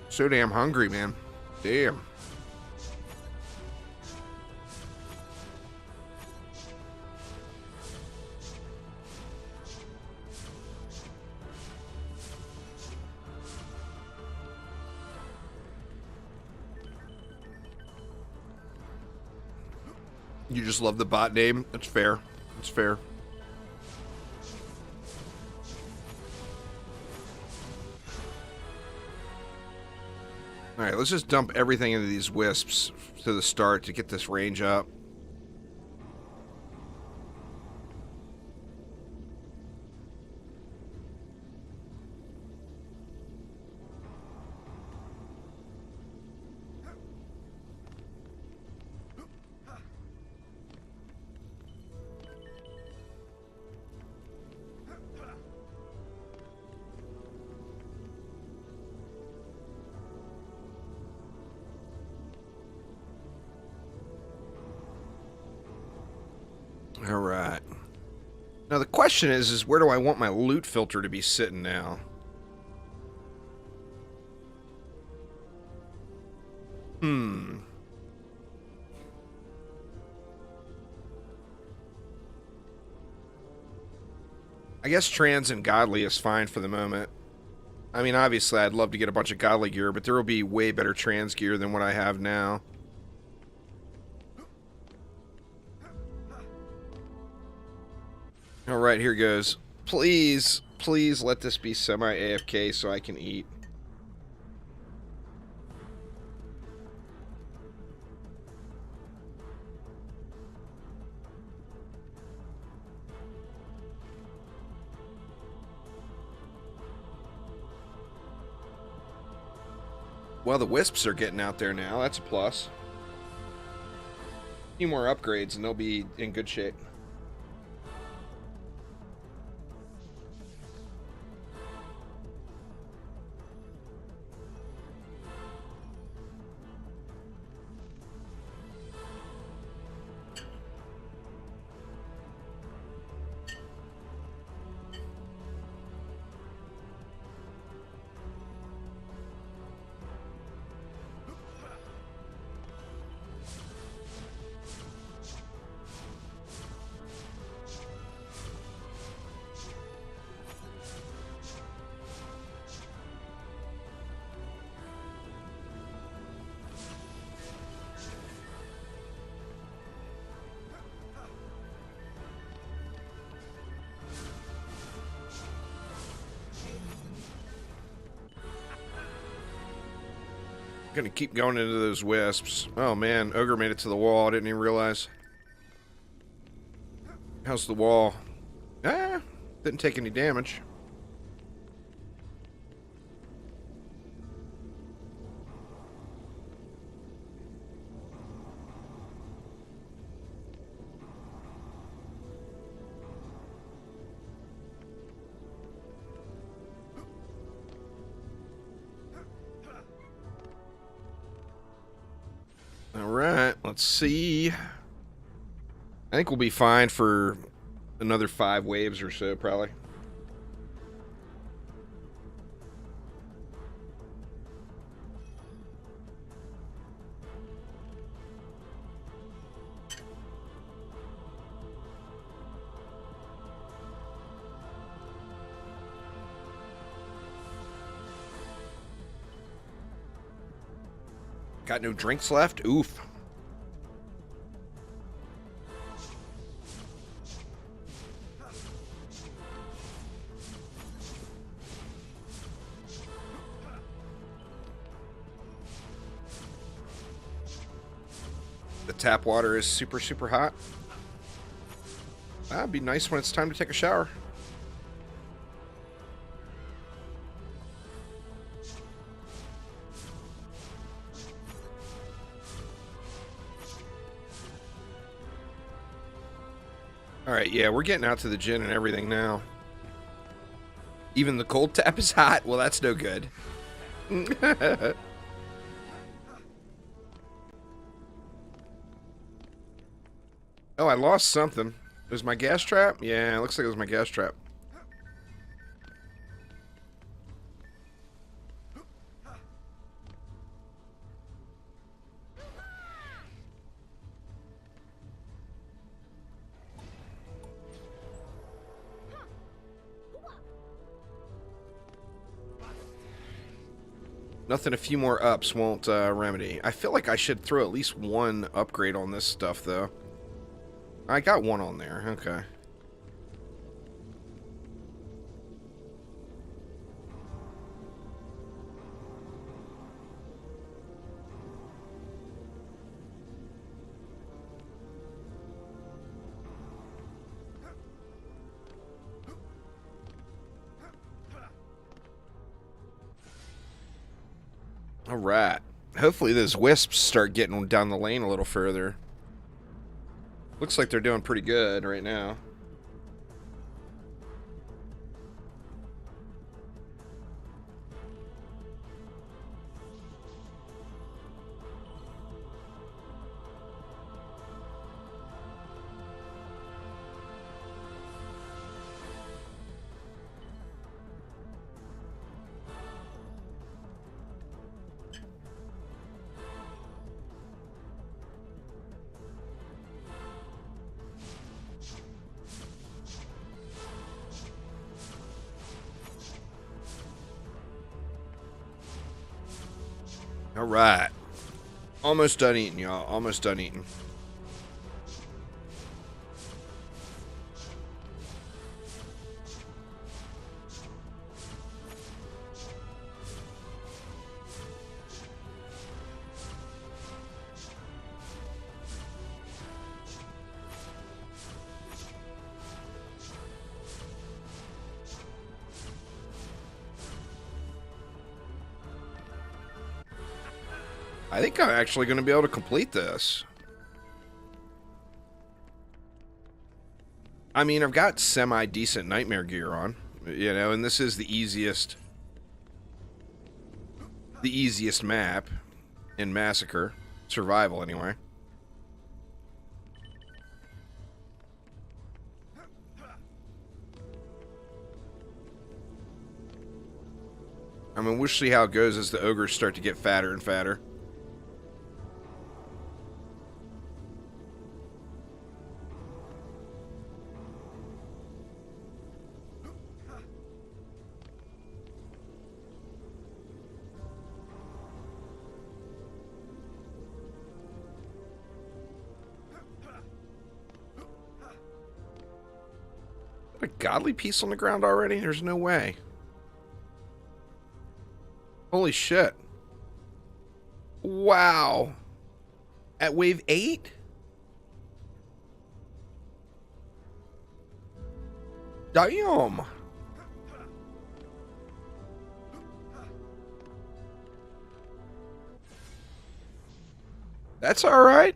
So damn hungry, man. Damn. You just love the bot name? That's fair. That's fair. Alright, let's just dump everything into these wisps to the start to get this range up. Alright. Now the question is where do I want my loot filter to be sitting now? I guess trans and godly is fine for the moment. I mean, obviously I'd love to get a bunch of godly gear, but there will be way better trans gear than what I have now. Alright, here goes. Please, please let this be semi-AFK so I can eat. Well, the wisps are getting out there now. That's a plus. A few more upgrades and they'll be in good shape. Gonna keep going into those wisps. Oh man, Ogre made it to the wall. I didn't even realize. How's the wall? Ah, didn't take any damage. Alright, let's see. I think we'll be fine for another 5 waves or so, probably. Got no drinks left? Oof. The tap water is super, super hot. That'd be nice when it's time to take a shower. Alright, yeah, we're getting out to the gin and everything now. Even the cold tap is hot? Well, that's no good. Oh, I lost something. It was my gas trap? Yeah, it looks like it was my gas trap. Nothing a few more ups won't remedy. I feel like I should throw at least one upgrade on this stuff, though. I got one on there. Okay. All right. Hopefully those wisps start getting down the lane a little further. Looks like they're doing pretty good right now. All right. Almost done eating, y'all. Almost done eating. I think I'm actually going to be able to complete this. I mean, I've got semi-decent nightmare gear on, you know, and this is the easiest map in Massacre. Survival, anyway. I mean, we'll see how it goes as the ogres start to get fatter and fatter. A godly piece on the ground already? There's no way. Holy shit. Wow. At wave 8? Damn. That's alright.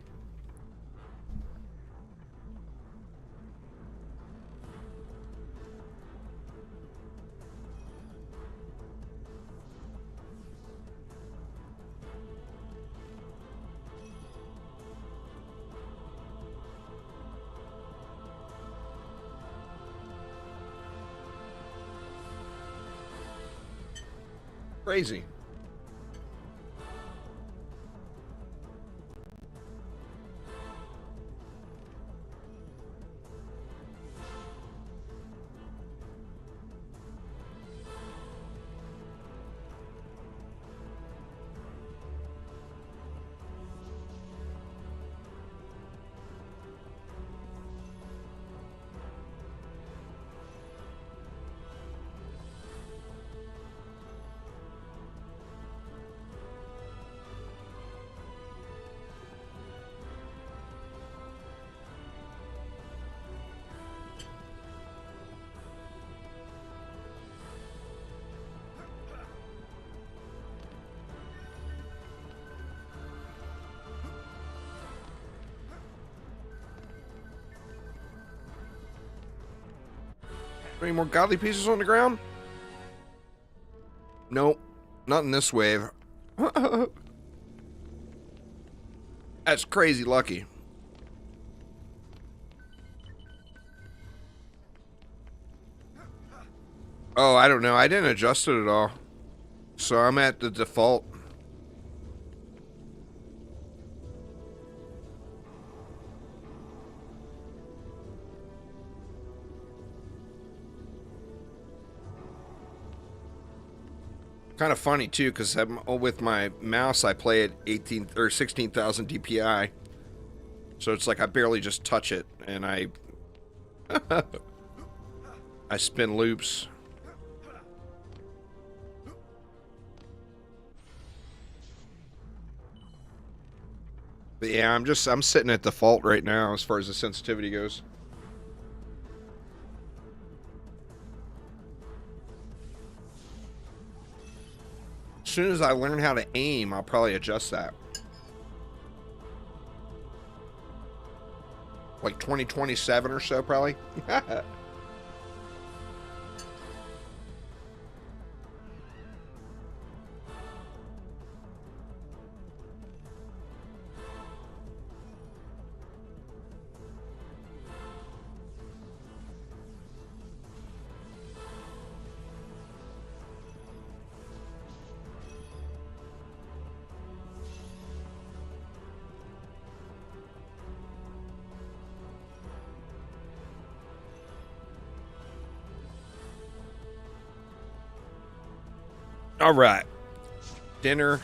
Crazy. Any more godly pieces on the ground? Nope. Not in this wave. That's crazy lucky. Oh, I don't know. I didn't adjust it at all. So I'm at the default. Kind of funny too, because with my mouse I play at 18 or 16,000 DPI, so it's like I barely just touch it, and I I spin loops. But yeah, I'm sitting at default right now as far as the sensitivity goes. As soon as I learn how to aim, I'll probably adjust that. Like 2027 or so, probably. All right. Dinner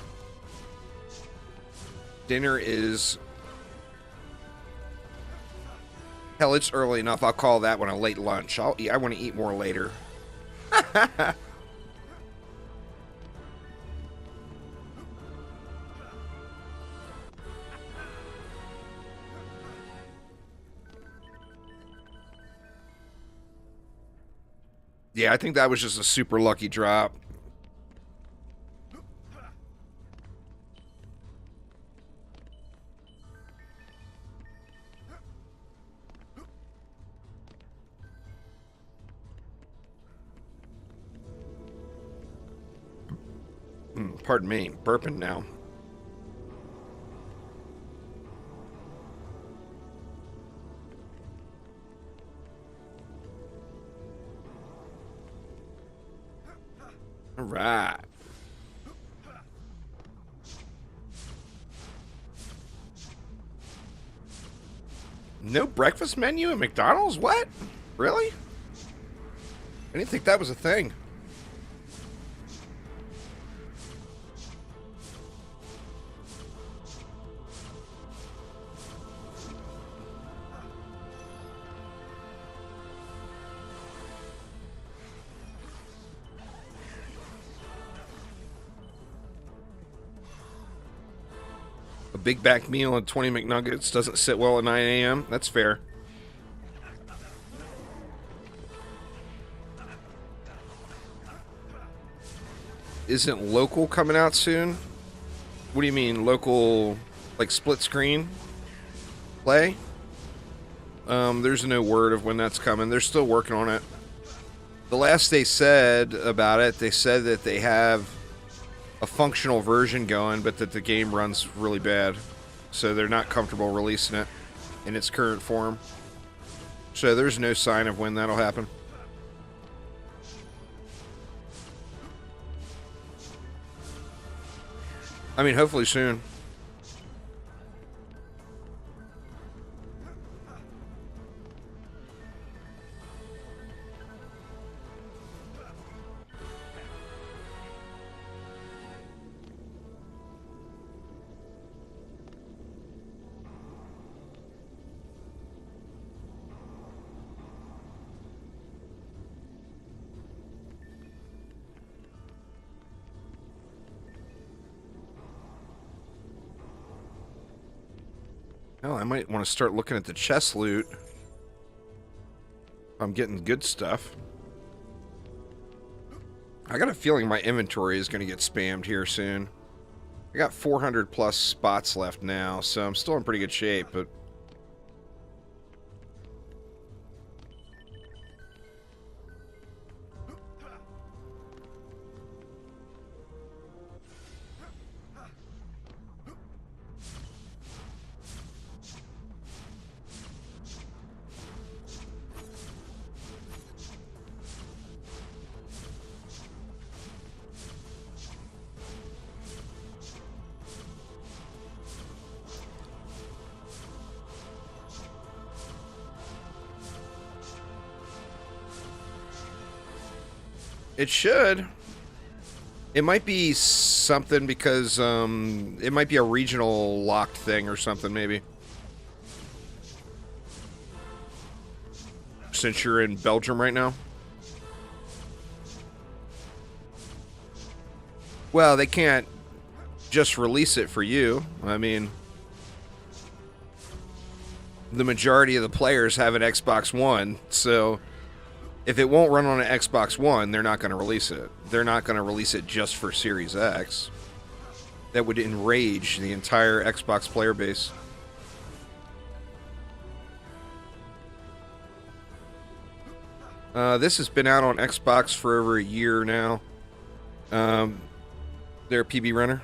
is... Hell, it's early enough. I'll call that one a late lunch. I want to eat more later. Yeah, I think that was just a super lucky drop. Pardon me, burping now. All right. No breakfast menu at McDonald's? What? Really? I didn't think that was a thing. A Big Back meal and 20 McNuggets doesn't sit well at 9 a.m. That's fair. Isn't Local coming out soon? What do you mean, Local, like split screen play? There's no word of when that's coming. They're still working on it. The last they said about it, they said that they have a functional version going, but that the game runs really bad. So they're not comfortable releasing it in its current form. So there's no sign of when that'll happen. I mean, hopefully soon. Hell, I might want to start looking at the chest loot. I'm getting good stuff. I got a feeling my inventory is going to get spammed here soon. I got 400 plus spots left now, so I'm still in pretty good shape, but... It should. It might be something because it might be a regional locked thing or something, maybe. Since you're in Belgium right now. Well, they can't just release it for you. I mean, the majority of the players have an Xbox One, so if it won't run on an Xbox One, they're not going to release it. They're not going to release it just for Series X. That would enrage the entire Xbox player base. This has been out on Xbox for over a year now. They're a PB runner.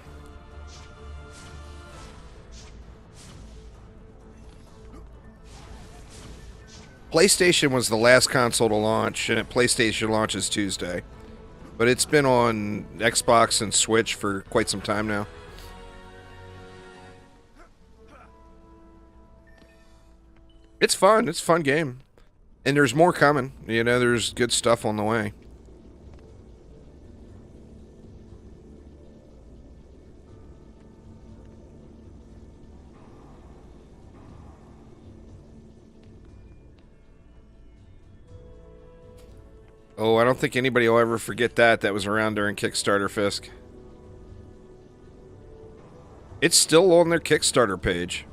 PlayStation was the last console to launch, and PlayStation launches Tuesday. But it's been on Xbox and Switch for quite some time now. It's fun. It's a fun game. And there's more coming. You know, there's good stuff on the way. Oh, I don't think anybody will ever forget that. That was around during Kickstarter, Fisk. It's still on their Kickstarter page.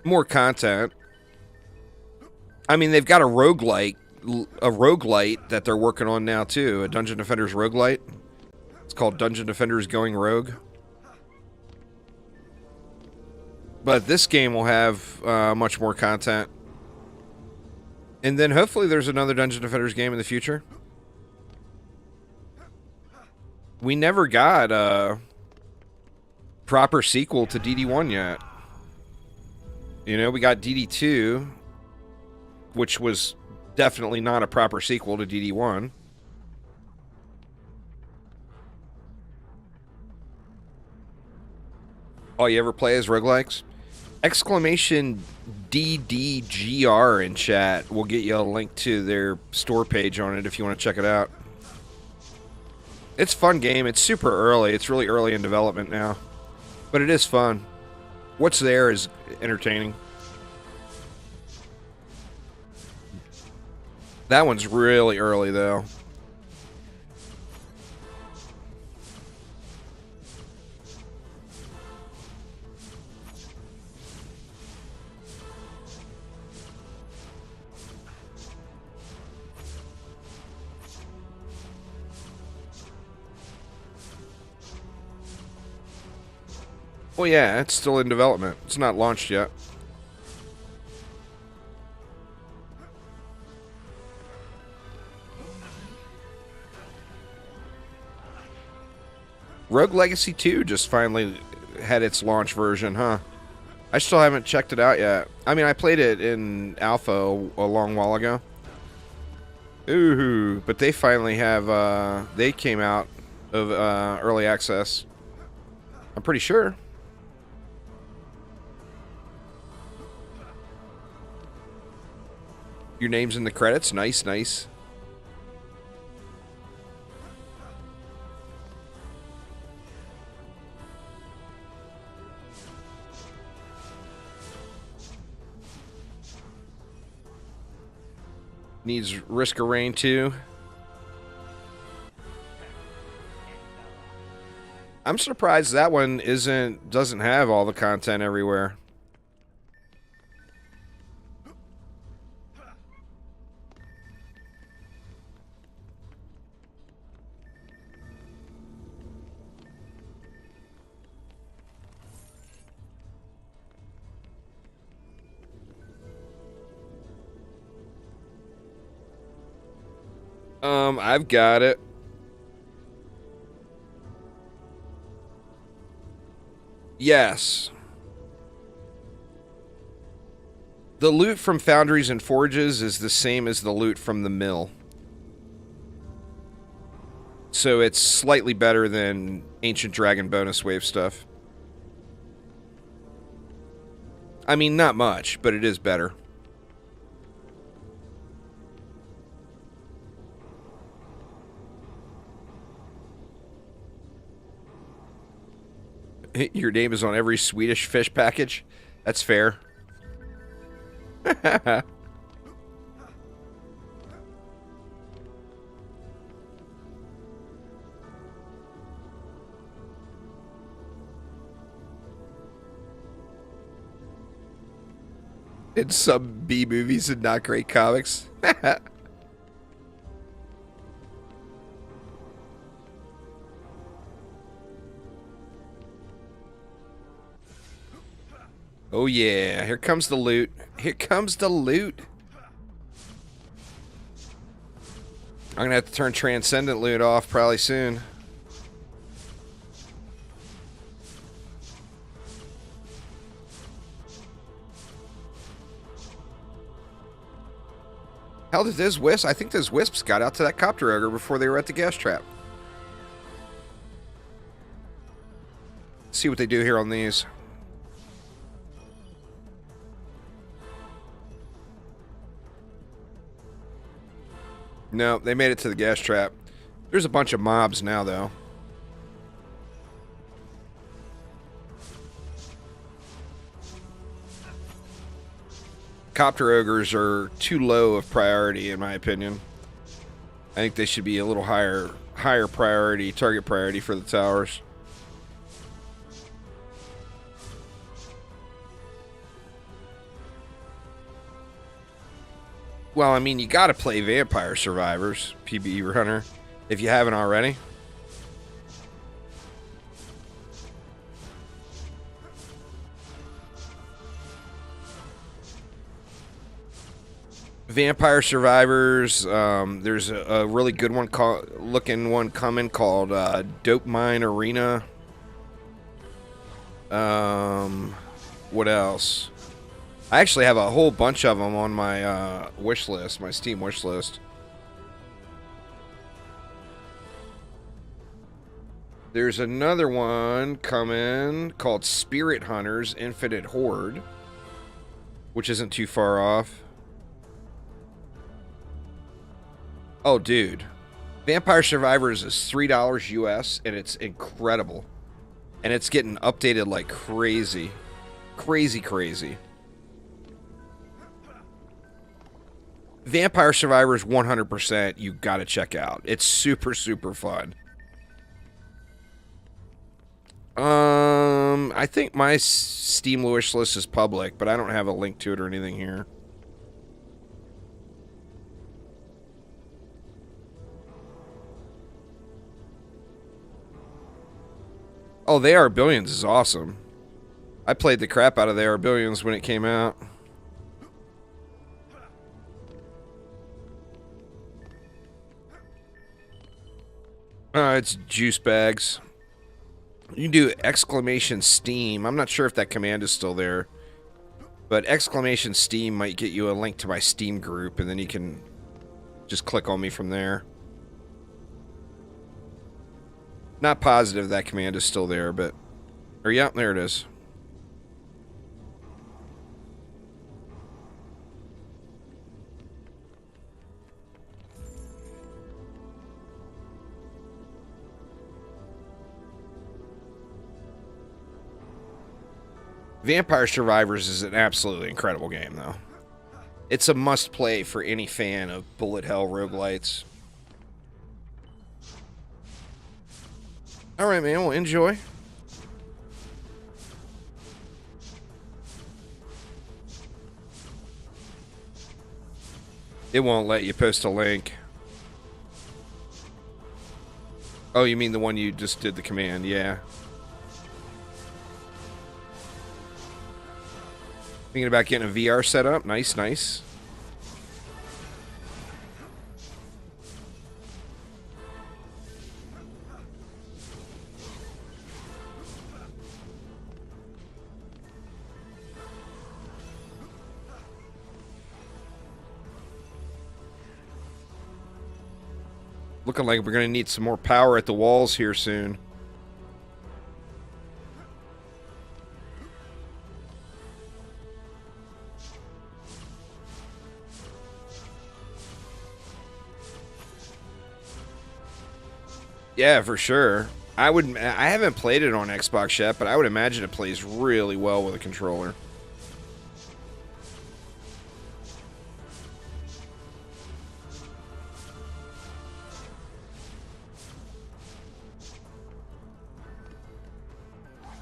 More content. I mean, they've got a roguelite that they're working on now, too. A Dungeon Defenders roguelite. It's called Dungeon Defenders Going Rogue. But this game will have much more content. And then hopefully there's another Dungeon Defenders game in the future. We never got a proper sequel to DD1 yet. You know, we got DD2, which was definitely not a proper sequel to DD1. All you ever play is roguelikes? Exclamation DDGR in chat will get you a link to their store page on it if you want to check it out. It's a fun game. It's super early. It's really early in development now. But it is fun. What's there is entertaining. That one's really early, though. Well, yeah, it's still in development. It's not launched yet. Rogue Legacy 2 just finally had its launch version, huh? I still haven't checked it out yet. I mean, I played it in alpha a long while ago. Ooh, but they finally have, they came out of early access. I'm pretty sure. Your name's in the credits. Nice, nice. Needs Risk of Rain 2. I'm surprised that one doesn't have all the content everywhere. I've got it. Yes. The loot from foundries and forges is the same as the loot from the mill. So it's slightly better than Ancient Dragon bonus wave stuff. I mean, not much, but it is better. Your name is on every Swedish fish package. That's fair. In some B movies and not great comics. Oh yeah, here comes the loot. Here comes the loot. I'm gonna have to turn Transcendent loot off probably soon. How did those wisps? I think those wisps got out to that copter ogre before they were at the gas trap. Let's see what they do here on these. No, they made it to the gas trap. There's a bunch of mobs now, though. Copter ogres are too low of priority, in my opinion. I think they should be a little higher priority, target priority for the towers. Well, I mean, you gotta play Vampire Survivors, PBE Runner, if you haven't already. Vampire Survivors, there's a really good one looking one coming called Dope Mine Arena. What else? I actually have a whole bunch of them on my wish list, my Steam wish list. There's another one coming called Spirit Hunters Infinite Horde, which isn't too far off. Oh, dude. Vampire Survivors is $3 US, and it's incredible. And it's getting updated like crazy. Crazy. Vampire Survivors 100% you gotta check out. It's super fun. I think my Steam wish list is public, but I don't have a link to it or anything here. Oh, They Are Billions is awesome. I played the crap out of They Are Billions when it came out. It's juice bags. You can do exclamation Steam. I'm not sure if that command is still there. But exclamation Steam might get you a link to my Steam group, and then you can just click on me from there. Not positive that command is still there, but... Or, yeah, there it is. Vampire Survivors is an absolutely incredible game, though. It's a must-play for any fan of bullet hell roguelites. Alright, man, well, enjoy. It won't let you post a link. Oh, you mean the one you just did the command, yeah. Thinking about getting a VR setup. Nice. Looking like we're going to need some more power at the walls here soon. Yeah, for sure. I haven't played it on Xbox yet, but I would imagine it plays really well with a controller.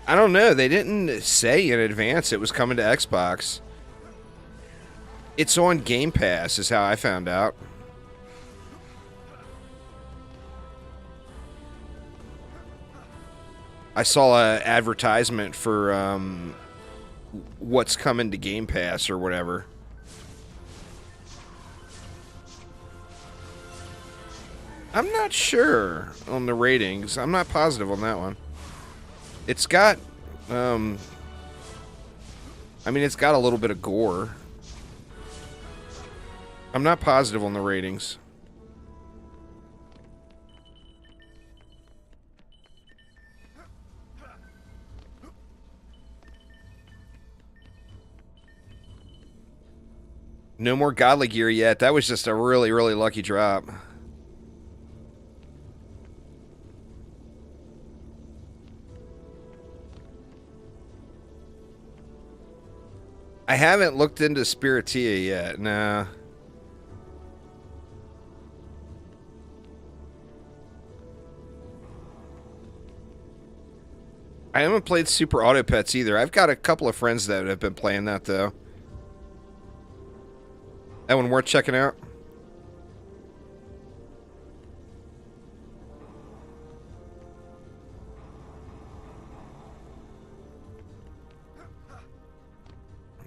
I don't know. They didn't say in advance it was coming to Xbox. It's on Game Pass, is how I found out. I saw an advertisement for what's coming to Game Pass or whatever. I'm not sure on the ratings. I'm not positive on that one. It's got, I mean, it's got a little bit of gore. I'm not positive on the ratings. No more godly gear yet. That was just a really, really lucky drop. I haven't looked into Spiritia yet. Nah. I haven't played Super Auto Pets either. I've got a couple of friends that have been playing that, though. That one worth checking out?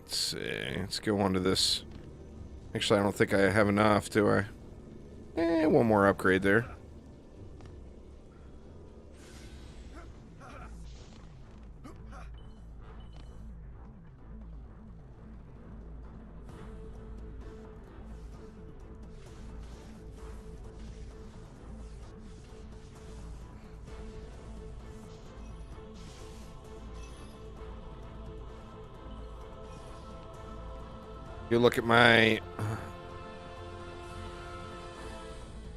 Let's see. Let's go on to this. Actually, I don't think I have enough, do I? One more upgrade there. You look at my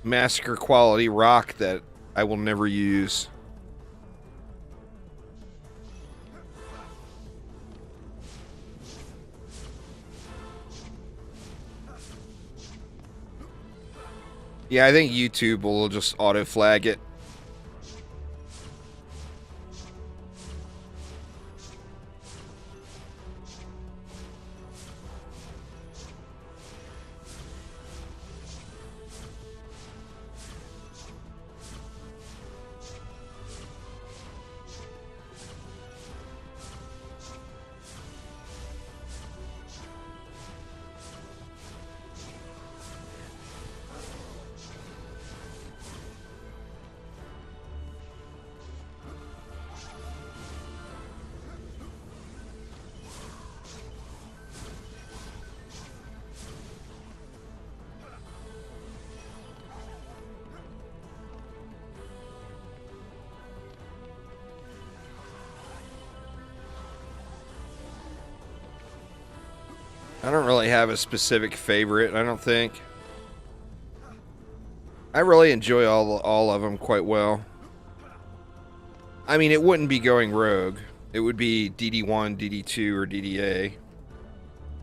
Massacre quality rock that I will never use. Yeah, I think YouTube will just auto flag it. I don't really have a specific favorite, I don't think. I really enjoy all of them quite well. I mean, it wouldn't be going rogue. It would be DD1, DD2, or DDA.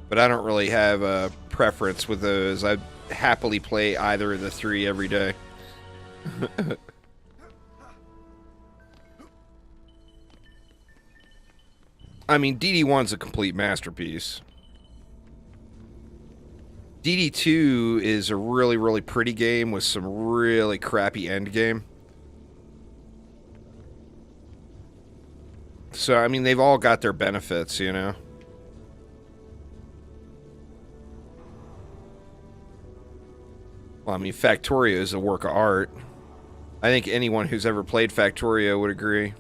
But I don't really have a preference with those. I'd happily play either of the three every day. I mean, DD1's a complete masterpiece. DD2 is a really, really pretty game with some really crappy end game. So, I mean, they've all got their benefits, you know? Well, I mean, Factorio is a work of art. I think anyone who's ever played Factorio would agree.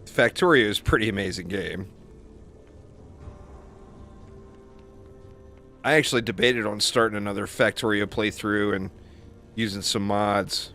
Factorio is a pretty amazing game. I actually debated on starting another Factorio playthrough and using some mods.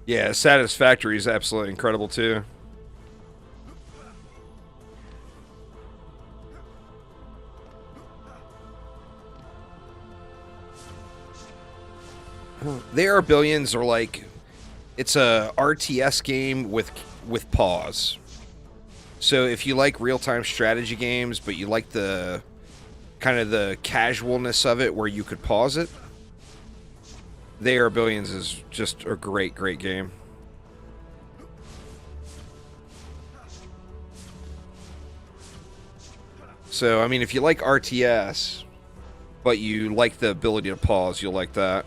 Yeah, Satisfactory is absolutely incredible too. They Are Billions are like, it's a RTS game with pause. So if you like real-time strategy games, but you like the kind of the casualness of it where you could pause it, They Are Billions is just a great, great game. So, I mean, if you like RTS, but you like the ability to pause, you'll like that.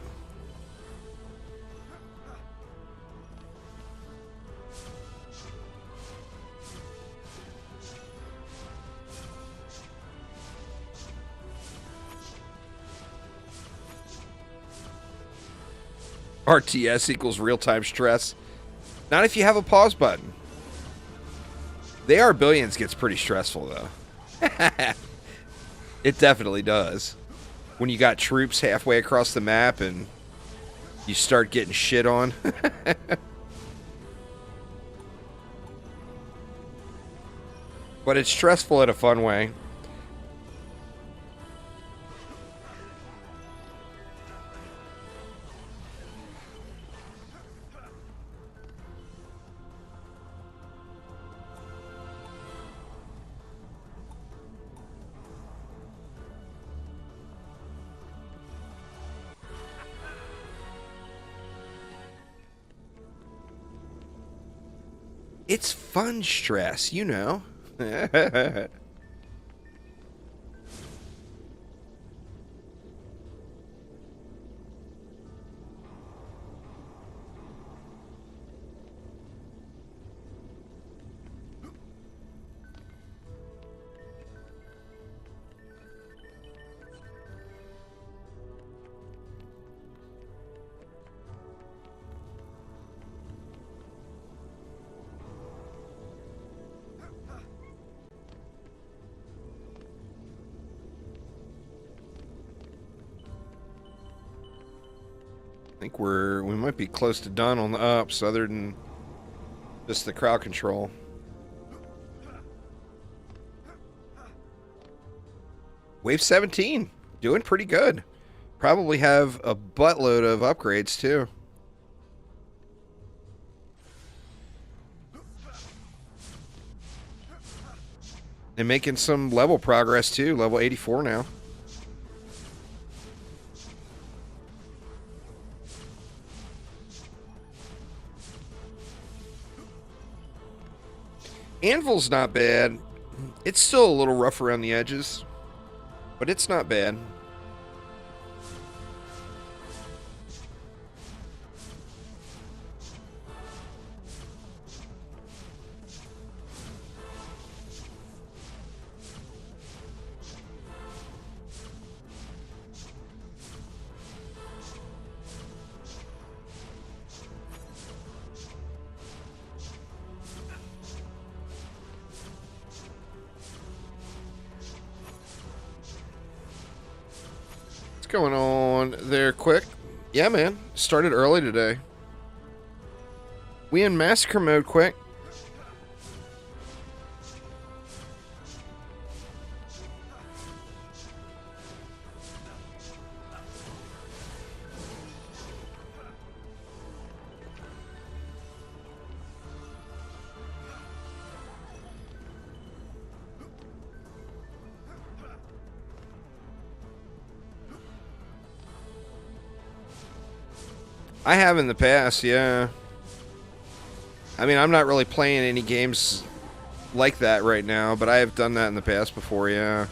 RTS equals real-time stress. Not if you have a pause button. They Are Billions gets pretty stressful, though. It definitely does. When you got troops halfway across the map and you start getting shit on. But it's stressful in a fun way. It's fun stress, you know. I think we might be close to done on the ups, other than just the crowd control. Wave 17, doing pretty good. Probably have a buttload of upgrades too. And making some level progress too. Level 84 now. Anvil's not bad. It's still a little rough around the edges, but it's not bad. What's going on there, Quick? Yeah, man. Started early today. We in Massacre mode, Quick. I have in the past, yeah. I mean, I'm not really playing any games like that right now, but I have done that in the past before, yeah.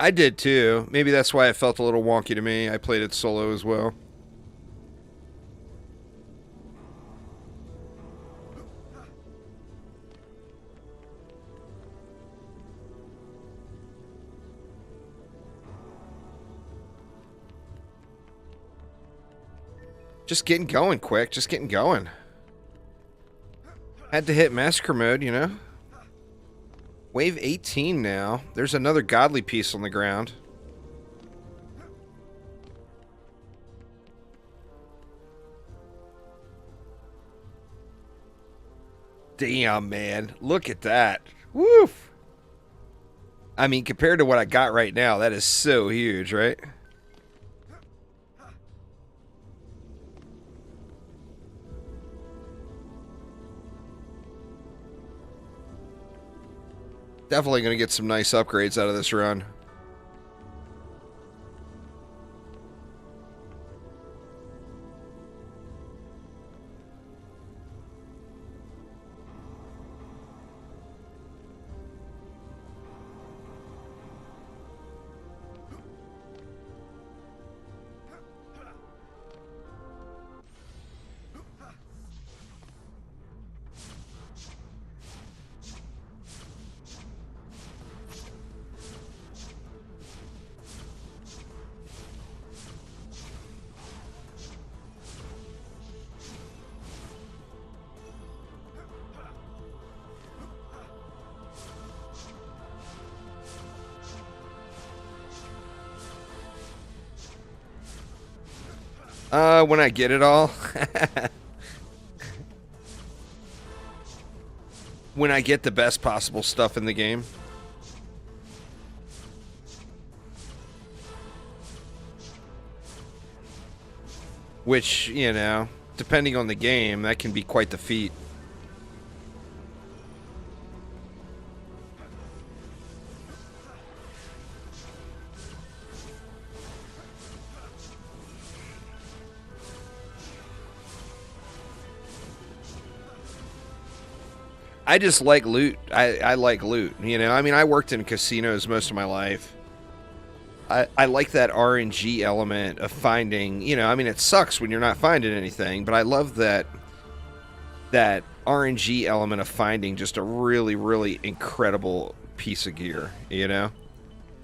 I did too. Maybe that's why it felt a little wonky to me. I played it solo as well. Just getting going quick. Just getting going. Had to hit Massacre mode, you know? Wave 18 now. There's another godly piece on the ground. Damn, man. Look at that. Woof. I mean, compared to what I got right now, that is so huge, right? Definitely going to get some nice upgrades out of this run. When I get it all. When I get the best possible stuff in the game. Which, you know, depending on the game, that can be quite the feat. I just like loot. I like loot, you know? I mean, I worked in casinos most of my life. I like that RNG element of finding, you know, I mean, it sucks when you're not finding anything, but I love that RNG element of finding just a really, really incredible piece of gear, you know?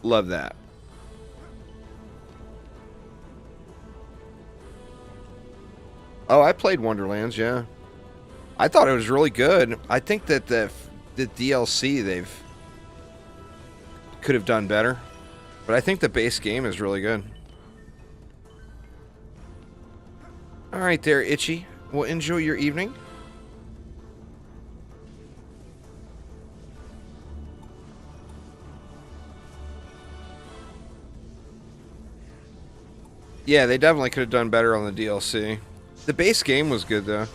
Love that. Oh, I played Wonderlands, yeah. I thought it was really good. I think that the DLC they've could have done better, but I think the base game is really good. All right, there, Itchy. Well, enjoy your evening. Yeah, they definitely could have done better on the DLC. The base game was good, though.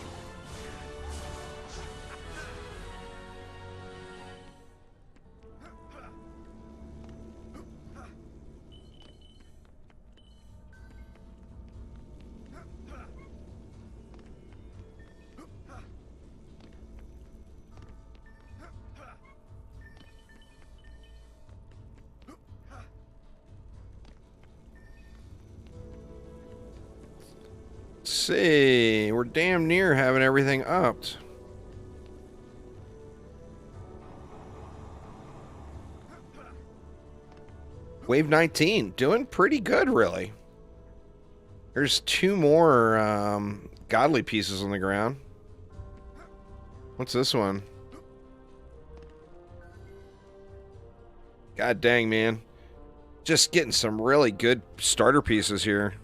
See, we're damn near having everything upped. Wave 19, doing pretty good, really. There's two more godly pieces on the ground. What's this one? God dang, man. Just getting some really good starter pieces here.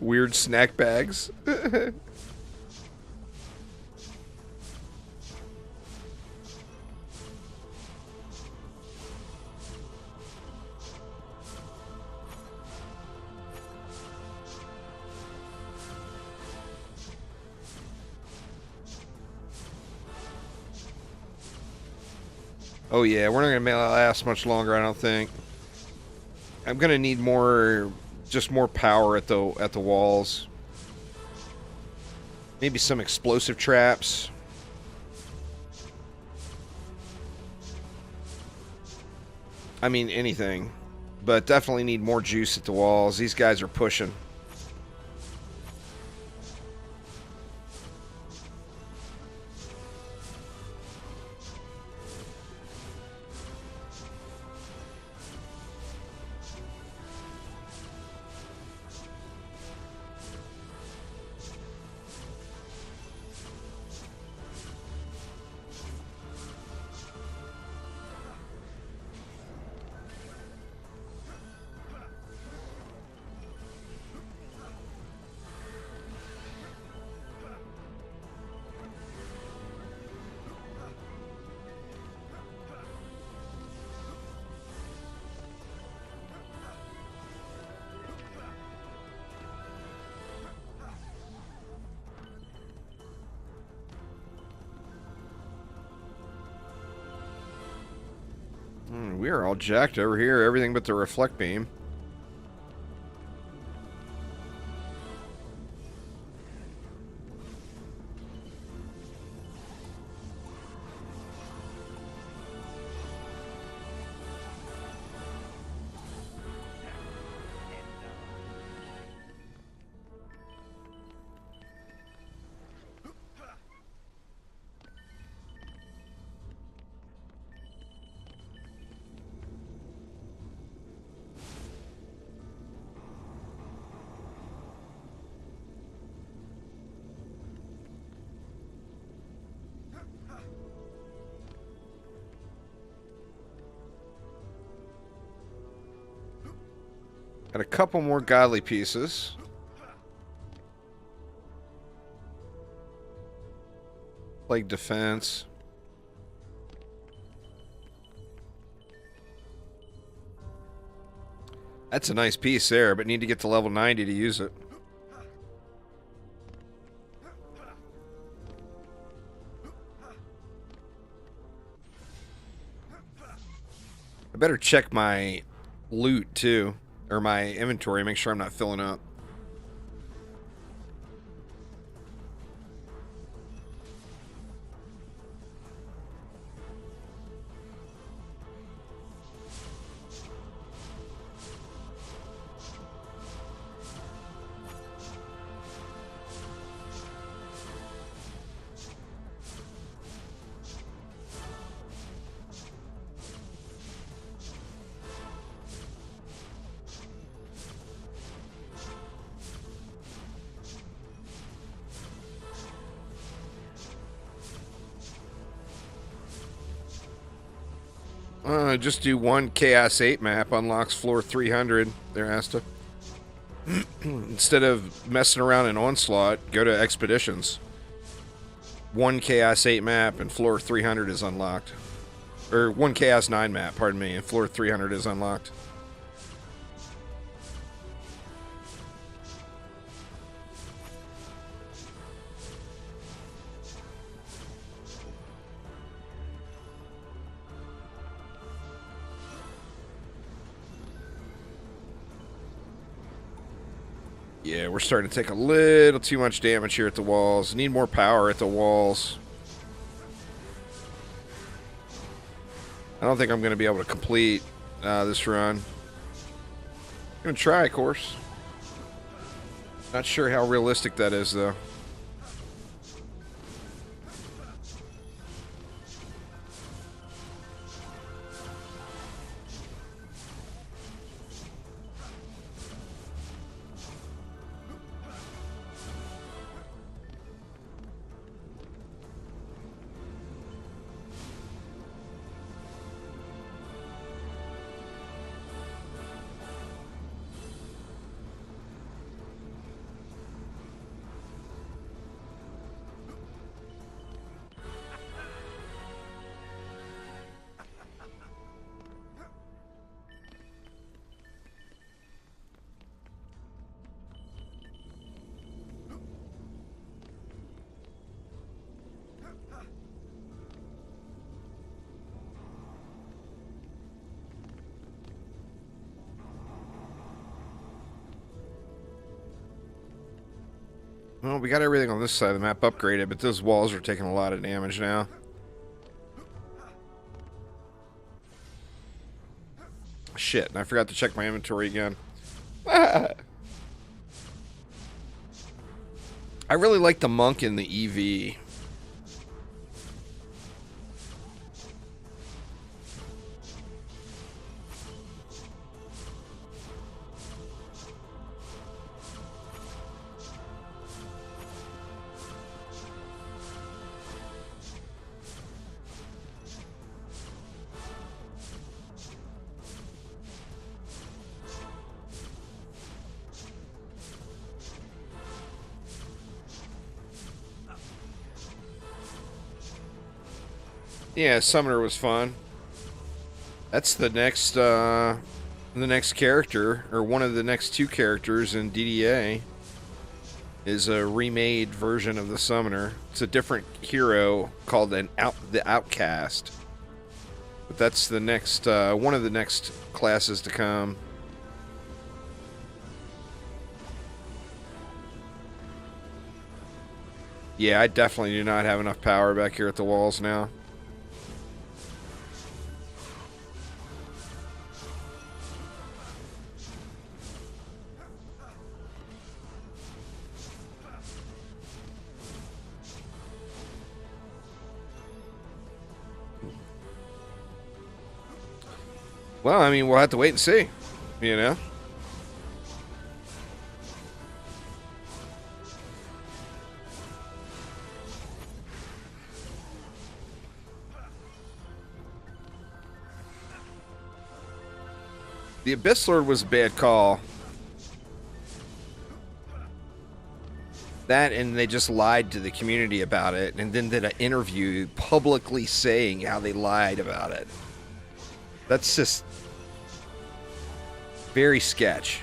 Weird snack bags. Oh yeah, we're not gonna last much longer, I don't think. I'm gonna need more, just more power at the walls. Maybe some explosive traps. I mean, anything. But definitely need more juice at the walls. These guys are pushing. And we are all jacked over here, everything but the reflect beam. Got a couple more godly pieces. Like defense. That's a nice piece there, but need to get to level 90 to use it. I better check my loot too. Or my inventory, make sure I'm not filling up. Just do one Chaos 8 map, unlocks floor 300 there, Asta. Instead of messing around in Onslaught, go to Expeditions. One Chaos 8 map and floor 300 is unlocked. Or one Chaos 9 map, pardon me, and floor 300 is unlocked. Yeah, we're starting to take a little too much damage here at the walls. Need more power at the walls. I don't think I'm going to be able to complete this run. I'm going to try, of course. Not sure how realistic that is, though. Well, we got everything on this side of the map upgraded, but those walls are taking a lot of damage now. Shit, and I forgot to check my inventory again. I really like the monk in the EV. Yeah, Summoner was fun. That's the next character, or one of the next two characters in DDA, is a remade version of the Summoner. It's a different hero called the Outcast. But that's the next, one of the next classes to come. Yeah, I definitely do not have enough power back here at the walls now. Well, I mean, we'll have to wait and see, you know? The Abyss Lord was a bad call. That, and they just lied to the community about it, and then did an interview publicly saying how they lied about it. That's just very sketch.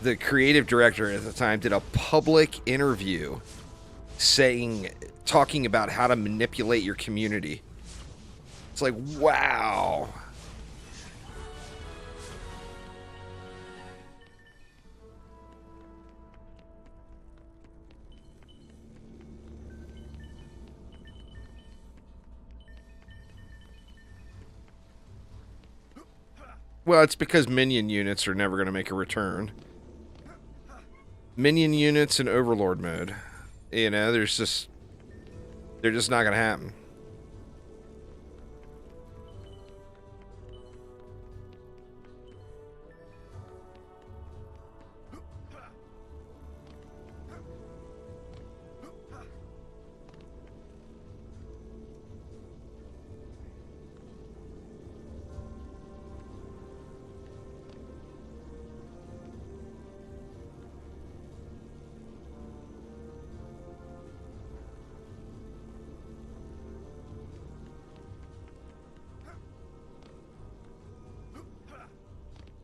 The creative director at the time did a public interview talking about how to manipulate your community. It's like, wow. Well, it's because minion units are never going to make a return. Minion units in Overlord mode. You know, they're just not going to happen.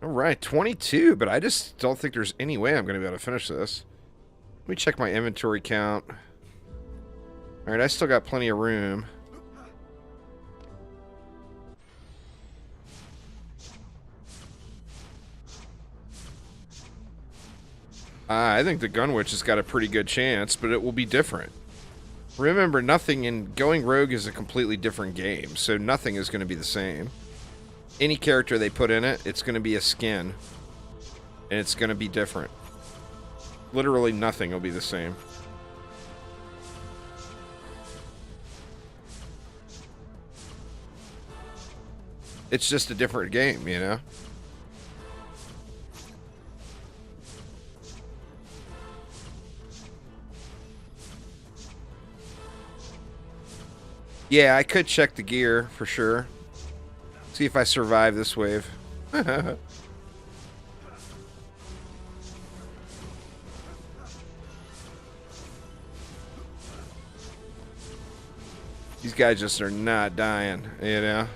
All right, 22, but I just don't think there's any way I'm going to be able to finish this. Let me check my inventory count. All right, I still got plenty of room. I think the Gun Witch has got a pretty good chance, but it will be different. Remember, nothing in Going Rogue is a completely different game, so nothing is going to be the same. Any character they put in it, it's going to be a skin. And it's going to be different. Literally nothing will be the same. It's just a different game, you know? Yeah, I could check the gear for sure. See if I survive this wave. These guys just are not dying, you know?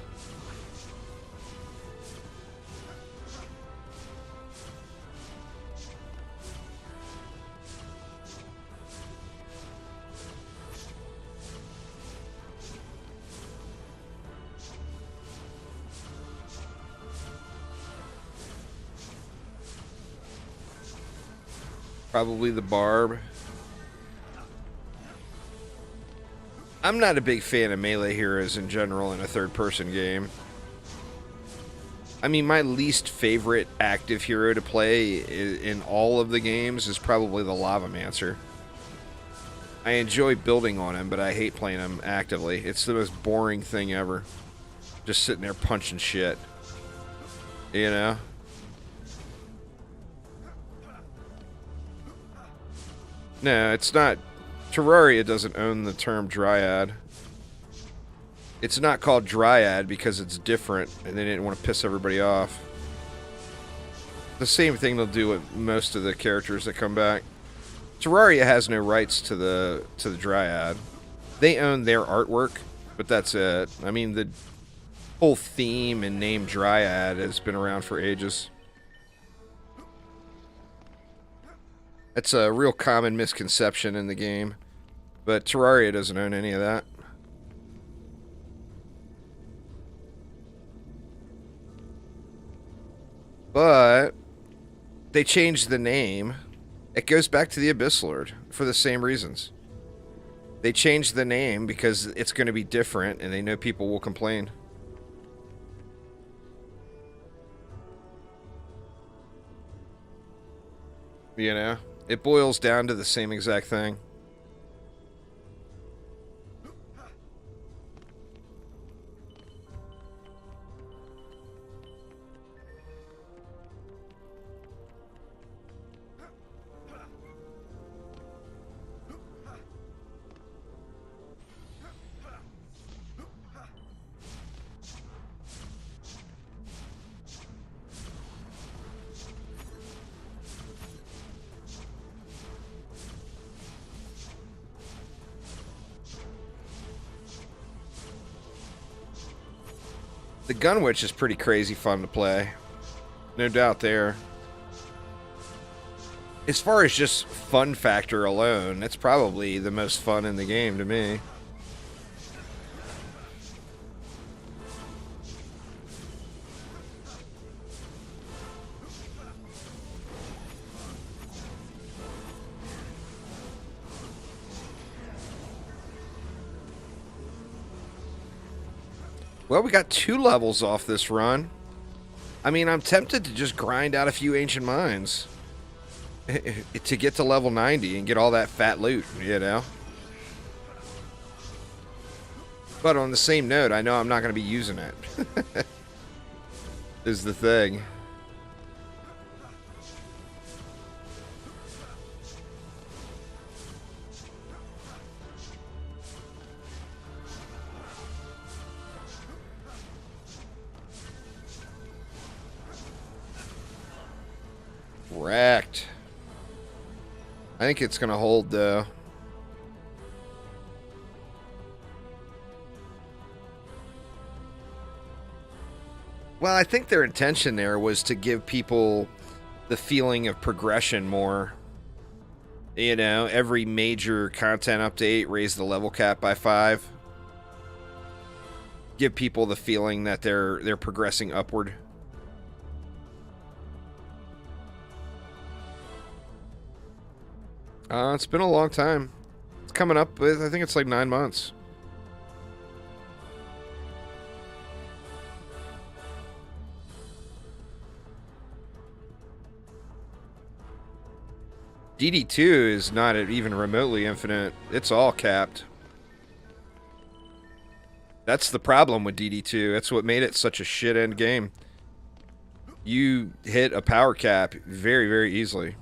Probably the barb. I'm not a big fan of melee heroes in general in a third-person game. I mean, my least favorite active hero to play in all of the games is probably the Lavamancer. I enjoy building on him, but I hate playing him actively. It's the most boring thing ever. Just sitting there punching shit. You know? No, it's not. Terraria doesn't own the term Dryad. It's not called Dryad because it's different, and they didn't want to piss everybody off. The same thing they'll do with most of the characters that come back. Terraria has no rights to the Dryad. They own their artwork, but that's it. I mean, the whole theme and name Dryad has been around for ages. That's a real common misconception in the game. But Terraria doesn't own any of that. But they changed the name. It goes back to the Abyss Lord for the same reasons. They changed the name because it's going to be different and they know people will complain. You know? It boils down to the same exact thing. The Gun Witch is pretty crazy fun to play. No doubt there. As far as just fun factor alone, it's probably the most fun in the game to me. Well, we got 2 levels off this run. I mean, I'm tempted to just grind out a few Ancient Mines to get to level 90 and get all that fat loot, you know? But on the same note, I know I'm not going to be using it. Is the thing. Wrecked. I think it's going to hold, though. Well, I think their intention there was to give people the feeling of progression more. You know, every major content update raised the level cap by 5. Give people the feeling that they're progressing upward. It's been a long time. It's coming up with, I think it's like 9 months. DD2 is not even remotely infinite. It's all capped. That's the problem with DD2. That's what made it such a shit end game. You hit a power cap very, very easily.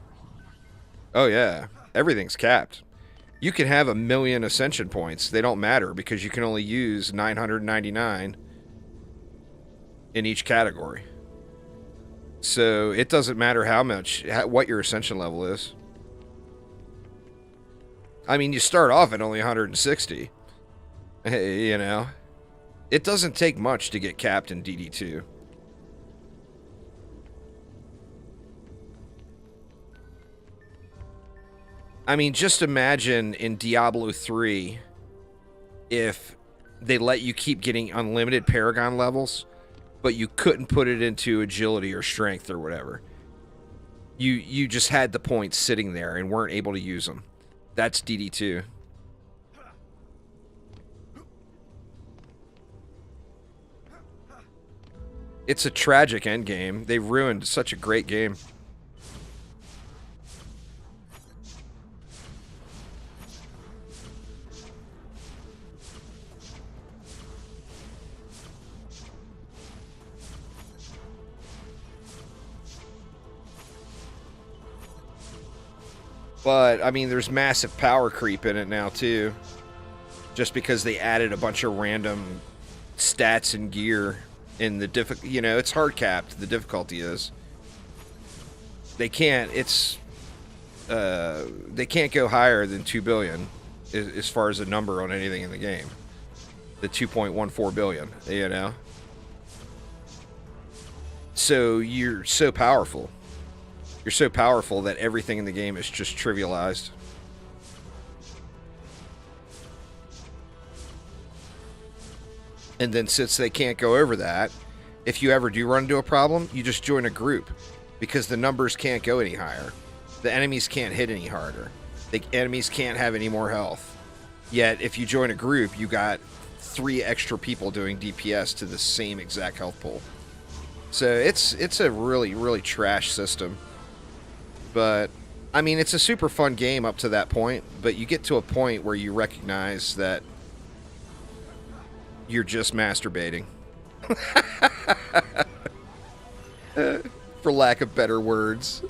Oh, yeah. Everything's capped. You can have 1,000,000 ascension points. They don't matter because you can only use 999 in each category. So it doesn't matter what your ascension level is. I mean, you start off at only 160. You know? It doesn't take much to get capped in DD2. I mean, just imagine in Diablo 3 if they let you keep getting unlimited Paragon levels, but you couldn't put it into agility or strength or whatever. You just had the points sitting there and weren't able to use them. That's DD2. It's a tragic endgame. They ruined such a great game. But, I mean, there's massive power creep in it now, too. Just because they added a bunch of random stats and gear in the you know, it's hard capped, the difficulty is. They can't, they can't go higher than 2 billion as far as a number on anything in the game. The 2.14 billion, you know? So you're so powerful. You're so powerful that everything in the game is just trivialized. And then since they can't go over that, if you ever do run into a problem, you just join a group, because the numbers can't go any higher. The enemies can't hit any harder. The enemies can't have any more health. Yet, if you join a group, you got 3 extra people doing DPS to the same exact health pool. So it's a really, really trash system. But, I mean, it's a super fun game up to that point, but you get to a point where you recognize that you're just masturbating. For lack of better words.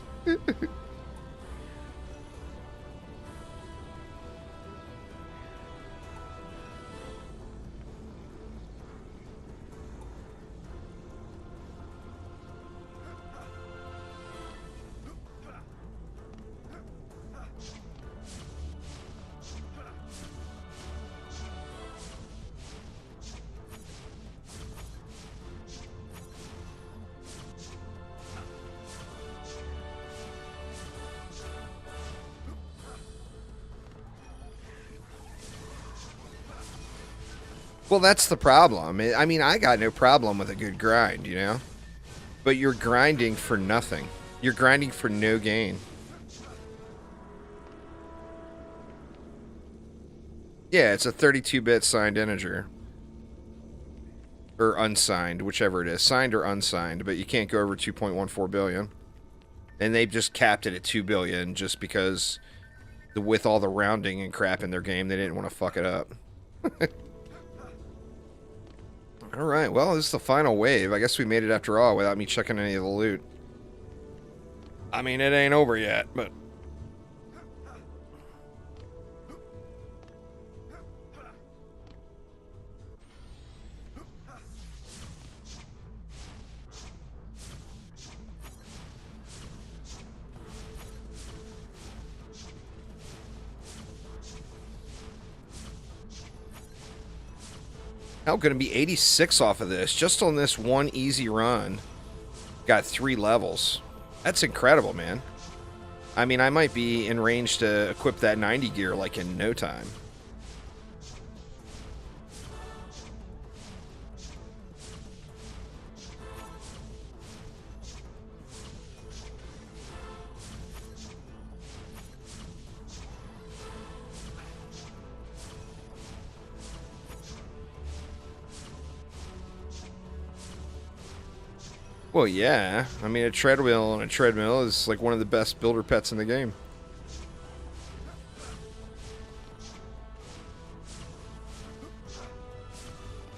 Well, that's the problem. I mean, I got no problem with a good grind, you know? But you're grinding for nothing. You're grinding for no gain. Yeah, it's a 32-bit signed integer. Or unsigned, whichever it is. Signed or unsigned, but you can't go over 2.14 billion. And they've just capped it at 2 billion just because with all the rounding and crap in their game, they didn't want to fuck it up. Alright, well, this is the final wave. I guess we made it after all without me checking any of the loot. I mean, it ain't over yet, but... How gonna be 86 off of this? Just on this one easy run. Got 3 levels. That's incredible, man. I mean, I might be in range to equip that 90 gear like in no time. Well, yeah. I mean, a treadmill and a treadmill is like one of the best builder pets in the game.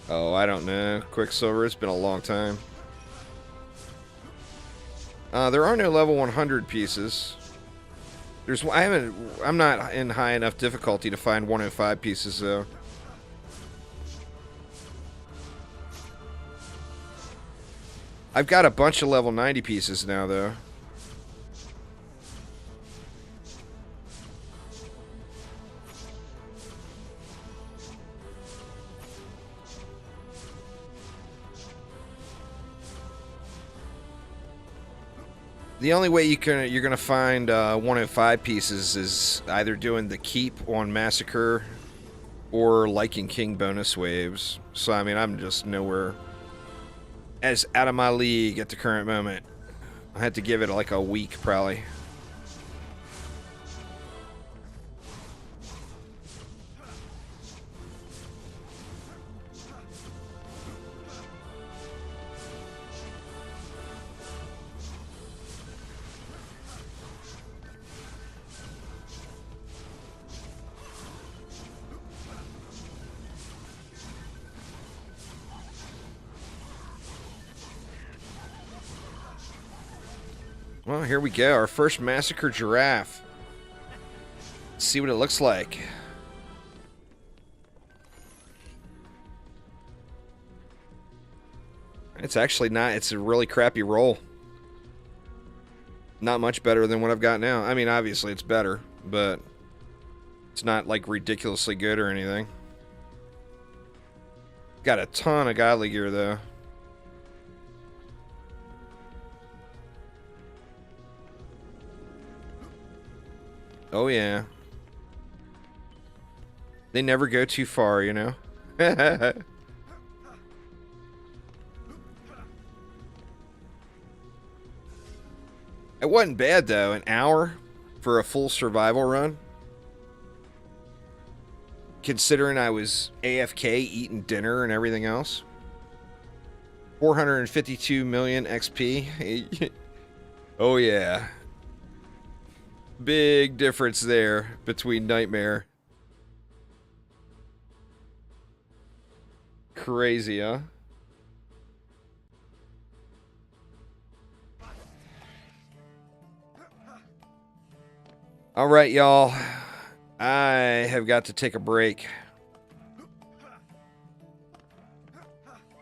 Oh, I don't know. Quicksilver, it's been a long time. There are no level 100 pieces. I'm not in high enough difficulty to find 105 pieces, though. I've got a bunch of level 90 pieces now, though. The only way you're gonna find 105 pieces is either doing the keep on Massacre or liking King bonus waves. So I mean, I'm just nowhere as out of my league at the current moment. I had to give it like a week, probably. Well, here we go. Our first Massacre giraffe. Let's see what it looks like. It's actually not. It's a really crappy roll. Not much better than what I've got now. I mean, obviously it's better, but it's not like ridiculously good or anything. Got a ton of godly gear though. Oh, yeah. They never go too far, you know? It wasn't bad, though. An hour for a full survival run. Considering I was AFK, eating dinner and everything else. 452 million XP. Oh, yeah. Big difference there between Nightmare. Crazy, huh? All right, y'all. I have got to take a break.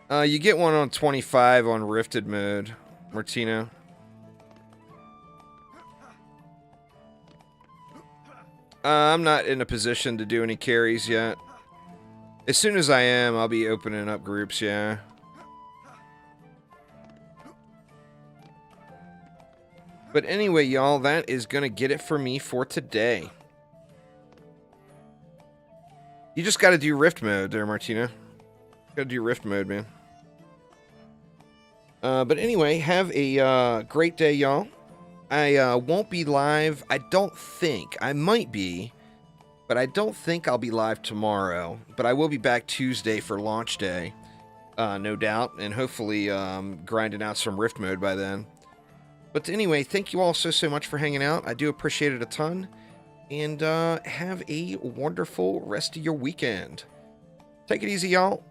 You get one on 25 on Rifted mode, Martino. I'm not in a position to do any carries yet. As soon as I am, I'll be opening up groups, yeah. But anyway, y'all, that is going to get it for me for today. You just got to do Rift mode there, Martina. Got to do Rift mode, man. But anyway, have a great day, y'all. I won't be live, I don't think. I might be, but I don't think I'll be live tomorrow. But I will be back Tuesday for launch day, no doubt. And hopefully grinding out some Rift mode by then. But anyway, thank you all so much for hanging out. I do appreciate it a ton. And have a wonderful rest of your weekend. Take it easy, y'all.